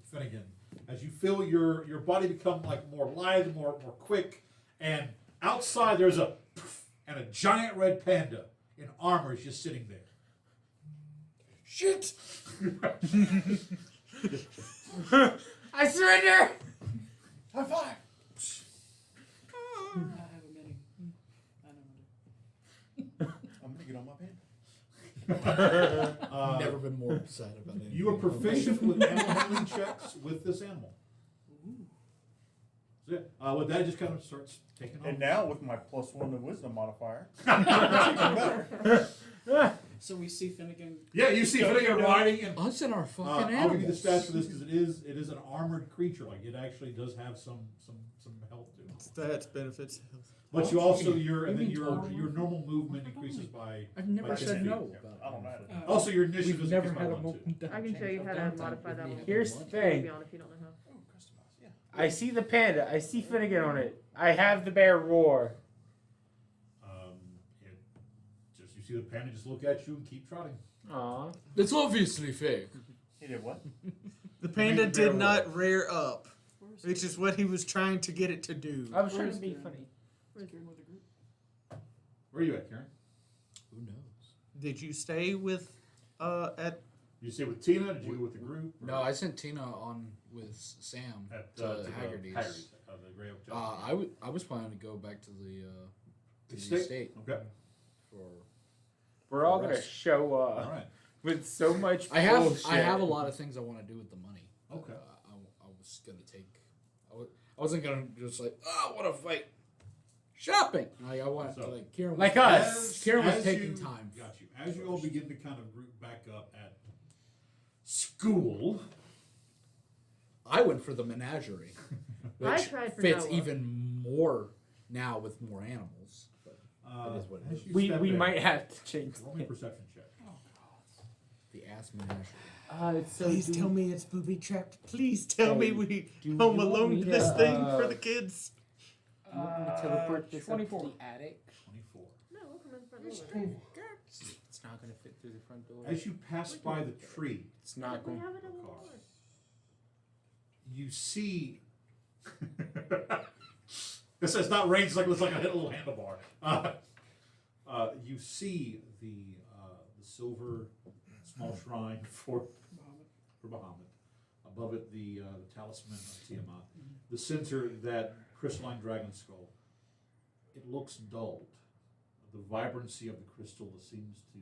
Speaker 5: Finnegan, as you feel your body become like more lithe, more quick, and outside there's a poof, and a giant red panda in armor is just sitting there.
Speaker 6: Shit!
Speaker 9: I surrender!
Speaker 11: High five!
Speaker 2: I have a mini. I know
Speaker 11: I'm gonna get on my panda.
Speaker 3: Never been more excited about anything.
Speaker 5: You are proficient with animal handling checks with this animal. So yeah, with that, it just kind of starts taking off.
Speaker 11: And now with my +1 to wisdom modifier, it's even better.
Speaker 2: So we see Finnegan.
Speaker 5: Yeah, you see Finnegan riding, and
Speaker 3: Us and our fucking
Speaker 5: I'll
Speaker 3: animals.
Speaker 5: give you the stats for this because it is an armored creature. Like it actually does have some health to it.
Speaker 6: Stats, benefits, health.
Speaker 5: But you also
Speaker 3: You mean
Speaker 5: your
Speaker 3: total?
Speaker 5: normal movement increases by.
Speaker 3: I've never
Speaker 5: by
Speaker 3: said
Speaker 5: 10
Speaker 3: no
Speaker 5: feet.
Speaker 3: about
Speaker 11: I don't know.
Speaker 5: Also, your initiative
Speaker 3: We've
Speaker 5: is
Speaker 3: never
Speaker 5: increased by
Speaker 3: had a
Speaker 5: 1
Speaker 3: moment.
Speaker 5: too.
Speaker 4: I can show you how to modify that one.
Speaker 9: Here's the
Speaker 4: To
Speaker 9: thing.
Speaker 4: be honest, if you don't know how.
Speaker 11: Oh, customize, yeah.
Speaker 9: I see the panda. I see Finnegan on it. I have the bear roar.
Speaker 5: You see the panda just look at you and keep trotting.
Speaker 9: Aw.
Speaker 3: It's obviously fake.
Speaker 11: He did what?
Speaker 1: The panda
Speaker 6: Made the bear
Speaker 1: did not rear up,
Speaker 2: Where's
Speaker 1: which is what he was trying to get it to do.
Speaker 9: I was trying
Speaker 2: Where's
Speaker 9: to be
Speaker 2: Karen?
Speaker 9: funny.
Speaker 2: Where's Karen with the group?
Speaker 5: Where are you at, Karen?
Speaker 3: Who knows?
Speaker 1: Did you stay with at?
Speaker 5: You stay with Tina? Did you go with the group? or
Speaker 3: No, I sent Tina on with Sam
Speaker 5: at
Speaker 3: to
Speaker 5: the
Speaker 3: Haggerty's.
Speaker 5: the Grey Oak Johnson.
Speaker 3: I was planning to go back to the
Speaker 5: Estate?
Speaker 3: estate
Speaker 5: Okay.
Speaker 3: for.
Speaker 9: We're all gonna
Speaker 3: rest.
Speaker 9: show
Speaker 5: All
Speaker 9: up
Speaker 5: right.
Speaker 9: with so much
Speaker 3: I have
Speaker 9: bullshit.
Speaker 3: a lot of things I want to do with the money.
Speaker 5: Okay.
Speaker 3: I was gonna take. I wasn't gonna just like I want to fight. Shopping. Like I want
Speaker 5: So-
Speaker 3: like Kieran.
Speaker 9: Like
Speaker 3: was,
Speaker 9: us.
Speaker 3: Kieran was
Speaker 5: as
Speaker 3: taking
Speaker 5: you-
Speaker 3: time.
Speaker 5: Got you. As you all begin to kind of group back up at school,
Speaker 3: I went for the menagerie, which
Speaker 4: I tried for
Speaker 3: fits
Speaker 4: Noah.
Speaker 3: even more now with more animals. But it is what it
Speaker 5: as
Speaker 3: is.
Speaker 5: you
Speaker 9: We
Speaker 5: step
Speaker 9: we
Speaker 5: in,
Speaker 9: might have to change.
Speaker 5: roll me a perception check.
Speaker 3: The ass menagerie.
Speaker 9: It's so
Speaker 1: Please tell me it's booby trapped. Please tell me
Speaker 9: Hey,
Speaker 1: we
Speaker 9: do
Speaker 1: home
Speaker 9: you want
Speaker 1: alone
Speaker 9: me
Speaker 1: this
Speaker 9: to,
Speaker 1: thing for the kids.
Speaker 9: You want me to teleport this
Speaker 2: 24.
Speaker 9: up to the attic?
Speaker 5: 24.
Speaker 4: No, we'll come in front door.
Speaker 9: It's not gonna fit through the front door.
Speaker 5: As you pass by the tree,
Speaker 9: It's not
Speaker 4: We
Speaker 9: going.
Speaker 4: have it in the
Speaker 5: Car.
Speaker 4: door.
Speaker 5: you see. This is not range. It looks like a little handlebar. You see the silver small shrine for Bahamut. Above it, the talisman of Tiamat. The center, that crystalline dragon skull. It looks dulled. The vibrancy of the crystal seems to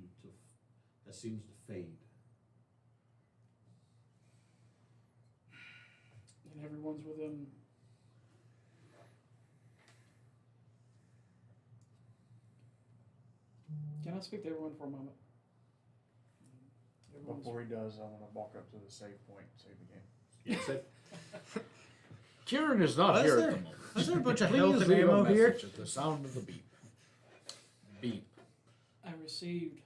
Speaker 5: fade.
Speaker 2: And everyone's within. Can I speak to everyone for a moment? Everyone's-
Speaker 11: Before he does, I want to walk up to the save point, save the game.
Speaker 5: Yeah, so
Speaker 3: Kieran is not
Speaker 1: Is
Speaker 3: here
Speaker 1: there-
Speaker 3: at the moment.
Speaker 1: is there a bunch of
Speaker 3: Please
Speaker 1: health and
Speaker 3: leave a
Speaker 1: ammo here?
Speaker 3: message at the sound of the beep. Beep.
Speaker 2: I received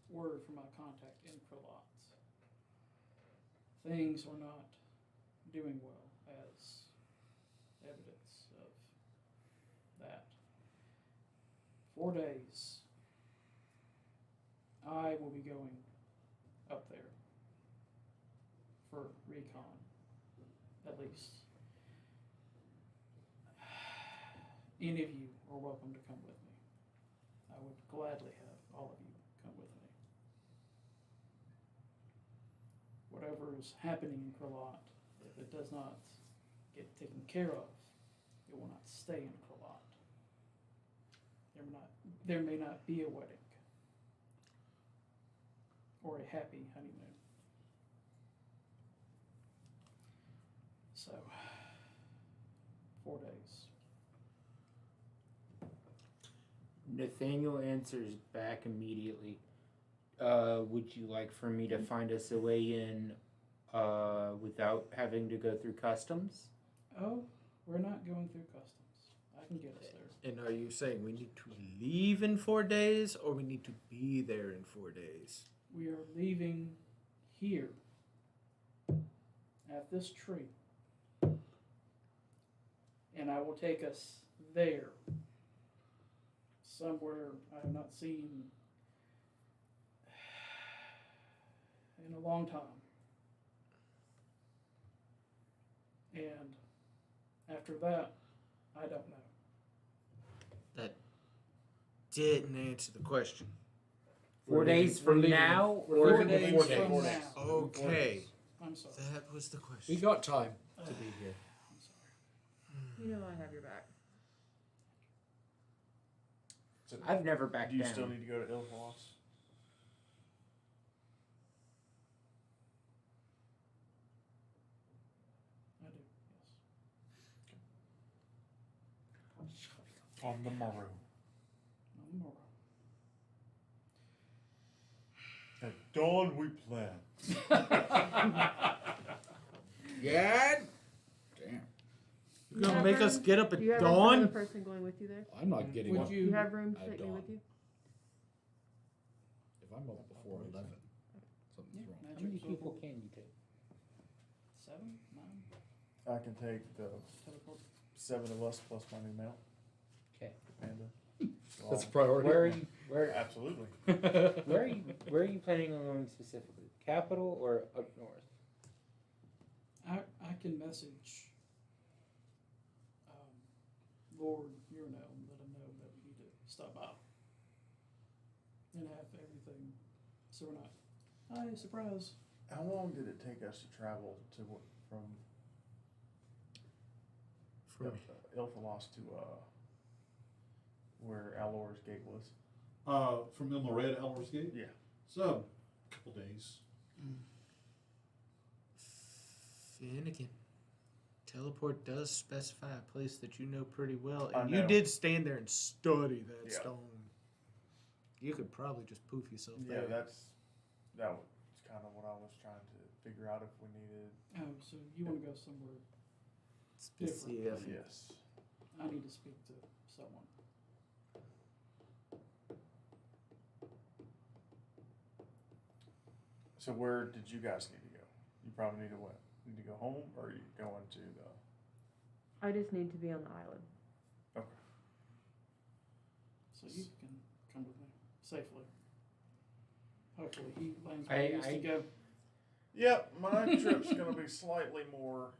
Speaker 2: word from my contact in Krolot. Things are not doing well, as evidence of that. 4 days, I will be going up there for recon, at least. Any of you are welcome to come with me. I would gladly have all of you come with me. Whatever is happening in Krolot, if it does not get taken care of, it will not stay in Krolot. There may not be a wedding or a happy honeymoon. So, 4 days.
Speaker 9: Nathaniel answers back immediately. Would you like for me to find us a way in without having to go through customs?
Speaker 2: Oh, we're not going through customs. I can get us there.
Speaker 1: And are you saying we need to leave in 4 days, or we need to be there in 4 days?
Speaker 2: We are leaving here at this tree. And I will take us there, somewhere I have not seen in a long time. And after that, I don't know.
Speaker 1: That didn't answer the question.
Speaker 9: 4 days from now,
Speaker 2: Four
Speaker 9: or
Speaker 2: days
Speaker 9: before
Speaker 2: from
Speaker 9: days?
Speaker 2: now.
Speaker 1: Okay.
Speaker 2: I'm sorry.
Speaker 1: That was the question.
Speaker 3: We got time to be here.
Speaker 2: I'm sorry.
Speaker 4: You know I have your back.
Speaker 11: So,
Speaker 9: I've never backed
Speaker 11: do you
Speaker 9: down.
Speaker 11: still need to go to Ilfos?
Speaker 2: I do, yes.
Speaker 11: On the morrow.
Speaker 2: No more.
Speaker 11: At dawn we plan.
Speaker 3: Yeah. Damn.
Speaker 1: You're gonna make us get up
Speaker 4: Do you
Speaker 1: at
Speaker 4: have another
Speaker 1: dawn?
Speaker 4: person going with you there?
Speaker 3: I'm not getting
Speaker 2: Would
Speaker 3: up.
Speaker 4: Do you
Speaker 2: you?
Speaker 4: have room to
Speaker 3: At
Speaker 4: take me
Speaker 3: dawn.
Speaker 4: with you?
Speaker 3: If I'm up before 11, something's wrong.
Speaker 9: How many people can you take?
Speaker 2: 7, 9,
Speaker 11: I can take the
Speaker 2: teleport.
Speaker 11: 7 of us plus my new mount.
Speaker 9: Okay.
Speaker 11: Panda.
Speaker 3: That's a priority.
Speaker 9: Where are you? Where?
Speaker 11: Absolutely.
Speaker 9: Where are you? Where are you planning on going specifically? Capital or up north?
Speaker 2: I can message Lord Urinel and let him know that we need to stop by and have everything, so we're not. Hi, surprise.
Speaker 11: How long did it take us to travel to from Ilfos to where Alor's gate was?
Speaker 5: From Ilmaria to Elmer's Gate?
Speaker 11: Yeah.
Speaker 5: So, a couple days.
Speaker 1: Finnegan. Teleport does specify a place that you know pretty well,
Speaker 11: I
Speaker 1: and you
Speaker 11: know.
Speaker 1: did stand there and study that
Speaker 11: Yeah.
Speaker 1: stone. You could probably just poof yourself
Speaker 11: Yeah,
Speaker 1: there.
Speaker 11: that was kind of what I was trying to figure out if we needed.
Speaker 2: Oh, so you want to go somewhere different?
Speaker 1: Specific.
Speaker 11: Yes.
Speaker 2: I need to speak to someone.
Speaker 11: So where did you guys need to go? You probably need to what? Need to go home, or are you going to the?
Speaker 4: I just need to be on the island.
Speaker 11: Okay.
Speaker 2: So you can come with me safely. Hopefully he lands
Speaker 9: I-
Speaker 2: where he needs to
Speaker 9: I-
Speaker 2: go.
Speaker 11: Yep, my trip's gonna be slightly more.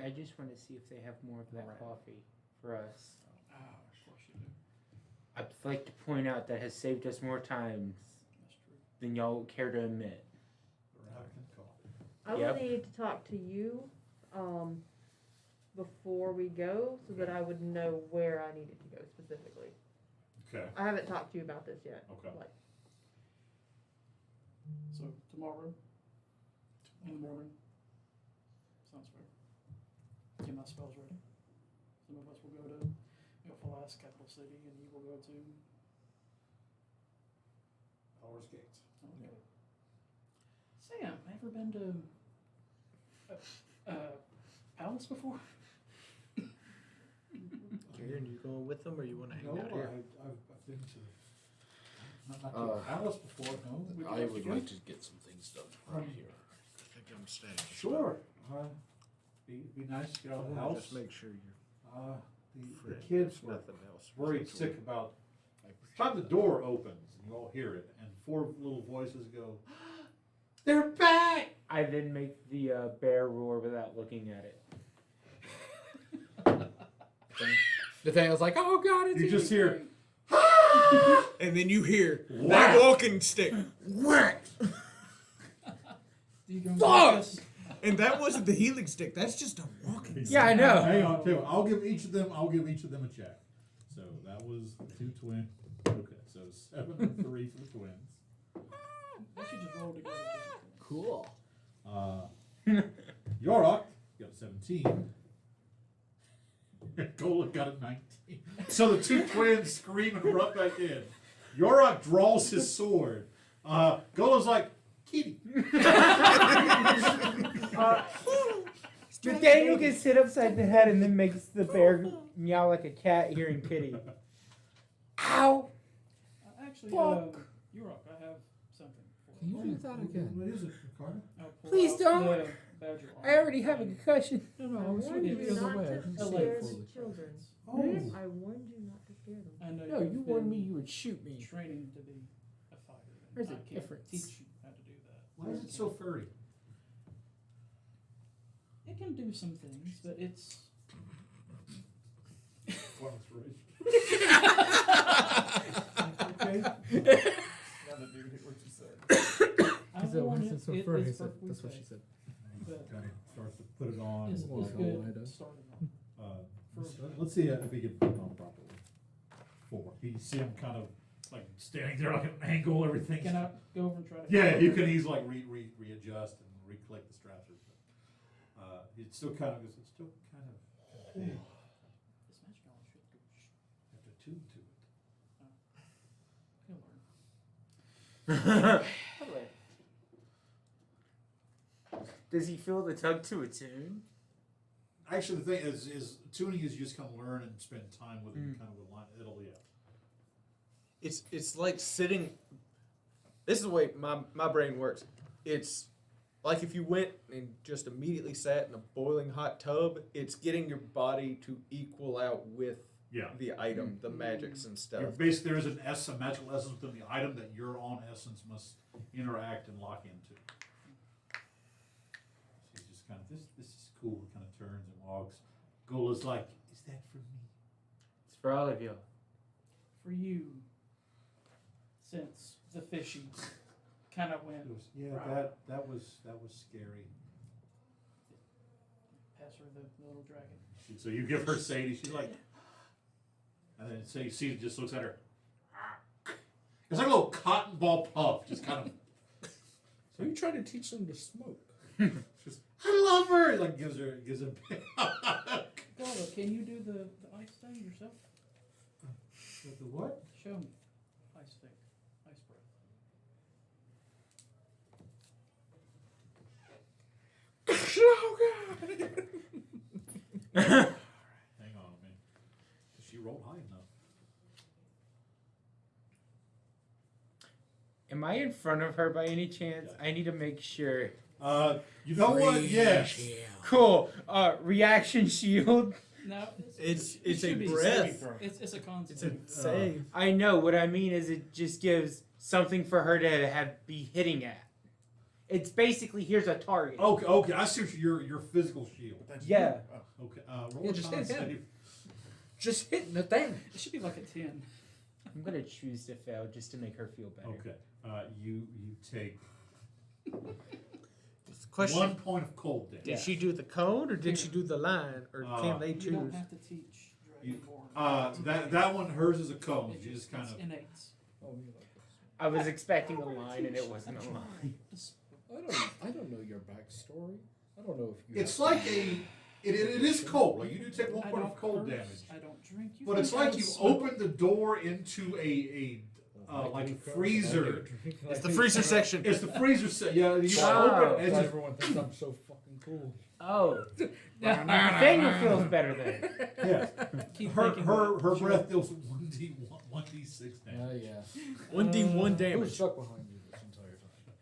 Speaker 9: I just want to see if they have more of that
Speaker 11: Right.
Speaker 9: coffee for us.
Speaker 2: Ah, of course you do.
Speaker 9: I'd like to point out that has saved us more times
Speaker 2: That's true.
Speaker 9: than y'all care to admit.
Speaker 4: I will
Speaker 9: Yep.
Speaker 4: need to talk to you before we go so that I would know where I needed to go specifically.
Speaker 5: Okay.
Speaker 4: I haven't talked to you about this yet.
Speaker 5: Okay.
Speaker 4: Like,
Speaker 2: So tomorrow in the morning. Sounds fair. Get my spells ready. Some of us will go to Ilfalas, capital city, and you will go to.
Speaker 5: Elmer's Gate.
Speaker 2: Okay. Sam, ever been to Palace before?
Speaker 1: Karen, you going with them, or you want to hang
Speaker 5: No,
Speaker 1: out here?
Speaker 5: I've been to not
Speaker 3: Uh,
Speaker 5: to Alice before. No.
Speaker 2: Would you
Speaker 3: I
Speaker 2: like to
Speaker 3: would
Speaker 2: go?
Speaker 3: like to get some things done right here.
Speaker 1: I think I'm staying.
Speaker 5: Sure. Be nice to get out of the house.
Speaker 1: Just make sure you're
Speaker 5: The
Speaker 1: friend.
Speaker 5: kids were
Speaker 1: Nothing else.
Speaker 5: worried sick about. Time the door opens and you all hear it, and 4 little voices go, "They're back!"
Speaker 9: I then make the bear roar without looking at it.
Speaker 3: Nathaniel's like, oh god, it's
Speaker 5: You just hear,
Speaker 1: And then you hear
Speaker 5: Whack!
Speaker 1: that walking stick. Whack!
Speaker 2: Do you go
Speaker 1: Fuck!
Speaker 2: with us?
Speaker 1: And that wasn't the healing stick. That's just a walking stick.
Speaker 9: Yeah, I know.
Speaker 5: Hang on, too. I'll give each of them a check. So that was 2 twins. Okay, so 7 and 3 for the twins.
Speaker 2: We should just roll together.
Speaker 3: cool.
Speaker 5: Yorok got a 17. Gola got a 19. So the 2 twins scream and run back in. Yorok draws his sword. Gola's like, kitty.
Speaker 9: Nathaniel can sit upside the head and then makes the bear meow like a cat hearing kitty. Ow!
Speaker 2: Actually,
Speaker 9: Fuck.
Speaker 2: Yurok, I have something for
Speaker 3: Can you do that again?
Speaker 5: What is it, Ricardo?
Speaker 2: I'll pull
Speaker 9: Please
Speaker 2: out
Speaker 9: don't.
Speaker 2: Badger
Speaker 9: I already have a concussion.
Speaker 2: No, no, I
Speaker 4: I
Speaker 2: was
Speaker 4: warned
Speaker 2: looking
Speaker 4: you
Speaker 2: at the
Speaker 4: not
Speaker 2: way.
Speaker 4: to
Speaker 2: It's
Speaker 4: scare
Speaker 2: like
Speaker 4: the children.
Speaker 5: Oh.
Speaker 4: I warned you not to scare them.
Speaker 2: I know
Speaker 9: No,
Speaker 2: you've
Speaker 9: you warned me
Speaker 2: been
Speaker 9: you would shoot me.
Speaker 2: training to be a fighter. and
Speaker 9: There's
Speaker 2: I
Speaker 9: a
Speaker 2: can't
Speaker 9: difference.
Speaker 2: teach you how to do that.
Speaker 5: Why is it so furry?
Speaker 2: It can do some things, but it's.
Speaker 11: Okay. Now the dude hit what you said.
Speaker 2: I warn it, it is perfectly
Speaker 3: That's what
Speaker 2: safe.
Speaker 3: she said.
Speaker 2: But
Speaker 5: Kind of starts to put it on.
Speaker 2: it's
Speaker 3: Well,
Speaker 2: good
Speaker 3: Ida.
Speaker 2: starting off.
Speaker 5: Let's see if he can put it on properly. 4. You see him kind of like standing there like an angle, everything.
Speaker 2: Can I go over and try to?
Speaker 5: Yeah, you can easily like readjust and re-click the straps. It's still kind of big.
Speaker 2: This magic knowledge should go.
Speaker 5: You have to tune to it.
Speaker 2: He'll learn.
Speaker 9: Does he feel the tug to a tune?
Speaker 5: Actually, the thing is tuning is you just kind of learn and spend time with it, kind of with line.
Speaker 6: It's like sitting. This is the way my brain works. It's like if you went and just immediately sat in a boiling hot tub. It's getting your body to equal out with the item, the magics and stuff.
Speaker 5: Basically, there is a magical essence within the item that your own essence must interact and lock into. She's just kind of this is cool. Kind of turns and walks. Gola's like, is that for me?
Speaker 9: It's for all of you.
Speaker 2: For you, since the fishy kind of went.
Speaker 5: That was scary.
Speaker 2: Pass her the little dragon.
Speaker 5: So you give her Sadie. She's like, and then Sadie just looks at her. It's like a little cotton ball puff, just kind of.
Speaker 3: So you trying to teach them to smoke?
Speaker 5: Just, I love her. Like gives her.
Speaker 2: Gola, can you do the ice thing yourself?
Speaker 5: The what?
Speaker 2: Show me. Ice thing. Ice breath.
Speaker 5: Hang on a minute. She rolled high enough.
Speaker 9: Am I in front of her by any chance? I need to make sure.
Speaker 5: You know what? Yes.
Speaker 9: Cool. Reaction shield.
Speaker 2: No,
Speaker 6: It's
Speaker 2: it
Speaker 6: a
Speaker 2: should be
Speaker 6: breath.
Speaker 2: saving. It's a concept.
Speaker 6: It's a save.
Speaker 9: I know. What I mean is it just gives something for her to be hitting at. It's basically, here's a target.
Speaker 5: Okay. I see what your physical shield.
Speaker 9: Yeah.
Speaker 5: Okay. Roll a
Speaker 3: just
Speaker 5: con
Speaker 3: hit him.
Speaker 5: save.
Speaker 3: Just hitting the thing.
Speaker 2: It should be like a 10.
Speaker 9: I'm going to choose to fail just to make her feel better.
Speaker 5: Okay. You take
Speaker 1: Question:
Speaker 5: 1 point of cold damage.
Speaker 1: Did she do the code or did she do the line, or can they
Speaker 2: You don't
Speaker 1: choose?
Speaker 2: have to teach Dragonborn.
Speaker 5: That one, hers is a cone. You just kind
Speaker 2: It's
Speaker 5: of.
Speaker 2: innate.
Speaker 9: I was expecting a line and it wasn't a line.
Speaker 3: I don't know your backstory. I don't know if you.
Speaker 5: It's like it is cold. Like you do take 1
Speaker 2: I
Speaker 5: point
Speaker 2: don't
Speaker 5: of cold
Speaker 2: curse,
Speaker 5: damage,
Speaker 2: I don't drink. You
Speaker 5: but it's
Speaker 2: think I
Speaker 5: like
Speaker 2: would
Speaker 5: you
Speaker 2: smoke?
Speaker 5: open the door into a like a freezer.
Speaker 1: It's the freezer section.
Speaker 5: It's the freezer set. Yeah, you
Speaker 9: Wow.
Speaker 5: open it. It's just,
Speaker 3: Everyone thinks I'm so fucking cool.
Speaker 9: Oh. Nathaniel feels better then.
Speaker 5: yeah.
Speaker 2: Keep
Speaker 5: Her
Speaker 2: thinking
Speaker 5: her
Speaker 2: about
Speaker 5: her
Speaker 2: it.
Speaker 5: breath deals 1d6 damage.
Speaker 3: Yeah.
Speaker 1: 1d1
Speaker 3: Who's
Speaker 1: damage.
Speaker 3: stuck behind you this entire time?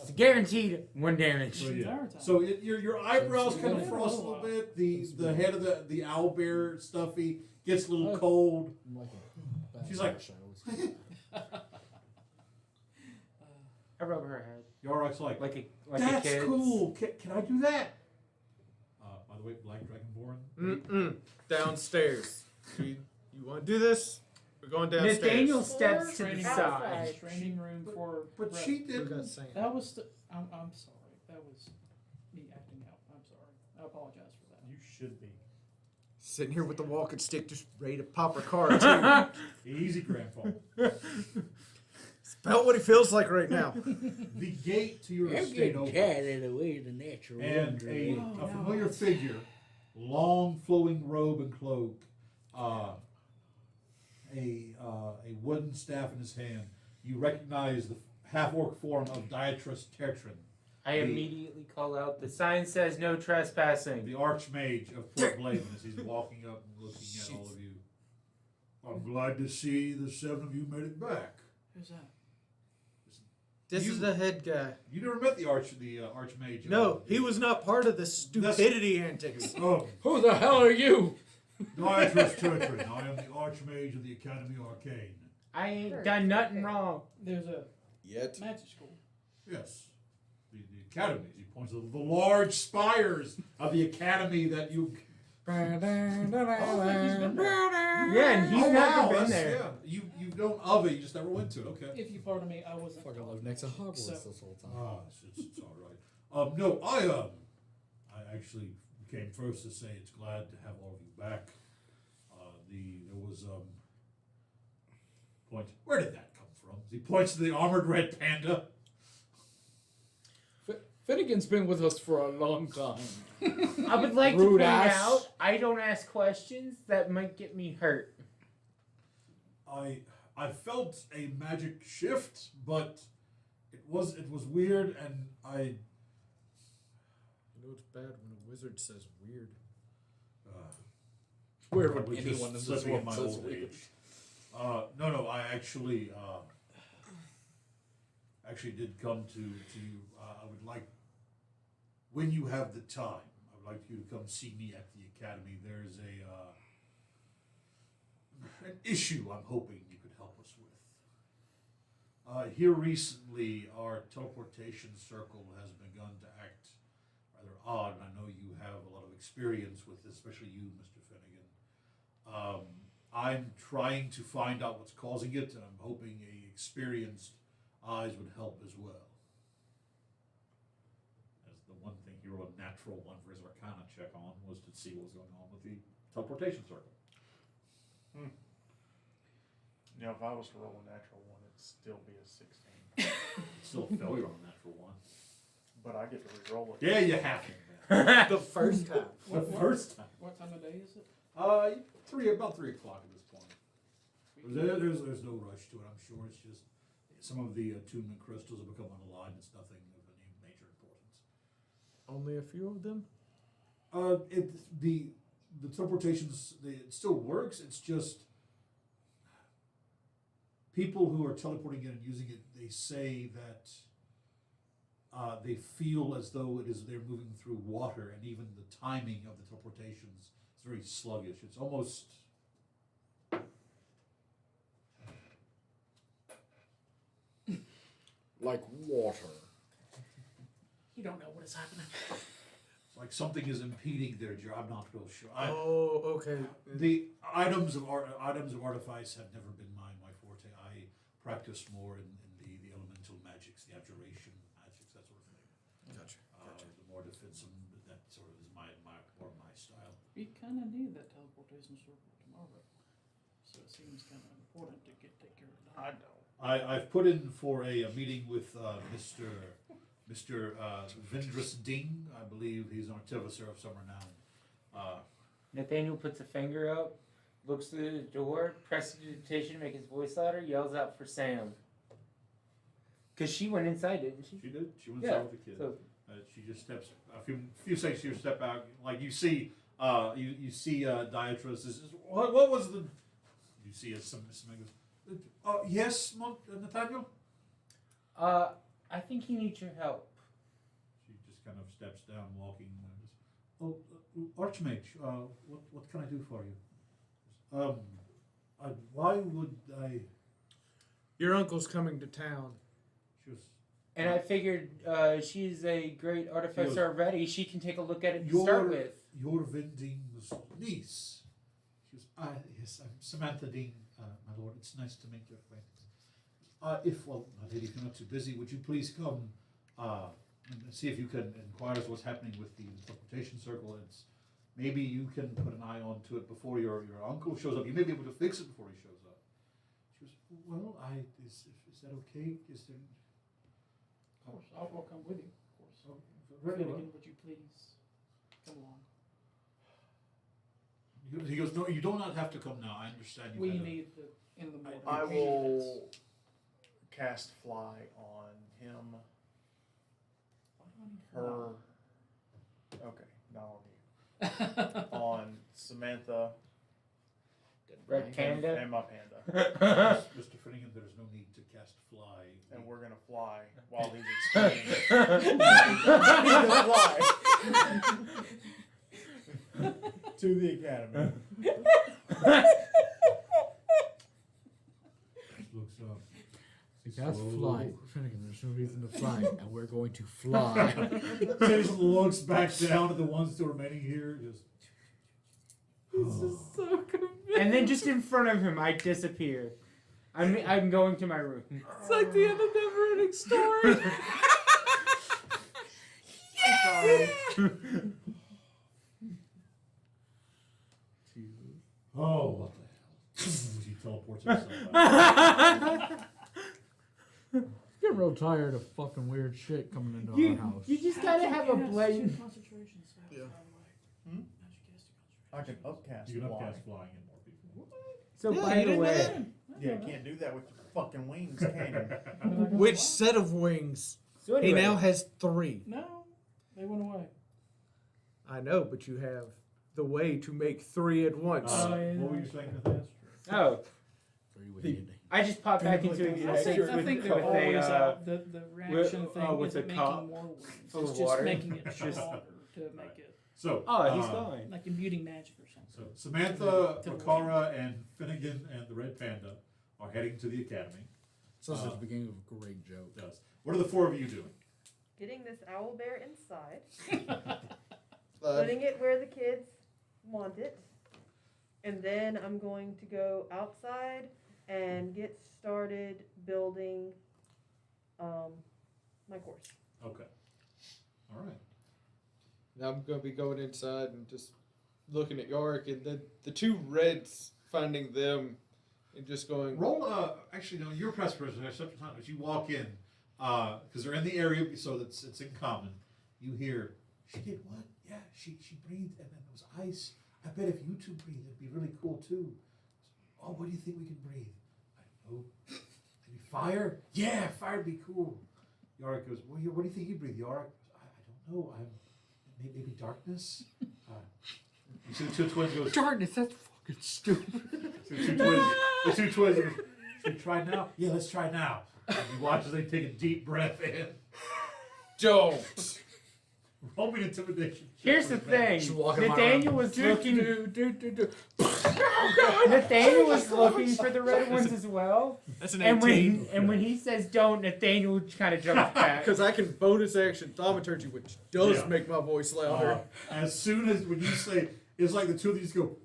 Speaker 9: It's guaranteed 1 damage.
Speaker 5: So
Speaker 2: Entire
Speaker 5: yeah.
Speaker 2: time.
Speaker 5: So your eyebrows
Speaker 3: So
Speaker 5: kind of
Speaker 3: it's
Speaker 5: frost a
Speaker 2: been a
Speaker 5: little
Speaker 2: while.
Speaker 5: bit. The head of the owlbear stuffy gets a little cold.
Speaker 3: I'm like a bad
Speaker 5: She's like-
Speaker 3: shadow.
Speaker 9: I rub her head
Speaker 5: Yarok's like,
Speaker 9: like a
Speaker 5: that's
Speaker 9: kid's.
Speaker 5: cool. Can I do that? By the way, Black Dragonborn.
Speaker 6: Downstairs. You want to do this? We're going downstairs.
Speaker 9: Nathaniel steps to the
Speaker 2: Training
Speaker 9: side.
Speaker 4: outside.
Speaker 2: Training room for.
Speaker 5: But
Speaker 2: breath.
Speaker 5: she
Speaker 6: What
Speaker 5: didn't.
Speaker 6: about saying?
Speaker 2: That was. I'm sorry. That was me acting out. I'm sorry. I apologize for that.
Speaker 11: You should be.
Speaker 1: Sitting here with the walking stick, just ready to pop her card too.
Speaker 5: Easy, Grandpa.
Speaker 1: It's about what he feels like right now.
Speaker 5: The gate to your
Speaker 12: I'm
Speaker 5: estate
Speaker 12: getting
Speaker 5: opens,
Speaker 12: carried away the natural
Speaker 5: and
Speaker 12: wonder.
Speaker 5: a
Speaker 2: Oh,
Speaker 5: familiar
Speaker 2: no.
Speaker 5: figure, long flowing robe and cloak, a wooden staff in his hand. You recognize the half-orc form of Dietrich Tertrin,
Speaker 9: I immediately call out, the sign says no trespassing.
Speaker 5: the Archmage of Port Blaven, as he's walking up and looking at all of you. I'm glad to see the 7 of you made it back.
Speaker 2: Who's that?
Speaker 1: This is the head guy.
Speaker 5: You never met the archmage.
Speaker 1: No, he was not part of the stupidity antics.
Speaker 5: Oh,
Speaker 3: Who the hell are you?
Speaker 5: Diatrus Turtrin. I am the archmage of the Academy Arcane.
Speaker 9: I ain't done nothing wrong.
Speaker 2: There's a
Speaker 6: Yet.
Speaker 2: magic school.
Speaker 5: Yes. The academies. He points to the large spires of the academy that you.
Speaker 9: Yeah, and he's
Speaker 5: Oh,
Speaker 9: never
Speaker 5: wow,
Speaker 9: been
Speaker 5: that's-
Speaker 9: there.
Speaker 5: Yeah. You've known of it, you just never went to it. Okay.
Speaker 2: If you pardon me, I wasn't.
Speaker 3: Fucking live next to Hogwarts
Speaker 2: So-
Speaker 3: this whole time.
Speaker 5: Ah, it's all right. No, I actually came first to say it's glad to have all of you back. There was point. Where did that come from? He points to the armored red panda.
Speaker 3: Finnegan's been with us for a long time.
Speaker 9: I would like to
Speaker 3: Rude
Speaker 9: point
Speaker 3: ass.
Speaker 9: out, I don't ask questions that might get me hurt.
Speaker 5: I felt a magic shift, but it was weird, and I.
Speaker 6: You know it's bad when a wizard says weird.
Speaker 3: Where
Speaker 5: Probably
Speaker 3: would
Speaker 5: just
Speaker 3: anyone in this
Speaker 5: slipping in
Speaker 3: world
Speaker 5: my
Speaker 3: says
Speaker 5: old
Speaker 3: weird?
Speaker 5: age. No, I actually did come to you. I would like, when you have the time, I would like you to come see me at the academy. There's an issue I'm hoping you could help us with. Here recently, our teleportation circle has begun to act rather odd, and I know you have a lot of experience with this, especially you, Mr. Finnegan. I'm trying to find out what's causing it, and I'm hoping a experienced eyes would help as well. As the one thing he rolled a natural one for his Arcana check on was to see what was going on with the teleportation circle.
Speaker 11: You know, if I was to roll a natural one, it'd still be a 16.
Speaker 5: Still a failure on a natural one.
Speaker 11: But I get to re-roll it.
Speaker 5: Yeah, you have to.
Speaker 6: The first time.
Speaker 5: The first time.
Speaker 2: What time of day is it?
Speaker 5: About 3 o'clock at this point. There's no rush to it. I'm sure it's just some of the attunement crystals have become unaligned. It's nothing of any major importance.
Speaker 6: Only a few of them?
Speaker 5: The teleportations, it still works. It's just people who are teleporting in and using it, they say that they feel as though they're moving through water, and even the timing of the teleportations is very sluggish. It's almost
Speaker 3: Like water.
Speaker 2: You don't know what is happening.
Speaker 5: it's like something is impeding their job. I'm not real sure.
Speaker 6: Okay.
Speaker 5: The items of artifice have never been my forte. I practice more in the elemental magics, the abjuration magics, that sort of thing.
Speaker 6: Gotcha.
Speaker 5: The more defensive, that sort of is more my style.
Speaker 2: We kind of need that teleportation circle tomorrow, so it seems kind of important to take care of that.
Speaker 11: I don't.
Speaker 5: I've put in for a meeting with Mr. Vindrus Ding. I believe he's an artificer of some renown.
Speaker 9: Nathaniel puts a finger up, looks through the door, presses digitation to make his voice louder, yells out for Sam. Because she went inside, didn't she?
Speaker 5: She did. She went
Speaker 9: Yeah,
Speaker 5: inside with the kid.
Speaker 9: so-
Speaker 5: She just steps a few seconds. She step out, like you see. You see Diatrus. What was the? You see some goes. Yes, Nathaniel.
Speaker 9: I think he needs your help.
Speaker 5: She just kind of steps down, walking. Archmage, what can I do for you? Why would I?
Speaker 6: Your uncle's coming to town.
Speaker 5: She was.
Speaker 9: And I figured she's a great artificer already. She can take a look at it to start with.
Speaker 5: Your Vending's niece. She was. Yes, I'm Samantha Dean, my lord. It's nice to make your acquaintance. If you're not too busy, would you please come and see if you can inquire as what's happening with the teleportation circle? Maybe you can put an eye onto it before your uncle shows up. You may be able to fix it before he shows up. She was, well, is that okay? Is there?
Speaker 2: Of course, I'll come with you. Of course.
Speaker 5: Very well.
Speaker 2: Finnegan, would you please come along?
Speaker 5: He goes, no, you do not have to come now. I understand you.
Speaker 2: We
Speaker 5: had a-
Speaker 2: need the in the morning.
Speaker 11: I will cast fly on him. Her. Okay, not on you. On Samantha
Speaker 9: Red panda.
Speaker 11: And my panda.
Speaker 5: Mr. Finnegan, there's no need to cast fly.
Speaker 11: And we're gonna fly while he's explaining. To the academy.
Speaker 5: Looks up.
Speaker 3: Cast fly. Finnegan, there's no reason to fly, and we're going to fly.
Speaker 5: Just looks back down at the ones still remaining here. Just.
Speaker 3: This is so convincing.
Speaker 9: And then just in front of him, I disappear. I'm going to my room.
Speaker 3: It's like the end of Never-Ending Story.
Speaker 5: Oh, what the hell? He teleports himself out.
Speaker 3: Getting real tired of fucking weird shit coming into our house.
Speaker 9: You just gotta have a blade.
Speaker 2: Concentration spell,
Speaker 5: Yeah.
Speaker 2: by the way.
Speaker 11: Hmm?
Speaker 2: How'd you cast a
Speaker 11: I can upcast
Speaker 5: You can
Speaker 11: fly.
Speaker 5: upcast flying in more people.
Speaker 9: So
Speaker 1: Yeah,
Speaker 9: by
Speaker 1: you
Speaker 9: the
Speaker 1: didn't
Speaker 9: way,
Speaker 11: Yeah, you can't do that with your fucking wings, can you?
Speaker 1: Which set of wings?
Speaker 9: so
Speaker 1: He
Speaker 9: anyway,
Speaker 1: now has 3.
Speaker 2: No, they went away.
Speaker 1: I know, but you have the way to make 3 at once.
Speaker 2: yeah.
Speaker 5: What were you saying, Nathaniel?
Speaker 9: oh,
Speaker 3: Three-way
Speaker 9: I just popped back into
Speaker 2: I
Speaker 9: existence
Speaker 2: think,
Speaker 9: with,
Speaker 2: I think
Speaker 9: with
Speaker 2: they're always
Speaker 9: a.
Speaker 2: out. The reaction thing
Speaker 9: with
Speaker 2: isn't
Speaker 9: a
Speaker 2: making
Speaker 9: cup
Speaker 2: more wings.
Speaker 9: full
Speaker 2: It's
Speaker 9: of
Speaker 2: just
Speaker 9: water.
Speaker 2: making it
Speaker 9: Just-
Speaker 2: stronger to make it
Speaker 5: So,
Speaker 9: Oh, he's gone.
Speaker 2: like imbuing magic or something.
Speaker 5: So Samantha, Makara, and Finnegan and the Red Panda are heading to the academy.
Speaker 3: Sounds like the beginning of a great joke.
Speaker 5: It does. What are the 4 of you doing?
Speaker 4: Getting this owl bear inside,
Speaker 6: Uh,
Speaker 4: putting it where the kids want it, and then I'm going to go outside and get started building my course.
Speaker 5: Okay. All right.
Speaker 6: Now I'm going to be going inside and just looking at Yorick and the 2 reds, finding them and just going.
Speaker 5: Roll. Actually, no. Your press presentation. As you walk in, because they're in the area, so it's in common. You hear, she did what? Yeah, she breathed, and then there was ice. I bet if you 2 breathe, it'd be really cool too. Oh, what do you think we can breathe? I don't know. Maybe fire? Yeah, fire'd be cool. Yorick goes, what do you think you breathe, Yorick? I don't know. Maybe darkness. You see the 2 twins goes.
Speaker 3: Darkness, that's fucking stupid.
Speaker 5: The 2 twins goes, should we try now? Yeah, let's try now. And you watch as they take a deep breath in.
Speaker 6: Don't!
Speaker 5: Roll me an intimidation. check
Speaker 9: Here's
Speaker 5: for
Speaker 9: the
Speaker 5: advantage.
Speaker 9: thing.
Speaker 3: walking around.
Speaker 9: Nathaniel was looking. Nathaniel was looking for the red ones as well.
Speaker 1: That's an
Speaker 9: And
Speaker 1: 18.
Speaker 9: when he says don't, Nathaniel kind of jumps back.
Speaker 6: Because I can bonus action thaumaturgy, which does
Speaker 5: Yeah.
Speaker 6: make my voice louder.
Speaker 5: As soon as when you say, it's like the 2 of you just go.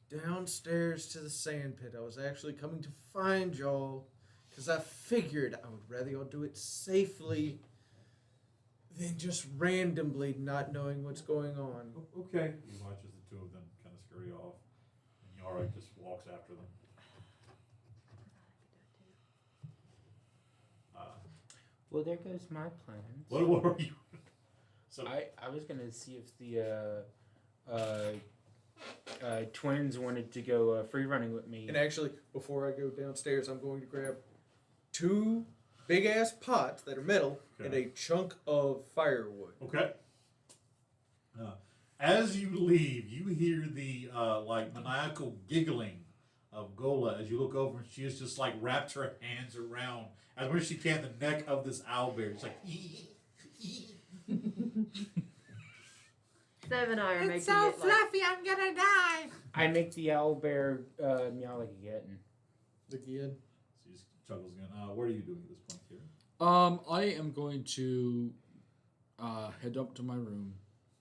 Speaker 6: Downstairs to the sand pit. I was actually coming to find y'all because I figured I would rather y'all do it safely than just randomly not knowing what's going on.
Speaker 5: Okay. You watch as the 2 of them kind of scurry off, and Yorick just walks after them.
Speaker 9: Well, there goes my plans.
Speaker 5: What were you? So
Speaker 9: I was gonna see if the twins wanted to go free running with me.
Speaker 6: And actually, before I go downstairs, I'm going to grab 2 big ass pots that are metal and a chunk of firewood.
Speaker 5: Okay. As you leave, you hear the like maniacal giggling of Gola as you look over, and she has just like wrapped her hands around as much as she can the neck of this owlbear. It's like.
Speaker 4: 7 I are making
Speaker 3: It's so
Speaker 4: it
Speaker 3: fluffy, I'm gonna die.
Speaker 9: I make the owl bear meow like a kitten.
Speaker 6: Again.
Speaker 5: So he just chuckles again. What are you doing at this point here?
Speaker 3: I am going to head up to my room.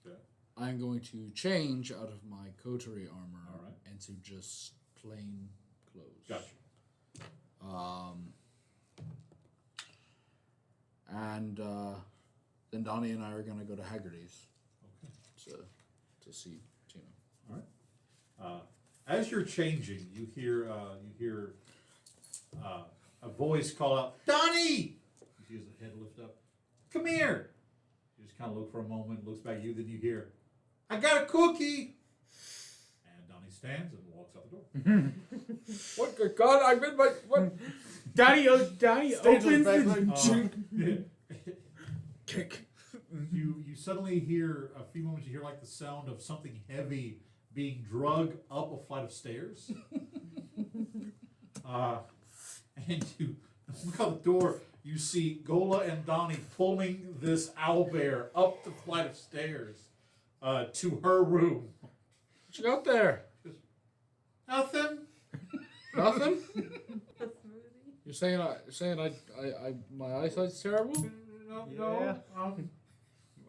Speaker 5: Okay.
Speaker 3: I'm going to change out of my coterie armor
Speaker 5: All right.
Speaker 3: into just plain clothes.
Speaker 5: Gotcha.
Speaker 3: And then Donnie and I are gonna go to Haggerty's
Speaker 5: Okay.
Speaker 3: to see Tina.
Speaker 5: All right. As you're changing, you hear a voice call out, "Donnie!" You see his head lift up. "Come here." You just kind of look for a moment, looks back at you, then you hear, "I got a cookie." And Donnie stands and walks out the door.
Speaker 3: What good God? I'm in my what?
Speaker 9: Donnie opens
Speaker 6: Stands on the back
Speaker 9: the
Speaker 6: leg.
Speaker 5: Yeah.
Speaker 6: Kick.
Speaker 5: You suddenly hear a few moments. You hear like the sound of something heavy being drug up a flight of stairs. And you look out the door. You see Gola and Donnie pulling this owlbear up the flight of stairs to her room.
Speaker 3: What you got there?
Speaker 5: Nothing.
Speaker 3: Nothing?
Speaker 4: A smoothie.
Speaker 3: You're saying my eyesight's terrible?
Speaker 5: No.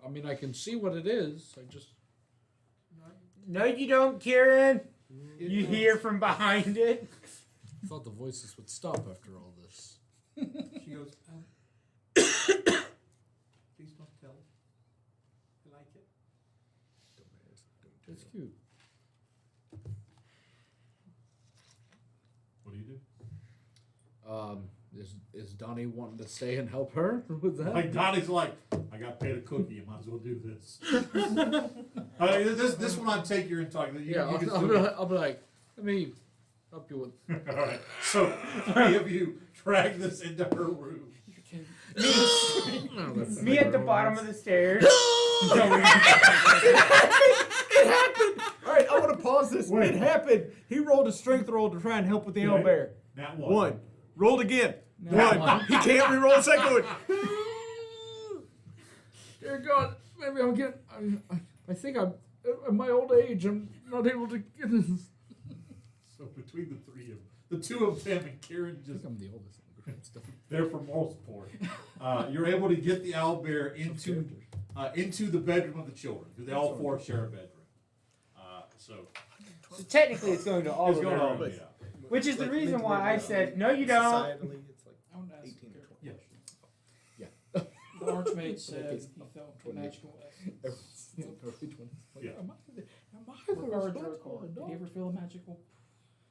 Speaker 3: I mean, I can see what it is. I just.
Speaker 9: No, you don't, Kieran. You hear from behind it.
Speaker 3: I thought the voices would stop after all this.
Speaker 5: She goes, please don't tell. I like it.
Speaker 3: That's cute.
Speaker 5: What do you do?
Speaker 3: Is Donnie wanting to stay and help her with that?
Speaker 5: Like Donnie's like, I got paid a cookie. You might as well do this. This one I take your entire.
Speaker 3: I'll be like, let me help you with.
Speaker 5: All right. So three of you drag this into her room.
Speaker 9: Me at the bottom of the stairs.
Speaker 1: It happened. All right, I want to pause this.
Speaker 5: Wait.
Speaker 1: It happened. He rolled a strength roll to try and help with the
Speaker 5: Okay.
Speaker 1: owlbear.
Speaker 5: Nat one.
Speaker 1: One. Rolled again.
Speaker 3: Nat one.
Speaker 1: He can't re-roll the second one.
Speaker 3: Dear God, maybe I'm getting. I think I'm at my old age. I'm not able to get this.
Speaker 5: So between the three of them, the two of them and Karen
Speaker 3: I
Speaker 5: just
Speaker 3: think I'm the oldest.
Speaker 5: there for moral support. You're able to get the owlbear into the bedroom of the children because they all four share a bedroom. So
Speaker 9: technically, it's going to all
Speaker 5: it's
Speaker 9: of
Speaker 5: going
Speaker 9: their
Speaker 5: on.
Speaker 9: rooms.
Speaker 5: Yeah.
Speaker 9: Which is the
Speaker 6: Like,
Speaker 9: reason
Speaker 6: mentally,
Speaker 9: why I said, no, you don't.
Speaker 6: Societally, it's like
Speaker 2: I want to ask
Speaker 6: 18 to 20.
Speaker 5: Yeah.
Speaker 2: The Archmage said he felt magical essence.
Speaker 5: Yeah.
Speaker 2: Regarding Drakkar, did he ever feel a magical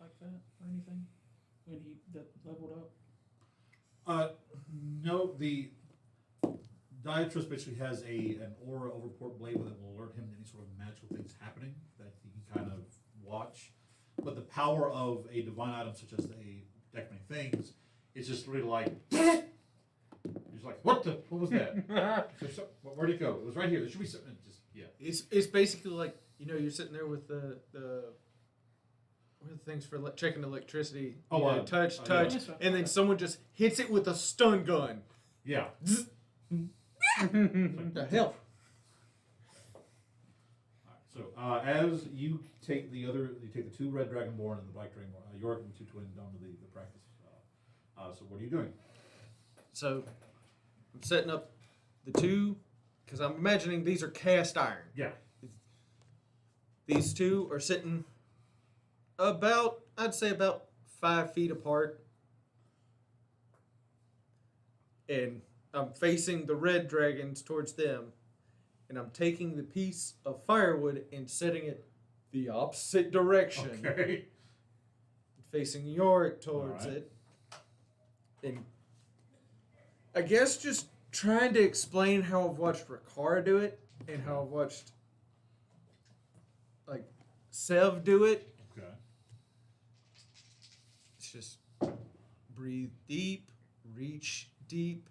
Speaker 2: like that or anything when he leveled up?
Speaker 5: No, the Diatrus basically has an aura over Port Blade that will alert him to any sort of magical things happening that he can kind of watch. But the power of a divine item such as a deck many things is just really like he's like, what was that? Where'd it go? It was right here. There should be something. Just
Speaker 6: It's basically like, you're sitting there with the what are the things for checking electricity? Touch,
Speaker 5: yeah.
Speaker 6: and then someone just hits it with a stun gun.
Speaker 5: Yeah.
Speaker 6: What the hell?
Speaker 5: So as you take the two red dragonborn and the black dragonborn, York and the two twins down to the practice. So what are you doing?
Speaker 6: So I'm setting up the two, because I'm imagining these are cast iron.
Speaker 5: Yeah.
Speaker 6: These two are sitting I'd say about 5 feet apart. And I'm facing the red dragons towards them. And I'm taking the piece of firewood and setting it the opposite direction.
Speaker 5: Okay.
Speaker 6: Facing Yorick towards
Speaker 5: All right.
Speaker 6: it. And I guess just trying to explain how I've watched Ricard do it and how I've watched like Sev do it.
Speaker 5: Okay.
Speaker 6: It's just breathe deep, reach deep,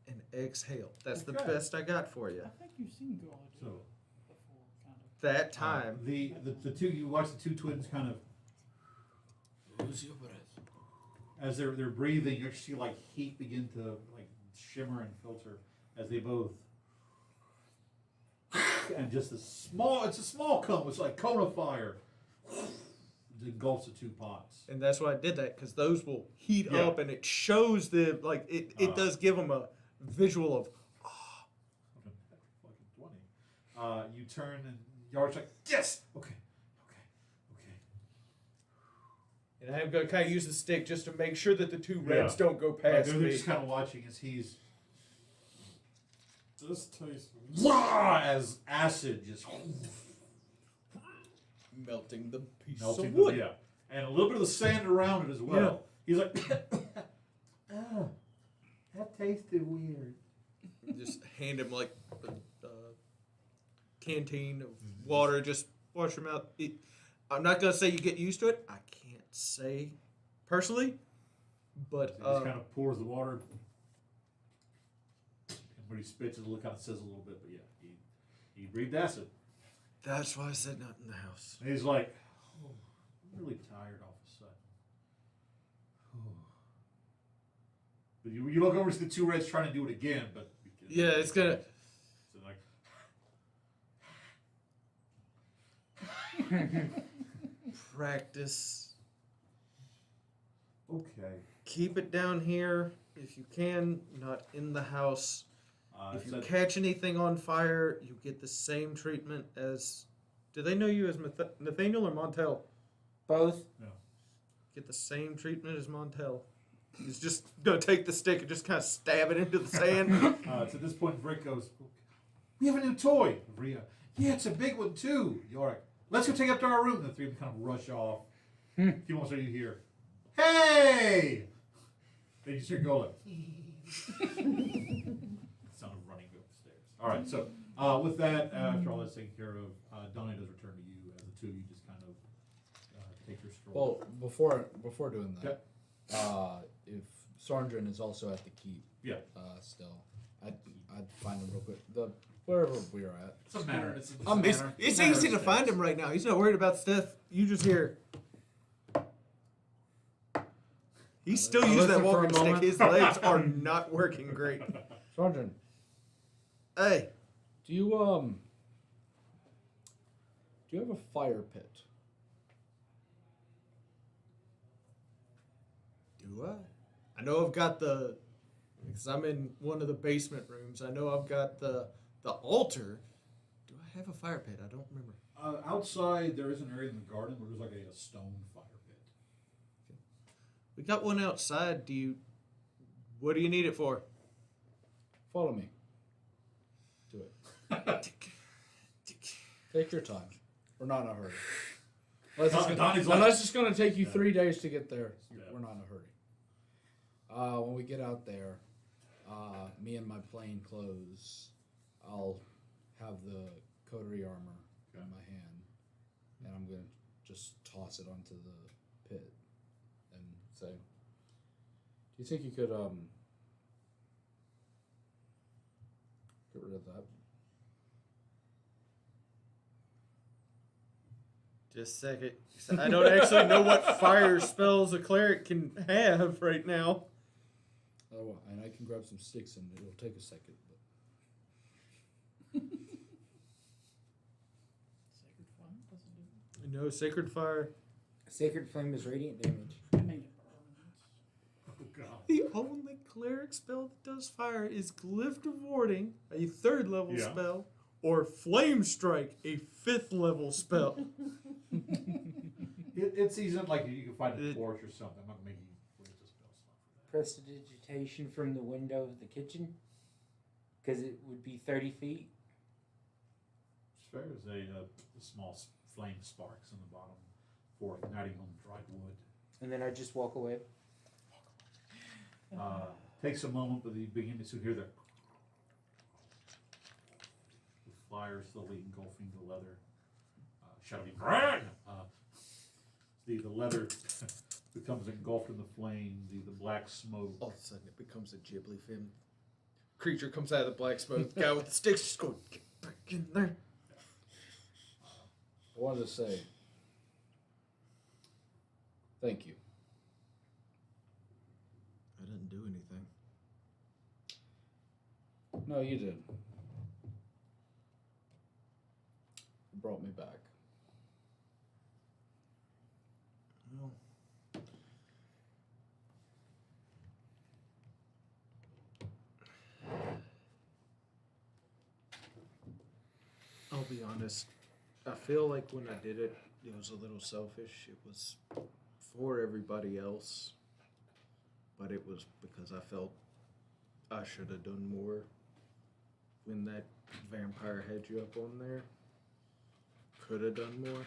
Speaker 6: and exhale. That's the
Speaker 5: Okay.
Speaker 6: best I got for you.
Speaker 2: I think you've seen Gola do
Speaker 5: So
Speaker 2: it before, kind of.
Speaker 6: That time.
Speaker 5: the two you watch the two twins kind of as they're breathing, you see like heat begin to like shimmer and filter as they both and just it's a small cone, it's like cone of fire. It engulfs the two pots.
Speaker 6: And that's why I did that, because those will heat
Speaker 5: Yeah.
Speaker 6: up and it shows the, like, it does give them a visual of,
Speaker 5: Fucking 20. You turn and Yard's like, yes! Okay.
Speaker 6: and I'm going to kind of use the stick just to make sure that the two reds
Speaker 5: Yeah.
Speaker 6: don't go past
Speaker 5: They're
Speaker 6: me.
Speaker 5: just kind of watching as he's. This tastes as acid just
Speaker 6: Melting the piece
Speaker 5: melting
Speaker 6: of
Speaker 5: the
Speaker 6: wood.
Speaker 5: yeah, and a little bit of the sand around it as well. He's like, oh, that tasted weird.
Speaker 6: Just hand him like a canteen of water. Just wash your mouth. I'm not gonna say you get used to it. I can't say personally, but
Speaker 5: He just kind of pours the water. When he spits, it'll kind of sizzle a little bit, but yeah, he breathed acid.
Speaker 6: That's why I said not in the house.
Speaker 5: And he's like, oh, I'm really tired all of a sudden. But you look over to the two reds trying to do it again, but
Speaker 6: Yeah, it's gonna.
Speaker 5: So like,
Speaker 6: Practice.
Speaker 5: okay.
Speaker 6: Keep it down here if you can, not in the house. If you
Speaker 5: so-
Speaker 6: catch anything on fire, you get the same treatment as. Do they know you as Nathaniel or Montel?
Speaker 9: Both.
Speaker 6: Get the same treatment as Montel. He's just gonna take the stick and just kind of stab it into the sand.
Speaker 5: To this point, Rick goes, we have a new toy. Rhea, yeah, it's a big one too. Yorick, let's go take it up to our room. The three of them kind of rush off. A few moments later, you hear, hey! Then you start going. Sound of running upstairs. All right, so with that, after all that's taken care of, Donnie does return to you as the two of you just kind of take your stroll.
Speaker 3: Well, before doing that, if Sarndrin is also at the keep, still, I'd find him real quick. Wherever we are at.
Speaker 5: It's a manor. It's
Speaker 6: It's easy to find him right now. He's not worried about stuff. You just hear. He's still using that walking stick. His legs are not working great.
Speaker 3: Sarndrin.
Speaker 6: Hey.
Speaker 3: Do you have a fire pit?
Speaker 6: Do I? I know I've got because I'm in one of the basement rooms. I know I've got the altar. Do I have a fire pit? I don't remember.
Speaker 5: Outside, there is an area in the garden where there's like a stone fire pit.
Speaker 6: Okay. We got one outside. What do you need it for?
Speaker 3: Follow me. Do it. Take your time. We're not in a hurry. Unless it's going to take you 3 days to get there, we're not in a hurry. When we get out there, me and my plain clothes, I'll have the coterie armor in my hand, and I'm going to just toss it onto the pit and say, do you think you could get rid of that?
Speaker 6: Just a second. I don't actually know what fire spells a cleric can have right now.
Speaker 3: Oh, and I can grab some sticks and it'll take a second.
Speaker 2: Sacred Flame doesn't do
Speaker 6: No, Sacred Fire.
Speaker 9: Sacred Flame is radiant damage.
Speaker 2: it. I made it burn.
Speaker 5: Oh, God.
Speaker 6: The only cleric spell that does fire is Glyph of Warding, a 3rd level spell, or Flame Strike, a 5th level spell.
Speaker 5: It's easy, like you can find a torch or something. I'm not going to make you waste a spell slot for that.
Speaker 9: Prestidigitation from the window of the kitchen, because it would be 30 feet.
Speaker 5: As fair as a small flame sparks in the bottom for igniting on dried wood.
Speaker 9: And then I just walk away.
Speaker 5: Takes a moment, but you begin to hear the fire slowly engulfing the leather. Shouting, "Run!" The leather becomes engulfed in the flame. The black smoke.
Speaker 6: All of a sudden, it becomes a Ghibli film. Creature comes out of the black smoke. The guy with the sticks just going, get back in there.
Speaker 3: I wanted to say thank you.
Speaker 6: I didn't do anything.
Speaker 3: No, you did. You brought me back.
Speaker 6: Well, I'll be honest. I feel like when I did it, it was a little selfish. It was for everybody else. But it was because I felt I should have done more when that vampire had you up on there. Could have done more.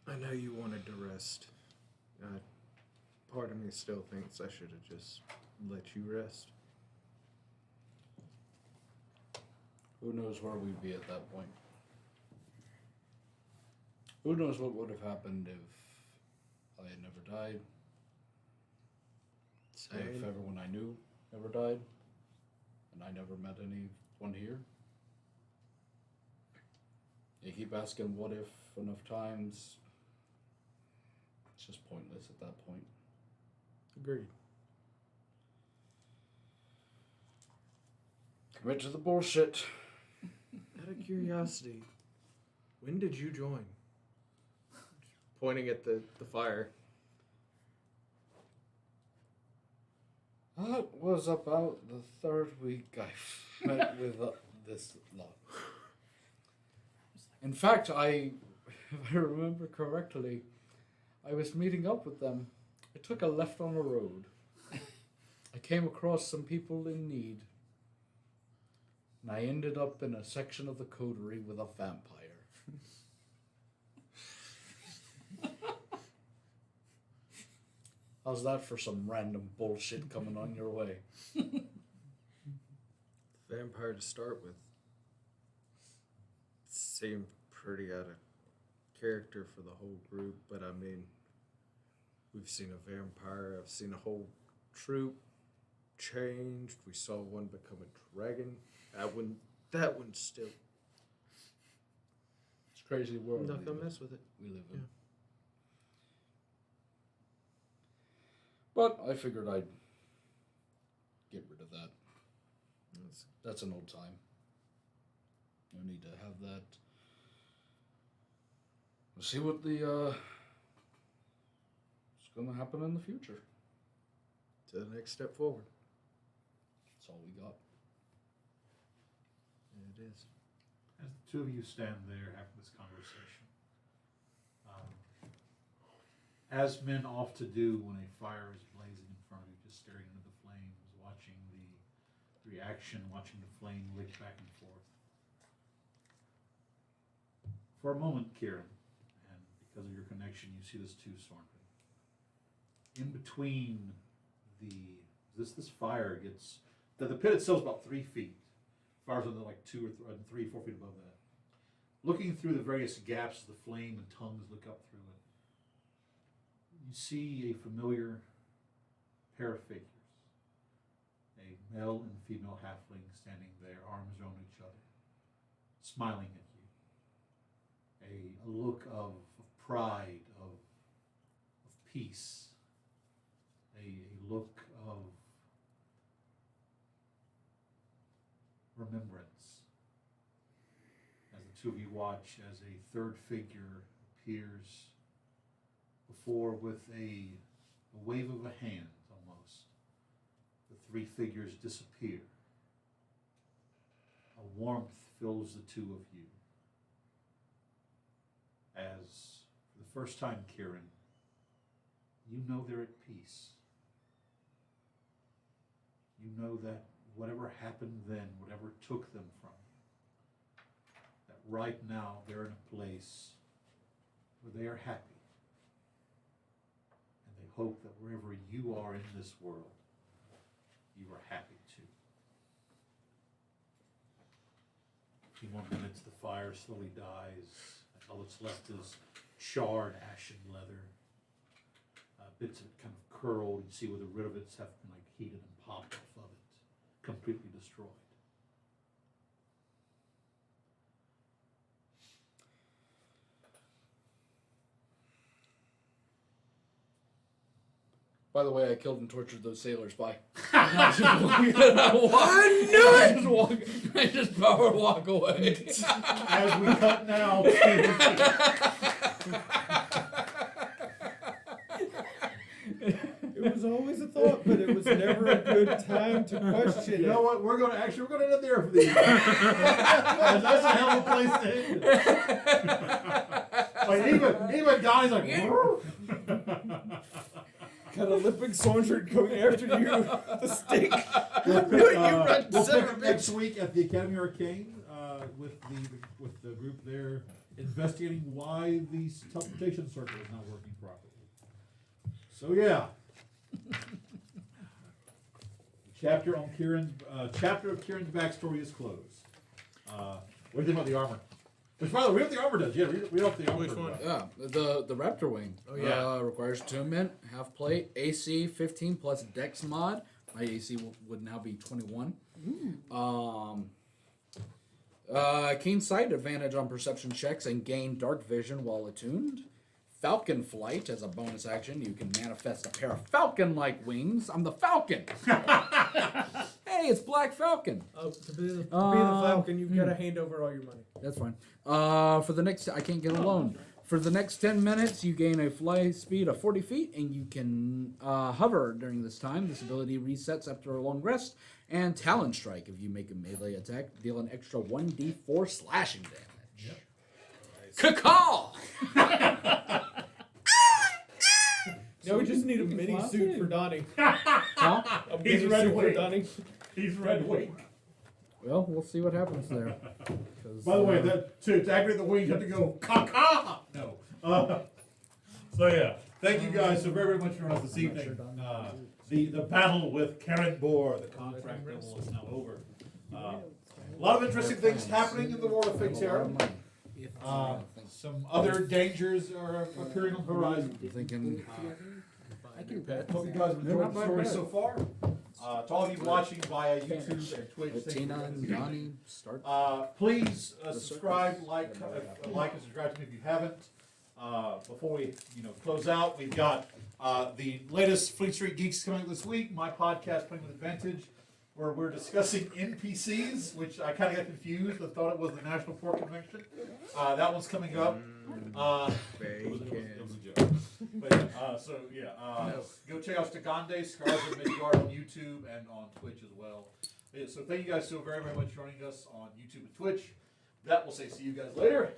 Speaker 6: I know you wanted to rest. Part of me still thinks I should have just let you rest.
Speaker 3: Who knows where we'd be at that point? Who knows what would have happened if I had never died? If everyone I knew ever died, and I never met anyone here. You keep asking what if enough times, it's just pointless at that point.
Speaker 6: Agreed.
Speaker 3: Commit to the bullshit.
Speaker 6: Out of curiosity, when did you join? Pointing at the fire.
Speaker 3: That was about the third week I met with this lot. In fact, if I remember correctly, I was meeting up with them. I took a left on the road. I came across some people in need. And I ended up in a section of the coterie with a vampire. How's that for some random bullshit coming on your way?
Speaker 6: Vampire to start with. Seemed pretty out of character for the whole group, but I mean, we've seen a vampire, I've seen a whole troop changed, we saw one become a dragon. That one still.
Speaker 3: It's a crazy world.
Speaker 6: I'm not gonna mess with it.
Speaker 3: We live in. But I figured I'd get rid of that. That's an old time. No need to have that. We'll see what is going to happen in the future.
Speaker 6: To the next step forward.
Speaker 3: That's all we got.
Speaker 6: It is.
Speaker 5: As the two of you stand there having this conversation, as men oft to do when a fire is blazing in front of you, just staring into the flames, watching the reaction, watching the flame lick back and forth. For a moment, Kieran, and because of your connection, you see this too, Sornford. In between this fire gets, the pit itself is about 3 feet. Fire's on like 2 or 3, 4 feet above that. Looking through the various gaps, the flame and tongues look up through it. You see a familiar pair of figures. A male and female halfling standing there, arms around each other, smiling at you. A look of pride, of peace. A look of remembrance. As the two of you watch as a third figure appears before with a wave of a hand almost. The 3 figures disappear. A warmth fills the two of you. As for the first time, Kieran, you know they're at peace. You know that whatever happened then, whatever took them from you, that right now they're in a place where they are happy. And they hope that wherever you are in this world, you are happy too. A few more minutes, the fire slowly dies. All that's left is charred, ashen leather. Bits of it kind of curled. You see where the rivets have been like heated and popped off of it. Completely destroyed.
Speaker 3: By the way, I killed and tortured those sailors. Bye.
Speaker 6: I knew it!
Speaker 3: I just power walk away.
Speaker 5: As we cut now.
Speaker 6: It was always a thought, but it was never a good time to question it.
Speaker 5: You know what? We're gonna end it there for these. That's a hell of a place to end it. Like even Donnie's like.
Speaker 6: Got a limping soldier coming after you. The stick.
Speaker 5: We'll pick
Speaker 6: Bitch.
Speaker 5: next week at the Academy Arcane with the group there investigating why the teleportation circle is not working properly. So yeah. Chapter of Kieran's backstory is closed. What do you think about the armor? Which, by the way, we have the armor does. Yeah, we have the armor.
Speaker 6: Which one?
Speaker 3: Yeah, the Raptor Wing.
Speaker 6: Oh, yeah.
Speaker 3: Requires attunement, half plate, AC 15 plus Dex mod. My AC would now be 21. Keen sight advantage on perception checks and gain dark vision while attuned. Falcon flight as a bonus action. You can manifest a pair of falcon-like wings. I'm the Falcon. Hey, it's Black Falcon.
Speaker 6: Oh, to be the Falcon, you've got to hand over all your money.
Speaker 3: That's fine. For the next, I can't get a loan. For the next 10 minutes, you gain a fly speed of 40 feet, and you can hover during this time. This ability resets after a long rest. And Talon Strike, if you make a melee attack, deal an extra 1d4 slashing damage. Yep. Caw!
Speaker 6: Now we just need a mini suit for Donnie.
Speaker 3: Huh?
Speaker 6: A
Speaker 5: He's
Speaker 6: mini
Speaker 5: Red
Speaker 6: suit for
Speaker 5: Wing.
Speaker 6: Donnie.
Speaker 5: He's Red Wing.
Speaker 3: Well, we'll see what happens there. 'Cause,
Speaker 5: By the way, to activate the wings, you have to go caw. No. So yeah, thank you guys so very much for us this evening. The battle with Karen Bohr, the contract devil, is now over. A lot of interesting things happening in the world of Fixera. Some other dangers are appearing on the horizon.
Speaker 3: I'm thinking,
Speaker 5: Hope you guys have enjoyed the story so far. To all of you watching via YouTube and Twitch, thank you
Speaker 3: Tina
Speaker 5: for
Speaker 3: and Donnie start.
Speaker 5: please subscribe, like and subscribe to me if you haven't. Before we close out, we've got the latest Fleet Street Geeks coming up this week. My podcast, Playing with Advantage, where we're discussing NPCs, which I kind of got confused and thought it was the National Pork Convention. That one's coming up. It was a joke. But go check out Stigande, Scars of Midgard on YouTube and on Twitch as well. So thank you guys so very, very much for joining us on YouTube and Twitch. That will say see you guys later.